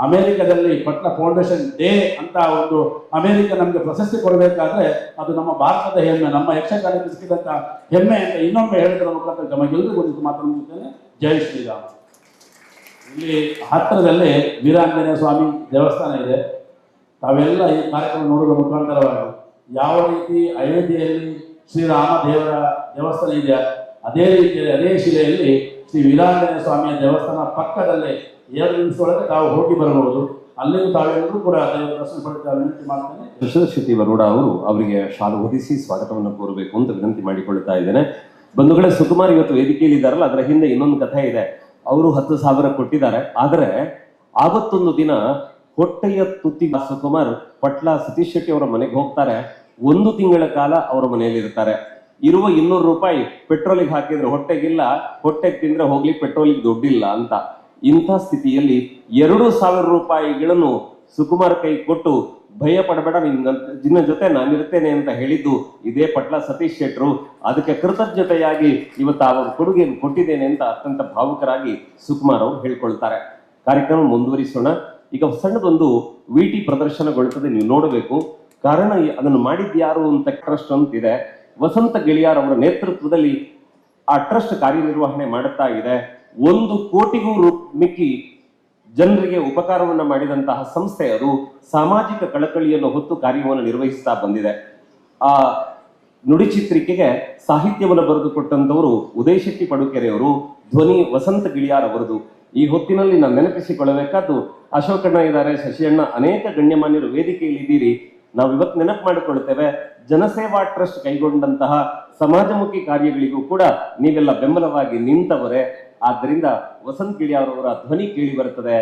ಅಮೆರಿಕದಲ್ಲಿ ಪಟ್ಲ ಫೌಂಡೇಶನ್ ಡೇ ಅಂತ ಒಂದು ಅಮೆರಿಕ ನಮಗೆ ಪ್ರಶಸ್ತಿ ಕೊಡಬೇಕಾದ್ರೆ ಅದು ನಮ್ಮ ಭಾರತದ ಹೆಮ್ಮೆ, ನಮ್ಮ ಯಕ್ಷಗಾನಕ್ಕೆ ಸಿಕ್ಕಿದಂತ ಹೆಮ್ಮೆ ಅಂತ ಇನ್ನೊಮ್ಮೆ ಹೇಳಿದ್ರ ಮುಖಾಂತರ ನಮಗೆಲ್ಲರಿಗೂ ಗೊತ್ತಿದ್ದು ಮಾತನಾಡುತ್ತೇನೆ. ಜೈ ಶ್ರೀರಾಮ್. ಇಲ್ಲಿ ಹತ್ತಿರದಲ್ಲೇ ವೀರಾಂಜನೇಯ ಸ್ವಾಮಿ ದೇವಸ್ಥಾನ ಇದೆ. ತಾವೆಲ್ಲ ಈ ಕಾರ್ಯಕ್ರಮ ನೋಡುವ ಮುಖಾಂತರವಾಗಿ ಯಾವ ರೀತಿ ಅಯೋಧ್ಯೆಯಲ್ಲಿ ಶ್ರೀರಾಮ ದೇವರ ದೇವಸ್ಥಾನ ಇದೆ, ಅದೇ ರೀತಿಯಲ್ಲಿ ಅದೇ ಶಿಲೆಯಲ್ಲಿ ಶ್ರೀ ವೀರಾಂಜನೇಯ ಸ್ವಾಮಿಯ ದೇವಸ್ಥಾನ ಪಕ್ಕದಲ್ಲೇ 2 ನಿಮಿಷದೊಳಗೆ ತಾವು ಹೋಗಿ ಬರಬಹುದು. ಅಲ್ಲಿಯೂ ತಾವೆಲ್ಲರೂ ಕೂಡ ದೇವರ ದರ್ಶನ ಪಡೆದ ವಿನಂತಿ ಮಾಡ್ತೇನೆ. ಯಶಸ್ವಿ ಬರೋಡ ಅವರು ಅವರಿಗೆ ಶಾಲು ಹೊದಿಸಿ ಸ್ವಾಗತವನ್ನು ಕೋರಬೇಕು ಅಂತ ವಿನಂತಿ ಮಾಡಿಕೊಳ್ತಾ ಇದ್ದೇನೆ. ಬಂಧುಗಳೇ, ಸುಕುಮಾರ್ ಇವತ್ತು ವೇದಿಕೆಯಲ್ಲಿ ಇದ್ದಾರಲ್ಲ, ಅದರ ಹಿಂದೆ ಇನ್ನೊಂದು ಕಥೆ ಇದೆ. ಅವರು 10,000 ಕೊಟ್ಟಿದ್ದಾರೆ. ಆದರೆ ಆವತ್ತೊಂದು ದಿನ ಹೊಟ್ಟೆಯ ತುತ್ತಿ ಸುಕುಮಾರ್ ಪಟ್ಲ ಸತೀಶ್ ಶೆಟ್ಟಿ ಅವರ ಮನೆಗೆ ಹೋಗ್ತಾರೆ. 1 ತಿಂಗಳ ಕಾಲ ಅವರ ಮನೆಯಲ್ಲಿ ಇರ್ತಾರೆ. ಇರುವ 200 ರೂಪಾಯಿ ಪೆಟ್ರೋಲಿಗೆ ಹಾಕಿದ್ರೆ ಹೊಟ್ಟೆಗಿಲ್ಲ, ಹೊಟ್ಟೆಗೆ ತಿಂದ್ರೆ ಹೋಗ್ಲಿಕ್ಕೆ ಪೆಟ್ರೋಲಿಗೆ ದುಡ್ಡಿಲ್ಲ ಅಂತ. ಇಂಥ ಸ್ಥಿತಿಯಲ್ಲಿ 2,000 ರೂಪಾಯಿಗಳನ್ನು ಸುಕುಮಾರ್ ಕೈ ಕೊಟ್ಟು ಭಯ ಪಡಬೇಡ, ನಿನ್ನ ಜೊತೆ ನಾನಿರ್ತೇನೆ ಅಂತ ಹೇಳಿದ್ದು ಇದೇ ಪಟ್ಲ ಸತೀಶ್ ಶೆಟ್ರು. ಅದಕ್ಕೆ ಕೃತಜ್ಞತೆಯಾಗಿ ಇವತ್ತು ಅವರ ಕೊಡುಗೆಯನ್ನು ಕೊಟ್ಟಿದ್ದೇನೆ ಅಂತ ಅತ್ಯಂತ ಭಾವುಕರಾಗಿ ಸುಕುಮಾರ್ ಅವರು ಹೇಳ್ಕೊಳ್ತಾರೆ. ಕಾರ್ಯಕ್ರಮ ಮುಂದುವರಿಸೋಣ. ಈಗ ಸಣ್ಣದೊಂದು ವಿಟಿ ಪ್ರದರ್ಶನಗೊಳ್ಳುತ್ತದೆ, ನೀವು ನೋಡಬೇಕು. ಕಾರಣ ಅದನ್ನು ಮಾಡಿದ್ಯಾರು ಅಂತ ಟ್ರಸ್ಟ್ ಅಂತಿದೆ. ವಸಂತ ಗೆಳೆಯಾರ್ ಅವರ ನೇತೃತ್ವದಲ್ಲಿ ಆ ಟ್ರಸ್ಟ್ ಕಾರ್ಯನಿರ್ವಹಣೆ ಮಾಡುತ್ತಾ ಇದೆ. 1 ಕೋಟಿಗೂ ಮಿಕ್ಕಿ ಜನರಿಗೆ ಉಪಕಾರವನ್ನು ಮಾಡಿದಂತಹ ಸಂಸ್ಥೆ ಅದು. ಸಾಮಾಜಿಕ ಕಳಕಳಿಯನ್ನು ಹೊತ್ತು ಕಾರ್ಯವನ್ನು ನಿರ್ವಹಿಸ್ತಾ ಬಂದಿದೆ. ಆ ನುಡಿಚಿತ್ರಿಕೆಗೆ ಸಾಹಿತ್ಯವನ್ನು ಬರೆದುಕೊಟ್ಟಂತವರು ಉದಯ್ ಶೆಟ್ಟಿ ಪಡುಕೆರೆಯವರು, ಧ್ವನಿ ವಸಂತ ಗಿಳಿಯಾರ್ ಅವರದು. ಈ ಹೊತ್ತಿನಲ್ಲಿ ನಾನು ನೆನಪಿಸಿಕೊಳ್ಳಬೇಕಾದ್ದು ಅಶೋಕಣ್ಣ ಇದ್ದಾರೆ, ಶಶಿಯಣ್ಣ, ಅನೇಕ ಗಣ್ಯಮಾನ್ಯರು ವೇದಿಕೆಯಲ್ಲಿ ಇದ್ದೀರಿ. ನಾವು ಇವತ್ತು ನೆನಪು ಮಾಡಿಕೊಳ್ಳುತ್ತೇವೆ, ಜನಸೇವಾ ಟ್ರಸ್ಟ್ ಕೈಗೊಂಡಂತಹ ಸಮಾಜಮುಖಿ ಕಾರ್ಯಗಳಿಗೂ ಕೂಡ ನೀವೆಲ್ಲ ಬೆಂಬಲವಾಗಿ ನಿಂತವರೇ. ಆದ್ದರಿಂದ ವಸಂತ್ ಗಿಳಿಯಾರ್ ಅವರ ಧ್ವನಿ ಕೇಳಿ ಬರುತ್ತದೆ.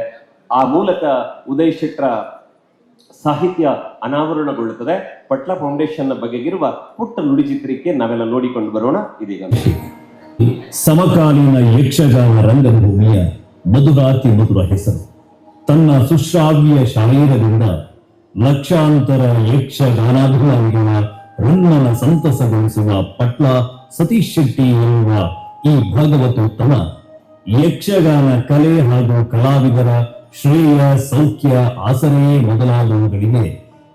ಆ ಮೂಲಕ ಉದಯ್ ಶೆಟ್ರ ಸಾಹಿತ್ಯ ಅನಾವರಣಗೊಳ್ಳುತ್ತದೆ. ಪಟ್ಲ ಫೌಂಡೇಶನ್ ಬಗೆಗಿರುವ ಪುಟ್ಟ ನುಡಿಚಿತ್ರಿಕೆ ನಾವೆಲ್ಲ ನೋಡಿಕೊಂಡು ಬರೋಣ. ಇದೀಗ ಸಮಕಾಲೀನ ಯಕ್ಷಗಾನ ರಂಗಭೂಮಿಯ ಮಧುರಾತಿ ಮಧುರ ಹೆಸರು. ತನ್ನ ಸುಶ್ರಾವ್ಯ ಶಾರೀರದಿಂದ ಲಕ್ಷಾಂತರ ಯಕ್ಷಗಾನಾಭಿಮಾನಿಗಳ ರನ್ನನ ಸಂತಸಗೊಳಿಸುವ ಪಟ್ಲ ಸತೀಶ್ ಶೆಟ್ಟಿ ಎನ್ನುವ ಈ ಭಾಗವತೋತ್ತಮ ಯಕ್ಷಗಾನ ಕಲೆ ಹಾಗೂ ಕಲಾವಿದರ ಶ್ರೇಯ, ಸೌಖ್ಯ, ಆಸರೆಯೇ ಮೊದಲಾದವುಗಳಿಗೆ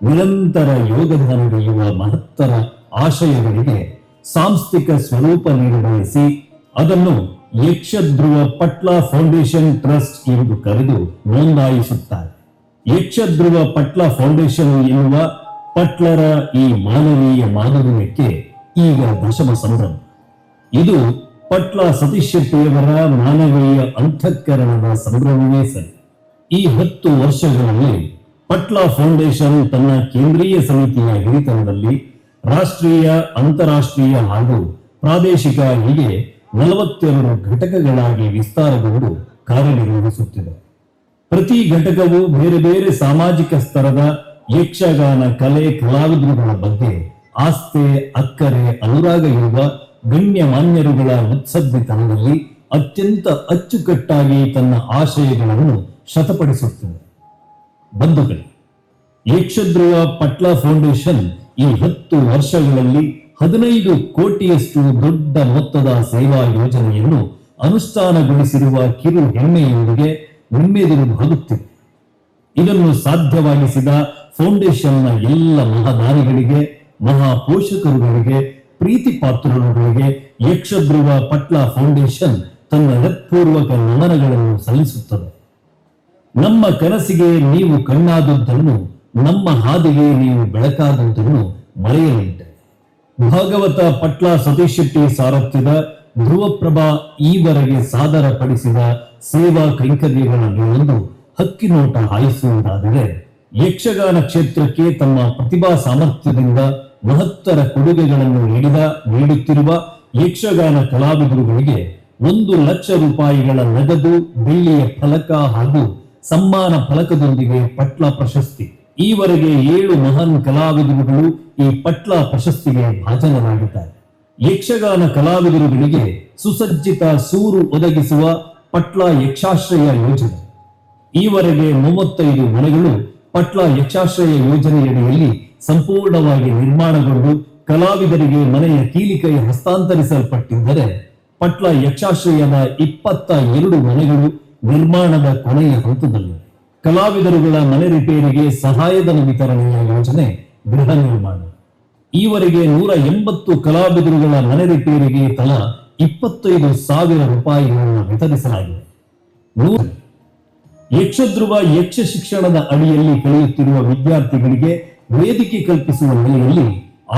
ನಿರಂತರ ಯೋಗದಾನಗೈಯುವ ಮಹತ್ತರ ಆಶಯಗಳಿಗೆ ಸಾಂಸ್ಥಿಕ ಸ್ವರೂಪ ನೀಡಬಯಸಿ ಅದನ್ನು ಯಕ್ಷಧ್ರುವ ಪಟ್ಲ ಫೌಂಡೇಶನ್ ಟ್ರಸ್ಟ್ ಎಂದು ಕರೆದು ನೋಂದಾಯಿಸುತ್ತಾರೆ. ಯಕ್ಷಧ್ರುವ ಪಟ್ಲ ಫೌಂಡೇಶನ್ ಎನ್ನುವ ಪಟ್ಲರ ಈ ಮಾನವೀಯ ಮಾನವೀಯಕ್ಕೆ ಈಗ ದಶಮ ಸಂಭ್ರಮ. ಇದು ಪಟ್ಲ ಸತೀಶ್ ಶೆಟ್ಟಿಯವರ ಮಾನವೀಯ ಅಂತಃಕರಣದ ಸಂಭ್ರಮವೇ ಸರಿ. ಈ 10 ವರ್ಷಗಳಲ್ಲಿ ಪಟ್ಲ ಫೌಂಡೇಶನ್ ತನ್ನ ಕೇಂದ್ರೀಯ ಸಮಿತಿಯ ಹಿಡಿತನದಲ್ಲಿ ರಾಷ್ಟ್ರೀಯ, ಅಂತಾರಾಷ್ಟ್ರೀಯ ಹಾಗೂ ಪ್ರಾದೇಶಿಕ ಹೀಗೆ 42 ಘಟಕಗಳಾಗಿ ವಿಸ್ತಾರಗೊಂಡು ಕಾರ್ಯನಿರ್ವಹಿಸುತ್ತಿದೆ. ಪ್ರತಿ ಘಟಕವು ಬೇರೆ ಬೇರೆ ಸಾಮಾಜಿಕ ಸ್ತರದ ಯಕ್ಷಗಾನ ಕಲೆ, ಕಲಾವಿದರುಗಳ ಬಗ್ಗೆ ಆಸ್ಥೆ, ಅಕ್ಕರೆ, ಅನುರಾಗ ಇರುವ ಗಣ್ಯಮಾನ್ಯರುಗಳ ಉತ್ಸದ್ದಿತನದಲ್ಲಿ ಅತ್ಯಂತ ಅಚ್ಚುಕಟ್ಟಾಗಿ ತನ್ನ ಆಶಯಗಳನ್ನು ಶತಪಡಿಸುತ್ತದೆ. ಬಂಧುಗಳೇ, ಯಕ್ಷಧ್ರುವ ಪಟ್ಲ ಫೌಂಡೇಶನ್ ಈ 10 ವರ್ಷಗಳಲ್ಲಿ 15 ಕೋಟಿಯಷ್ಟು ದೊಡ್ಡ ಮೊತ್ತದ ಸೇವಾ ಯೋಜನೆಯನ್ನು ಅನುಷ್ಠಾನಗೊಳಿಸಿರುವ ಕಿರು ಹೆಮ್ಮೆಯೊಂದಿಗೆ ನಿಮ್ಮೆದುರು ಭಾಗುತ್ತಿದೆ. ಇದನ್ನು ಸಾಧ್ಯವಾಗಿಸಿದ ಫೌಂಡೇಶನ್ನ ಎಲ್ಲ ಮಹಾದಾನಿಗಳಿಗೆ, ಮಹಾಪೋಷಕರುಗಳಿಗೆ, ಪ್ರೀತಿ ಪಾತ್ರರುಗಳಿಗೆ ಯಕ್ಷಧ್ರುವ ಪಟ್ಲ ಫೌಂಡೇಶನ್ ತನ್ನ ಹೃತ್ಪೂರ್ವಕ ನಮನಗಳನ್ನು ಸಲ್ಲಿಸುತ್ತದೆ. ನಮ್ಮ ಕನಸಿಗೆ ನೀವು ಕಣ್ಣಾದದ್ದನ್ನು, ನಮ್ಮ ಹಾದಿಗೆ ನೀವು ಬೆಳಕಾದದ್ದನ್ನು ಮರೆಯಲಿದೆ. ಭಾಗವತ ಪಟ್ಲ ಸತೀಶ್ ಶೆಟ್ಟಿ ಸಾರಥ್ಯದ ಧ್ರುವಪ್ರಭಾ ಈವರೆಗೆ ಸಾದರ ಪಡಿಸಿದ ಸೇವಾ ಕೈಂಕರ್ಯಗಳಲ್ಲಿ ಒಂದು ಹಕ್ಕಿನೋಟ ಹಾಯಿಸುವುದಾದರೆ, ಯಕ್ಷಗಾನ ಕ್ಷೇತ್ರಕ್ಕೆ ತಮ್ಮ ಪ್ರತಿಭಾ ಸಾಮರ್ಥ್ಯದಿಂದ ಮಹತ್ತರ ಕೊಡುಗೆಗಳನ್ನು ನೀಡುತ್ತಿರುವ ಯಕ್ಷಗಾನ ಕಲಾವಿದರುಗಳಿಗೆ 1 ಲಕ್ಷ ರೂಪಾಯಿಗಳ ನಗದು, ಬೆಳ್ಳಿಯ ಫಲಕ ಹಾಗೂ ಸಮ್ಮಾನ ಫಲಕದೊಂದಿಗೆ ಪಟ್ಲ ಪ್ರಶಸ್ತಿ. ಈವರೆಗೆ 7 ಮಹಾನ್ ಕಲಾವಿದರುಗಳು ಈ ಪಟ್ಲ ಪ್ರಶಸ್ತಿಗೆ ಭಾಜನರಾಗಿದ್ದಾರೆ. ಯಕ್ಷಗಾನ ಕಲಾವಿದರುಗಳಿಗೆ ಸುಸಜ್ಜಿತ ಸೂರು ಒದಗಿಸುವ ಪಟ್ಲ ಯಕ್ಷಾಶ್ರಯ ಯೋಜನೆ. ಈವರೆಗೆ 35 ಮನೆಗಳು ಪಟ್ಲ ಯಕ್ಷಾಶ್ರಯ ಯೋಜನೆಯಡಿಯಲ್ಲಿ ಸಂಪೂರ್ಣವಾಗಿ ನಿರ್ಮಾಣಗೊಂಡು ಕಲಾವಿದರಿಗೆ ಮನೆಯ ಕೀಲಿಕೈ ಹಸ್ತಾಂತರಿಸಲ್ಪಟ್ಟಿದ್ದರೆ, ಪಟ್ಲ ಯಕ್ಷಾಶ್ರಯದ 22 ಮನೆಗಳು ನಿರ್ಮಾಣದ ಕೊನೆಯ ಹಂತದಲ್ಲಿ. ಕಲಾವಿದರುಗಳ ಮನೆ ರಿಪೇರಿಗೆ ಸಹಾಯಧನ ವಿತರಣೆಯ ಯೋಜನೆ ಗೃಹ ನಿರ್ಮಾಣ. ಈವರೆಗೆ 180 ಕಲಾವಿದರುಗಳ ಮನೆ ರಿಪೇರಿಗೆ ತಲಾ 25,000 ರೂಪಾಯಿಗಳನ್ನು ವಿತರಿಸಲಾಗಿದೆ. ಯಕ್ಷಧ್ರುವ ಯಕ್ಷ ಶಿಕ್ಷಣದ ಅಡಿಯಲ್ಲಿ ಕಲಿಯುತ್ತಿರುವ ವಿದ್ಯಾರ್ಥಿಗಳಿಗೆ ವೇದಿಕೆ ಕಲ್ಪಿಸುವ ನೆಲೆಯಲ್ಲಿ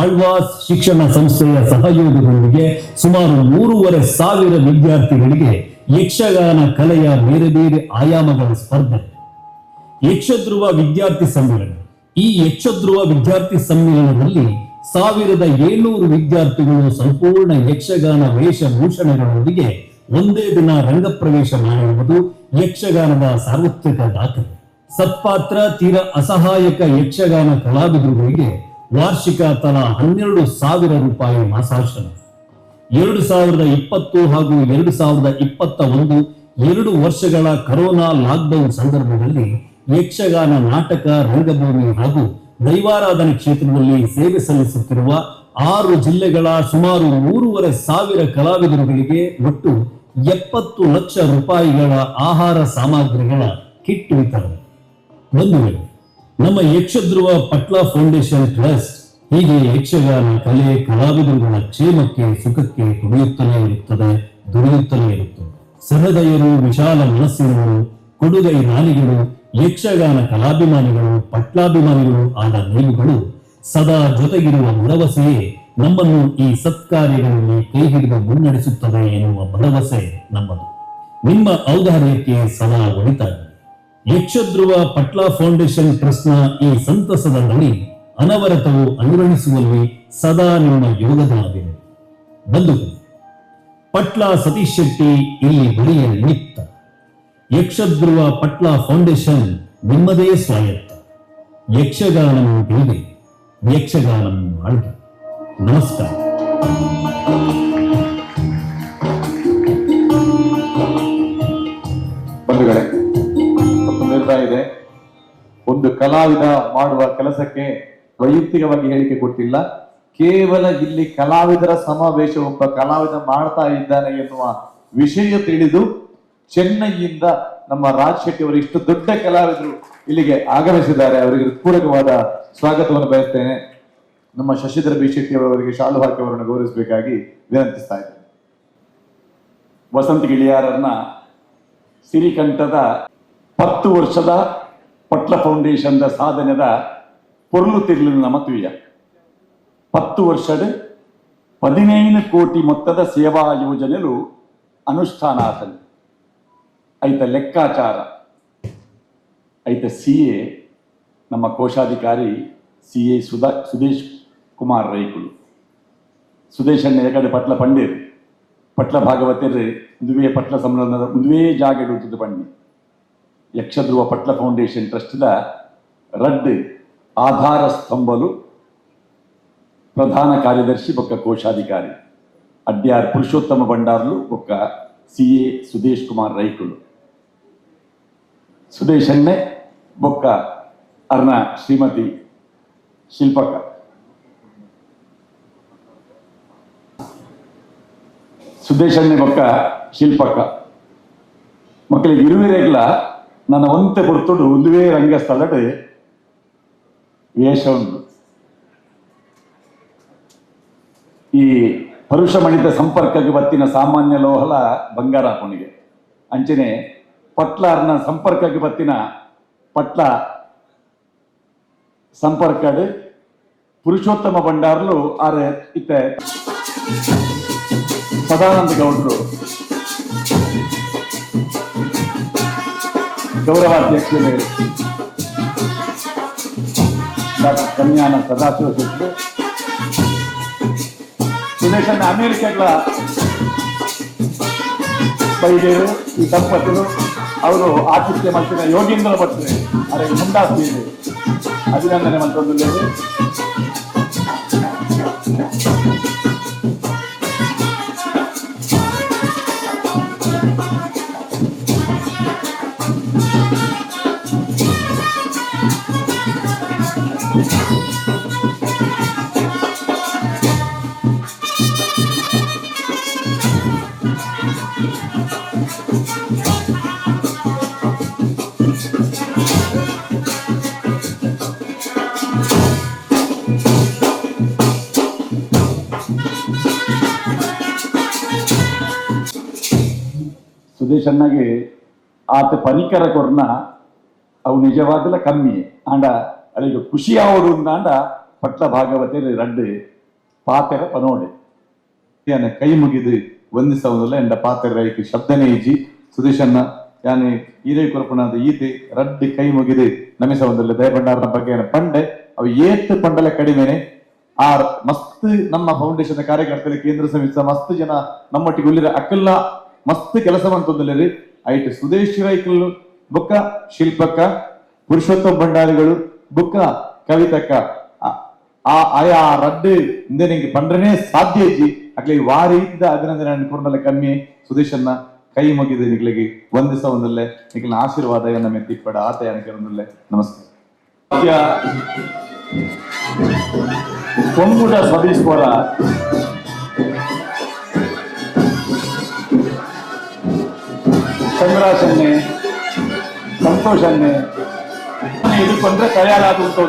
ಆಳ್ವಾಸ್ ಶಿಕ್ಷಣ ಸಂಸ್ಥೆಯ ಸಹಯೋಗದೊಂದಿಗೆ ಸುಮಾರು 3,500 ವಿದ್ಯಾರ್ಥಿಗಳಿಗೆ ಯಕ್ಷಗಾನ ಕಲೆಯ ಬೇರೆ ಬೇರೆ ಆಯಾಮಗಳ ಸ್ಪರ್ಧೆ. ಯಕ್ಷಧ್ರುವ ವಿದ್ಯಾರ್ಥಿ ಸಮ್ಮೇಳನ. ಈ ಯಕ್ಷಧ್ರುವ ವಿದ್ಯಾರ್ಥಿ ಸಮ್ಮೇಳನದಲ್ಲಿ 1,700 ವಿದ್ಯಾರ್ಥಿಗಳು ಸಂಪೂರ್ಣ ಯಕ್ಷಗಾನ ವೇಷಭೂಷಣಗಳೊಂದಿಗೆ ಒಂದೇ ದಿನ ರಂಗಪ್ರವೇಶ ಮಾಡಿರುವುದು ಯಕ್ಷಗಾನದ ಸಾರ್ವತ್ರಿಕ ದಾಖಲೆ. ಸತ್ಪಾತ್ರ ತೀರ ಅಸಹಾಯಕ ಯಕ್ಷಗಾನ ಕಲಾವಿದರುಗಳಿಗೆ ವಾರ್ಷಿಕ ತಲಾ 12,000 ರೂಪಾಯಿ ಮಾಸಾಶನ. 2020 ಹಾಗೂ 2021 2 ವರ್ಷಗಳ ಕರೋನಾ ಲಾಕ್ಡೌನ್ ಸಂದರ್ಭದಲ್ಲಿ ಯಕ್ಷಗಾನ ನಾಟಕ, ರಂಗಭೂಮಿ ಹಾಗೂ ದೈವಾರಾಧನೆ ಕ್ಷೇತ್ರದಲ್ಲಿ ಸೇವೆ ಸಲ್ಲಿಸುತ್ತಿರುವ 6 ಜಿಲ್ಲೆಗಳ ಸುಮಾರು 3,500 ಕಲಾವಿದರುಗಳಿಗೆ ಒಟ್ಟು 70 ಲಕ್ಷ ರೂಪಾಯಿಗಳ ಆಹಾರ ಸಾಮಗ್ರಿಗಳ ಕಿಟ್ ವಿತರಣೆ. ಒಂದು ವೇಳೆ ನಮ್ಮ ಯಕ್ಷಧ್ರುವ ಪಟ್ಲ ಫೌಂಡೇಶನ್ ಟ್ರಸ್ಟ್ ಹೀಗೆ ಯಕ್ಷಗಾನ ಕಲೆ, ಕಲಾವಿದರುಗಳ ಕ್ಷೇಮಕ್ಕೆ, ಸುಖಕ್ಕೆ ದುಡಿಯುತ್ತಲೇ ಇರುತ್ತದೆ. ಸಹೃದಯರು, ವಿಶಾಲ ಮನಸ್ಸಿನವರು, ಕೊಡುಗೈ ರಾಣಿಗಳು, ಯಕ್ಷಗಾನ ಕಲಾಭಿಮಾನಿಗಳು, ಪಟ್ಲಾಭಿಮಾನಿಗಳು ಆದ ನೀವುಗಳು ಸದಾ ಜೊತೆಗಿರುವ ಭರವಸೆಯೇ ನಮ್ಮನ್ನು ಈ ಸತ್ಕಾರ್ಯಗಳಲ್ಲಿ ಕೈ ಹಿಡಿದು ಮುನ್ನಡೆಸುತ್ತದೆ ಎನ್ನುವ ಭರವಸೆ ನಮ್ಮದು. ನಿಮ್ಮ ಔದಾರ್ಯಕ್ಕೆ ಸದಾ ಒಳಿತಾಗಿ. ಯಕ್ಷಧ್ರುವ ಪಟ್ಲ ಫೌಂಡೇಶನ್ ಟ್ರಸ್ಟ್ನ ಈ ಸಂತಸದ ನಡಿ ಅನವರತವು ಅನುರಣಿಸುವಲ್ಲಿ ಸದಾ ನಿಮ್ಮ ಯೋಗದಾನವಿದೆ. ಬಂಧುಗಳು, ಪಟ್ಲ ಸತೀಶ್ ಶೆಟ್ಟಿ ಇಲ್ಲಿ ಬಳಿಯ ನಿಮಿತ್ತ. ಯಕ್ಷಧ್ರುವ ಪಟ್ಲ ಫೌಂಡೇಶನ್ ನಿಮ್ಮದೇ ಸ್ವಾಯತ್ತ. ಯಕ್ಷಗಾನಂ ಗೆಲ್ವೆ, ಯಕ್ಷಗಾನಂ ಆಳ್ಗೆ. ನಮಸ್ಕಾರ. ಬಂಧುಗಳೇ, ಒಂದು ನಿರ್ಧಾರ ಇದೆ. ಒಂದು ಕಲಾವಿದ ಮಾಡುವ ಕೆಲಸಕ್ಕೆ ವೈಯಕ್ತಿಕವಾಗಿ ಹೇಳಿಕೆ ಕೊಟ್ಟಿಲ್ಲ. ಕೇವಲ ಇಲ್ಲಿ ಕಲಾವಿದರ ಸಮಾವೇಶ ಒಬ್ಬ ಕಲಾವಿದ ಮಾಡ್ತಾ ಇದ್ದಾನೆ ಎನ್ನುವ ವಿಷಯ ತಿಳಿದು ಚೆನ್ನೈಯಿಂದ ನಮ್ಮ ರಾಜ್ ಶೆಟ್ಟಿ ಅವರು ಇಷ್ಟು ದೊಡ್ಡ ಕಲಾವಿದರು ಇಲ್ಲಿಗೆ ಆಗಮಿಸಿದ್ದಾರೆ. ಅವರಿಗೆ ಪೂರಕವಾದ ಸ್ವಾಗತವನ್ನು ಬಯಸ್ತೇನೆ. ನಮ್ಮ ಶಶಿಧರ ಬಿ ಶೆಟ್ಟಿ ಅವರಿಗೆ ಶಾಲು ಹಾಕಿ ಅವರನ್ನು ಗೌರವಿಸಬೇಕಾಗಿ ವಿನಂತಿಸ್ತಾ ಇದ್ದೇನೆ. ವಸಂತ ಗಿಳಿಯಾರನ್ನ ಸಿರಿಕಂಠದ 10 ವರ್ಷದ ಪಟ್ಲ ಫೌಂಡೇಶನ್ ಸಾಧನೆದ ಪೊರ್ಲು ತಿರ್ಲಿನ ನಮ್ಮ ತುಯ್ಯ 10 ವರ್ಷದ 15 ಕೋಟಿ ಮೊತ್ತದ ಸೇವಾ ಯೋಜನೆಗಳು ಅನುಷ್ಠಾನ ಆತನು. ಐತ ಲೆಕ್ಕಾಚಾರ ಐತ CA ನಮ್ಮ ಕೋಶಾಧಿಕಾರಿ CA ಸುದೇಶ್ ಕುಮಾರ್ ರೈಕುಳು. ಸುದೇಶಣ್ಣ ಎಕಡೆ ಪಟ್ಲ ಪಂಡೇರು ಪಟ್ಲ ಭಾಗವತರು ಉದುವೆ ಪಟ್ಲ ಸಂಬಂಧದ ಉದುವೆ ಜಾಗ ಇಡುತ್ತದೆ ಬಣ್ಣಿ. ಯಕ್ಷಧ್ರುವ ಪಟ್ಲ ಫೌಂಡೇಶನ್ ಟ್ರಸ್ಟ್ದ ರಡ್ ಆಧಾರ ಸ್ತಂಭಲು ಪ್ರಧಾನ ಕಾರ್ಯದರ್ಶಿ ಬೊಕ್ಕ ಕೋಶಾಧಿಕಾರಿ ಅಡ್ಯಾರ್ ಪುರುಷೋತ್ತಮ ಭಂಡಾರ್ಲು ಬೊಕ್ಕ CA ಸುದೇಶ್ ಕುಮಾರ್ ರೈಕುಳು. ಸುದೇಶಣ್ಣೆ ಬೊಕ್ಕ ಅರ್ನ ಶ್ರೀಮತಿ ಶಿಲ್ಪಕ್ಕ. ಸುದೇಶಣ್ಣೆ ಬೊಕ್ಕ ಶಿಲ್ಪಕ್ಕ ಮಕ್ಕಳಿಗೆ ಇರುವಿರೆಗ್ಲ ನನ್ನ ಒಂತೆ ಕೊಡ್ತುಡು ಒಂದುವೇ ರಂಗಸ್ಥಳಡ್ ವೇಷ ಉಂಟು. ಈ ಪರುಷ ಮಣಿತ ಸಂಪರ್ಕಕ್ಕೆ ಬತ್ತಿನ ಸಾಮಾನ್ಯ ಲೋಹಲ ಬಂಗಾರ ಹಾಕೊಂಡಿಗೆ ಅಂಚನೆ ಪಟ್ಲಾರ್ನ ಸಂಪರ್ಕಕ್ಕೆ ಬತ್ತಿನ ಪಟ್ಲ ಸಂಪರ್ಕಡ್ ಪುರುಷೋತ್ತಮ ಭಂಡಾರ್ಲು ಆರೆ ಇತ್ತೆ ಸದಾನಂದ ಗೌಡ್ರು ಗೌರವಾಧ್ಯಕ್ಷರು ಡಾಕ್ಟರ್ ಕನ್ಯಾನ ಸದಾಶಿವ ಶೆಟ್ಟಿ ಸುದೇಶಣ್ಣ ಅಮೇರಿಕಗಳ ಬೈದೇರು ಈ ದಂಪತಿಗಳು ಅವರು ಆತಿಥ್ಯ ಮಾಡ್ತಿನ ಯೋಗೇಂದ್ರ ಭಟ್ರೆ ಅವರಿಗೆ ಮುಂದಾಸ್ತಿ ಇದೆ. ಅಭಿನಂದನೆ ಮಂತ್ರಿದ್ದೇವೆ. ಸುದೇಶಣ್ಣಗೆ ಆತ ಪನಿಕರ ಕೊರ್ನ ಅವು ನಿಜವಾದಲ್ಲ ಕಮ್ಮಿ ಆಂಡ ಅಲ್ಲಿಗೆ ಖುಷಿ ಆವಡು ಅಂದ ಪಟ್ಲ ಭಾಗವತರು ರಡ್ಡು ಪಾತೆರ ಪನೋಡೆ ಕೈ ಮುಗಿದು ವಂದಿಸವುದಿಲ್ಲ ಎಂಡ ಪಾತೆರ ಐಕ್ ಶಬ್ದನೇ ಇಜ್ಜಿ ಸುದೇಶನ್ನ ಯಾನೆ ಈರೈ ಕೊರಪಣದ ಈತೆ ರಡ್ಡು ಕೈ ಮುಗಿದು ನಮಿಸವುದಿಲ್ಲ ದಯಪಂಡಾರನ ಬಗ್ಗೆ ಪಂಡೆ ಅವು ಏತ್ ಪಂಡಲ ಕಡಿಮೆನೆ ಆ ಮಸ್ತ್ ನಮ್ಮ ಫೌಂಡೇಶನ್ ಕಾರ್ಯಕರ್ತರ ಕೇಂದ್ರ ಸಮಿತಿ ಮಸ್ತ್ ಜನ ನಮ್ಮೊಟ್ಟಿಗೆ ಉಳ್ಳಿರ ಅಕ್ಕಲ್ಲ ಮಸ್ತ್ ಕೆಲಸ ಬಂತಂದಿಲ್ಲರಿ ಐಟ್ ಸುದೇಶ್ ರೈಕಲ್ಲು ಬುಕ್ಕ ಶಿಲ್ಪಕ್ಕ ಪುರುಷೋತ್ತಮ ಭಂಡಾರಿಗಳು ಬುಕ್ಕ ಕವಿತಕ್ಕ ಆಯಾ ರಡ್ಡು ಹಿಂದೆ ನಿಂಗೆ ಪಂಡ್ರನೇ ಸಾಧ್ಯ ಇಜ್ಜಿ ಅಕ್ಲಿ ವಾರಿ ಇದ್ದ ಅಭಿನಂದನೆ ಅನ್ಕೊಂಡಲ್ಲ ಕಮ್ಮಿ ಸುದೇಶನ್ನ ಕೈ ಮುಗಿದು ನಿಗ್ಲಿಗೆ ವಂದಿಸ ಒಂದಲ್ಲೇ ನಿಖಿಲ ಆಶೀರ್ವಾದ ನಮ್ಮ ತಿಪ್ಪಡ ಆತ ಅನ್ಕೊಂಡಲ್ಲೇ ನಮಸ್ಕಾರ ಕೊಮ್ಮುಡ ಸದೀಶ್ವರ ಚಂದ್ರಾಸನ್ನೆ ಸಂತೋಷನ್ನೇ ಎದುರ್ಕೊಂಡ್ರೆ ತಯಾರಾದ ಉಂಟು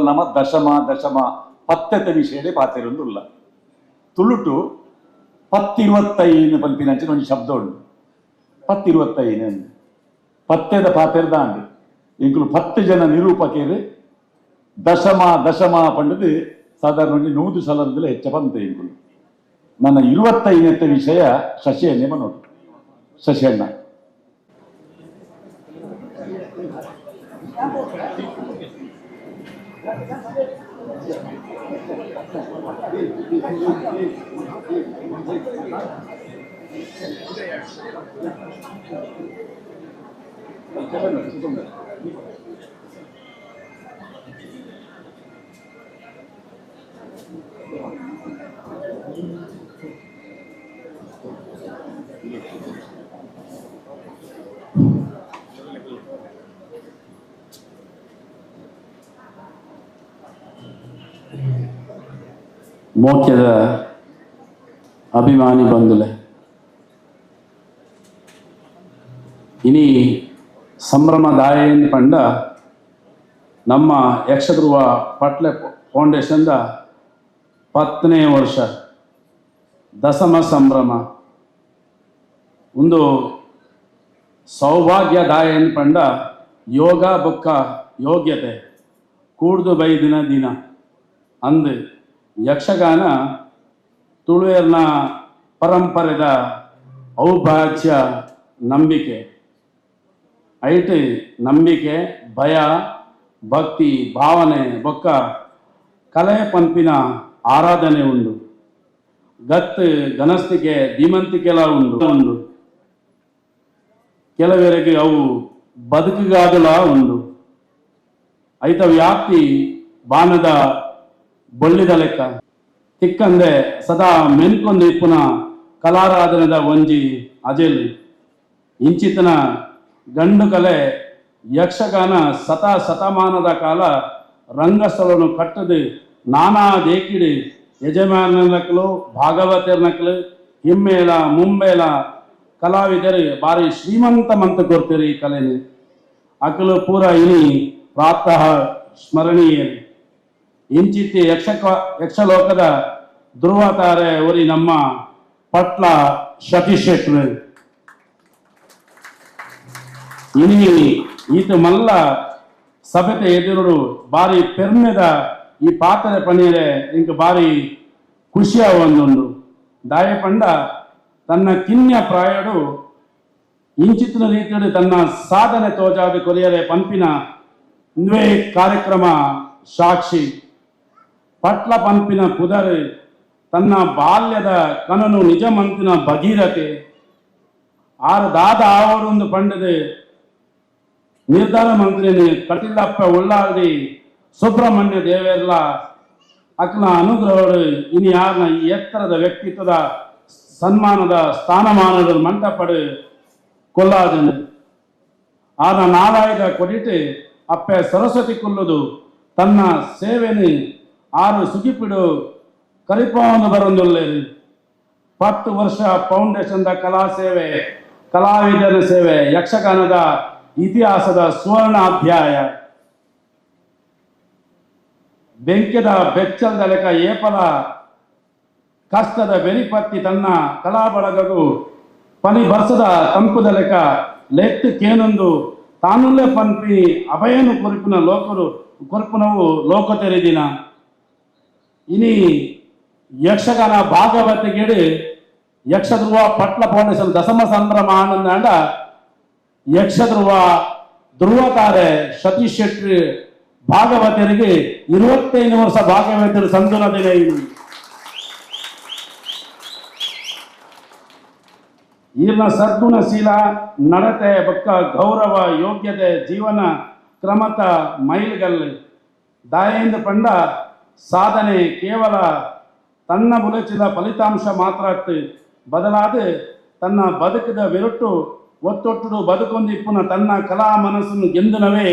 ನಮ್ಮ ದಶಮ ಪತ್ತತೆ ವಿಷಯಡೆ ಪಾತೆರೊಂದುಲ್ಲ ತುಳುಟು 10-25 ಪಂಪಿನಂಚಿನ ಒಂದು ಶಬ್ದ ಉಂಟು 10-25 ಪತ್ತೆದ ಪಾತೆರ್ದ ಅಂದು ಇಂಕುಲು 10 ಜನ ನಿರೂಪಕರು ದಶಮ ಪಂಡದು ಸಾಧಾರಣ 100 ಸಲದಲ್ಲಿ ಹೆಚ್ಚ ಬಂತ ಇಂಕುಲು ನನ್ನ 25ನೇ ವಿಷಯ ಶಶಿಯನ್ನೇ ಮನೋಡು ಶಶಿಯಣ್ಣ ಮೋಕ್ಯದ ಅಭಿಮಾನಿ ಬಂಧುಲೆ ಇನಿ ಸಂಭ್ರಮದಾಯನ್ ಪಂಡ ನಮ್ಮ ಯಕ್ಷಧ್ರುವ ಪಟ್ಲೆ ಫೌಂಡೇಶನ್ದ 10ನೇ ವರ್ಷ ದಶಮ ಸಂಭ್ರಮ ಒಂದು ಸೌಭಾಗ್ಯದಾಯನ್ ಪಂಡ ಯೋಗ ಬೊಕ್ಕ ಯೋಗ್ಯತೆ ಕೂಡ್ದು ಬೈದಿನ ದಿನ ಅಂದು ಯಕ್ಷಗಾನ ತುಳುವೆರ್ನ ಪರಂಪರೆದ ಔಭಾಜ್ಯ ನಂಬಿಕೆ ಐಟ್ ನಂಬಿಕೆ ಭಯ ಭಕ್ತಿ ಭಾವನೆ ಬೊಕ್ಕ ಕಲೆ ಪಂಪಿನ ಆರಾಧನೆ ಉಂಡು ಗತ್ ಗನಸ್ತಿಕೆ ಧೀಮಂತಿಕೆಲ ಉಂಡು ಕೆಲವರಿಗೆ ಅವು ಬದುಕುಗಾದಲ ಉಂಡು ಐತ ವ್ಯಾಪ್ತಿ ಬಾಣದ ಬೊಳ್ಳಿದ ಲೆಕ್ಕ ತಿಕ್ಕಂದೆ ಸದಾ ಮೆನ್ಕೊಂದು ಇಪ್ಪುನ ಕಲಾರಾಧನೆದ ಒಂಜಿ ಅಜೆಲ್ ಇಂಚಿತನ ಗಂಡು ಕಲೆ ಯಕ್ಷಗಾನ ಶತಮಾನದ ಕಾಲ ರಂಗಸ್ಥಳನು ಕಟ್ಟದು ನಾನಾ ದೇಕಿಡು ಯಜಮಾನನಕ್ಲು ಭಾಗವತರ್ನಕ್ಲು ಹಿಮ್ಮೇಳ ಮುಂಬೇಳ ಕಲಾವಿದರು ಬಾರಿ ಶ್ರೀಮಂತಮಂತ ಕೊಡ್ತೀರಿ ಈ ಕಲೆನಿ ಅಕಲು ಪೂರ ಇನಿ ಪ್ರಾತಃ ಸ್ಮರಣೀಯ ಇಂಚಿತ್ತಿ ಯಕ್ಷಲೋಕದ ಧ್ರುವತಾರೆ ಒರಿ ನಮ್ಮ ಪಟ್ಲ ಸತೀಶ್ ಶೆಟ್ರು ಇನಿ ಈತ ಮಲ್ಲ ಸಭೆತ ಎದುರು ಬಾರಿ ಪೆರ್ಮೆದ ಈ ಪಾತ್ರೆ ಪಣಿಯರೆ ಇಂಕ ಬಾರಿ ಖುಷಿಯ ಒಂದೊಂದು ದಾಯ ಪಂಡ ತನ್ನ ಕಿನ್ಯ ಪ್ರಾಯಡು ಇಂಚಿತ್ತಿನ ರೀತಿಯಲ್ಲಿ ತನ್ನ ಸಾಧನೆ ತೋಜಾದ ಕೊರಿಯರೆ ಪಂಪಿನ ಇಂದುವೇ ಕಾರ್ಯಕ್ರಮ ಸಾಕ್ಷಿ ಪಟ್ಲ ಪಂಪಿನ ಪುದರ್ ತನ್ನ ಬಾಲ್ಯದ ಕನನು ನಿಜ ಮಂತಿನ ಭಗೀರಥೆ ಆರು ದಾದ ಆವರೊಂದು ಪಂಡದು ನಿರ್ಧಾರ ಮಂತ್ರಿನಿ ಕಟಿಲಪ್ಪ ಉಳ್ಳಾಡಿ ಸುಬ್ರಹ್ಮಣ್ಯ ದೇವೇರ್ಲ ಅಕ್ನ ಅನುಗ್ರಹಗಳು ಇನಿ ಯಾರನ್ನ ಈ ಎತ್ತರದ ವ್ಯಕ್ತಿತ್ವದ ಸನ್ಮಾನದ ಸ್ಥಾನಮಾನದ ಮಂಟಪಡು ಕೊಲ್ಲಾದನು ಆನ ನಾರಾಯಣ ಕೊಡಿಟ್ಟು ಅಪ್ಪೆ ಸರಸ್ವತಿ ಕೊಲ್ಲುದು ತನ್ನ ಸೇವೆನಿ ಆರು ಸುಗಿಪಿಡು ಕಲಿಪವನ್ನು ಬರೊಂದುಲ್ಲೇರು 10 ವರ್ಷ ಫೌಂಡೇಶನ್ದ ಕಲಾ ಸೇವೆ ಕಲಾವಿದನ ಸೇವೆ ಯಕ್ಷಗಾನದ ಇತಿಹಾಸದ ಸುವರ್ಣ ಅಧ್ಯಾಯ ಬೆಂಕಿದ ಬೆಚ್ಚಲ್ದ ಲೆಕ್ಕ ಏಪಲ ಕಷ್ಟದ ಬೆರಿಪತ್ತಿ ತನ್ನ ಕಲಾ ಬಳಗವು ಪನಿ ಬರ್ಸದ ತಂಪುದ ಲೆಕ್ಕ ಲೆತ್ತು ಕೇನೊಂದು ತಾನುಲ್ಲೇ ಪಂಪಿ ಅಭಯನು ಕೊರುಪಿನ ಕೊರುಪುನವು ಲೋಕ ತೆರೆದಿನ ಇನಿ ಯಕ್ಷಗಾನ ಭಾಗವತಿಗೆಡು ಯಕ್ಷಧ್ರುವ ಪಟ್ಲ ಫೌಂಡೇಶನ್ ದಶಮ ಸಂಭ್ರಮ ಆನಂದ ಯಕ್ಷಧ್ರುವ ಧ್ರುವತಾರೆ ಸತೀಶ್ ಶೆಟ್ಟಿ ಭಾಗವತರಿಗೆ 25 ವರ್ಷ ಭಾಗವತರು ಸಂದುನ ದಿನ ಇದು ಈರ್ನ ಸದ್ಗುಣಶೀಲ ನಡತೆ ಬೊಕ್ಕ ಗೌರವ ಯೋಗ್ಯತೆ ಜೀವನ ಕ್ರಮತ ಮೈಲ್ಗಲ್ಲು ದಾಯಿಂದ ಪಂಡ ಸಾಧನೆ ಕೇವಲ ತನ್ನ ಬುಲಚಿದ ಫಲಿತಾಂಶ ಮಾತ್ರ ಬದಲಾದ ತನ್ನ ಬದುಕಿದ ವಿರುಟ್ಟು ಒತ್ತೊಟ್ಟು ಬದುಕೊಂದಿಪ್ಪುನ ತನ್ನ ಕಲಾ ಮನಸ್ಸನ್ನು ಗೆಂದನವೇ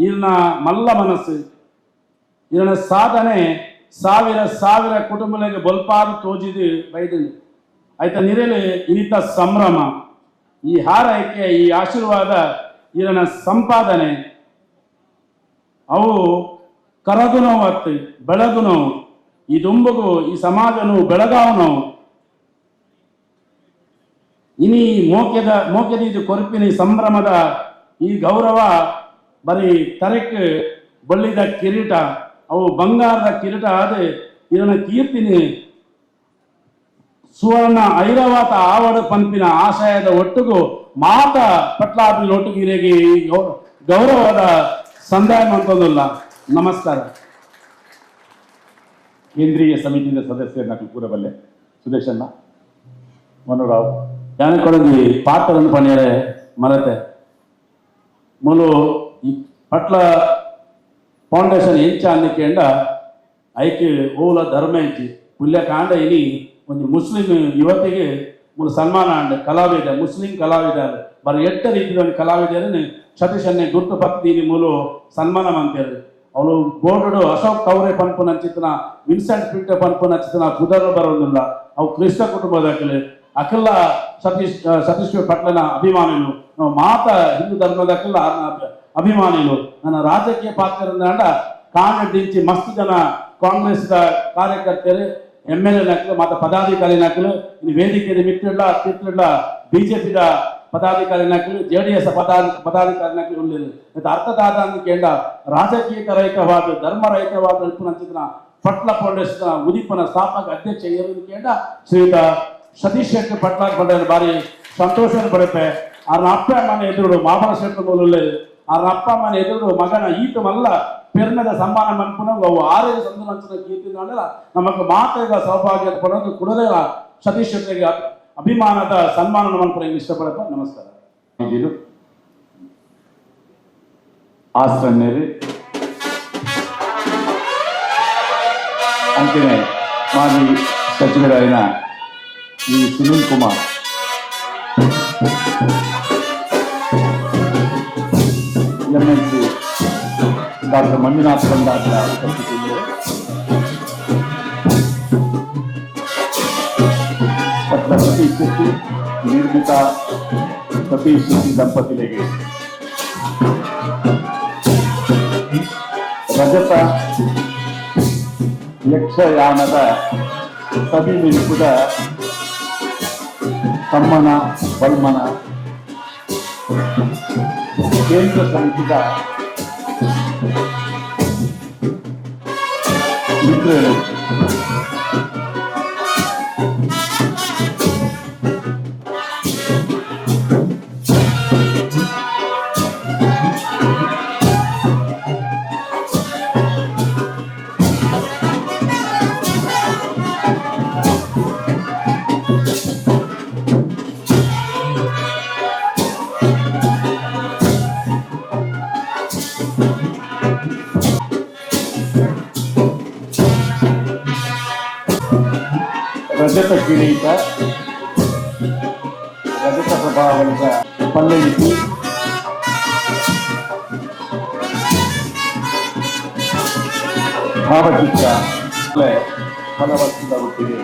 ಇರ್ನ ಮಲ್ಲ ಮನಸ್ಸು ಇರ್ನ ಸಾಧನೆ ಸಾವಿರ ಕುಟುಂಬಗಳಿಗೆ ಬಲ್ಪಾರು ತೋಜಿದು ಬೈದನು ಆಯ್ತ ನಿರೇಲು ಇನಿತ ಸಂಭ್ರಮ ಈ ಹಾರೈಕೆ ಈ ಆಶೀರ್ವಾದ ಇರನ ಸಂಪಾದನೆ ಅವು ಕರಗುನೋ ಅತ್ತು ಬೆಳಗುನೋ ಈ ದುಂಬಗು ಈ ಸಮಾಜನು ಬೆಳಗಾವನೋ ಇನಿ ಮೋಕ್ಯದ ಇದು ಕೊರಪಿನ ಸಂಭ್ರಮದ ಈ ಗೌರವ ಬರೀ ತರಕ್ ಬಳ್ಳಿದ ಕಿರೀಟ ಅವು ಬಂಗಾರದ ಕಿರೀಟ ಆದ ಇದನ್ನ ಕೀರ್ತಿನಿ ಸುವರ್ಣ ಐರಾವತ ಆವಡ ಪಂಪಿನ ಆಶಯದ ಒಟ್ಟಿಗೂ ಮಾತ ಪಟ್ಲಾಪಿನ ಒಟ್ಟಿಗೆ ಇರೇಗಿ ಗೌರವದ ಸಂದಾಯ ಅಂತಂದಿಲ್ಲ. ನಮಸ್ಕಾರ. ಕೇಂದ್ರೀಯ ಸಮಿತಿಯ ಸದಸ್ಯರನ್ನ ಕೂರಬಲ್ಲೆ ಸುದೇಶಣ್ಣ ಮನುರಾವ್ ಯಾನಕೊಳಗಿ ಪಾತ್ರವನ್ನು ಪಣಿಯರೆ ಮರತೆ ಮೂಲು ಈ ಪಟ್ಲ ಫೌಂಡೇಶನ್ ಎಂಚ ಅನ್ನಿಕೆಂಡ ಐಕೆ ಓಲ ಧರ್ಮ ಎಂಚಿ ಪುಲ್ಯ ಕಾಂಡ ಇನಿ ಒಂದು ಮುಸ್ಲಿಂ ಯುವತಿಗೆ ಮೂಲ ಸನ್ಮಾನ ಅಂಡ ಕಲಾವಿದ ಮುಸ್ಲಿಂ ಕಲಾವಿದ ಬರ ಎಟ್ಟ ರೀತಿಯ ಕಲಾವಿದರನ್ನು ಸತೀಶನ್ನೇ ಗುರುತು ಭಕ್ತಿ ಮೂಲು ಸನ್ಮಾನ ಮಾಡ್ತಾರೆ ಅವಳು ಬೋರ್ಡು ಅಶೋಕ್ ತವರೆ ಪನ್ಪು ನಂಚಿತ್ತನ ವಿನ್ಸೆಂಟ್ ಪಿಂಟ ಪನ್ಪು ನಂಚಿತ್ತನ ಕುದರ ಬರೋದಿಲ್ಲ ಅವು ಕೃಷ್ಣ ಕುಟುಂಬದ ಅಕಲ್ಲ ಸತೀಶ್ ಪಟ್ಲನ ಅಭಿಮಾನಿಗಳು ನಾವು ಮಾತ ಹಿಂದೂ ಧರ್ಮದ ಅಕಲ್ಲ ಅಭಿಮಾನಿಗಳು ನನ್ನ ರಾಜಕೀಯ ಪಾತ್ರದಿಂದ ಕಾಂಗ್ರೆಸ್ ಮಸ್ತ್ ಜನ ಕಾಂಗ್ರೆಸ್ ಕಾರ್ಯಕರ್ತರು MLA ನಕಲು ಮತ್ತು ಪದಾಧಿಕಾರಿ ನಕಲು ಇನ್ನು ವೇದಿಕೆ ಮಿತ್ರ ಬಿಜೆಪಿದ ಪದಾಧಿಕಾರಿ ನಕಲು JDS ಪದಾಧಿಕಾರಿ ನಕಲು ಉಳ್ಳೇದು ಇದು ಅರ್ಥದಾದ ಕೇಂದ್ರ ರಾಜಕೀಯ ರಹಿತವಾದ ಧರ್ಮ ರಹಿತವಾದ ನಂಚಿನ ಪಟ್ಲ ಫೌಂಡೇಶನ್ ಉದಿಪನ ಸ್ಥಾಪಕ ಅಧ್ಯಕ್ಷ ಕೇಂದ್ರ ಶ್ರೀಯುತ ಸತೀಶ್ ಶೆಟ್ಟಿ ಪಟ್ಲ ಪಡೆದ ಬಾರಿ ಸಂತೋಷ ಪಡುತ್ತೆ ಅವ್ರ ಅಪ್ಪ ಅಮ್ಮನ ಎದುರು ಮಾಬಲ ಶೆಟ್ಟಿ ಮೂಲಲ್ಲಿ ಅವ್ರ ಅಪ್ಪ ಅಮ್ಮನ ಎದುರು ಮಗನ ಈತ ಮಲ್ಲ ಪೆರ್ಮದ ಸಮ್ಮಾನ ಮನ್ಪುನ ಅವು ಆರೋಗ್ಯ ಸಂದರ್ಭ ಕೀರ್ತಿ ನಮಗೆ ಮಾತೆಗ ಸೌಭಾಗ್ಯ ಪಡೋದು ಕುಡದೇ ಸತೀಶ್ ಶೆಟ್ಟಿಗೆ ಅಭಿಮಾನದ ಸನ್ಮಾನ ಮನ್ಪುನ ಇಷ್ಟಪಡಪ್ಪ. ನಮಸ್ಕಾರ. ಇದು ಆಸ್ಟ್ರನ್ಯರು ಅಂತಿಮೆ ಮಾಜಿ ಸಚಿವರಾಯಿನ ಈ ಸುನೀಲ್ ಕುಮಾರ್ MLC ಡಾಕ್ಟರ್ ಮಂಜುನಾಥ್ ಬಂದಾಟ ಉಪಸ್ಥಿತಿಯಲ್ಲಿ ಪಟ್ಲ ಸತೀಶ್ ಶೆಟ್ಟಿ ನಿರ್ಮಿತ ಸತೀಶ್ ಶೆಟ್ಟಿ ದಂಪತಿಗಳಿಗೆ ರಜತ ಯಕ್ಷಯಾನದ ಸವಿನೆನಪುದ ಸಮ್ಮನ ಬಲ್ಮನ ಕೇಂದ್ರ ಸಮಿತಿದ ಮಿತ್ರರು ರಜತ ಕಿರೀಟ ರಜತ ಪ್ರಭಾವದ ಪಲ್ಲವಿಸಿ ಭಾವಚಿತ್ರ ಫಲವತ್ತದ ಒಟ್ಟಿಗೆ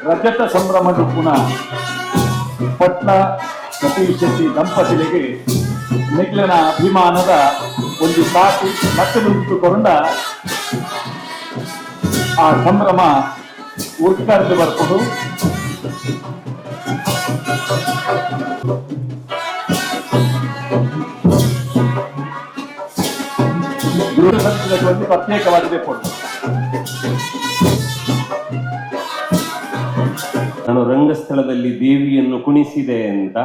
ರಜತ ಸಂಭ್ರಮದ ಪುನಃ ಪಟ್ಲ ಸತೀಶ್ ಶೆಟ್ಟಿ ದಂಪತಿಗಳಿಗೆ ಮಿಗಿಲಿನ ಅಭಿಮಾನದ ಒಂದು ಸಾಕು ಮಟ್ಟದುಂಟುಕೊಂಡ ಆ ಸಂಭ್ರಮ ಉತ್ಕರ್ದು ಬರ್ಕೊಂಡು ಗೃಹ ಸಂಸ್ಥೆಗಳಲ್ಲಿ ಪ್ರತ್ಯೇಕವಾಗಿದೆ ಕೊಡು. ನಾನು ರಂಗಸ್ಥಳದಲ್ಲಿ ದೇವಿಯನ್ನು ಕುಣಿಸಿದೆ ಅಂತ,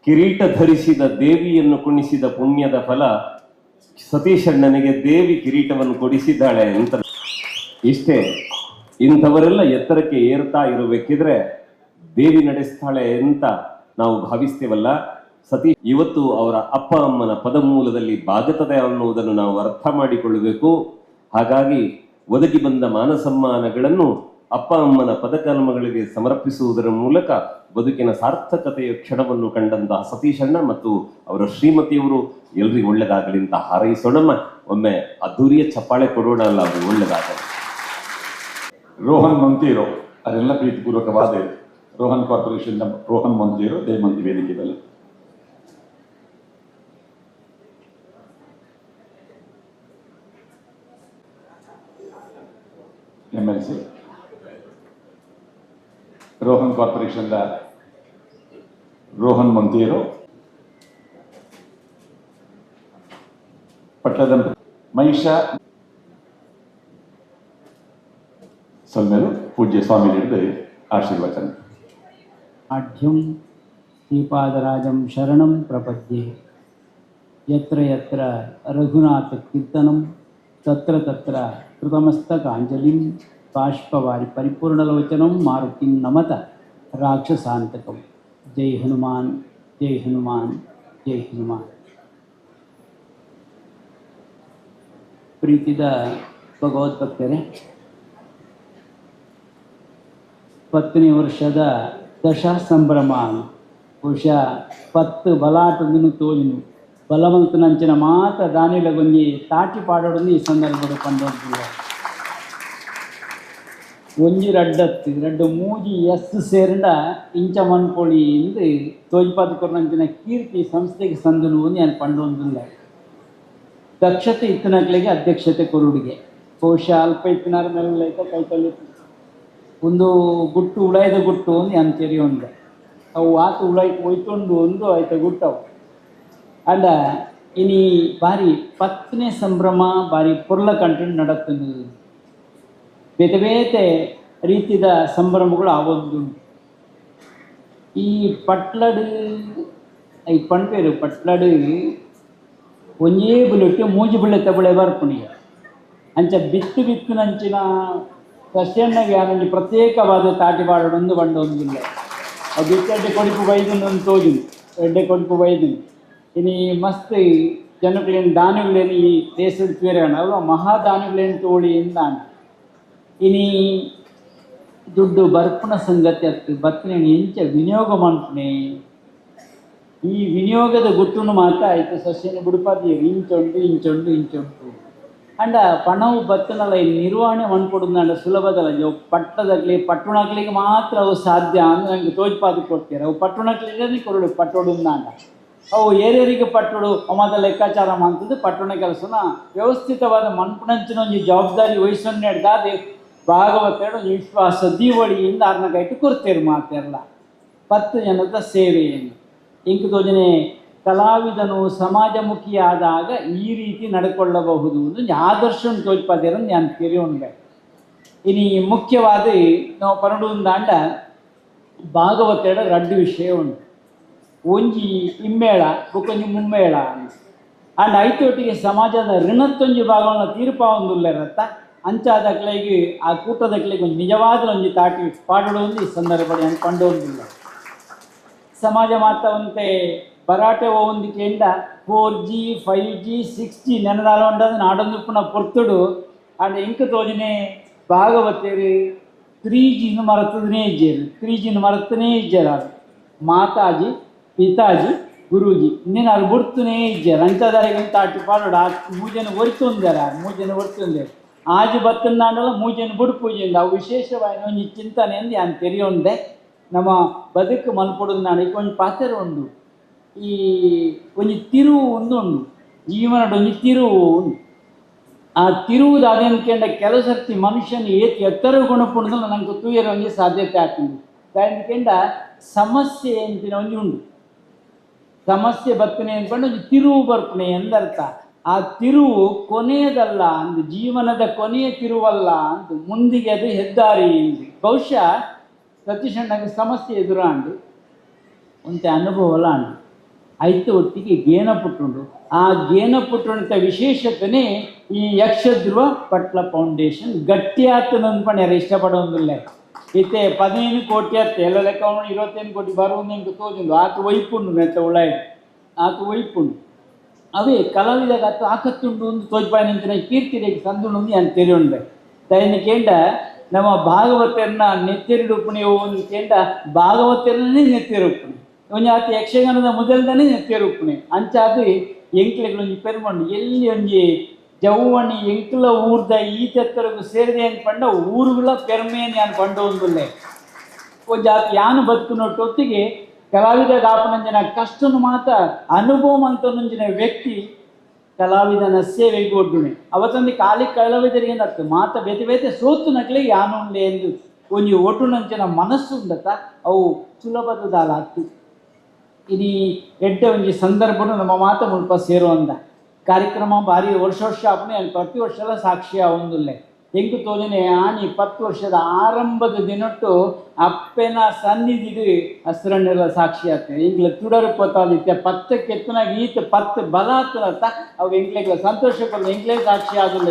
ಕಿರೀಟ ಧರಿಸಿದ ದೇವಿಯನ್ನು ಕುಣಿಸಿದ ಪುಣ್ಯದ ಫಲ ಸತೀಶಣ್ಣನಿಗೆ ದೇವಿ ಕಿರೀಟವನ್ನು ಕೊಡಿಸಿದ್ದಾಳೆ ಅಂತ. ಇಷ್ಟೇ, ಇಂಥವರೆಲ್ಲ ಎತ್ತರಕ್ಕೆ ಏರ್ತಾ ಇರಬೇಕಿದ್ರೆ ದೇವಿ ನಡೆಸ್ತಾಳೆ ಅಂತ ನಾವು ಭಾವಿಸ್ತೇವಲ್ಲ. ಸತೀಶ್ ಇವತ್ತು ಅವರ ಅಪ್ಪ ಅಮ್ಮನ ಪದಮೂಲದಲ್ಲಿ ಬಾಗುತ್ತದೆ ಅನ್ನುವುದನ್ನು ನಾವು ಅರ್ಥ ಮಾಡಿಕೊಳ್ಳಬೇಕು. ಹಾಗಾಗಿ ಒದಗಿ ಬಂದ ಮಾನಸಮ್ಮಾನಗಳನ್ನು ಅಪ್ಪ ಅಮ್ಮನ ಪದಕರ್ಮಗಳಿಗೆ ಸಮರ್ಪಿಸುವುದರ ಮೂಲಕ ಬದುಕಿನ ಸಾರ್ಥಕತೆಯ ಕ್ಷಣವನ್ನು ಕಂಡಂತಹ ಸತೀಶಣ್ಣ ಮತ್ತು ಅವರ ಶ್ರೀಮತಿಯವರು ಎಲ್ರಿಗೂ ಒಳ್ಳೆದಾಗಲಿ ಅಂತ ಹಾರೈಸೋಣಮ್ಮ. ಒಮ್ಮೆ ಅದ್ದೂರಿಯ ಚಪ್ಪಾಳೆ ಕೊಡೋಣ ಅಲ್ಲ, ಅದು ಒಳ್ಳೆದಾಗಲಿ. ರೋಹನ್ ಮಂತೀರೋ ಅದೆಲ್ಲ ಪ್ರೀತಿಪೂರ್ವಕವಾದ ರೋಹನ್ ಕಾರ್ಪೊರೇಷನ್ ರೋಹನ್ ಮಂತೀರೋ ದೇಮಂತಿ ವೇದಿಕೆಯಲ್ಲಿ MLC ರೋಹನ್ ಕಾರ್ಪೊರೇಷನ್ ರೋಹನ್ ಮಂತೀರೋ ಪಟ್ಟದ ಮಹಿಷ ಸಲ್ಮೇಲು ಪೂಜ್ಯ ಸ್ವಾಮಿ ಹಿಡಿದು ಆಶೀರ್ವಚನ. ಆಢ್ಯಂ ಶ್ರೀಪಾದರಾಜಂ ಶರಣಂ ಪ್ರಪದ್ಯೆ ಯತ್ರ ಯತ್ರ ರಘುನಾಥ ಕೀರ್ತನಂ ತತ್ರ ತತ್ರ ಕೃತಮಸ್ತಕಾಂಜಲಿಂ ಬಾಷ್ಪವಾರಿ ಪರಿಪೂರ್ಣಲೋಚನಂ ಮಾರುತಿಂ ನಮತ ರಾಕ್ಷಸಾಂತಕಂ. ಜೈ ಹನುಮಾನ್, ಜೈ ಹನುಮಾನ್, ಜೈ ಹನುಮಾನ್. ಪ್ರೀತಿದ ಭಗವದ್ಭಕ್ತರೇ, 10ನೇ ವರ್ಷದ ದಶಾ ಸಂಭ್ರಮ ಬಹುಶಃ 10 ಬಲಾಟೊಂದಿನ ತೋಲಿನು ಬಲವಂತನಂಚಿನ ಮಾತ ದಾನಿಲಗೊಂಜಿ ತಾಟಿ ಪಾಡೋಡೊಂದು ಈ ಸಂದರ್ಭದಲ್ಲಿ ಕಂಡುಹಿಡಿದಿಲ್ಲ. ಒಂಜಿ ರಡ್ಡು ಮೂಜಿ ಸೇರಿಂಡ ಇಂಚ ಮನ್ಪೊಳಿ ಇಂದು ತೋಜ್ಪಾದ ಕೊರಂಚಿನ ಕೀರ್ತಿ ಸಂಸ್ಥೆಗೆ ಸಂದನು ನಾನು ಪಂಡೊಂದಿಲ್ಲ. ದಕ್ಷತೆ ಇತ್ತಿನಕ್ಲಿಗೆ ಅಧ್ಯಕ್ಷತೆ ಕೊರುಡಿಗೆ ಬಹುಶಃ ಅಲ್ಪ ಇತ್ತಿನಾರ ಮೇಲೆ ಕೈ ತಳ್ಳಿ ಒಂದು ಗುಟ್ಟು ಉಳಾಯ್ದ ಗುಟ್ಟು ಒಂದು ಅಂಚೇರಿ ಒಂದು ಅವು ಆತ ಉಳಾಯ್ತು ಹೋಯ್ತೊಂಡು ಒಂದು ಆಯ್ತ ಗುಟ್ಟವು ಅಂಡ ಇನಿ ಬಾರಿ 10ನೇ ಸಂಭ್ರಮ ಬಾರಿ ಪೊರ್ಲ ಕಂಟೆಂಟ್ ನಡತ್ತನು. ಬೇತೆ ಬೇತೆ ರೀತಿಯ ಸಂಭ್ರಮಗಳು ಆವೊಂದುಂಟು. ಈ ಪಟ್ಲಡು ಈ ಪಂಪೇರು ಪಟ್ಲಡು ಒಂಜೇ ಬುಲೆಟ್ಟು ಮೂಜಿ ಬುಳ್ಳೆತ್ತ ಬುಳೆ ಬರ್ಪುಣಿ ಅಂಚ ಬಿತ್ತುನಂಚಿನ ಸಸ್ಯಣ್ಣಗೆ ಯಾರಲ್ಲಿ ಪ್ರತ್ಯೇಕವಾದ ತಾಟಿ ಬಾಡೊಂದು ಬಂಡೊಂದಿಲ್ಲ. ಅದು ಬಿಟ್ಟೆಡ್ಡೆ ಕೊಡುಪು ಬೈದನೊಂದು ತೋಜುನು ಎಡ್ಡೆ ಕೊಡುಪು ಬೈದನು. ಇನಿ ಮಸ್ತ್ ಜನಗಳೇನು ದಾನಿಗಳೇನು ಈ ದೇಶದ ಪೇರಣ ಅಲ್ವ ಮಹಾದಾನಿಗಳೇನು ತೋಳಿ ಇಂದಾಣ ಇನಿ ದುಡ್ಡು ಬರ್ಪುನ ಸಂಗತಿ ಅತ್ತು ಬತ್ತನೆ ಎಂಚ ವಿನಿಯೋಗ ಮಾಡ್ಪುಣೆ. ಈ ವಿನಿಯೋಗದ ಗುಟ್ಟುನು ಮಾತ್ರ ಆಯಿತು ಸಸ್ಯನ ಬಿಡುಪಾದಿ ಇಂಚೊಂಡು ಅಂಡ ಪಣವು ಬತ್ತನಲ್ಲ ಈ ನಿರ್ವಹಣೆ ಮಣ್ಕೊಡುದು ಸುಲಭದಲ್ಲ. ಪಟ್ಟದಾಗಲಿ ಪಟ್ಟಣಗಳಿಗೆ ಮಾತ್ರ ಅವು ಸಾಧ್ಯ ಅಂದ್ರೆ ನಂಗೆ ತೋಜ್ಪಾದ ಕೊಡ್ತಾರೆ. ಅವು ಪಟ್ಟಣಗಳಿಗೆ ಕೊರಡು ಪಟ್ಟೊಡುಂದ ಅವು ಏರಿಯರಿಗೆ ಪಟ್ಟೊಡು ಅಮ್ಮದ ಲೆಕ್ಕಾಚಾರ ಮಾಡ್ತದ್ದು ಪಟ್ಟಣ ಕೆಲಸನ ವ್ಯವಸ್ಥಿತವಾದ ಮಣ್ಪುಣಂಚಿನ ಒಂದು ಜವಾಬ್ದಾರಿ ವಹಿಸೊನ್ನೆ ಹಿಡ್ದಾದೆ ಭಾಗವತರು ವಿಶ್ವಾಸ ದೀವಳಿಯಿಂದ ಅರ್ನಗೈಟು ಕೊಡ್ತೇರು ಮಾತೆಲ್ಲ 10 ಜನದ ಸೇವೆಯನ್ನು ಇಂಕು ಯೋಜನೆ ಕಲಾವಿದನು ಸಮಾಜಮುಖಿಯಾದಾಗ ಈ ರೀತಿ ನಡ್ಕೊಳ್ಳಬಹುದು ಒಂದು ಆದರ್ಶವನ್ನು ತೋಜ್ಪಾದೇರನ್ನು ನಾನು ತೆರೆಯುಂಡೆ. ಇನಿ ಮುಖ್ಯವಾದ ನಾವು ಪರಡುಂದಾಂಡ ಭಾಗವತೇಡ 2 ವಿಷಯ ಉಂಟು. ಒಂಜಿ ಇಮ್ಮೇಳ ಬೊಕೊಂಜಿ ಮುಮ್ಮೇಳ ಅಂಡ್ ಐತೊಟ್ಟಿಗೆ ಸಮಾಜದ ಋಣತ್ತೊಂಜಿ ಭಾಗವನ್ನು ತೀರ್ಪಾವೊಂದುಲ್ಲೆರತ್ತ ಅಂಚಾದಕ್ಲೆಗೆ ಆ ಕೂಟದಕ್ಲೆಗೆ ಒಂದು ನಿಜವಾದ ಒಂಜಿ ತಾಟಿ ಪಾಡೋದು ಈ ಸಂದರ್ಭದಲ್ಲಿ ಕಂಡೋದಿಲ್ಲ. ಸಮಾಜ ಮಾತವಂತೆ ಬರಾಟೆ ಹೋಗುಂದಿಕೆಯಿಂದ 4G 5G 6G ನೆನದಾಲೊಂಡದು ನಾಡೊಂದು ಪುನಃ ಪೊರ್ತುಡು ಅಂಡ್ ಇಂಕ ತೋಜನೆ ಭಾಗವತೇರು 3G ಮರತದನೇ ಇಜ್ಜೇರು 3G ಮರತನೇ ಇಜ್ಜೇರು ಮಾತಾಜಿ ಪಿತಾಜಿ ಗುರೂಜಿ ಇನ್ನೇನು ಅದು ಬಿಡ್ತನೇ ಇಜ್ಜೇರು ಅಂಚದಾರಿಗೆ ತಾಟಿ ಪಾಡೋಡು ಆ ಮೂಜನ ಒರ್ತೊಂದಾರ ಆಜು ಬತ್ತಂದಾಂಡಲ್ಲ ಮೂಜನ ಬುಡು ಪೂಜೆಯಿಂದ ಅವು ವಿಶೇಷವಾಗಿ ಒಂದು ಚಿಂತನೆ ಎಂದು ನಾನು ತೆರೆಯೊಂದೆ. ನಮ್ಮ ಬದುಕು ಮಲ್ಪೊಡುದು ನಾನು ಒಂದು ಪಾತ್ರ ಉಂಡು. ಈ ಒಂದು ತಿರುವು ಉಂಡು ಜೀವನದ ಒಂದು ತಿರುವು ಉಂಡು. ಆ ತಿರುವುದು ಅದೇನ್ಕಂಡ ಕೆಲವು ಸರ್ತಿ ಮನುಷ್ಯನ ಎತ್ತರ ಗುಣಪುಣದು ನನಗೆ ತೂಯರ ಒಂದು ಸಾಧ್ಯತೆ ಆಗ್ತದೆ. ಯಾಕೆಂಡ ಸಮಸ್ಯೆ ಅಂತಿನ ಒಂದು ಉಂಡು. ಸಮಸ್ಯೆ ಬರ್ತನೆ ಅಂದ್ಕೊಂಡು ಒಂದು ತಿರುವು ಬರ್ಪಣೆ ಎಂದರ್ಥ. ಆ ತಿರುವು ಕೊನೆಯದಲ್ಲ ಅಂದು ಜೀವನದ ಕೊನೆಯ ತಿರುವಲ್ಲ ಅಂದು ಮುಂದಿಗೆ ಅದು ಹೆದ್ದಾರಿ ಎಂದು ಬಹುಶಃ ಸತೀಶಣ್ಣಗೆ ಸಮಸ್ಯೆ ಎದುರಾಂಡು ಒಂತೆ ಅನುಭವಲ್ಲ ಅಂಡು ಆಯ್ತು ಒಟ್ಟಿಗೆ ಗೇನ ಪುಟ್ಟುಂಡು. ಆ ಗೇನ ಪುಟ್ಟುಂಟ ವಿಶೇಷತೆನೇ ಈ ಯಕ್ಷಧ್ರುವ ಪಟ್ಲ ಫೌಂಡೇಶನ್ ಗಟ್ಟಿಯಾತನೊಂದು ಪಣ್ಯಾರ ಇಷ್ಟಪಡೋದಿಲ್ಲ. ಇತ್ತೆ 15 ಕೋಟಿ ಅತ್ತೆ ಎಲ್ಲ ಲೆಕ್ಕ 28 ಕೋಟಿ ಬರುವುದು ನಿಮ್ಗೆ ತೋಜುಂಡು ಆತು ಒಯ್ಪುಂಡು ನೆತ್ತ ಉಳ್ಳಾಯ್ದು ಆತು ಒಯ್ಪುಂಡು ಅವೇ ಕಲಾವಿದಾಗ ಆತು ಆಕತ್ತುಂಡು ಒಂದು ತೋಜ್ಪಾಯಿನಂಚಿನ ಕೀರ್ತಿ ರೇಖೆ ಸಂದುಂಡು ನಾನು ತೆರೆಯುಂಡೆ. ದೈನಿಕೇಂಡ ನಮ್ಮ ಭಾಗವತರನ್ನ ನೆತ್ತೆರಿಡುಪುಣಿ ಒಂದು ಕೇಂಡ ಭಾಗವತರನ್ನೇ ನೆತ್ತೆರುಪುಣಿ ಒಂಜಿ ಆತ ಯಕ್ಷಗಾನದ ಮೊದಲ್ದಾನೆ ನೆತ್ತೆರುಪುಣಿ ಅಂಚಾದು ಎಂಕ್ಲೆಗಳೊಂಜಿ ಪೆರ್ಮಂಡು ಎಲ್ಲಿ ಒಂಜಿ ಜವ್ವಣಿ ಎಂಕ್ಲ ಊರ್ದ ಈ ತೆತ್ತರಿಗೂ ಸೇರಿದೆ ಅಂತ ಪಂಡ ಊರುಗಳ ಪೆರ್ಮೆಯನ್ನು ಯಾನು ಪಂಡ ಒಂದುಲ್ಲೆ ಒಂಜಿ ಆತ ಯಾನು ಬದುಕುನೊಟ್ಟೊತ್ತಿಗೆ ಕಲಾವಿದ ದಾಪನಂಜನ ಕಷ್ಟನು ಮಾತ ಅನುಭವ ಅಂತನೊಂಜಿನ ವ್ಯಕ್ತಿ ಕಲಾವಿದನ ಸೇವೆಗೆ ಒಡ್ಡುಣೆ ಅವತ್ತೊಂದು ಕಾಲಿ ಕಲಾವಿದರಿಗೆ ಏನತ್ತು ಮಾತ ಬೇತೆ ಬೇತೆ ಸೋತು ನಕ್ಲೆ ಯಾನುಂಡೆ ಎಂದು ಒಂಜಿ ಒಟ್ಟುನಂಚಿನ ಮನಸ್ಸು ಉಂಡತ ಅವು ಸುಲಭದ ದಾಲ ಹತ್ತು ಇಡೀ ಎಡ್ಡೆ ಒಂಜಿ ಸಂದರ್ಭನು ನಮ್ಮ ಮಾತ ಮುಲ್ಪ ಸೇರುವಂದ ಕಾರ್ಯಕ್ರಮ ಭಾರಿ ವರ್ಷ ಆಪಣೆ ಅಲ್ಲಿ ಪ್ರತಿ ವರ್ಷದ ಸಾಕ್ಷಿಯ ಒಂದುಲ್ಲೆ ಹೆಂಗು ತೋಜನೆ ಆನಿ 10 ವರ್ಷದ ಆರಂಭದ ದಿನಟ್ಟು ಅಪ್ಪೆನ ಸನ್ನಿಧಿಗೆ ಹಸ್ರಣ್ಣೆಲ್ಲ ಸಾಕ್ಷಿ ಆಗ್ತದೆ ಎಂಗ್ಲ ತುಡರು ಪತ್ತಾದಿತ್ಯ 10 ಕೆತ್ತನಾಗ ಈತ 10 ಬಲ ಆಗ್ತದತ್ತ ಅವು ಎಂಗ್ಲೆಗ್ಲ ಸಂತೋಷ ಕೊಲ್ಲ ಎಂಗ್ಲೇ ಸಾಕ್ಷಿ ಆದಿಲ್ಲ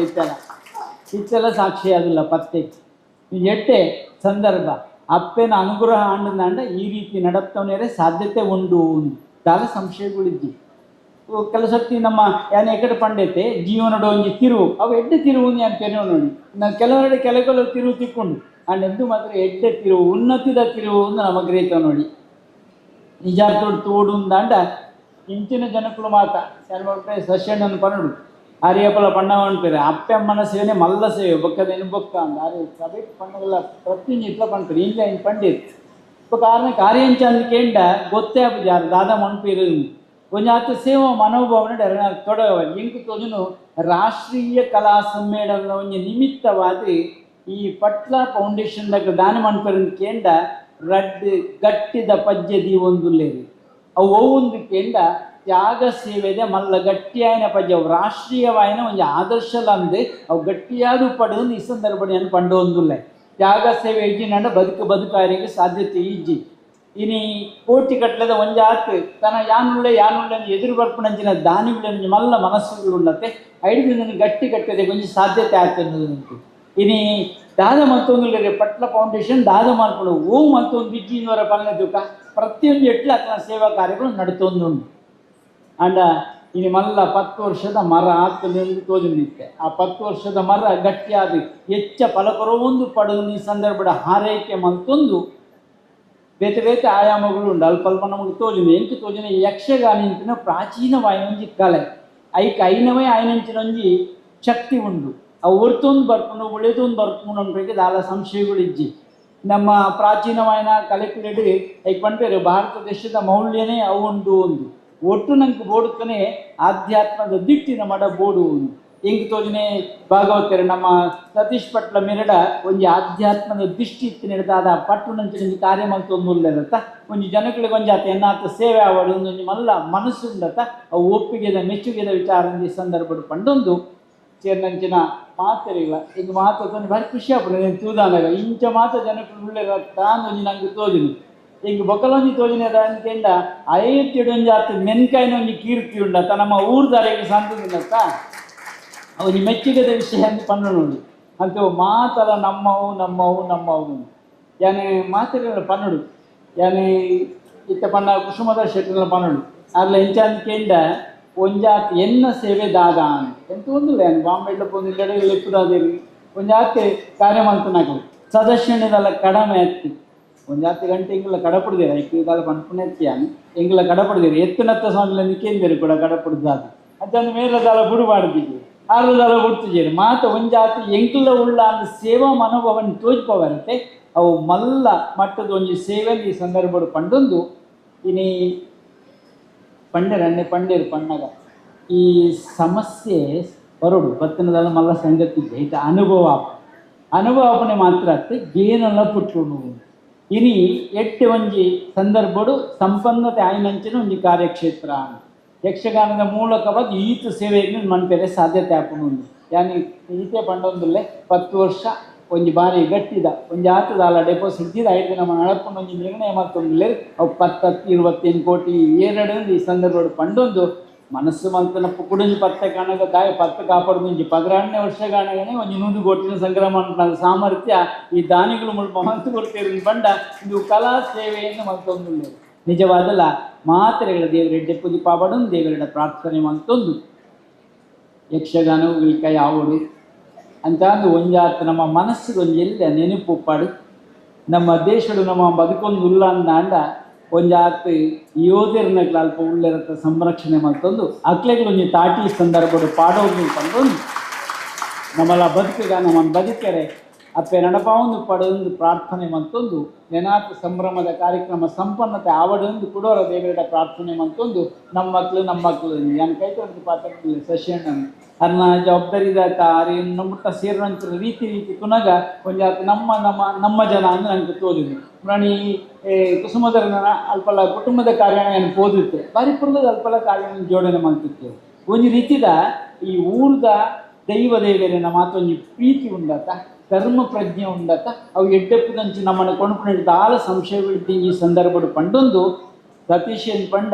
ಇತ್ತೆಲ್ಲ ಸಾಕ್ಷಿ ಆದಿಲ್ಲ 10 ಎಟ್ಟೆ ಸಂದರ್ಭ ಅಪ್ಪನ ಅನುಗ್ರಹ ಆಂಡಂದ ಈ ರೀತಿ ನಡಪ್ತವನೇ ಸಾಧ್ಯತೆ ಉಂಡು ದಾಲ ಸಂಶಯಗಳಿದ್ದಿ ಕೆಲವು ಸರ್ತಿ ನಮ್ಮ ಯಾನ್ ಎಕಡೆ ಪಂಡೈತೆ ಜೀವನದ ಒಂಜಿ ತಿರುವು ಅವು ಎಡ್ಡೆ ತಿರುವು ಯಾನ್ ತೆರೆಯೋ ನೋಡಿ ನಾನು ಕೆಲವರೆಡೆ ಕೆಲವು ತಿರುವು ತಿಕ್ಕೊಂಡು ಅಂಡೆಂದು ಮಾತ್ರ ಎಡ್ಡೆ ತಿರುವು ಉನ್ನತಿದ ತಿರುವು ನಮ್ಮ ಗ್ರೇತ ನೋಡಿ ನಿಜಾರ್ಥೋಡು ತೋಡುಂದಾಂಡ ಇಂಚಿನ ಜನಕ್ಕಳು ಮಾತ ಯಾರು ಸಸ್ಯಣ್ಣನ ಪನ್ನಡು ಆರ್ಯಪಲ ಪಣ್ಣವನ್ ಪೇರೆ ಅಪ್ಪಮ್ಮನ ಸೇವನೆ ಮಲ್ಲ ಸೇವೆ ಬೊಕ್ಕದೇನು ಬೊಕ್ಕ ಅಂದ ಆರ್ಯ ಸಭೆ ಪಣ್ಣಗಳ ಪ್ರತಿಯೊಂದು ಇಟ್ಲ ಪಣ್ತಾರೆ ಇಲ್ಲ ಇನ್ನು ಪಂಡಿತ್ ಕಾರಣ ಕಾರ್ಯಂಚ ಅಂದ್ಕೇಂಡ ಗೊತ್ತೇ ಆಗ್ಬೋದು ಯಾರು ದಾದ ಮಣ್ಪೇರು ಕೊಂಚ ಸೇವಾ ಮನೋಭಾವನೆ ತೊಡಗವ ಎಂಕು ತೋಜನು ರಾಷ್ಟ್ರೀಯ ಕಲಾ ಸಮ್ಮೇಳನದ ಒಂದು ನಿಮಿತ್ತವಾದಿ ಈ ಪಟ್ಲ ಫೌಂಡೇಶನ್ ದಾನ ಮಣ್ಪೇರು ಕೇಂಡ ರಡ್ ಗಟ್ಟಿದ ಪದ್ಯದಿ ಒಂದು ಲೇರಿ ಅವು ಒಂದು ಕೇಂಡ ತ್ಯಾಗ ಸೇವೆದೆ ಮಲ್ಲ ಗಟ್ಟಿಯಾಯನ ಪದ್ಯ ಅವು ರಾಷ್ಟ್ರೀಯವಾಯನ ಒಂದು ಆದರ್ಶಲಂದು ಅವು ಗಟ್ಟಿಯಾದ ಪಡೆದು ಈ ಸಂದರ್ಭವನ್ನು ಪಂಡು ಒಂದುಲ್ಲೆ ತ್ಯಾಗ ಸೇವೆ ಇಜ್ಜಿ ನಂಡ ಬದುಕಾರಿಗೆ ಸಾಧ್ಯತೆ ಇಜ್ಜಿ ಇನಿ ಕೋಟಿ ಕಟ್ಲದ ಒಂಜಾತ್ ತನ್ನ ಯಾನುಳ್ಳೆ ಎದುರು ಬರ್ಪಣಂಚಿನ ದಾನಿಗಳು ಮಲ್ಲ ಮನಸ್ಸುಗಳು ಉಳ್ಳತ್ತೆ ಐದು ಗಟ್ಟಿ ಕಟ್ಟದೆ ಕೊಂಚ ಸಾಧ್ಯತೆ ಆಗ್ತದೆ ಇನಿ ದಾದ ಮತ್ತೊಂದು ಪಟ್ಲ ಫೌಂಡೇಶನ್ ದಾದ ಮಾಡ್ಕೊಂಡು ಓ ಮತ್ತೊಂದು ಬಿಜ್ಜಿನವರ ಪಲ್ಲದುಕ ಪ್ರತಿಯೊಂದು ಎಟ್ಲ ಅಕ್ಲ ಸೇವಾ ಕಾರ್ಯಗಳು ನಡತೊಂದು ಅಂಡ ಇನಿ ಮಲ್ಲ 10 ವರ್ಷದ ಮರ ಆಗ್ತದೆ ತೋಜು ನಿತ್ತೆ ಆ 10 ವರ್ಷದ ಮರ ಗಟ್ಟಿಯಾದ ಹೆಚ್ಚ ಫಲಕರೊಂದು ಪಡೆದು ಈ ಸಂದರ್ಭದ ಹಾರೈಕೆ ಮತ್ತೊಂದು ಬೇತೆ ಬೇತೆ ಆಯಾಮಗಳು ಉಂಡು ಅಲ್ಪ ನಮಗೆ ತೋಜುನೆ ಎಂಟು ತೋಜನೆ ಯಕ್ಷಗಾನಿಂಚಿನ ಪ್ರಾಚೀನವಾಯಿನ ಒಂಜಿ ಕಲೆ ಐಕ ಐನವೇ ಆಯ್ನಂಚಿನ ಒಂಜಿ ಶಕ್ತಿ ಉಂಡು ಅವು ಒರ್ತೊಂದು ಬರ್ಕೊಂಡು ಉಳಿದೊಂದು ಬರ್ಕೊಂಡು ಅಂದ್ರಿಗೆ ದಾಲ ಸಂಶಯಗಳು ಇಜ್ಜಿ ನಮ್ಮ ಪ್ರಾಚೀನವಾಯಿನ ಕಲೆಕ್ಯುಲೇಟ್ ಐಕ್ ಪಂಪೇರು ಭಾರತ ದೇಶದ ಮೌಲ್ಯನೇ ಅವು ಉಂಡು ಒಂದು ಒಟ್ಟು ನಂಗೆ ಬೋಡುತ್ತನೇ ಆಧ್ಯಾತ್ಮದ ದಿಟ್ಟಿನ ಮಡ ಬೋಡು ಒಂದು ಹೆಂಗೆ ತೋಜನೆ ಭಾಗವತರು ನಮ್ಮ ಸತೀಶ್ ಪಟ್ಲ ಮೆರಡ ಒಂಜಿ ಆಧ್ಯಾತ್ಮದ ದೃಷ್ಟಿ ಇತ್ತು ನಡೆದಾದ ಪಟ್ಟು ನಂಚಿನ ಕಾರ್ಯ ಮಲ್ತೊಂದುಲ್ಲದತ್ತ ಒಂಜಿ ಜನಗಳಿಗೆ ಒಂಜಾತ ಎನ್ನಾತ ಸೇವೆ ಆವಡು ಒಂಜಿ ಮಲ್ಲ ಮನಸ್ಸು ಉಂಡತ್ತ ಅವು ಒಪ್ಪಿಗೆದ ಮೆಚ್ಚುಗೆದ ವಿಚಾರ ಈ ಸಂದರ್ಭ ಪಂಡೊಂದು ಸೇರ್ನಂಚಿನ ಮಾತರಿಲ್ಲ ಈಗ ಮಾತಾಡ್ತಾನೆ ಭಾರಿ ಖುಷಿ ಆಗ್ಬಿಡ నేను చూదానగా ಇಂಚ ಮಾತ ಜನಕ್ಕೆ ಉಳ್ಳೆರ ತಾನು ಒಂಜಿ ನಂಗೆ ತೋಜುನು ಈಗ ಬೊಕ್ಕಲೊಂಜಿ ತೋಜನೆ ಅನ್ಕೆಂಡ ಐತಿಡೊಂಜಾತ ಮೆನ್ಕಾಯಿನ ಒಂಜಿ ಕೀರ್ತಿ ಉಂಡತ್ತ ನಮ್ಮ ಊರ್ದಾರಿಗೆ ಸಂತದಿನತ್ತ ಅವನಿ ಮೆಚ್ಚುಗೆದ ವಿಷಯ ಅಂತ ಪಂಡ ನೋಡಿ ಅಂತ ಮಾತಲ್ಲ ನಮ್ಮವು ಯಾನೆ ಮಾತರಿಲ್ಲ ಪನ್ನಡು ಯಾನೆ ಇತ್ತ ಪಣ್ಣ ಕುಸುಮದ ಶೆಟ್ಟಿನ ಪನ್ನಡು ಅಲ್ಲ ಇಂಚ ಅಂದ್ಕೆಂಡ ಒಂಜಾತ್ ಎನ್ನ ಸೇವೆ ದಾದ ಎಂತ ಒಂದಿಲ್ಲ ಏನು ಬಾಂಬೆಡ್ಲ ಪೊಂದಿಲ್ಲ ಲೆಪ್ಪುದಾದೇರಿ ಒಂಜಾತ್ ಕಾರ್ಯ ಮಂತನಾಗಲಿ ಸದಸ್ಯನಿದಲ್ಲ ಕಡಮೆ ಎತ್ತಿ ಒಂಜಾತ್ ಗಂಟೆ ಎಂಗಿಲ್ಲ ಕಡಪುಡ್ದೇರ ಐಕ್ಕಿದಾಲ ಪನ್ಪುಣ ಎತ್ತಿಯಾನು ಎಂಗಿಲ್ಲ ಕಡಪುಡ್ದೇರಿ ಎತ್ತಿನತ್ತ ಸ್ವಾಮಿಲ ನಿಕ್ಕೇಂದೇರಿ ಕೂಡ ಕಡಪುಡ್ದಾದು ಅದನ್ನು ಮೇಲದಾಲ ಬುಡುಬಾಡ್ದಿಗೆ ಆರುದಾಲ ಬಿಡ್ತಿದ್ದೀರಿ ಮಾತ ಒಂಜಾತ್ ಎಂಕ್ಲ ಉಳ್ಳ ಅಂದ ಸೇವಾ ಮನೋಭಾವನ ತೋಜ್ಪವರಂತೆ ಅವು ಮಲ್ಲ ಮಟ್ಟದ ಒಂಜಿ ಸೇವೆ ಈ ಸಂದರ್ಭ ಪಂಡೊಂದು ಇನಿ ಪಂಡೇರು ಪಣ್ಣಗ ಈ ಸಮಸ್ಯೆ ಹೊರಡು ಪತ್ತನದಲ್ಲ ಮಲ್ಲ ಸಂಗತಿ ಈಗ ಅನುಭವಪನೆ ಮಾತ್ರ ಅತ್ತೆ ಏನಲ್ಲ ಪುಟ್ಕೊಂಡು ಇನಿ ಎಟ್ಟೆ ಒಂಜಿ ಸಂದರ್ಭಡು ಸಂಪನ್ನತೆ ಆಯ್ನಂಚಿನ ಒಂಜಿ ಕಾರ್ಯಕ್ಷೇತ್ರ ಯಕ್ಷಗಾನದ ಮೂಲಕವಾದ ಈತ ಸೇವೆಯನ್ನು ಮನ್ಪೇರೆ ಸಾಧ್ಯತೆ ಹಾಕೊಂಡು ಯಾನಿ ಈತೆ ಪಂಡೊಂದುಲ್ಲೆ 10 ವರ್ಷ ಒಂಜಿ ಬಾರಿ ಗಟ್ಟಿದ ಒಂಜಿ ಆತದಾಲ ಡೆಪಾಸಿಟ್ ಇದ್ದಿದ್ದು 5 ದಿನ ನಡಪುಂಡು ಒಂಜಿ ನಿರ್ಣಯ ಮತ್ತೊಂದು ಅವು 10-20 ಕೋಟಿ ಏರಡು ಈ ಸಂದರ್ಭ ಪಂಡೊಂದು ಮನಸ್ಸು ಮಲ್ತನ ಕುಡಿಂಜಿ ಪತ್ತೆ ಕಾಣಗ ಗಾಯ ಪತ್ತೆ ಕಾಪಾಡುದು 16ನೇ ವರ್ಷಗಾಣಗನೆ ಒಂಜಿ 100 ಕೋಟಿನ ಸಂಗ್ರಹ ಮಾಡಿದ ಸಾಮರ್ಥ್ಯ ಈ ದಾನಿಗಳು ಮುಲ್ಪ ಮನಸ್ಸು ಕೊಡ್ತೀರಿ ಬಂಡ ಇದು ಕಲಾ ಸೇವೆಯನ್ನು ಮತ್ತೊಂದು ನಿಜವಾದಲ್ಲ ಮಾತ್ರೆಗಳ ದೇವರೆಡ್ಡೆ ಪೂಜೆ ಪಾಬಡೊಂದು ದೇವರೆಡ ಪ್ರಾರ್ಥನೆ ಮತ್ತೊಂದು ಯಕ್ಷಗಾನವು ಕೈ ಆವಡು ಅಂತ ಒಂಜಾತ ನಮ್ಮ ಮನಸ್ಸಿಗೆ ಒಂದು ಎಲ್ಲ ನೆನಪು ಪಾಡು ನಮ್ಮ ದೇಶಡು ನಮ್ಮ ಬದುಕೊಂದು ಉಲ್ಲ ಅಂದ ಒಂಜಾತ್ ಯೋಧರ್ನಗ್ಲ ಅಲ್ಪ ಉಳ್ಳೆರತ್ತ ಸಂರಕ್ಷಣೆ ಮತ್ತೊಂದು ಅಕ್ಲೆಗಳು ಒಂಜಿ ತಾಟಿ ಸಂದರ್ಭಡು ಪಾಡೋದು ತಂದೊಂದು ನಮ್ಮಲ್ಲ ಬದುಕಿಗ ನಮ್ಮನ್ನು ಬದುಕರೆ ಅಪ್ಪೆ ನಡಪಾವೊಂದು ಪಡೊಂದು ಪ್ರಾರ್ಥನೆ ಮತ್ತೊಂದು ನೆನಾತ ಸಂಭ್ರಮದ ಕಾರ್ಯಕ್ರಮ ಸಂಪನ್ನತೆ ಆವಡೊಂದು ಕುಡೋರ ದೇವರ ಪ್ರಾರ್ಥನೆ ಮತ್ತೊಂದು ನಮ್ಮ ಮಕ್ಕಳು ನಾನು ಕೈ ತೊಳೆದು ಪಾತ್ರ ಸಸ್ಯಣ್ಣ ಅನ್ನ ಜವಾಬ್ದಾರಿದಾತ ನಮ್ಮ ಸೇರಿದಂಥ ರೀತಿ ಕುನಗ ಒಂಜಾತ ನಮ್ಮ ಜನ ಅಂದ್ರೆ ನನಗೆ ತೋರಿದ್ರು ಪ್ರಾಣಿ ಕುಸುಮದರ ಅಲ್ಪಲ ಕುಟುಂಬದ ಕಾರ್ಯಗಳನ್ನು ಓದುತ್ತೆ ಪರಿಪೂರ್ಣದ ಅಲ್ಪಲ ಕಾರ್ಯಗಳನ್ನು ಜೋಡಣೆ ಮಾಡ್ತಿತ್ತು ಒಂದು ರೀತಿದ ಈ ಊರ್ದ ದೈವ ದೇವರಿನ ಮಾತೊಂದು ಪ್ರೀತಿ ಉಂಡಾತ ಧರ್ಮ ಪ್ರಜ್ಞೆ ಉಂಡಾತ ಅವು ಎಡ್ಡೆಪ್ಪುದಂಚು ನಮ್ಮನ್ನು ಕೊಂಡ್ಕೊಂಡು ಆಳ ಸಂಶಯಗಳಿದ್ದ ಈ ಸಂದರ್ಭಡು ಪಂಡೊಂದು ಸತೀಶನ್ ಪಂಡ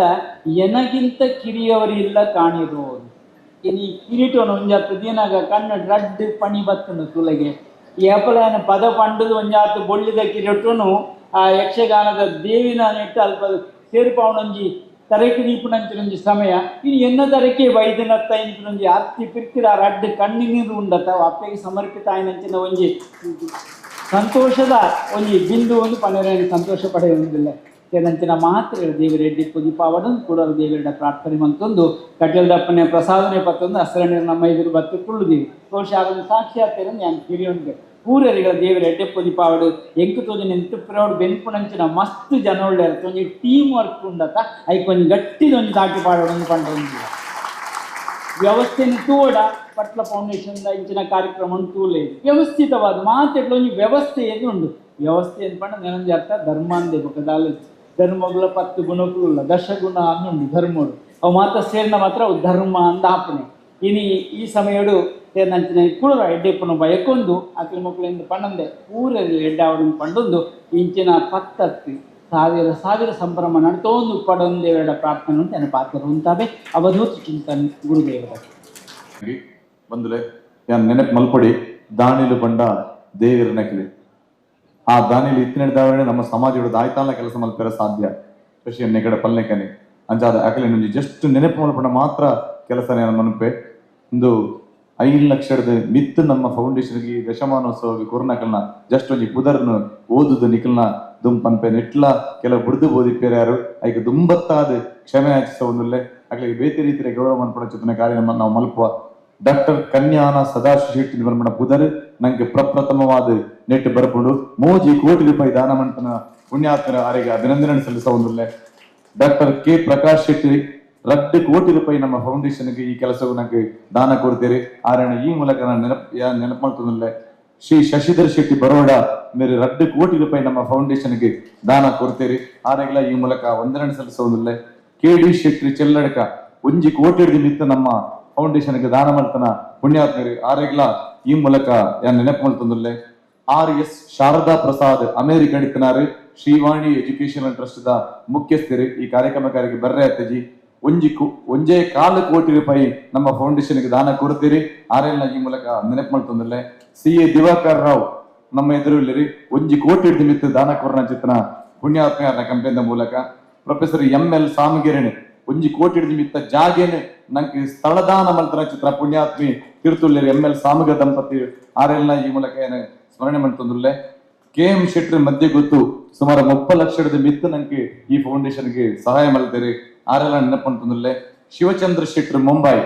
ಎನಗಿಂತ ಕಿರಿಯವರಿಲ್ಲ ಕಾಣಿರೋರು ಇನ್ನು ಕಿರೀಟವನ್ನು ಒಂಜಾತ ದಿನಾಗ ಕಣ್ಣು ರಡ್ಡು ಪಣಿ ಬತ್ತನು ತುಲೆಗೆ ಈ ಏಪಲನ ಪದ ಪಂಡದು ಒಂಜಾತು ಬೊಳ್ಳಿದ ಕಿರಟುನು ಆ ಯಕ್ಷಗಾನದ ದೇವಿನ ನೆಟ್ಟು ಅಲ್ಪ ಸೇರ್ಪಾವಣಂಜಿ ತರಕೆ ದೀಪನಂಚಿನೊಂಜಿ ಸಮಯ ಇನ್ನು ಎನ್ನ ತರಕೆ ವೈದ್ಯನತ್ತ ಇಂಚಿನೊಂಜಿ ಅತ್ತಿ ಪಿರ್ಕಿರ ರಡ್ಡು ಕಣ್ಣಿನೀರು ಉಂಡತ ಅಪ್ಪೆಗೆ ಸಮರ್ಪಿತ ಆಯ್ನಂಚಿನ ಒಂಜಿ ಸಂತೋಷದ ಒಂಜಿ ಬಿಂದು ಒಂದು ಪನ್ನೆರಡು ಸಂತೋಷ ಪಡೆಯುವುದಿಲ್ಲ ಏನಂಚಿನ ಮಾತ್ರ ದೇವರ ಎಡ್ಡಿ ಪುದಿಪಾವಡನ್ನು ಕೂಡ ದೇವರ ಪ್ರಾರ್ಥನೆ ಮಂತೊಂದು ಕಟ್ಟೆಲ್ದಪ್ಪನೆ ಪ್ರಸಾದನೆ ಪತ್ತೊಂದು ಹಸರಣ್ಣ ನಮ್ಮ ಎದುರು ಬತ್ತು ಕುಳ್ಳುದೀವಿ ಬಹುಶಃ ಅದನ್ನು ಸಾಕ್ಷಿಯಾಗ್ತೇನೆ ನಾನು ಕಿರಿಯೊಂದು ಪೂರರಿಗಳ ದೇವರ ಎಡ್ಡೆ ಪುದಿಪಾವಡು ಎಂಕು ತೋಜಿ ನಿಂತು ಪ್ರೌಡ್ ಬೆನ್ಪುನಂಚಿನ ಮಸ್ತ್ ಜನ ಒಳ್ಳೆ ಒಂಜಿ ಟೀಮ್ ವರ್ಕ್ ಉಂಡತ ಐಕೊಂದು ಗಟ್ಟಿದೊಂದು ತಾಟಿ ಪಾಡೋದೊಂದು ಪಂಡೊಂದು ವ್ಯವಸ್ಥೆನ ತೋಡ ಪಟ್ಲ ಫೌಂಡೇಶನ್ ಇಂಚಿನ ಕಾರ್ಯಕ್ರಮ ತೂಲೆ ವ್ಯವಸ್ಥಿತವಾದ ಮಾತೆಡ್ಲ ಒಂಜಿ ವ್ಯವಸ್ಥೆ ಎದುಂಡು ವ್ಯವಸ್ಥೆ ಅಂತ ಪಂಡ ನೆನೊಂದು ಅರ್ಥ ಧರ್ಮ ಅಂದೆ ಬೊಕದಾಲ ಧರ್ಮಗಳ 10 ಗುಣಗಳುಲ್ಲ ದಶಗುಣ ಅನ್ನುಂಡು ಧರ್ಮಗಳು ಅವು ಮಾತ್ರ ಸೇರಿನ ಮಾತ್ರ ಅವು ಧರ್ಮ ಅಂದ ಆಪಣೆ ಇನಿ ಈ ಸಮಯಡು ಸೇರಿನಂಚಿನ ಕುಳುರ ಎಡ್ಡೆಪ್ಪನ ಬಯಕೊಂದು ಅಕ್ಲ ಮಕ್ಕಳಿಂದ ಪಂಡಂದೆ ಊರಲ್ಲಿ ಎಡ್ಡಾವಡನ್ನು ಪಂಡೊಂದು ಇಂಚಿನ 10 ಸಾವಿರ ಸಂಭ್ರಮ ನಡ್ತೊಂದು ಪಡೊಂದೇವರ ಪ್ರಾರ್ಥನೆ ಉಂಟು ನನ್ನ ಪಾತ್ರ ಉಂಟಾವೆ ಅವಧೂತ ಚಿಂತನ್ ಗುರುದೇವರ ಬಂದುಲೆ ಯಾನ್ ನೆನಪು ಮಲ್ಪಡಿ ದಾನಿಲು ಬಂಡ ದೇವರ ನಕಲಿ ಆ ದಾನಿಲು ಇತ್ತಿನ ನಮ್ಮ ಸಮಾಜದ ದಾಯ್ತಾಲ ಕೆಲಸ ಮಲ್ಪರ ಸಾಧ್ಯ ಕೃಷಿ ನೆಗಡ ಪಲ್ನೆಕನೆ ಅಂಚಾದ ಅಕಲೆ ನುಂಜಿ ಜಸ್ಟ್ ನೆನಪು ಮಲ್ಪಡ ಮಾತ್ರ ಕೆಲಸ ಮನಪೆ ಒಂದು 5 ಲಕ್ಷದ ಮಿತ್ತು ನಮ್ಮ ಫೌಂಡೇಶನ್ಗೆ ದಶಮಾನೋತ್ಸವ ಕೊರೋನಾಕಲ್ನ ಜಸ್ಟ್ ಒಂಜಿ ಪುದರ್ನು ಓದುದು ನಿಕಲ್ನ ದುಂಪನ್ಪೆ ನೆಟ್ಲ ಕೆಲವು ಬುಡ್ದು ಬೋದಿಪ್ಪೇರು ಯಾರು ಐಕೆ ದುಂಬತ್ತಾದ ಕ್ಷಮೆ ಯಾಚಿಸ ಒಂದುಲ್ಲೆ ಅಕ್ಲಿಗೆ ಬೇತೆ ರೀತಿಯ ಗೌರವ ಮನ್ಪಡ ಚಿತ್ರನ ಕಾರ್ಯ ನಾವು ಮಲ್ಪುವ ಡಾಕ್ಟರ್ ಕನ್ಯಾನ ಸದಾಶಿವ ಶೆಟ್ಟಿ ಬರ್ಮಣ ಪುದರ್ ನಂಗೆ ಪ್ರಪ್ರಥಮವಾದ ನೆಟ್ ಬರ್ಪುಂಡು 3 ಕೋಟಿ ರೂಪಾಯಿ ದಾನ ಮಂಟನ ಪುಣ್ಯಾತ್ಮರ ಆರೆಗೆ ಅಭಿನಂದನೆ ಸಲ್ಲಿಸ ಒಂದುಲ್ಲೆ ಡಾಕ್ಟರ್ ಕೆ ಪ್ರಕಾಶ್ ಶೆಟ್ಟಿ 2 ಕೋಟಿ ರೂಪಾಯಿ ನಮ್ಮ ಫೌಂಡೇಶನ್ಗೆ ಈ ಕೆಲಸವು ನಂಗೆ ದಾನ ಕೊಡ್ತೀರಿ ಆರಣ ಈ ಮೂಲಕ ನಾನು ನೆನಪು ಮಾಡ್ತದಲ್ಲೇ ಶ್ರೀ ಶಶಿಧರ್ ಶೆಟ್ಟಿ ಬರೋಡ ಮೇರೆ 2 ಕೋಟಿ ರೂಪಾಯಿ ನಮ್ಮ ಫೌಂಡೇಶನ್ಗೆ ದಾನ ಕೊಡ್ತೀರಿ ಆರೆಗಳ ಈ ಮೂಲಕ ವಂದನೆ ಸಲ್ಲಿಸೋದಿಲ್ಲ KD ಶೆಟ್ಟಿ ಚೆಲ್ಲಡಕ 1 ಕೋಟಿ ಮಿತ್ತ ನಮ್ಮ ಫೌಂಡೇಶನ್ಗೆ ದಾನ ಮಾಡ್ತಾನ ಪುಣ್ಯಾತ್ಮರಿ ಆರೆಗಳ ಈ ಮೂಲಕ ನೆನಪು ಮಾಡ್ತದಲ್ಲೇ RS ಶಾರದಾ ಪ್ರಸಾದ್ ಅಮೆರಿಕ ಇಡ್ತನಾರು ಶ್ರೀವಾಣಿ ಎಜುಕೇಶನಲ್ ಟ್ರಸ್ಟ್ ದ ಮುಖ್ಯಸ್ಥರು ಈ ಕಾರ್ಯಕ್ರಮಕಾರಿಗೆ ಬರ್ರೆ ಅತ್ತಜಿ 1.4 ಕೋಟಿ ರೂಪಾಯಿ ನಮ್ಮ ಫೌಂಡೇಶನ್ಗೆ ದಾನ ಕೊಡ್ತೀರಿ ಆರೆಲ್ಲ ಈ ಮೂಲಕ ನೆನಪು ಮಾಡ್ತಂದಲ್ಲೇ CA ದಿವಾಕರ್ ರಾವ್ ನಮ್ಮ ಎದುರಲ್ಲಿ 1 ಕೋಟಿ ನಿಮಿತ್ತ ದಾನ ಕೊರನ ಚಿತ್ರನ ಪುಣ್ಯಾತ್ಮ ಕಂಪನಿಯ ಮೂಲಕ ಪ್ರೊಫೆಸರ್ ML ಸಾಮಗಿರಣಿ 1 ಕೋಟಿ ನಿಮಿತ್ತ ಜಾಗೇನೆ ನಂಗೆ ಸ್ಥಳದಾನ ಮಲ್ತನ ಚಿತ್ರ ಪುಣ್ಯಾತ್ಮಿ ತಿರುತುಲ್ಲೇರಿ ML ಸಾಮಗ ದಂಪತಿ ಆರೆಲ್ಲ ಈ ಮೂಲಕ ಸ್ಮರಣೆ ಮಾಡ್ತಂದಲ್ಲೇ KM ಶೆಟ್ಟಿ ಮಧ್ಯೆ ಗೊತ್ತು ಸುಮಾರು 30 ಲಕ್ಷದ ಮಿತ್ತು ನಂಗೆ ಈ ಫೌಂಡೇಶನ್ಗೆ ಸಹಾಯ ಮಾಡ್ತೀರಿ ಆರೆಲ್ಲ ನೆನಪಂತಂದಲ್ಲೇ ಶಿವಚಂದ್ರ ಶೆಟ್ಟಿ ಮುಂಬೈ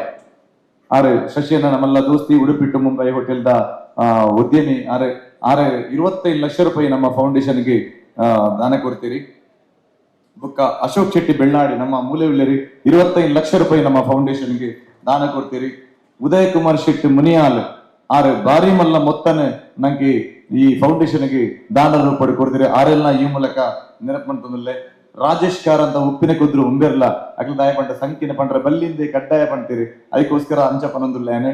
ಆರೆ ಶಶಿಯನ್ನ ನಮ್ಮೆಲ್ಲ ದೋಸ್ತಿ ಉಡುಪಿ ಟು ಮುಂಬೈ ಹೋಟೆಲ್ದ ಉದ್ಯಮಿ ಆರೆ 25 ಲಕ್ಷ ರೂಪಾಯಿ ನಮ್ಮ ಫೌಂಡೇಶನ್ಗೆ ದಾನ ಕೊಡ್ತೀರಿ ಬುಕ್ಕ ಅಶೋಕ್ ಶೆಟ್ಟಿ ಬೆಳ್ಳಾಡಿ ನಮ್ಮ ಮೂಲೆವಿಲ್ಲರಿ 25 ಲಕ್ಷ ರೂಪಾಯಿ ನಮ್ಮ ಫೌಂಡೇಶನ್ಗೆ ದಾನ ಕೊಡ್ತೀರಿ ಉದಯ್ ಕುಮಾರ್ ಶೆಟ್ಟಿ ಮುನಿಯಾಲ್ ಆರೆ ಬಾರಿ ಮಲ್ಲ ಮೊತ್ತನೆ ನಂಗೆ ಈ ಫೌಂಡೇಶನ್ಗೆ ದಾನ ರೂಪಾಯಿ ಕೊಡ್ತೀರಿ ಆರೆಲ್ಲ ಈ ಮೂಲಕ ನೆನಪು ಮಾಡ್ತಂದಲ್ಲೇ ರಾಜೇಶ್ ಕಾರ್ ಅಂತ ಉಪ್ಪಿನ ಕುದ್ರು ಉಂಬೆರ್ಲ ಅಗ್ಲ ದಾಯ ಪಂಡ ಸಂಖ್ಯೆನ ಪಂಡ್ರೆ ಬಲ್ಲಿಂದೆ ಕಡ್ಡಾಯ ಪಂಡ್ತೀರಿ ಅದಕ್ಕೋಸ್ಕರ ಅಂಚಪನೊಂದುಲ್ಲೇನೆ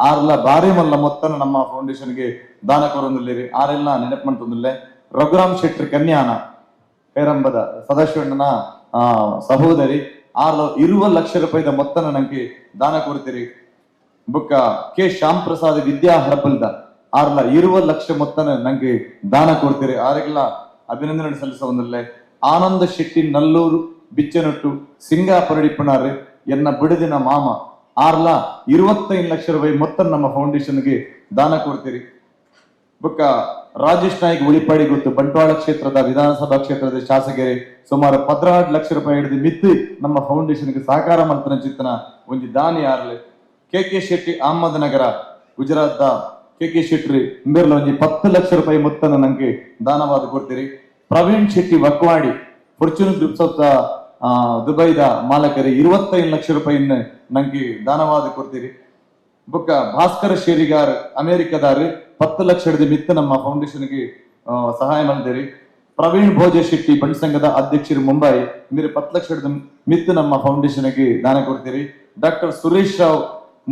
ಆರೆಲ್ಲ ಬಾರಿ ಮಲ್ಲ ಮೊತ್ತನ ನಮ್ಮ ಫೌಂಡೇಶನ್ಗೆ ದಾನ ಕೊರೊಂದುಲ್ಲೇರಿ ಆರೆಲ್ಲ ನೆನಪು ಮಾಡ್ತಂದಲ್ಲೇ ರಘುರಾಮ್ ಶೆಟ್ಟಿ ಕನ್ಯಾನ ಪೇರಂಬದ ಸದಾಶಿವಣ್ಣನ ಸಹೋದರಿ 20 ಲಕ್ಷ ರೂಪಾಯಿದ ಮೊತ್ತನ ನಂಗೆ ದಾನ ಕೊಡ್ತೀರಿ ಬುಕ್ಕ ಕೆ ಶ್ಯಾಮ್ ಪ್ರಸಾದ್ ವಿದ್ಯಾ ಹರಬಲ್ದ 20 ಲಕ್ಷ ಮೊತ್ತನ ನಂಗೆ ದಾನ ಕೊಡ್ತೀರಿ ಆರೆಲ್ಲ ಅಭಿನಂದನೆ ಸಲ್ಲಿಸೋದಲ್ಲೇ ಆನಂದ ಶೆಟ್ಟಿ ನಲ್ಲೂರು ಬಿಚ್ಚನೊಟ್ಟು ಸಿಂಗಾಪುರಡಿಪ್ಪನಾರು ಎನ್ನ ಬಿಡದಿನ ಮಾಮ 25 ಲಕ್ಷ ರೂಪಾಯಿ ಮೊತ್ತ ನಮ್ಮ ಫೌಂಡೇಶನ್ಗೆ ದಾನ ಕೊಡ್ತೀರಿ ಬುಕ್ಕ ರಾಜೇಶ್ ನಾಯ್ಕ್ ಉಳಿಪಾಡಿ ಗೊತ್ತು ಬಂಟ್ವಾಳ ಕ್ಷೇತ್ರದ ವಿಧಾನಸಭಾ ಕ್ಷೇತ್ರದ ಶಾಸಕರೇ ಸುಮಾರು 16 ಲಕ್ಷ ರೂಪಾಯಿ ಹಿಡಿದು ಮಿತ್ತು ನಮ್ಮ ಫೌಂಡೇಶನ್ಗೆ ಸಹಕಾರ ಮಾಡ್ತಾನ ಚಿತ್ತನ ಒಂದು ದಾನಿ ಆರ್ಲೆ KK Shetty Ahmednagar Gujarat KK Shetty ಇಂಬೆರ್ಲ ಒಂದು 10 ಲಕ್ಷ ರೂಪಾಯಿ ಮೊತ್ತನ ನಂಗೆ ದಾನವಾದ ಕೊಡ್ತೀರಿ Praveen Shetty Vakwadi fortune groups of ದುಬೈದ ಮಾಲಕರಿ 25 ಲಕ್ಷ ರೂಪಾಯಿನ ನಂಗೆ ದಾನವಾದ ಕೊಡ್ತೀರಿ ಬುಕ್ಕ ಭಾಸ್ಕರ ಶೇರಿಗಾರ್ ಅಮೆರಿಕದಾರು 10 ಲಕ್ಷ ಹಿಡಿದು ಮಿತ್ತು ನಮ್ಮ ಫೌಂಡೇಶನ್ಗೆ ಸಹಾಯ ಮಾಡಿದಿರಿ ಪ್ರವೀಣ್ ಭೋಜ ಶೆಟ್ಟಿ ಬಣ್ಸಂಘದ ಅಧ್ಯಕ್ಷರು ಮುಂಬೈ ಮೀರಿ 10 ಲಕ್ಷ ಹಿಡಿದು ಮಿತ್ತು ನಮ್ಮ ಫೌಂಡೇಶನ್ಗೆ ದಾನ ಕೊಡ್ತೀರಿ ಡಾಕ್ಟರ್ ಸುರೇಶ್ ರಾವ್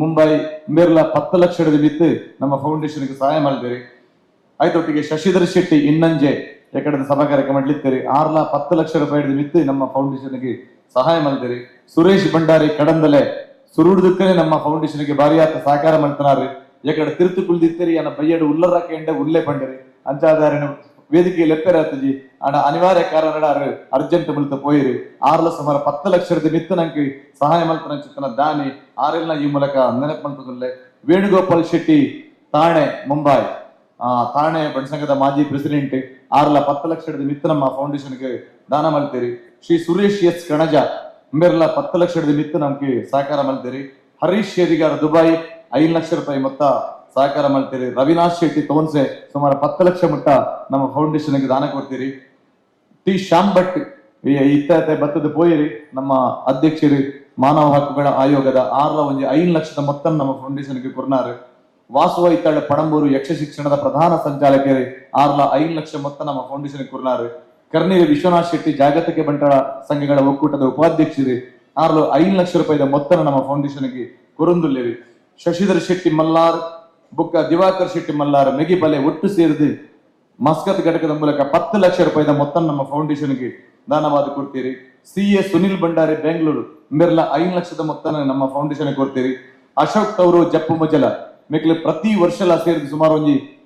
ಮುಂಬೈ ಮೇರ್ಲ 10 ಲಕ್ಷ ಹಿಡಿದು ಮಿತ್ತು ನಮ್ಮ ಫೌಂಡೇಶನ್ಗೆ ಸಹಾಯ ಮಾಡಿದಿರಿ ಆಯ್ತೊಟ್ಟಿಗೆ ಶಶಿಧರ್ ಶೆಟ್ಟಿ ಇನ್ನಂಜೆ ಯಾಕಡೆ ಸಭಾ ಕಾರ್ಯಕ್ರಮ ಮಾಡ್ಲಿದ್ದೀರಿ 10 ಲಕ್ಷ ರೂಪಾಯಿ ಹಿಡಿದು ಮಿತ್ತು ನಮ್ಮ ಫೌಂಡೇಶನ್ಗೆ ಸಹಾಯ ಮಾಡಿದಿರಿ ಸುರೇಶ್ ಭಂಡಾರಿ ಕಡಂದಲೆ ಸುರುಡುದಕ್ಕನೆ ನಮ್ಮ ಫೌಂಡೇಶನ್ಗೆ ಭಾರಿ ಆತ ಸಹಕಾರ ಮಾಡ್ತಾರ್ರಿ ಎಕಡೆ ತಿರುತು ಕುಳ್ದಿತ್ತರಿ ಅನ್ನ ಬಯ್ಯಡು ಉಲ್ಲರಕ್ಕೆ ಎಂಡೆ ಉಲ್ಲೆ ಪಂಡರಿ ಅಂಚಾದಾರಿನ ವೇದಿಕೆ ಲೆಪ್ಪೆರಾತಜಿ ಆಡ ಅನಿವಾರ್ಯ ಕಾರಣ ಅರ್ಜೆಂಟ್ ಮಲ್ತ ಪೋಯಿರಿ 6 ಸುಮಾರ 10 ಲಕ್ಷದ ಮಿತ್ತು ನಂಗೆ ಸಹಾಯ ಮಲ್ತನ ಚಿತ್ತನ ದಾನಿ ಆರೆಲ್ನ ಈ ಮೂಲಕ ನೆನಪು ಮಲ್ತದಲ್ಲೇ ವೇಣುಗೋಪಾಲ್ ಶೆಟ್ಟಿ ತಾಣೆ ಮುಂಬೈ ತಾಣೆ ಬಣಸಂಘದ ಮಾಜಿ ಪ್ರೆಸಿಡೆಂಟ್ 10 ಲಕ್ಷದ ಮಿತ್ತು ನಮ್ಮ ಫೌಂಡೇಶನ್ಗೆ ದಾನ ಮಲ್ತೀರಿ. ಶ್ರೀ ಸುರೇಶ್ ಎಸ್ ಕಣಜ ಮೇರ್ಲ 10 ಲಕ್ಷದ ಮಿತ್ತು ನಮ್ಗೆ ಸಹಕಾರ ಮಲ್ತೀರಿ. ಹರೀಶ್ ಶೇರಿಗಾರ ದುಬೈ 5 ಲಕ್ಷ ರೂಪಾಯಿ ಮೊತ್ತ ಸಹಕಾರ ಮಾಡ್ತೀರಿ. ರವಿನಾಥ್ ಶೆಟ್ಟಿ ತೋನ್ಸೆ ಸುಮಾರು 10 ಲಕ್ಷ ಮಟ್ಟ ನಮ್ಮ ಫೌಂಡೇಶನ್ಗೆ ದಾನ ಕೊಡ್ತೀರಿ. ಟಿ ಶ್ಯಾಮ್ ಭಟ್ ಇತ್ತ ಬತ್ತದ ಪೋಯಿರಿ ನಮ್ಮ ಅಧ್ಯಕ್ಷರು ಮಾನವ ಹಕ್ಕುಗಳ ಆಯೋಗದ 5 ಲಕ್ಷದ ಮೊತ್ತ ನಮ್ಮ ಫೌಂಡೇಶನ್ಗೆ ಕೊರ್ನಾರು. ವಾಸುವ ಇತ್ತಾಳೆ ಪಣಂಬೂರು ಯಕ್ಷ ಶಿಕ್ಷಣದ ಪ್ರಧಾನ ಸಂಚಾಲಕರು 5 ಲಕ್ಷ ಮೊತ್ತ ನಮ್ಮ ಫೌಂಡೇಶನ್ಗೆ ಕೊರ್ನಾರು. ಕರ್ನೀರಿ ವಿಶ್ವನಾಥ್ ಶೆಟ್ಟಿ ಜಾಗತಿಕ ಬಂಡವಾಳ ಸಂಘಗಳ ಒಕ್ಕೂಟದ ಉಪಾಧ್ಯಕ್ಷರು 5 ಲಕ್ಷ ರೂಪಾಯಿದ ಮೊತ್ತ ನಮ್ಮ ಫೌಂಡೇಶನ್ಗೆ ಕೊರೊಂದುಲ್ಲೇರಿ. ಶಶಿಧರ್ ಶೆಟ್ಟಿ ಮಲ್ಲಾರ್ ಬುಕ್ಕ ದಿವಾಕರ್ ಶೆಟ್ಟಿ ಮಲ್ಲಾರ್ ಮೆಗಿಬಲೆ ಒಟ್ಟು ಸೇರಿದು ಮಸ್ಕತ್ ಘಟಕದ ಮೂಲಕ 10 ಲಕ್ಷ ರೂಪಾಯಿದ ಮೊತ್ತ ನಮ್ಮ ಫೌಂಡೇಶನ್ಗೆ ದಾನವಾದ ಕೊಡ್ತೀರಿ. CA ಸುನಿಲ್ ಭಂಡಾರಿ ಬೆಂಗಳೂರು ಮೇರ್ಲ 5 ಲಕ್ಷದ ಮೊತ್ತ ನಮ್ಮ ಫೌಂಡೇಶನ್ ಕೊಡ್ತೀರಿ. ಅಶೋಕ್ ತವರು ಜಪ್ಪು ಮಜಲ ಮೆಕ್ಲೆ ಪ್ರತಿ ವರ್ಷಲ ಸೇರಿದು ಸುಮಾರು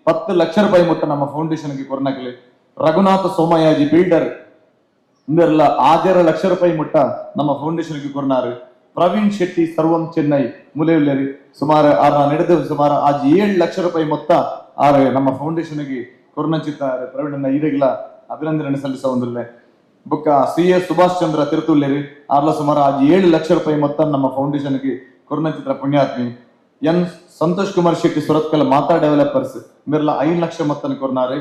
10 ಲಕ್ಷ ರೂಪಾಯಿ ಮೊತ್ತ ನಮ್ಮ ಫೌಂಡೇಶನ್ಗೆ ಕೊರ್ನಾಕ್ಲೆ. ರಘುನಾಥ ಸೋಮಯಾಜಿ ಬಿಲ್ಡರ್ ಮೇರ್ಲ 6 ಲಕ್ಷ ರೂಪಾಯಿ ಮೊತ್ತ ನಮ್ಮ ಫೌಂಡೇಶನ್ಗೆ ಕೊರ್ನಾರು. ಪ್ರವೀಣ್ ಶೆಟ್ಟಿ ಸರ್ವಂ ಚೆನ್ನೈ ಮುಲೆಯುಲ್ಲೇರಿ ಸುಮಾರು ನಡೆದ ಸುಮಾರು 7 ಲಕ್ಷ ರೂಪಾಯಿ ಮೊತ್ತ ನಮ್ಮ ಫೌಂಡೇಶನ್ಗೆ ಕೊರ್ನಂಚಿತ್ತಾರೆ. ಪ್ರವೀಣ್ ಈರೆಲ್ಲ ಅಭಿನಂದನೆ ಸಲ್ಲಿಸುವುದಿಲ್ಲ. ಬುಕ್ಕ CA ಸುಭಾಷ್ ಚಂದ್ರ ತಿರುತುಲ್ಲೇರಿ ಸುಮಾರು 7 ಲಕ್ಷ ರೂಪಾಯಿ ಮೊತ್ತ ನಮ್ಮ ಫೌಂಡೇಶನ್ಗೆ ಕೊರ್ನಂಚಿತ್ರ ಪುಣ್ಯಾತ್ಮಿ. ಎನ್ ಸಂತೋಷ್ ಕುಮಾರ್ ಶೆಟ್ಟಿ ಸುರತ್ಕಲ್ ಮಾತಾ ಡೆವಲಪರ್ಸ್ ಮೇರ್ಲ 5 ಲಕ್ಷ ಮೊತ್ತನ ಕೊರ್ನಾರೆ.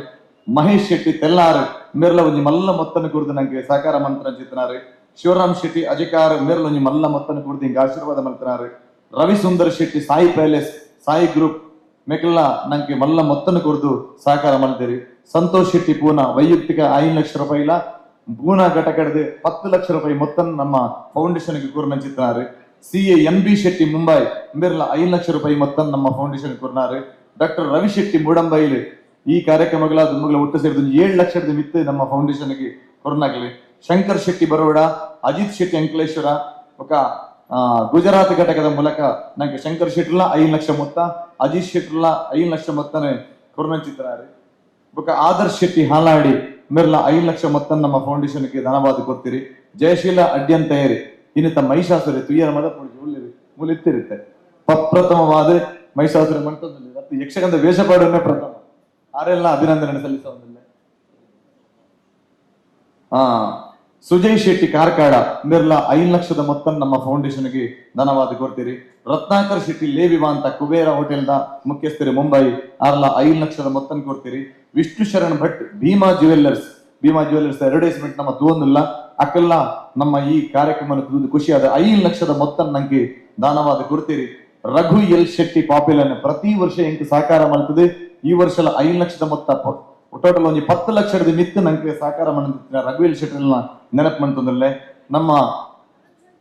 ಮಹೇಶ್ ಶೆಟ್ಟಿ ತೆಲ್ಲಾರು ಮೇರ್ಲ ಒಂಜಿ ಮಲ್ಲ ಮೊತ್ತನ ಕುರಿದು ನಂಗೆ ಸಹಕಾರ ಮಂತ್ರ ಚಿತ್ತನಾರೆ. ಶಿವರಾಮ್ ಶೆಟ್ಟಿ ಅಜಕಾರ ಮೇರ್ಲ ಒಂಜಿ ಮಲ್ಲ ಮೊತ್ತನ ಕುರಿದು ಹಿಂಗೆ ಆಶೀರ್ವಾದ ಮಂತ್ರನಾರೆ. ರವಿ ಸುಂದರ್ ಶೆಟ್ಟಿ ಸಾಯಿ ಪ್ಯಾಲೇಸ್ ಸಾಯಿ ಗ್ರೂಪ್ ಮೆಕ್ಲ ನಂಗೆ ಮಲ್ಲ ಮೊತ್ತನ ಕುರಿದು ಸಹಕಾರ ಮಲ್ತೀರಿ. ಸಂತೋಷ್ ಶೆಟ್ಟಿ ಪೂನಾ ವೈಯಕ್ತಿಕ 5 ಲಕ್ಷ ರೂಪಾಯಿ ಪೂನಾ ಘಟಕದ 10 ಲಕ್ಷ ರೂಪಾಯಿ ಮೊತ್ತ ನಮ್ಮ ಫೌಂಡೇಶನ್ಗೆ ಕೊರ್ನಂಚಿತ್ತಾರೆ. CA NB ಶೆಟ್ಟಿ ಮುಂಬೈ ಮೇರ್ಲ 5 ಲಕ್ಷ ರೂಪಾಯಿ ಮೊತ್ತ ನಮ್ಮ ಫೌಂಡೇಶನ್ ಕೊರ್ನಾರೆ. ಡಾಕ್ಟರ್ ರವಿ ಶೆಟ್ಟಿ ಮೂಡಂಬೈಲಿ ಈ ಕಾರ್ಯಕ್ರಮಗಳ ಒಟ್ಟು ಸೇರಿದ 7 ಲಕ್ಷದ ಮಿತ್ತು ನಮ್ಮ ಫೌಂಡೇಶನ್ಗೆ ಕೊರ್ನಾಗ್ಲಿ. ಶಂಕರ್ ಶೆಟ್ಟಿ ಬರೋಡ ಅಜಿತ್ ಶೆಟ್ಟಿ ಅಂಕಲೇಶ್ವರ ఒక ಗುಜರಾತ್ ಘಟಕದ ಮೂಲಕ ನಂಗೆ ಶಂಕರ್ ಶೆಟ್ಟಿಲ 5 ಲಕ್ಷ ಮೊತ್ತ ಅಜಿತ್ ಶೆಟ್ಟಿಲ 5 ಲಕ್ಷ ಮೊತ್ತನೇ ಕೊರ್ನಂಚಿತ್ತಾರೆ. ಬೊಕ ಆದರ್ಶ್ ಶೆಟ್ಟಿ ಹಾಲಾಡಿ ಮೇರ್ಲ 5 ಲಕ್ಷ ಮೊತ್ತ ನಮ್ಮ ಫೌಂಡೇಶನ್ಗೆ ಧನವಾದ ಕೊಡ್ತೀರಿ. ಜಯಶೀಲ ಅಡ್ಯಂತಯರಿ ಇನ್ನಿತ ಮಹಿಷಾಸುರಿ ತುಯ್ಯರ ಮದ ಮುಲಿತ್ತಿರುತ್ತೆ ಪ್ರಪ್ರಥಮವಾದ ಮಹಿಷಾಸುರಿ ಮಂಟದಲ್ಲಿ ಯಕ್ಷಗಂಧ ವೇಷಪಾಡನ್ನೇ ಪ್ರಥಮ ಆರೆಲ್ಲ ಅಭಿನಂದನೆ ಸಲ್ಲಿಸುವುದಿಲ್ಲ. ಸುಜಯ್ ಶೆಟ್ಟಿ ಕಾರ್ಕಾಡ ಮೇರ್ಲ 5 ಲಕ್ಷದ ಮೊತ್ತ ನಮ್ಮ ಫೌಂಡೇಶನ್ಗೆ ಧನವಾದ ಕೊಡ್ತೀರಿ. ರತ್ನಾಕರ್ ಶೆಟ್ಟಿ ಲೇವಿವಾ ಅಂತ ಕುಬೇರ ಹೋಟೆಲ್ದ ಮುಖ್ಯಸ್ಥರು ಮುಂಬೈ 5 ಲಕ್ಷದ ಮೊತ್ತ ಕೊಡ್ತೀರಿ. ವಿಷ್ಣು ಶರಣ್ ಭಟ್ ಭೀಮಾ ಜ್ಯುವೆಲ್ಲರ್ಸ್ ಅಡ್ವರ್ಟೈಸ್ಮೆಂಟ್ ನಮ್ಮ ತೂವೊಂದಿಲ್ಲ ಅಕ್ಕಲ್ಲ ನಮ್ಮ ಈ ಕಾರ್ಯಕ್ರಮ ಖುಷಿಯಾದ 5 ಲಕ್ಷದ ಮೊತ್ತ ನಂಗೆ ದಾನವಾದ ಕೊಡ್ತೀರಿ. ರಘು ಎಲ್ ಶೆಟ್ಟಿ ಪಾಪಿಲನ್ ಪ್ರತಿ ವರ್ಷ ಎಂಕ್ ಸಹಕಾರ ಮಾಡ್ತದೆ. ಈ ವರ್ಷ 5 ಲಕ್ಷದ ಮೊತ್ತ ಟೋಟಲ್ 10 ಲಕ್ಷದ ಮಿತ್ತು ನಂಗೆ ಸಹಕಾರ ಮಾಡಿದ ರಘು ಎಲ್ ಶೆಟ್ಟಿ ನೆನಪು ಮಾಡ್ತದಲ್ಲೇ. ನಮ್ಮ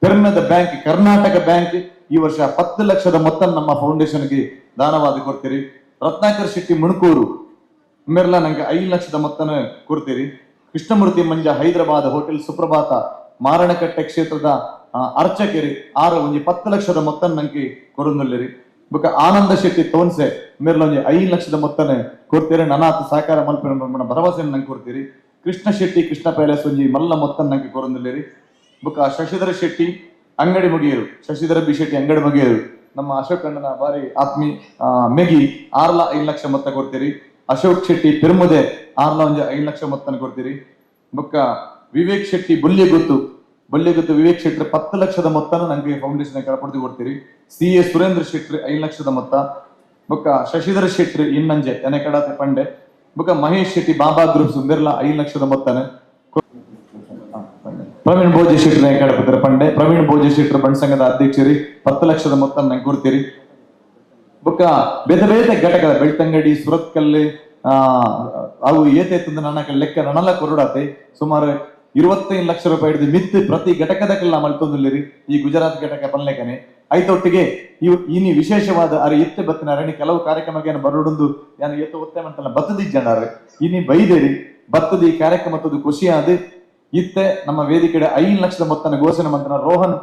ಪೆರ್ಮದ ಬ್ಯಾಂಕ್ ಕರ್ನಾಟಕ ಬ್ಯಾಂಕ್ ಈ ವರ್ಷ 10 ಲಕ್ಷದ ಮೊತ್ತ ನಮ್ಮ ಫೌಂಡೇಶನ್ಗೆ ದಾನವಾದ ಕೊಡ್ತೀರಿ. ರತ್ನಾಕರ್ ಶೆಟ್ಟಿ ಮುಣಕೂರು ಮೇರ್ಲ ನಂಗೆ 5 ಲಕ್ಷದ ಮೊತ್ತನ ಕೊಡ್ತೀರಿ. ಕೃಷ್ಣಮೂರ್ತಿ ಮಂಜ ಹೈದರಾಬಾದ್ ಹೋಟೆಲ್ ಸುಪ್ರಭಾತ ಮಾರಣಕಟ್ಟೆ ಕ್ಷೇತ್ರದ ಅರ್ಚಕರಿ 10 ಲಕ್ಷದ ಮೊತ್ತ ನಂಗೆ ಕೊರೊಂದಲ್ಲಿರಿ. ಬೊಕ ಆನಂದ ಶೆಟ್ಟಿ ತೋನ್ಸೆ ಮೇರ್ಲ 5 ಲಕ್ಷದ ಮೊತ್ತನೇ ಕೊಡ್ತೀರಿ. ನನಾತ್ ಸಹಕಾರ ಮಲ್ಪನ ಭರವಸೆ ನಂಗೆ ಕೊಡ್ತೀರಿ. ಕೃಷ್ಣ ಶೆಟ್ಟಿ ಕೃಷ್ಣ ಪ್ಯಾಲೇಸ್ ಮಲ್ಲ ಮೊತ್ತ ನಂಗೆ ಕೊರೊಂದಲ್ಲಿರಿ. ಬೊಕ ಶಶಿಧರ ಶೆಟ್ಟಿ ಅಂಗಡಿ ಮುಗಿಯರು ಶಶಿಧರ ಬಿ ಶೆಟ್ಟಿ ಅಂಗಡಿ ಮುಗಿಯರು ನಮ್ಮ ಅಶೋಕ್ ಅಣ್ಣನ ಬಾರಿ ಆತ್ಮಿ ಮೆಗಿ 5 ಲಕ್ಷ ಮೊತ್ತ ಕೊಡ್ತೀರಿ. ಅಶೋಕ್ ಶೆಟ್ಟಿ ಪೆರ್ಮುದೆ 5 ಲಕ್ಷ ಮೊತ್ತನ ಕೊಡ್ತೀರಿ. ಬೊಕ್ಕ ವಿವೇಕ್ ಶೆಟ್ಟಿ ಬೊಲ್ಲೆಗೊತ್ತು ವಿವೇಕ್ ಶೆಟ್ಟಿ 10 ಲಕ್ಷದ ಮೊತ್ತನ ನಂಗೆ ಫೌಂಡೇಶನ್ ಕಳಪಡ್ತಿ ಕೊಡ್ತೀರಿ. CA ಸುರೇಂದ್ರ ಶೆಟ್ಟಿ 5 ಲಕ್ಷದ ಮೊತ್ತ. ಬೊಕ್ಕ ಶಶಿಧರ ಶೆಟ್ಟಿ ಇನ್ನಂಜೆ ಎನೆ ಕಡಾತೆ ಪಂಡೆ. ಬೊಕ್ಕ ಮಹೇಶ್ ಶೆಟ್ಟಿ ಬಾಬಾ ಗ್ರೂಪ್ಸ್ ಮೇರ್ಲ 5 ಲಕ್ಷದ ಮೊತ್ತನೆ. ಪ್ರವೀಣ್ ಭೋಜ ಶೆಟ್ಟಿ ಕಡಪತ್ರ ಪಂಡೆ. ಪ್ರವೀಣ್ ಭೋಜ ಶೆಟ್ಟಿ ಬಣ್ಸಂಘದ ಅಧ್ಯಕ್ಷರಿ 10 ಲಕ್ಷದ ಮೊತ್ತ ನಂಗೆ ಕೊಡ್ತೀರಿ. ಬೊಕ್ಕ ಬೇರೆ ಬೇರೆ ಘಟಕದ ಬೆಳ್ತಂಗಡಿ ಸುರತ್ಕಲ್ಲು ಅವು ಏತೈತಂದ್ರೆ ನನ್ನ ಲೆಕ್ಕ ನನಲ್ಲ ಕೊರಡಾತೆ ಸುಮಾರು 25 ಲಕ್ಷ ರೂಪಾಯಿ ಹಿಡಿದು ಮಿತ್ತು ಪ್ರತಿ ಘಟಕದಕ್ಕೆಲ್ಲ ಮಲ್ತೊಂದಿಲ್ಲಿರಿ. ಈ ಗುಜರಾತ್ ಘಟಕ ಪನ್ಲೆಕನೆ ಐತೊಟ್ಟಿಗೆ ಇನಿ ವಿಶೇಷವಾದ ಎತ್ತೆ ಬತ್ತಿನ ಅರಣಿ ಕೆಲವು ಕಾರ್ಯಕ್ರಮಕ್ಕೆ ಬರೋಡೊಂದು ಯಾನು ಎತ್ತು ಒತ್ತೆ ಮಂತಲ್ಲ ಬತ್ತದಿಜ್ಜಾರೆ ಇನಿ ಬೈದೇರಿ ಬತ್ತದ ಈ ಕಾರ್ಯಕ್ರಮದ ಖುಷಿಯಾದ ಇತ್ತೆ ನಮ್ಮ ವೇದಿಕೆ 5 ಲಕ್ಷದ ಮೊತ್ತನ ಘೋಷಣೆ ಮಂತ್ರ ರೋಹನ್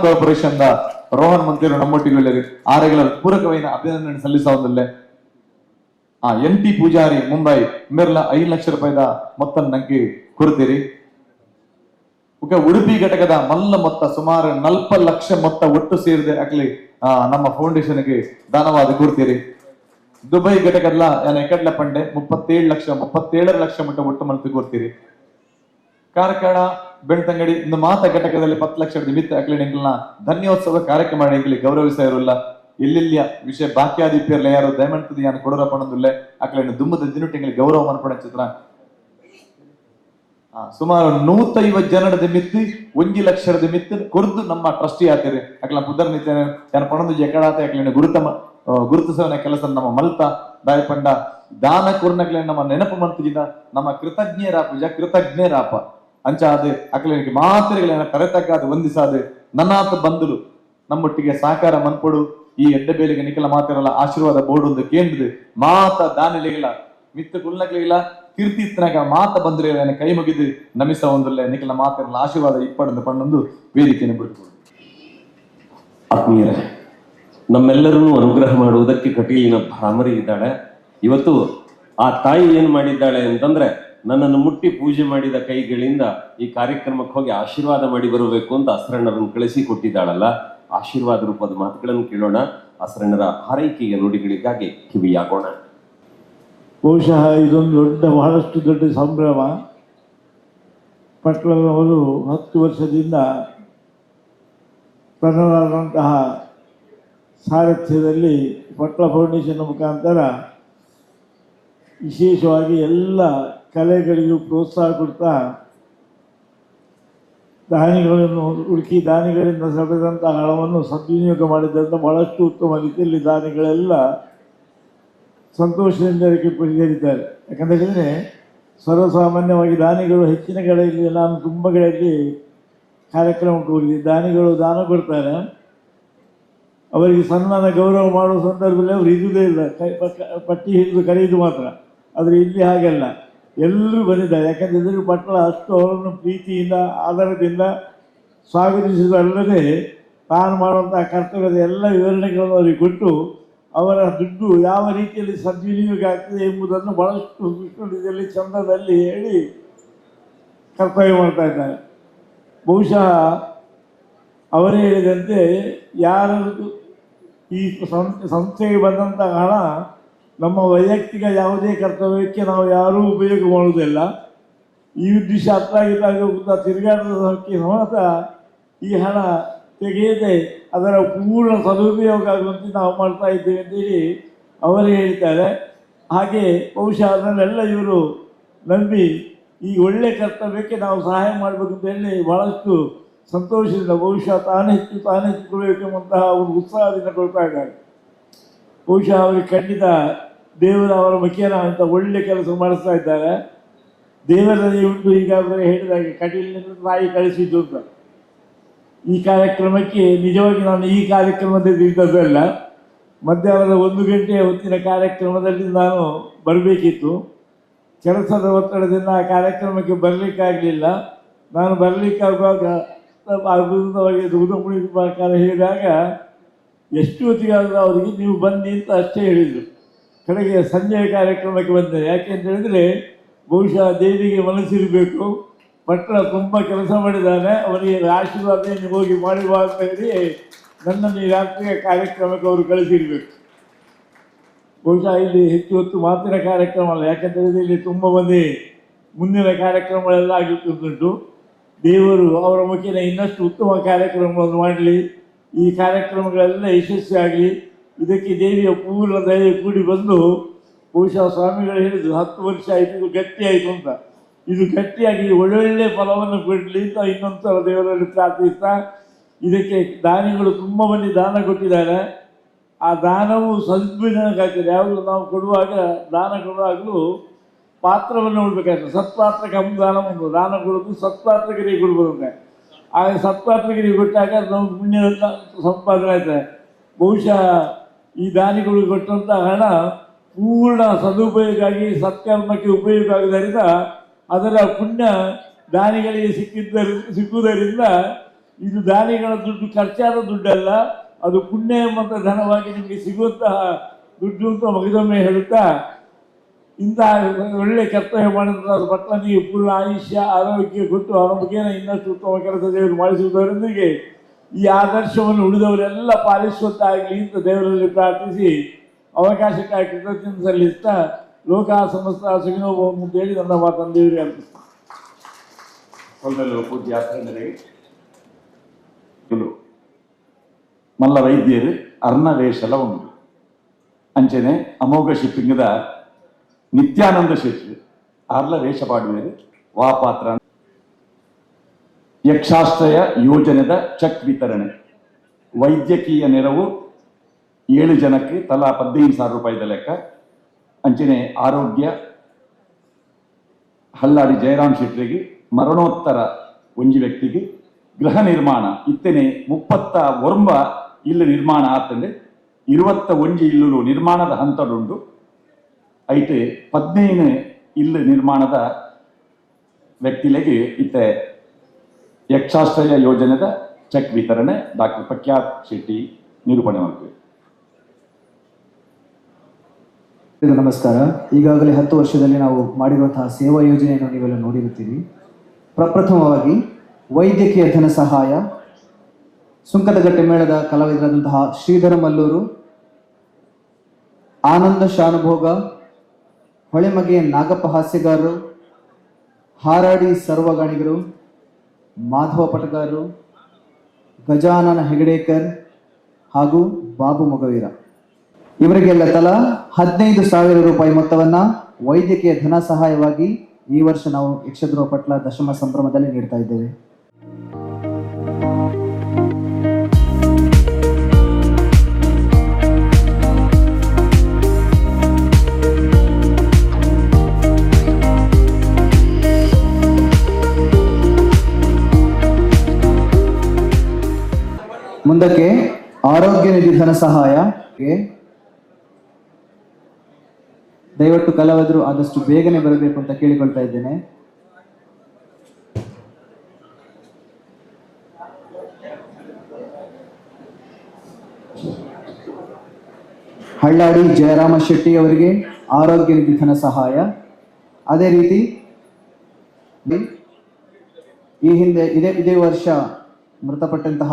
ಕಾರ್ಪೊರೇಷನ್ ರೋಹನ್ ಮಂತ್ರಿಯವರು ನಮ್ಮೊಟ್ಟಿಗೆ ಒಳ್ಳೆಯದು ಆರೆಗಳ ಪೂರಕವೈನ ಅಭಿನಂದನೆ ಸಲ್ಲಿಸೋದಿಲ್ಲ. NT ಪೂಜಾರಿ ಮುಂಬೈ ಮೇರ್ಲ 5 ಲಕ್ಷ ರೂಪಾಯಿದ ಮೊತ್ತ ನಂಗೆ ಕೊಡ್ತೀರಿ. ಉಡುಪಿ ಘಟಕದ ಮಲ್ಲ ಮೊತ್ತ ಸುಮಾರು 40 ಲಕ್ಷ ಮೊತ್ತ ಒಟ್ಟು ಸೇರಿದೆ ಆಗ್ಲಿ ನಮ್ಮ ಫೌಂಡೇಶನ್ಗೆ ದಾನವಾದ ಕೊಡ್ತೀರಿ. ದುಬೈ ಘಟಕದ ಎಕಡ್ಲ ಪಂಡೆ 37 ಲಕ್ಷ ಮಟ್ಟ ಒಟ್ಟು ಮಲ್ತು ಕೊಡ್ತೀರಿ. ಕಾರ್ಕಳ ಬೆಳ್ತಂಗಡಿ ಇಂದು ಮಾತ ಘಟಕದಲ್ಲಿ 10 ಲಕ್ಷದ ಮಿತ್ತ ಅಕ್ಲಿ ನಿಂಕಲ್ನ ಧನ್ಯೋತ್ಸವ ಕಾರ್ಯಕ್ರಮ ಮಾಡಿ ಗೌರವಿಸಿರಲ್ಲ. ಎಲ್ಲೆಲ್ಲಿಯ ವಿಷಯ ಬಾಕಿಯಾದ ಇಪ್ಪಿರಲ್ಲ ಯಾರು ದಯಮಂತದ ಯಾನು ಕೊಡೋರ ಪಣದುಲ್ಲೆ ಅಕ್ಲೇನು ದುಮ್ಮದ ದಿನುಟಿಂಗಳಿಗೆ ಗೌರವ ಮನ್ಪಡ ಚಿತ್ರ ಸುಮಾರು 150 ಜನರದ ಮಿತ್ತು 1 ಲಕ್ಷದ ಮಿತ್ತು ಕೊರ್ದು ನಮ್ಮ ಟ್ರಸ್ಟಿ ಆತೀರಿ ಅಕ್ಲ ಪುದರ್ ನಿತ್ಯ ಯಾನು ಪಣದು ಎಕಡಾತ ಅಕ್ಲೇನು ಗುರುತಿಸವನ ಕೆಲಸ ನಮ್ಮ ಮಲ್ತ ದಾಯಪಂಡ ದಾನ ಕೊರ್ನಕ್ಲೆ ನಮ್ಮ ನೆನಪು ಮಂತಿನ ನಮ್ಮ ಕೃತಜ್ಞರಾಪ ಅಂಚ ಅದು ಅಕ್ಲಿನಿಗೆ ಮಾತ್ರೆಗಳನ್ನ ಕರೆತಕ್ಕಾದ ವಂದಿಸಾದು ನನ್ನಾತ ಬಂಧುಲು ನಮ್ಮೊಟ್ಟಿಗೆ ಸಹಕಾರ ಮನ್ಪೊಡು ಈ ಎಡ್ಡಬೇಲಿಗೆ ನಿಖಲ ಮಾತಿರಲ್ಲ ಆಶೀರ್ವಾದ ಬೋರ್ಡ್ ಒಂದು ಕೇಂದ್ರದ ಮಾತ ದಾನಿಲಿಗಿಲ್ಲ ಮಿತ್ತ ಕುಲ್ನಕ್ಲಿಗಿಲ್ಲ ಕೀರ್ತಿತ್ನಾಗ ಮಾತ ಬಂದ್ರೆ ಕೈ ಮುಗಿದು ನಮಿಸ ಒಂದಲ್ಲೇ ನಿಖಲ ಮಾತಿರಲ್ಲ ಆಶೀರ್ವಾದ ಇಪ್ಪಡೊಂದು ಪಣ್ಣೊಂದು ವೇದಿಕೆಯನ್ನು ಬಿಡ್ಬೋದು. ಆತ್ಮೀಯರೇ, ನಮ್ಮೆಲ್ಲರನ್ನು ಅನುಗ್ರಹ ಮಾಡುವುದಕ್ಕೆ ಕಟೀಲಿನ ಭ್ರಾಮರಿ ಇದ್ದಾಳೆ. ಇವತ್ತು ಆ ತಾಯಿ ಏನ್ ಮಾಡಿದ್ದಾಳೆ ಅಂತಂದ್ರೆ ನನ್ನನ್ನು ಮುಟ್ಟಿ ಪೂಜೆ ಮಾಡಿದ ಕೈಗಳಿಂದ ಈ ಕಾರ್ಯಕ್ರಮಕ್ಕೆ ಹೋಗಿ ಆಶೀರ್ವಾದ ಮಾಡಿ ಬರಬೇಕು ಅಂತ ಅಸರಣ್ಣರನ್ನು ಕಳಿಸಿ ಕೊಟ್ಟಿದ್ದಾಳಲ್ಲ. ಆಶೀರ್ವಾದ ರೂಪದ ಮಾತುಗಳನ್ನು ಕೇಳೋಣ. ಅಸರಣ್ಣರ ಹಾರೈಕೆಯ ನುಡಿಗಳಿಗಾಗಿ ಕಿವಿಯಾಗೋಣ. ಬಹುಶಃ ಇದೊಂದು ಬಹಳಷ್ಟು ದೊಡ್ಡ ಸಂಭ್ರಮ. ಪಟ್ಲದವರು 10 ವರ್ಷದಿಂದ ತನ್ನದಾದಂತಹ ಸಾರಥ್ಯದಲ್ಲಿ ಪಟ್ಲ ಫೌಂಡೇಶನ್ ಮುಖಾಂತರ ವಿಶೇಷವಾಗಿ ಎಲ್ಲ ಕಲೆಗಳಿಗೂ ಪ್ರೋತ್ಸಾಹ ಕೊಡ್ತಾ ದಾನಿಗಳನ್ನು ಹುಡುಕಿ ದಾನಿಗಳಿಂದ ಸೆಳೆದಂತಹ ಹಣವನ್ನು ಸದ್ವಿನಿಯೋಗ ಮಾಡಿದ್ದರಿಂದ ಬಹಳಷ್ಟು ಉತ್ತಮ ರೀತಿಯಲ್ಲಿ ದಾನಿಗಳೆಲ್ಲ ಸಂತೋಷದಿಂದ ಅದಕ್ಕೆ ಪರಿಹರಿದ್ದಾರೆ. ಯಾಕಂದರೆ ಸರ್ವಸಾಮಾನ್ಯವಾಗಿ ದಾನಿಗಳು ಹೆಚ್ಚಿನ ಕಡೆಯಲ್ಲಿ ನಾನು ತುಂಬ ಕಡೆಯಲ್ಲಿ ಕಾರ್ಯಕ್ರಮಕ್ಕೆ ಹೋಗಿ ದಾನಿಗಳು ದಾನ ಕೊಡ್ತಾರೆ. ಅವರಿಗೆ ಸನ್ಮಾನ ಗೌರವ ಮಾಡುವ ಸಂದರ್ಭದಲ್ಲಿ ಅವರು ಇರುವುದೇ ಇಲ್ಲ, ಪಟ್ಟಿ ಹಿಡಿದು ಕರೆಯುವುದು ಮಾತ್ರ. ಆದರೆ ಇಲ್ಲಿ ಹಾಗೆಲ್ಲ ಎಲ್ಲರೂ ಬಂದಿದ್ದಾರೆ. ಯಾಕಂದರೆ ಪಟ್ಟಣ ಅಷ್ಟು ಅವರನ್ನು ಪ್ರೀತಿಯಿಂದ ಆಧಾರದಿಂದ ಸ್ವಾಗತಿಸುವುದಲ್ಲದೆ ತಾನು ಮಾಡುವಂತಹ ಕರ್ತವ್ಯದ ಎಲ್ಲ ವಿವರಣೆಗಳನ್ನು ಅವರಿಗೆ ಕೊಟ್ಟು ಅವರ ದುಡ್ಡು ಯಾವ ರೀತಿಯಲ್ಲಿ ಸದ್ವಿನಿಯೋಗ ಆಗ್ತದೆ ಎಂಬುದನ್ನು ಬಹಳಷ್ಟು ರೀತಿಯಲ್ಲಿ ಚಂದದಲ್ಲಿ ಹೇಳಿ ಕರ್ತವ್ಯ ಮಾಡ್ತಾ ಇದ್ದಾರೆ. ಬಹುಶಃ ಅವರೇ ಹೇಳಿದಂತೆ ಯಾರು ಈ ಸಂಸ್ಥೆಗೆ ಬಂದಂತಹ ಹಣ ನಮ್ಮ ವೈಯಕ್ತಿಕ ಯಾವುದೇ ಕರ್ತವ್ಯಕ್ಕೆ ನಾವು ಯಾರೂ ಉಪಯೋಗ ಮಾಡುವುದಿಲ್ಲ. ಈ ಉದ್ದೇಶ ಅರ್ಥಾಗಿದ್ದಾಗ ತಿರುಗಾಟಕ್ಕೆ ಸಮೇತ ಈ ಹಣ ತೆಗೆಯದೆ ಅದರ ಪೂರ್ಣ ಸದುಪಯೋಗ ಆಗುವಂತೆ ನಾವು ಮಾಡ್ತಾ ಇದ್ದೇವೆ ಅಂತೇಳಿ ಅವರೇ ಹೇಳ್ತಾರೆ. ಹಾಗೆ ಬಹುಶಃ ಅದನ್ನೆಲ್ಲ ಇವರು ನಂಬಿ ಈ ಒಳ್ಳೆಯ ಕರ್ತವ್ಯಕ್ಕೆ ನಾವು ಸಹಾಯ ಮಾಡಬೇಕು ಅಂತ ಹೇಳಿ ಬಹಳಷ್ಟು ಸಂತೋಷದಿಂದ ಬಹುಶಃ ತಾನೇ ಹೆಚ್ಚಿಕೊಳ್ಳಬೇಕು ಎಂಬಂತಹ ಒಂದು ಉತ್ಸಾಹದಿಂದ ಕೊಡ್ತಾ ಇದ್ದಾರೆ. ಬಹುಶಃ ಅವರಿಗೆ ಖಂಡಿತ ದೇವರು ಅವರ ಮುಖೇನ ಅಂತ ಒಳ್ಳೆ ಕೆಲಸ ಮಾಡಿಸ್ತಾ ಇದ್ದಾರೆ. ದೇವರಲ್ಲಿ ಉಂಟು ಈಗಾಗಲೇ ಹೇಳಿದಾಗೆ ಕಟೀಲಿನಿಂದ ತಾಯಿ ಕಳಿಸಿದ್ದು ಅಂತ. ಈ ಕಾರ್ಯಕ್ರಮಕ್ಕೆ ನಿಜವಾಗಿ ನಾನು ಈ ಕಾರ್ಯಕ್ರಮದಲ್ಲಿ ಇದ್ದದ್ದಲ್ಲ, ಮಧ್ಯಾಹ್ನದ 1 ಗಂಟೆಯ ಹೊತ್ತಿನ ಕಾರ್ಯಕ್ರಮದಲ್ಲಿ ನಾನು ಬರಬೇಕಿತ್ತು. ಕೆಲಸದ ಒತ್ತಡದಿಂದ ಆ ಕಾರ್ಯಕ್ರಮಕ್ಕೆ ಬರಲಿಕ್ಕಾಗಲಿಲ್ಲ. ನಾನು ಬರಲಿಕ್ಕಾಗುವಾಗ ಅದ್ಭುತವಾಗಿ ದುಗ್ಧಮುಳಿ ಪ್ರಕಾರ ಹೇಳಿದಾಗ ಎಷ್ಟು ಹೊತ್ತಿಗಾದರೂ ಅವರಿಗೆ ನೀವು ಬನ್ನಿ ಅಂತ ಅಷ್ಟೇ ಹೇಳಿದರು. ಕಡೆಗೆ ಸಂಜೆಯ ಕಾರ್ಯಕ್ರಮಕ್ಕೆ ಬಂದೆ. ಯಾಕೆ ಅಂತ ಹೇಳಿದರೆ ಬಹುಶಃ ದೇವಿಗೆ ಮನಸ್ಸಿರಬೇಕು, ಪಟ್ಟಣ ತುಂಬ ಕೆಲಸ ಮಾಡಿದ್ದಾನೆ, ಅವರಿಗೆ ಆಶೀರ್ವಾದ ನೀವು ಹೋಗಿ ಮಾಡುವ ಅಂತ ಹೇಳಿ ನನ್ನನ್ನು ಈ ರಾತ್ರಿಯ ಕಾರ್ಯಕ್ರಮಕ್ಕೆ ಅವರು ಕಳಿಸಿರಬೇಕು. ಬಹುಶಃ ಇಲ್ಲಿ ಹೆಚ್ಚು ಹೊತ್ತು ಮಾತಿನ ಕಾರ್ಯಕ್ರಮ ಅಲ್ಲ, ಯಾಕೆಂತ ಹೇಳಿದರೆ ಇಲ್ಲಿ ತುಂಬ ಮಂದಿ ಮುಂದಿನ ಕಾರ್ಯಕ್ರಮಗಳೆಲ್ಲ ಆಗಿರ್ತುಂಟು. ದೇವರು ಅವರ ಮುಖೇನ ಇನ್ನಷ್ಟು ಉತ್ತಮ ಕಾರ್ಯಕ್ರಮಗಳನ್ನು ಮಾಡಲಿ, ಈ ಕಾರ್ಯಕ್ರಮಗಳೆಲ್ಲ ಯಶಸ್ವಿಯಾಗಲಿ. ಇದಕ್ಕೆ ದೇವಿಯ ಪೂರ್ಣ ದಯೆ ಕೂಡಿ ಬಂದು ಬಹುಶಃ ಸ್ವಾಮಿಗಳು ಹೇಳಿದ್ರು 10 ವರ್ಷ ಆಯಿತು, ಇದು ಗಟ್ಟಿಯಾಯಿತು ಅಂತ. ಇದು ಗಟ್ಟಿಯಾಗಿ ಒಳ್ಳೊಳ್ಳೆ ಫಲವನ್ನು ಕೊಡಲಿ ಅಂತ ಇನ್ನೊಂದು ಸಲ ದೇವರಲ್ಲಿ ಪ್ರಾರ್ಥಿಸ್ತಾ, ಇದಕ್ಕೆ ದಾನಿಗಳು ತುಂಬ ಮಂದಿ ದಾನ ಕೊಟ್ಟಿದ್ದಾರೆ. ಆ ದಾನವು ಸದ್ವಿನಿಯೋಗಕ್ಕಾಗ್ತದೆ. ಯಾವಾಗಲೂ ನಾವು ಕೊಡುವಾಗ ದಾನ ಕೊಡುವಾಗಲೂ ಪಾತ್ರವನ್ನು ನೋಡಬೇಕಾಗ್ತದೆ. ಸತ್ಪಾತ್ರಕ್ಕೆ ದಾನ ಒಂದು ದಾನ ಕೊಡೋದು ಸತ್ಪಾತ್ರಗಿರಿ ಕೊಡ್ಬೋದಂತೆ. ಆಗ ಸತ್ಪಾತ್ರಗಿರಿ ಕೊಟ್ಟಾಗ ನಾವು ಪುಣ್ಯದ ಸಂಪಾದನೆ ಆಗ್ತದೆ. ಬಹುಶಃ ಈ ದಾನಿಗಳು ಕೊಟ್ಟಂಥ ಹಣ ಪೂರ್ಣ ಸದುಪಯೋಗ ಆಗಿ ಸತ್ಕರ್ಮಕ್ಕೆ ಉಪಯೋಗ ಆಗುವುದರಿಂದ ಅದರ ಪುಣ್ಯ ದಾನಿಗಳಿಗೆ ಸಿಕ್ಕುವುದರಿಂದ ಇದು ದಾನಿಗಳ ದುಡ್ಡು, ಖರ್ಚಾದ ದುಡ್ಡಲ್ಲ, ಅದು ಪುಣ್ಯ ಎಂಬಂಥ ಧನವಾಗಿ ನಿಮಗೆ ಸಿಗುವಂತಹ ದುಡ್ಡು ಅಂತ ಮಗದೊಮ್ಮೆ ಹೇಳುತ್ತಾ, ಇಂತಹ ಒಳ್ಳೆ ಕರ್ತವ್ಯ ಮಾಡಿದ್ರೆ ಅದ್ರ ಪಟ್ಲ ನೀವು ಫುಲ್ ಆಯುಷ್ಯ ಆರೋಗ್ಯ ಕೊಟ್ಟು ಅವರ ಮುಖೇನ ಇನ್ನಷ್ಟು ಉತ್ತಮ ಕೆಲಸ ದೇವರು ಮಾಡಿಸುವುದರೊಂದಿಗೆ ಈ ಆದರ್ಶವನ್ನು ಉಳಿದವರೆಲ್ಲ ಪಾಲಿಸುವಂತಾಗಲಿ ಅಂತ ದೇವರಲ್ಲಿ ಪ್ರಾರ್ಥಿಸಿ ಅವಕಾಶಕ್ಕಾಗಿ ಕೃತಜ್ಞತೆ ಸಲ್ಲಿಸ್ತಾ ಲೋಕ ಸಮಸ್ತ ಸುಖಿನೋ ಭವಂತು ಅಂತೇಳಿ ನನ್ನ ಮಾತನ್ನು ದೇವರಿಗೆ ಅರ್ಪಿಸ್ತಾರೆ. ಪೂಜ್ಯ ಯಾತ್ರೆಂದರಿಗೆ ಮಲ್ಲ ವೈದ್ಯರು ಅರ್ಣವೇಶಲ ಉಂಟು ಅಂಚನೆ ಅಮೋಘ ಶಿಪ್ಪಿಂಗದ ನಿತ್ಯಾನಂದ ಶೆಟ್ಟಿ ಆರ್ಲ ವೇಷ ಪಾಡುವರು ವಾಪಾತ್ರ. ಯಕ್ಷಾಶ್ರಯ ಯೋಜನೆದ ಚೆಕ್ ವಿತರಣೆ, ವೈದ್ಯಕೀಯ ನೆರವು 7 ಜನಕ್ಕೆ ತಲಾ 15,000 ರೂಪಾಯಿದ ಲೆಕ್ಕ. ಅಂಚನೆ ಆರೋಗ್ಯ ಹಲ್ಲಾಡಿ ಜಯರಾಮ್ ಶೆಟ್ಟಿಗೆ ಮರಣೋತ್ತರ ಒಂಜಿ ವ್ಯಕ್ತಿಗೆ ಗೃಹ ನಿರ್ಮಾಣ ಇತ್ತನೆ 31 ಇಲ್ಲು ನಿರ್ಮಾಣ ಆತಂದೆ 21 ಇಲ್ಲು ನಿರ್ಮಾಣದ ಹಂತಡುಂಡು. ಐತೆ 15 ಇಲ್ಲು ನಿರ್ಮಾಣದ ವ್ಯಕ್ತಿಗಳಿಗೆ ಇತ್ತೆ ಯಕ್ಷಾಶ್ರಯ ಯೋಜನೆದ ಚೆಕ್ ವಿತರಣೆ ಡಾಕ್ಟರ್ ಪ್ರಖ್ಯಾತ್ ಶೆಟ್ಟಿ ನಿರೂಪಣೆ ಮಾಡ್ತೀವಿ. ನಮಸ್ಕಾರ. ಈಗಾಗಲೇ 10 ವರ್ಷದಲ್ಲಿ ನಾವು ಮಾಡಿರುವಂತಹ ಸೇವಾ ಯೋಜನೆಯನ್ನು ನೀವೆಲ್ಲ ನೋಡಿರುತ್ತೀರಿ. ಪ್ರಪ್ರಥಮವಾಗಿ ವೈದ್ಯಕೀಯ ಧನ ಸಹಾಯ, ಸುಂಕದಗಟ್ಟೆ ಮೇಳದ ಕಲಾವಿದರಾದಂತಹ ಶ್ರೀಧರ ಮಲ್ಲೂರು, ಆನಂದ ಶಾನುಭೋಗ, ಹೊಳೆಮಗೆ ನಾಗಪ್ಪ ಹಾಸ್ಯಗಾರರು, ಹಾರಾಡಿ ಸರ್ವಗಾಣಿಗರು, ಮಾಧವ ಪಟಗಾರರು, ಗಜಾನನ ಹೆಗಡೇಕರ್ ಹಾಗೂ ಬಾಬು ಮೊಗವೀರ ಇವರಿಗೆಲ್ಲ ತಲಾ 15,000 ರೂಪಾಯಿ ಮೊತ್ತವನ್ನು ವೈದ್ಯಕೀಯ ಧನ ಸಹಾಯವಾಗಿ ಈ ವರ್ಷ ನಾವು ಯಕ್ಷಧ್ರುವ ಪಟ್ಲ ದಶಮ ಸಂಭ್ರಮದಲ್ಲಿ ನೀಡ್ತಾ ಇದ್ದೇವೆ. ಮುಂದಕ್ಕೆ ಆರೋಗ್ಯ ನಿಧಿ ಧನ ಸಹಾಯ. ದಯವಿಟ್ಟು ಕಲಾವಿದರು ಆದಷ್ಟು ಬೇಗನೆ ಬರಬೇಕು ಅಂತ ಕೇಳಿಕೊಳ್ತಾ ಇದ್ದೇನೆ. ಹಳ್ಳಾಡಿ ಜಯರಾಮ ಶೆಟ್ಟಿ ಅವರಿಗೆ ಆರೋಗ್ಯ ನಿಧಿ ಧನ ಸಹಾಯ. ಅದೇ ರೀತಿ ಈ ಹಿಂದೆ ಇದೇ ವರ್ಷ ಮೃತಪಟ್ಟಂತಹ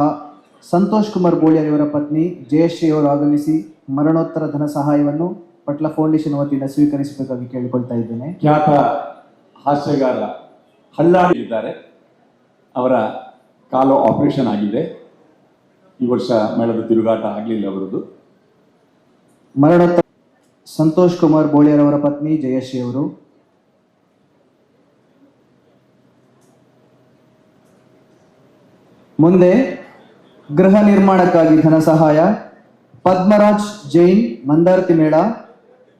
ಸಂತೋಷ್ ಕುಮಾರ್ ಬೋಳಿಯರ್ ಇವರ ಪತ್ನಿ ಜಯಶ್ರೀ ಅವರು ಆಗಮಿಸಿ ಮರಣೋತ್ತರ ಧನ ಸಹಾಯವನ್ನು ಪಟ್ಲ ಫೌಂಡೇಶನ್ ವತಿಯಿಂದ ಸ್ವೀಕರಿಸಬೇಕಾಗಿ ಕೇಳಿಕೊಳ್ತಾ ಇದ್ದೇನೆ. ಖ್ಯಾತ ಹಾಸ್ಯಗಾರ ಹಲ್ಲಾಡಿ ಇದ್ದಾರೆ, ಅವರ ಕಾಲು ಆಪರೇಷನ್ ಆಗಿದೆ. ಈ ವರ್ಷ ಮೇಳದ ತಿರುಗಾಟ ಆಗಲಿಲ್ಲ ಅವರದ್ದು. ಮರಣೋತ್ತರ ಸಂತೋಷ್ ಕುಮಾರ್ ಬೋಳಿಯರ್ ಅವರ ಪತ್ನಿ ಜಯಶ್ರೀ ಅವರು. ಮುಂದೆ ಗೃಹ ನಿರ್ಮಾಣಕ್ಕಾಗಿ ಧನ ಸಹಾಯ, ಪದ್ಮರಾಜ್ ಜೈನ್ ಮಂದಾರ್ತಿ ಮೇಳ,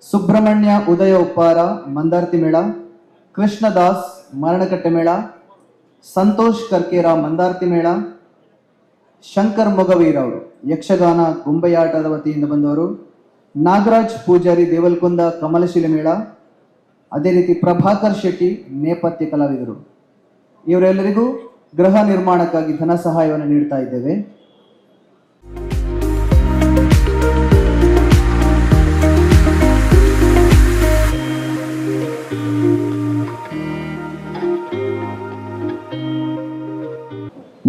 ಸುಬ್ರಹ್ಮಣ್ಯ ಉದಯ ಉಪ್ಪಾರ ಮಂದಾರ್ತಿ ಮೇಳ, ಕೃಷ್ಣದಾಸ್ ಮರಣಕಟ್ಟೆ ಮೇಳ, ಸಂತೋಷ್ ಕರ್ಕೇರ ಮಂದಾರ್ತಿ ಮೇಳ, ಶಂಕರ್ ಮೊಗವೀರ್ ಅವರು ಯಕ್ಷಗಾನ ಗೊಂಬೆಯಾಟದ ವತಿಯಿಂದ ಬಂದವರು, ನಾಗರಾಜ್ ಪೂಜಾರಿ ದೇವಲ್ಕುಂದ ಕಮಲಶಿಲೆ ಮೇಳ, ಅದೇ ರೀತಿ ಪ್ರಭಾಕರ್ ಶೆಟ್ಟಿ ನೇಪಥ್ಯ ಕಲಾವಿದರು. ಇವರೆಲ್ಲರಿಗೂ ಗೃಹ ನಿರ್ಮಾಣಕ್ಕಾಗಿ ಧನ ಸಹಾಯವನ್ನು ನೀಡ್ತಾ ಇದ್ದೇವೆ.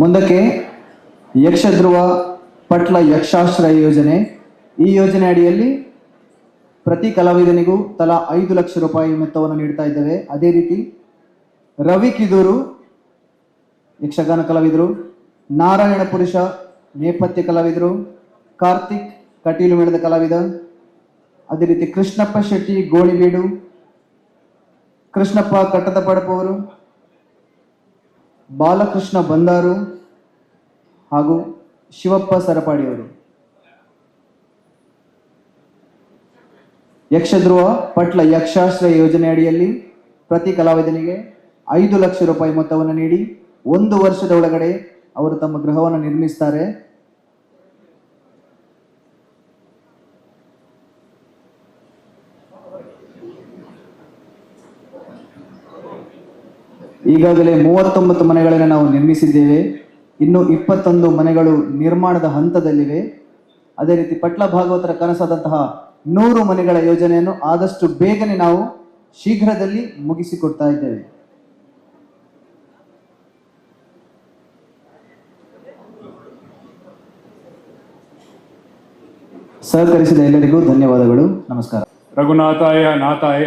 ಮುಂದಕ್ಕೆ ಯಕ್ಷಧ್ರುವ ಪಟ್ಲ ಯಕ್ಷಾಶ್ರಯ ಯೋಜನೆ. ಈ ಯೋಜನೆ ಅಡಿಯಲ್ಲಿ ಪ್ರತಿ ಕಲಾವಿದನಿಗೂ ತಲಾ 5 ಲಕ್ಷ ರೂಪಾಯಿ ಮೊತ್ತವನ್ನು ನೀಡ್ತಾ ಇದ್ದೇವೆ. ಅದೇ ರೀತಿ ರವಿ ಕಿದೂರು ಯಕ್ಷಗಾನ ಕಲಾವಿದರು, ನಾರಾಯಣ ಪುರುಷ ನೇಪಥ್ಯ ಕಲಾವಿದರು, ಕಾರ್ತಿಕ್ ಕಟೀಲು ಮೇಳದ ಕಲಾವಿದ, ಅದೇ ರೀತಿ ಕೃಷ್ಣಪ್ಪ ಶೆಟ್ಟಿ ಗೋಳಿಬೀಡು, ಕೃಷ್ಣಪ್ಪ ಕಟ್ಟದ ಪಡಪವರು, ಬಾಲಕೃಷ್ಣ ಬಂದಾರು ಹಾಗೂ ಶಿವಪ್ಪ ಸರಪಾಡಿಯವರು. ಯಕ್ಷಧ್ರುವ ಪಟ್ಲ ಯಕ್ಷಾಶ್ರಯ ಯೋಜನೆ ಅಡಿಯಲ್ಲಿ ಪ್ರತಿ ಕಲಾವಿದನಿಗೆ 5 ಲಕ್ಷ ರೂಪಾಯಿ ಮೊತ್ತವನ್ನು ನೀಡಿ 1 ವರ್ಷದ ಒಳಗಡೆ ಅವರು ತಮ್ಮ ಗೃಹವನ್ನು ನಿರ್ಮಿಸ್ತಾರೆ. ಈಗಾಗಲೇ 39 ಮನೆಗಳನ್ನು ನಾವು ನಿರ್ಮಿಸಿದ್ದೇವೆ. ಇನ್ನು 21 ಮನೆಗಳು ನಿರ್ಮಾಣದ ಹಂತದಲ್ಲಿವೆ. ಅದೇ ರೀತಿ ಪಟ್ಲ ಭಾಗವತರ ಕನಸಾದಂತಹ 100 ಮನೆಗಳ ಯೋಜನೆಯನ್ನು ಆದಷ್ಟು ಬೇಗನೆ ನಾವು ಶೀಘ್ರದಲ್ಲಿ ಮುಗಿಸಿಕೊಡ್ತಾ ಇದ್ದೇವೆ. ಸಹಕರಿಸಿದ ಎಲ್ಲರಿಗೂ ಧನ್ಯವಾದಗಳು. ನಮಸ್ಕಾರ. ರಘುನಾಥಾಯ ನಾಥಾಯ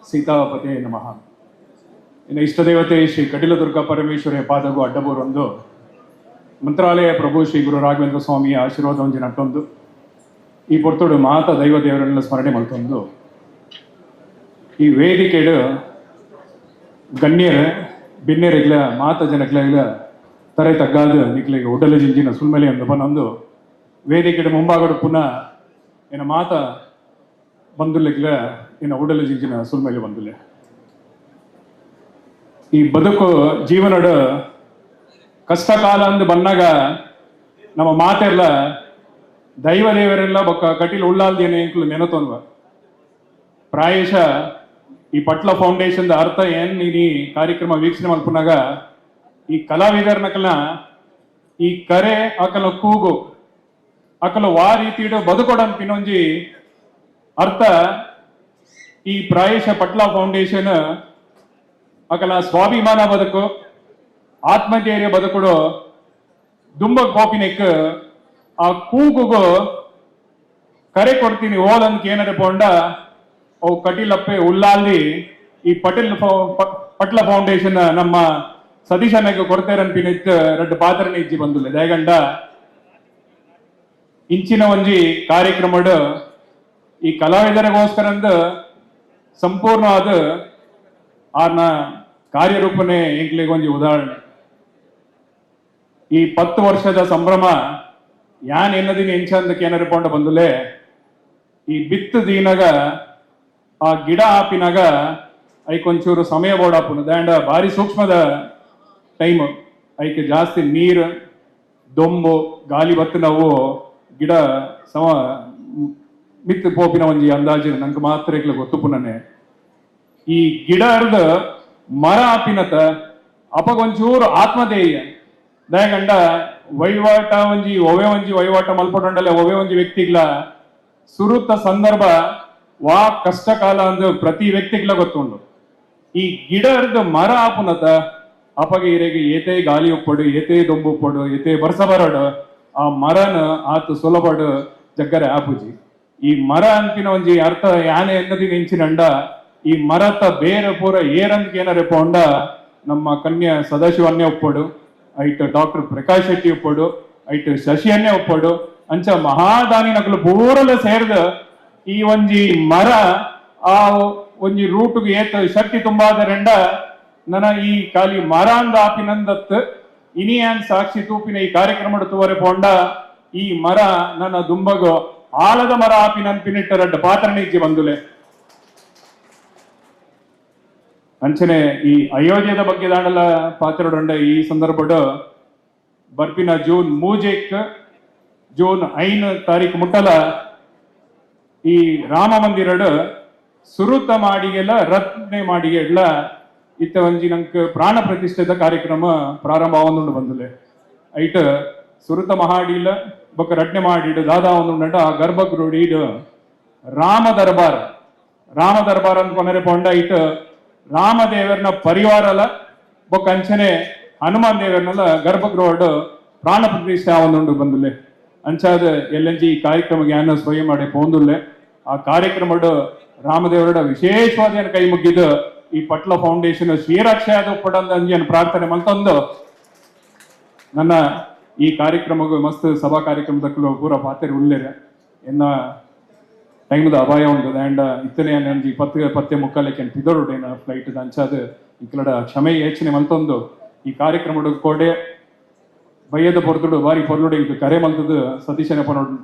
ಸೀತಾಪತೆ ನಮಃ. ಇನ್ನು ಇಷ್ಟದೇವತೆ ಶ್ರೀ ಕಟೀಲದುರ್ಗಾ ಪರಮೇಶ್ವರಿಯ ಪಾದಗೂ ಅಡ್ಡಬೂರೊಂದು ಮಂತ್ರಾಲಯ ಪ್ರಭು ಶ್ರೀ ಗುರು ರಾಘವೇಂದ್ರ ಸ್ವಾಮಿಯ ಆಶೀರ್ವಾದ ಒಂಜಿ ನಟ್ಟೊಂದು ಈ ಪೊರ್ತುಡು ಮಾತ ದೈವ ದೇವರನ್ನೆಲ್ಲ ಸ್ಮರಣೆ ಮಲ್ತೊಂದು ಈ ವೇದಿಕೆಡು ಗಣ್ಯರು ಬಿನ್ನೆರೆಗ್ಲ ಮಾತ ಜನಕ್ಲೆಗ್ಲ ತರೆ ತಗ್ಗಾದ ನಿಕ್ಲೆಗೆ ಉಡಲು ಜಿಂಜಿನ ಸುಲ್ಮೆಲೆ ಎಂದು ಬಂದೊಂದು ವೇದಿಕೆಡು ಮುಂಭಾಗಡು ಪುನಃ ಏನ ಮಾತ ಬಂದುಲೆಗ್ಲ ಏನ ಉಡಲು ಜಿಂಜಿನ ಸುಲ್ಮೆಲೆ ಬಂದುಲೆ. ಈ ಬದುಕು ಜೀವನದ ಕಷ್ಟ ಕಾಲ ಅಂದು ಬಂದಾಗ ನಮ್ಮ ಮಾತೆಲ್ಲ ದೈವ ದೇವರೆಲ್ಲ ಬೊಕ್ಕ ಕಟೀಲ್ ಉಳ್ಳಾಲ್ದೇನೆ ಎಂಕ್ಲು ನೆನತೊಂದ್ವ. ಪ್ರಾಯಶಃ ಈ ಪಟ್ಲ ಫೌಂಡೇಶನ್ ಅರ್ಥ ಏನ್ ಈ ಕಾರ್ಯಕ್ರಮ ವೀಕ್ಷಣೆ ಮಲ್ಪನಾಗ ಈ ಕಲಾವಿದರ್ನಕಲ್ನ ಈ ಕರೆ ಆಕಲ ಕೂಗು ಆಕಲ ವಾ ರೀತಿಡು ಬದುಕೊಡನ್ ಪಿನೊಂಜಿ ಅರ್ಥ ಈ ಪ್ರಾಯಶಃ ಪಟ್ಲ ಫೌಂಡೇಶನ್ ಆಕಲ ಸ್ವಾಭಿಮಾನ ಬದುಕು ಆತ್ಮಧೈರ್ಯ ಬದುಕುಡು ದುಂಬ ಕೋಪಿನೆಕ್ ಆ ಕೂಗುಗು ಕರೆ ಕೊಡ್ತೀನಿ ಓಲಂದ್ ಏನಾರ ಪೋಂಡ ಅವು ಕಟೀಲಪ್ಪೆ ಉಳ್ಳಾಲಿ ಈ ಪಟ್ಲ ಫೌಂಡೇಶನ್ ನಮ್ಮ ಸತೀಶನಕ್ಕೆ ಕೊಡ್ತೇರನ್ಪಿನಿತ್ ರಡ್ಡು ಪಾತ್ರನ ಇಜ್ಜಿ ಬಂದುಲ್ಲ ದಯಗಂಡ ಇಂಚಿನ ಒಂಜಿ ಕಾರ್ಯಕ್ರಮಡ್ ಈ ಕಲಾವಿದರಿಗೋಸ್ಕರಂದು ಸಂಪೂರ್ಣವಾದ ಆರ್ನ ಕಾರ್ಯರೂಪನೆ ಎಂಕ್ಲಿಗೆ ಒಂಜಿ ಉದಾಹರಣೆ. ಈ 10 ವರ್ಷದ ಸಂಭ್ರಮ ಯಾನ್ ಎನ್ನದಿನ ಎಂಚಂದಕ್ಕೆ ಏನಾರು ಪೋಂಡ ಬಂದುಲೆ ಈ ಬಿತ್ತು ದೀನಾಗ ಆ ಗಿಡ ಆಪಿನಾಗ ಐಕೊಂಚೂರು ಸಮಯ ಬೋಡಾಪುನು ದಾಂಡ ಭಾರಿ ಸೂಕ್ಷ್ಮದ ಟೈಮ್ ಐಕೆ ಜಾಸ್ತಿ ನೀರು ದೊಂಬು ಗಾಳಿ ಬತ್ತು ನಾವು ಗಿಡ ಸಮ ಮಿತ್ತು ಪೋಪಿನ ಒಂಜಿ ಅಂದಾಜಿನ ನಂಗೆ ಮಾತ್ರ ಗೊತ್ತು ಪುನನೆ ಈ ಗಿಡ ಅರ್ದ ಮರ ಆಪಿನತ ಅಪಗೊಂಚೂರು ಆತ್ಮಧೇಯ ದಯಗಂಡ ವಹಿವಾಟ ಒಂಜಿ ವಹಿವಾಟ ಮಲ್ಪೊಂಡಲ್ಲ ಒವೆ ಒಂಜಿ ವ್ಯಕ್ತಿಗ್ಲ ಸುರುತ್ತ ಸಂದರ್ಭ ವಾ ಕಷ್ಟ ಕಾಲ ಅಂದು ಪ್ರತಿ ವ್ಯಕ್ತಿಗ್ಲ ಗೊತ್ತುಂಡು. ಈ ಗಿಡ ಅರ್ದ ಮರ ಆಪುನತ ಅಪಗೆ ಇರೆಗೆ ಏತೇ ಗಾಲಿ ಉಪ್ಪಡು ಏತೇ ದೊಂಬು ಉಪ್ಪಡು ಏತೇ ಬರ್ಸ ಬರಡು ಆ ಮರನ ಆತು ಸುಲಭಡು ಜಗ್ಗರೆ ಆಪುಜಿ. ಈ ಮರ ಅಂತಿನ ಒಂಜಿ ಅರ್ಥ ಯಾನೆ ಎನ್ನದಿನ ಎಂಚಿನಂಡ ಈ ಮರತ ಬೇರೆ ಪೂರ ಏರಂತ ಏನಾರೆ ಪೋಂಡ ನಮ್ಮ ಕನ್ಯಾ ಸದಾಶಿವನ್ನೇ ಒಪ್ಪಡು ಐಟ್ ಡಾಕ್ಟರ್ ಪ್ರಕಾಶ್ ಶೆಟ್ಟಿ ಒಪ್ಪಡು ಐಟ್ ಶಶಿಯನ್ನೇ ಒಪ್ಪಡು ಅಂಚ ಮಹಾದಾನಿ ನಕಲು ಪೂರಲ ಸೇರ್ದ ಈ ಒಂಜಿ ಮರ ಆ ಒಂಜಿ ರೂಟ್ಗೆ ಏತ ಶಕ್ತಿ ತುಂಬಾದರೆಂಡ ನನ್ನ ಈ ಖಾಲಿ ಮರ ಅಂದ ಆಪಿನಂದತ್ ಇನಿಯಾನ್ ಸಾಕ್ಷಿ ತೂಪಿನ ಈ ಕಾರ್ಯಕ್ರಮ ತೂವರೆ ಪೋಂಡ ಈ ಮರ ನನ್ನ ದುಂಬಗು ಆಲದ ಮರ ಆಪಿನನ್ಪಿನಿಟ್ಟ ರಡ್ಡ ಪಾತ್ರನ ಇಜ್ಜಿ ಬಂದುಲೆ. ಅಂಚನೆ ಈ ಅಯೋಧ್ಯದ ಬಗ್ಗೆ ದಾಂಡಲ ಪಾತ್ರಡೊಂಡ ಈ ಸಂದರ್ಭಡ್ ಬರ್ಪಿನ ಜೂನ್ 3 ಜೂನ್ 5 ತಾರೀಕು ಮುಟ್ಟಲ ಈ ರಾಮ ಮಂದಿರಡ್ ಸುರುತ ಮಾಡಿಗೆಲ್ಲ ರತ್ನೆ ಮಾಡಿಗೆಲ್ಲ ಇತ್ತ ಒಂಜಿ ನಂಕ್ ಪ್ರಾಣ ಪ್ರತಿಷ್ಠಿತ ಕಾರ್ಯಕ್ರಮ ಪ್ರಾರಂಭ ಆವೊಂದುಂಡು ಬಂದುಲೆ. ಐಟ್ ಸುರುತ ಮಹಾಡಿಲ ಬೊಕ್ಕ ರಟ್ನೆ ಮಾಡಿಡ್ ದಾದಾ ಒಂದುಂಡ ಆ ಗರ್ಭಗೃಹೀಡ್ ರಾಮ ದರ್ಬಾರ್ ಅಂತ ಕೊನೆರೆ ಪೊಂಡ ಇಟ್ ರಾಮದೇವರನ ಪರಿವಾರಲ ಬೊಕ್ಕ ಅಂಚನೆ ಹನುಮಾನ್ ದೇವರನಲ್ಲ ಗರ್ಭಗೃಹಡ್ ಪ್ರಾಣ ಪ್ರತಿಷ್ಠೆ ಆವೊಂದುಂಡು ಬಂದುಲೆ. ಅಂಚಾದ ಎಲ್ಲಂಜಿ ಈ ಕಾರ್ಯಕ್ರಮ ಜ್ಞಾನ ಸ್ವಯಂ ಮಾಡಿ ಪೋಂದುಲ್ಲೆ ಆ ಕಾರ್ಯಕ್ರಮಡ್ ರಾಮದೇವರಡ ವಿಶೇಷವಾದ ಕೈ ಮುಗಿದ ಈ ಪಟ್ಲ ಫೌಂಡೇಶನ್ ಶ್ರೀರಕ್ಷಾದ ಪಡಂದ ಅಂಜಿಯನ್ನು ಪ್ರಾರ್ಥನೆ ಮಲ್ತೊಂದು ನನ್ನ ಈ ಕಾರ್ಯಕ್ರಮಗೂ ಮಸ್ತ್ ಸಭಾ ಕಾರ್ಯಕ್ರಮದಕ್ಕೂ ಪೂರ ಪಾತ್ರ ಉಳ್ಳೇರೆ ಎನ್ನ ಟೈಮ್ದ ಅಪಾಯ ಉಂಟು ಆ್ಯಂಡ್ ಇತ್ತನೇ ಅಂಜಿ 10:30 ಪಿದೊಡುಡೇನ ಫ್ಲೈಟ್ ಅಂಚಾದ ಇಕ್ಕಲಡ ಕ್ಷಮೆ ಯೋಚನೆ ಮಲ್ತೊಂದು ಈ ಕಾರ್ಯಕ್ರಮದ ಕೋಡೆ ಬಯ್ಯದ ಪೊರ್ತುಡು ಬಾರಿ ಪೊರ್ಲುಡೆ ಇದು ಕರೆ ಮಲ್ತದ್ದು ಸತೀಶನ ಪನೋಡು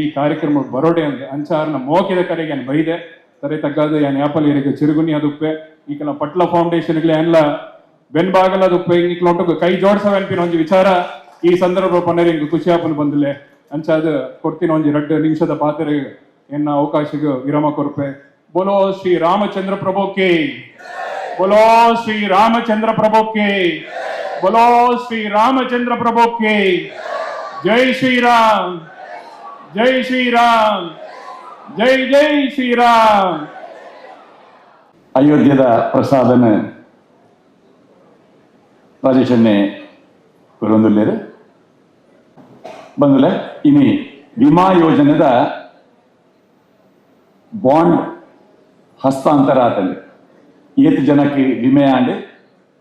ಈ ಕಾರ್ಯಕ್ರಮ ಬರೋಡೆ ಅಂದೆ ಅಂಚಾರ್ನ ಮೋಕಿದ ಕರೆಗೆ ಏನು ಬೈದೆ ತರೆ ತಗ್ಗಾದ ಏನ್ ಆ್ಯಪಲ್ ಇರಿಗೆ ಚಿರುಗುನಿ ಅದುಪ್ಪೆ ಈಕಲ ಪಟ್ಲ ಫೌಂಡೇಶನ್ಗೆ ಎಲ್ಲ ಬೆನ್ಬಾಗಲ ಅದುಪ್ಪೆ ಈಕಲೊಂಟು ಕೈ ಜೋಡಿಸವೆನ್ಪಿನ ಒಂದು ವಿಚಾರ ಈ ಸಂದರ್ಭ ಪನ್ನರಿ ಖುಷಿ ಆಪನ್ ಬಂದಿಲ್ಲ ಅಂಚಾದ ಕೊಡ್ತೀನಿ ಒಂಜಿ 2 ನಿಮಿಷದ ಪಾತ್ರೆ ಎನ್ನ ಅವಕಾಶಕ್ಕೆ ವಿರಾಮ ಕೊರ್ಪೆ. ಬೋಲೋ ಶ್ರೀ ರಾಮಚಂದ್ರ ಪ್ರಭು ಕೇ, ಬೋಲೋ ಶ್ರೀ ರಾಮಚಂದ್ರ ಪ್ರಭು ಕೇ. बोलो श्री रामचंद्र प्रभु के जय श्री राम, जय श्री राम, जय जय श्री राम. ಅಯೋಧ್ಯದ ಪ್ರಸಾದನ ರಾಜೇಶನ್ನೇ ಕೊರೊಂದುಲ್ಲೇರು ಬಂದುಲೆ ಇನಿ ವಿಮಾ ಯೋಜನೆದ ಬಾಂಡ್ ಹಸ್ತಾಂತರ ಆತಲ್ಲಿ 7 ಜನಕ್ಕೆ ವಿಮೆ ಆಂಡ್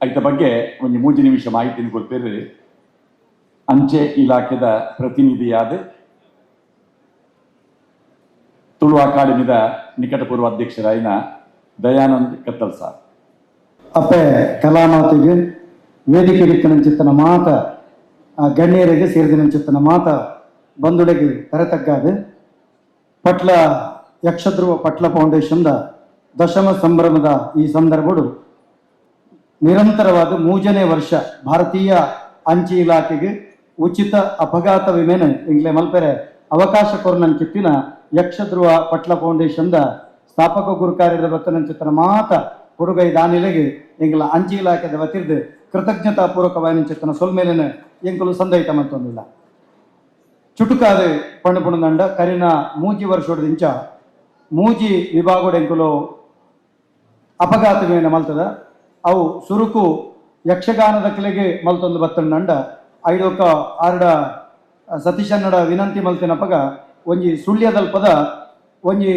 ಐತ ಬಗ್ಗೆ ಒಂದು 3 ನಿಮಿಷ ಮಾಹಿತಿನ ಕೊಡ್ತೇವೆ. ಅಂಚೆ ಇಲಾಖೆದ ಪ್ರತಿನಿಧಿಯಾದ ತುಳು ಅಕಾಡೆಮಿದ ನಿಕಟಪೂರ್ವ ಅಧ್ಯಕ್ಷರಾಯಿನ ದಯಾನಂದ್ ಕತ್ತಲ್ ಸಾರ್ ಅಪ್ಪೆ ಕಲಾಮಾತಿಗೆ ವೇದಿಕೆ ಚಿತ್ತನ ಮಾತ ಗಣ್ಯರಿಗೆ ಸೇರಿದ ಚಿತ್ತನ ಮಾತ ಬಂಧುಡೆಗೆ ಕರೆತಕ್ಕಾದ ಪಟ್ಲ ಯಕ್ಷಧ್ರುವ ಪಟ್ಲ ಫೌಂಡೇಶನ್ದ ದಶಮ ಸಂಭ್ರಮದ ಈ ಸಂದರ್ಭಗಳು ನಿರಂತರವಾದ 3ನೇ ವರ್ಷ ಭಾರತೀಯ ಅಂಚೆ ಇಲಾಖೆಗೆ ಉಚಿತ ಅಪಘಾತ ವಿಮೆನ ಇಂಗ್ಲೆ ಮಲ್ಪೆರೆ ಅವಕಾಶ ಕೊರನ ಚಿತ್ತಿನ ಯಕ್ಷಧ್ರುವ ಪಟ್ಲ ಫೌಂಡೇಶನ್ದ ಸ್ಥಾಪಕ ಗುರುಕಾರ್ಯದ ಬತ್ತನ ಚಿತ್ತನ ಮಾತ ಕೊಡುಗೈ ದಾನಿಲೆಗೆ ಎಂಗ್ಲ ಅಂಚೆ ಇಲಾಖೆದ ವತಿರ್ದು ಕೃತಜ್ಞತಾ ಪೂರ್ವಕವಾದ ಚಿತ್ತನ ಸೊಲ್ಮೇಲಿನ ಎಂಕಲು ಸಂದೈತ ಮತ್ತೊಂದಿಲ್ಲ ಚುಟುಕಾದ ಪಣ್ಣಪುಣದಂಡ ಕರಿನ ಮೂಜಿ ವರ್ಷೋಡದಿಂಚ ಮೂಜಿ ವಿಭಾಗೋಡ ಎಂಕಲು ಅಪಘಾತ ವಿಮೆನ ಮಲ್ತದ ಅವು ಸುರುಕು ಯಕ್ಷಗಾನದ ಕೆಲೆಗೆ ಮಲ್ತೊಂದು ಬತ್ತಂಡ ಐಡೋಕ ಆರ್ಡ ಸತೀಶನ್ನಡ ವಿನಂತಿ ಮಲ್ತಿನಪಗ ಒಂಜಿ ಸುಳ್ಯದಲ್ಪದ ಒಂಜಿ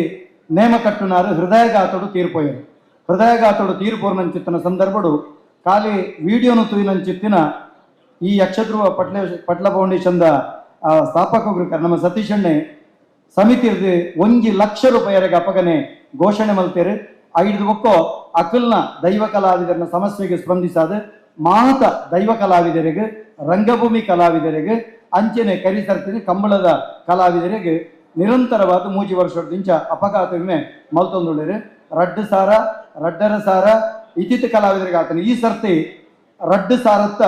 ನೇಮ ಕಟ್ಟುನಾರು ಹೃದಯಘಾತೋಡು ತೀರ್ಪೋಯರು ಹೃದಯಘಾತೋಡು ತೀರ್ಪೋರ್ನಂಚಿತ್ತಿನ ಸಂದರ್ಭಡು ಖಾಲಿ ವಿಡಿಯೋನು ತೂಯಿನಂಚಿತ್ತಿನ ಈ ಯಕ್ಷಧ್ರುವ ಪಟ್ಲ ಫೌಂಡೇಶನ್ದ ಸ್ಥಾಪಕ ಗುರುಕರ್ ನಮ್ಮ ಸತೀಶಣ್ಣೆ ಸಮಿತಿರ್ದು 1 ಲಕ್ಷ ರೂಪಾಯಿವರೆಗೆ ಅಪಗನೆ ಘೋಷಣೆ ಮಲ್ತೇರು. 5 ಒಕ್ಕೋ ಅಕಲ್ನ ದೈವ ಕಲಾವಿದರನ ಸಮಸ್ಯೆಗೆ ಸ್ಪಂದಿಸಾದ ಮಾತ ದೈವ ಕಲಾವಿದರಿಗೆ ರಂಗಭೂಮಿ ಕಲಾವಿದರಿಗೆ ಅಂಚೆನೆ ಕರಿತರ್ತೀನಿ ಕಂಬಳದ ಕಲಾವಿದರಿಗೆ ನಿರಂತರವಾದ 3 ವರ್ಷದಿಂದ ಅಪಘಾತ ವಿಮೆ ಮಲ್ತೊಂದುಳ್ಳರು. ರಡ್ಡರ ಸಾರ ಇತಿಥ ಕಲಾವಿದರಿಗೆ ಆತನು ಈ ಸರ್ತಿ ರಡ್ಡು ಸಾರತ್ತ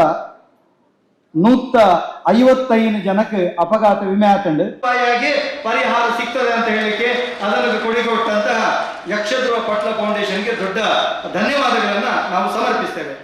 155 ಜನಕ್ಕೆ ಅಪಘಾತ ವಿಮೆ ಆತಂಡು ಪರಿಹಾರ ಸಿಗ್ತದೆ ಅಂತ ಹೇಳಿಕೆ ಅದನ್ನು ಕೊಡುಗೆ ಯಕ್ಷಧ್ರುವ ಪಟ್ಲ ಫೌಂಡೇಶನ್ಗೆ ದೊಡ್ಡ ಧನ್ಯವಾದಗಳನ್ನು ನಾವು ಸಮರ್ಪಿಸ್ತೇವೆ.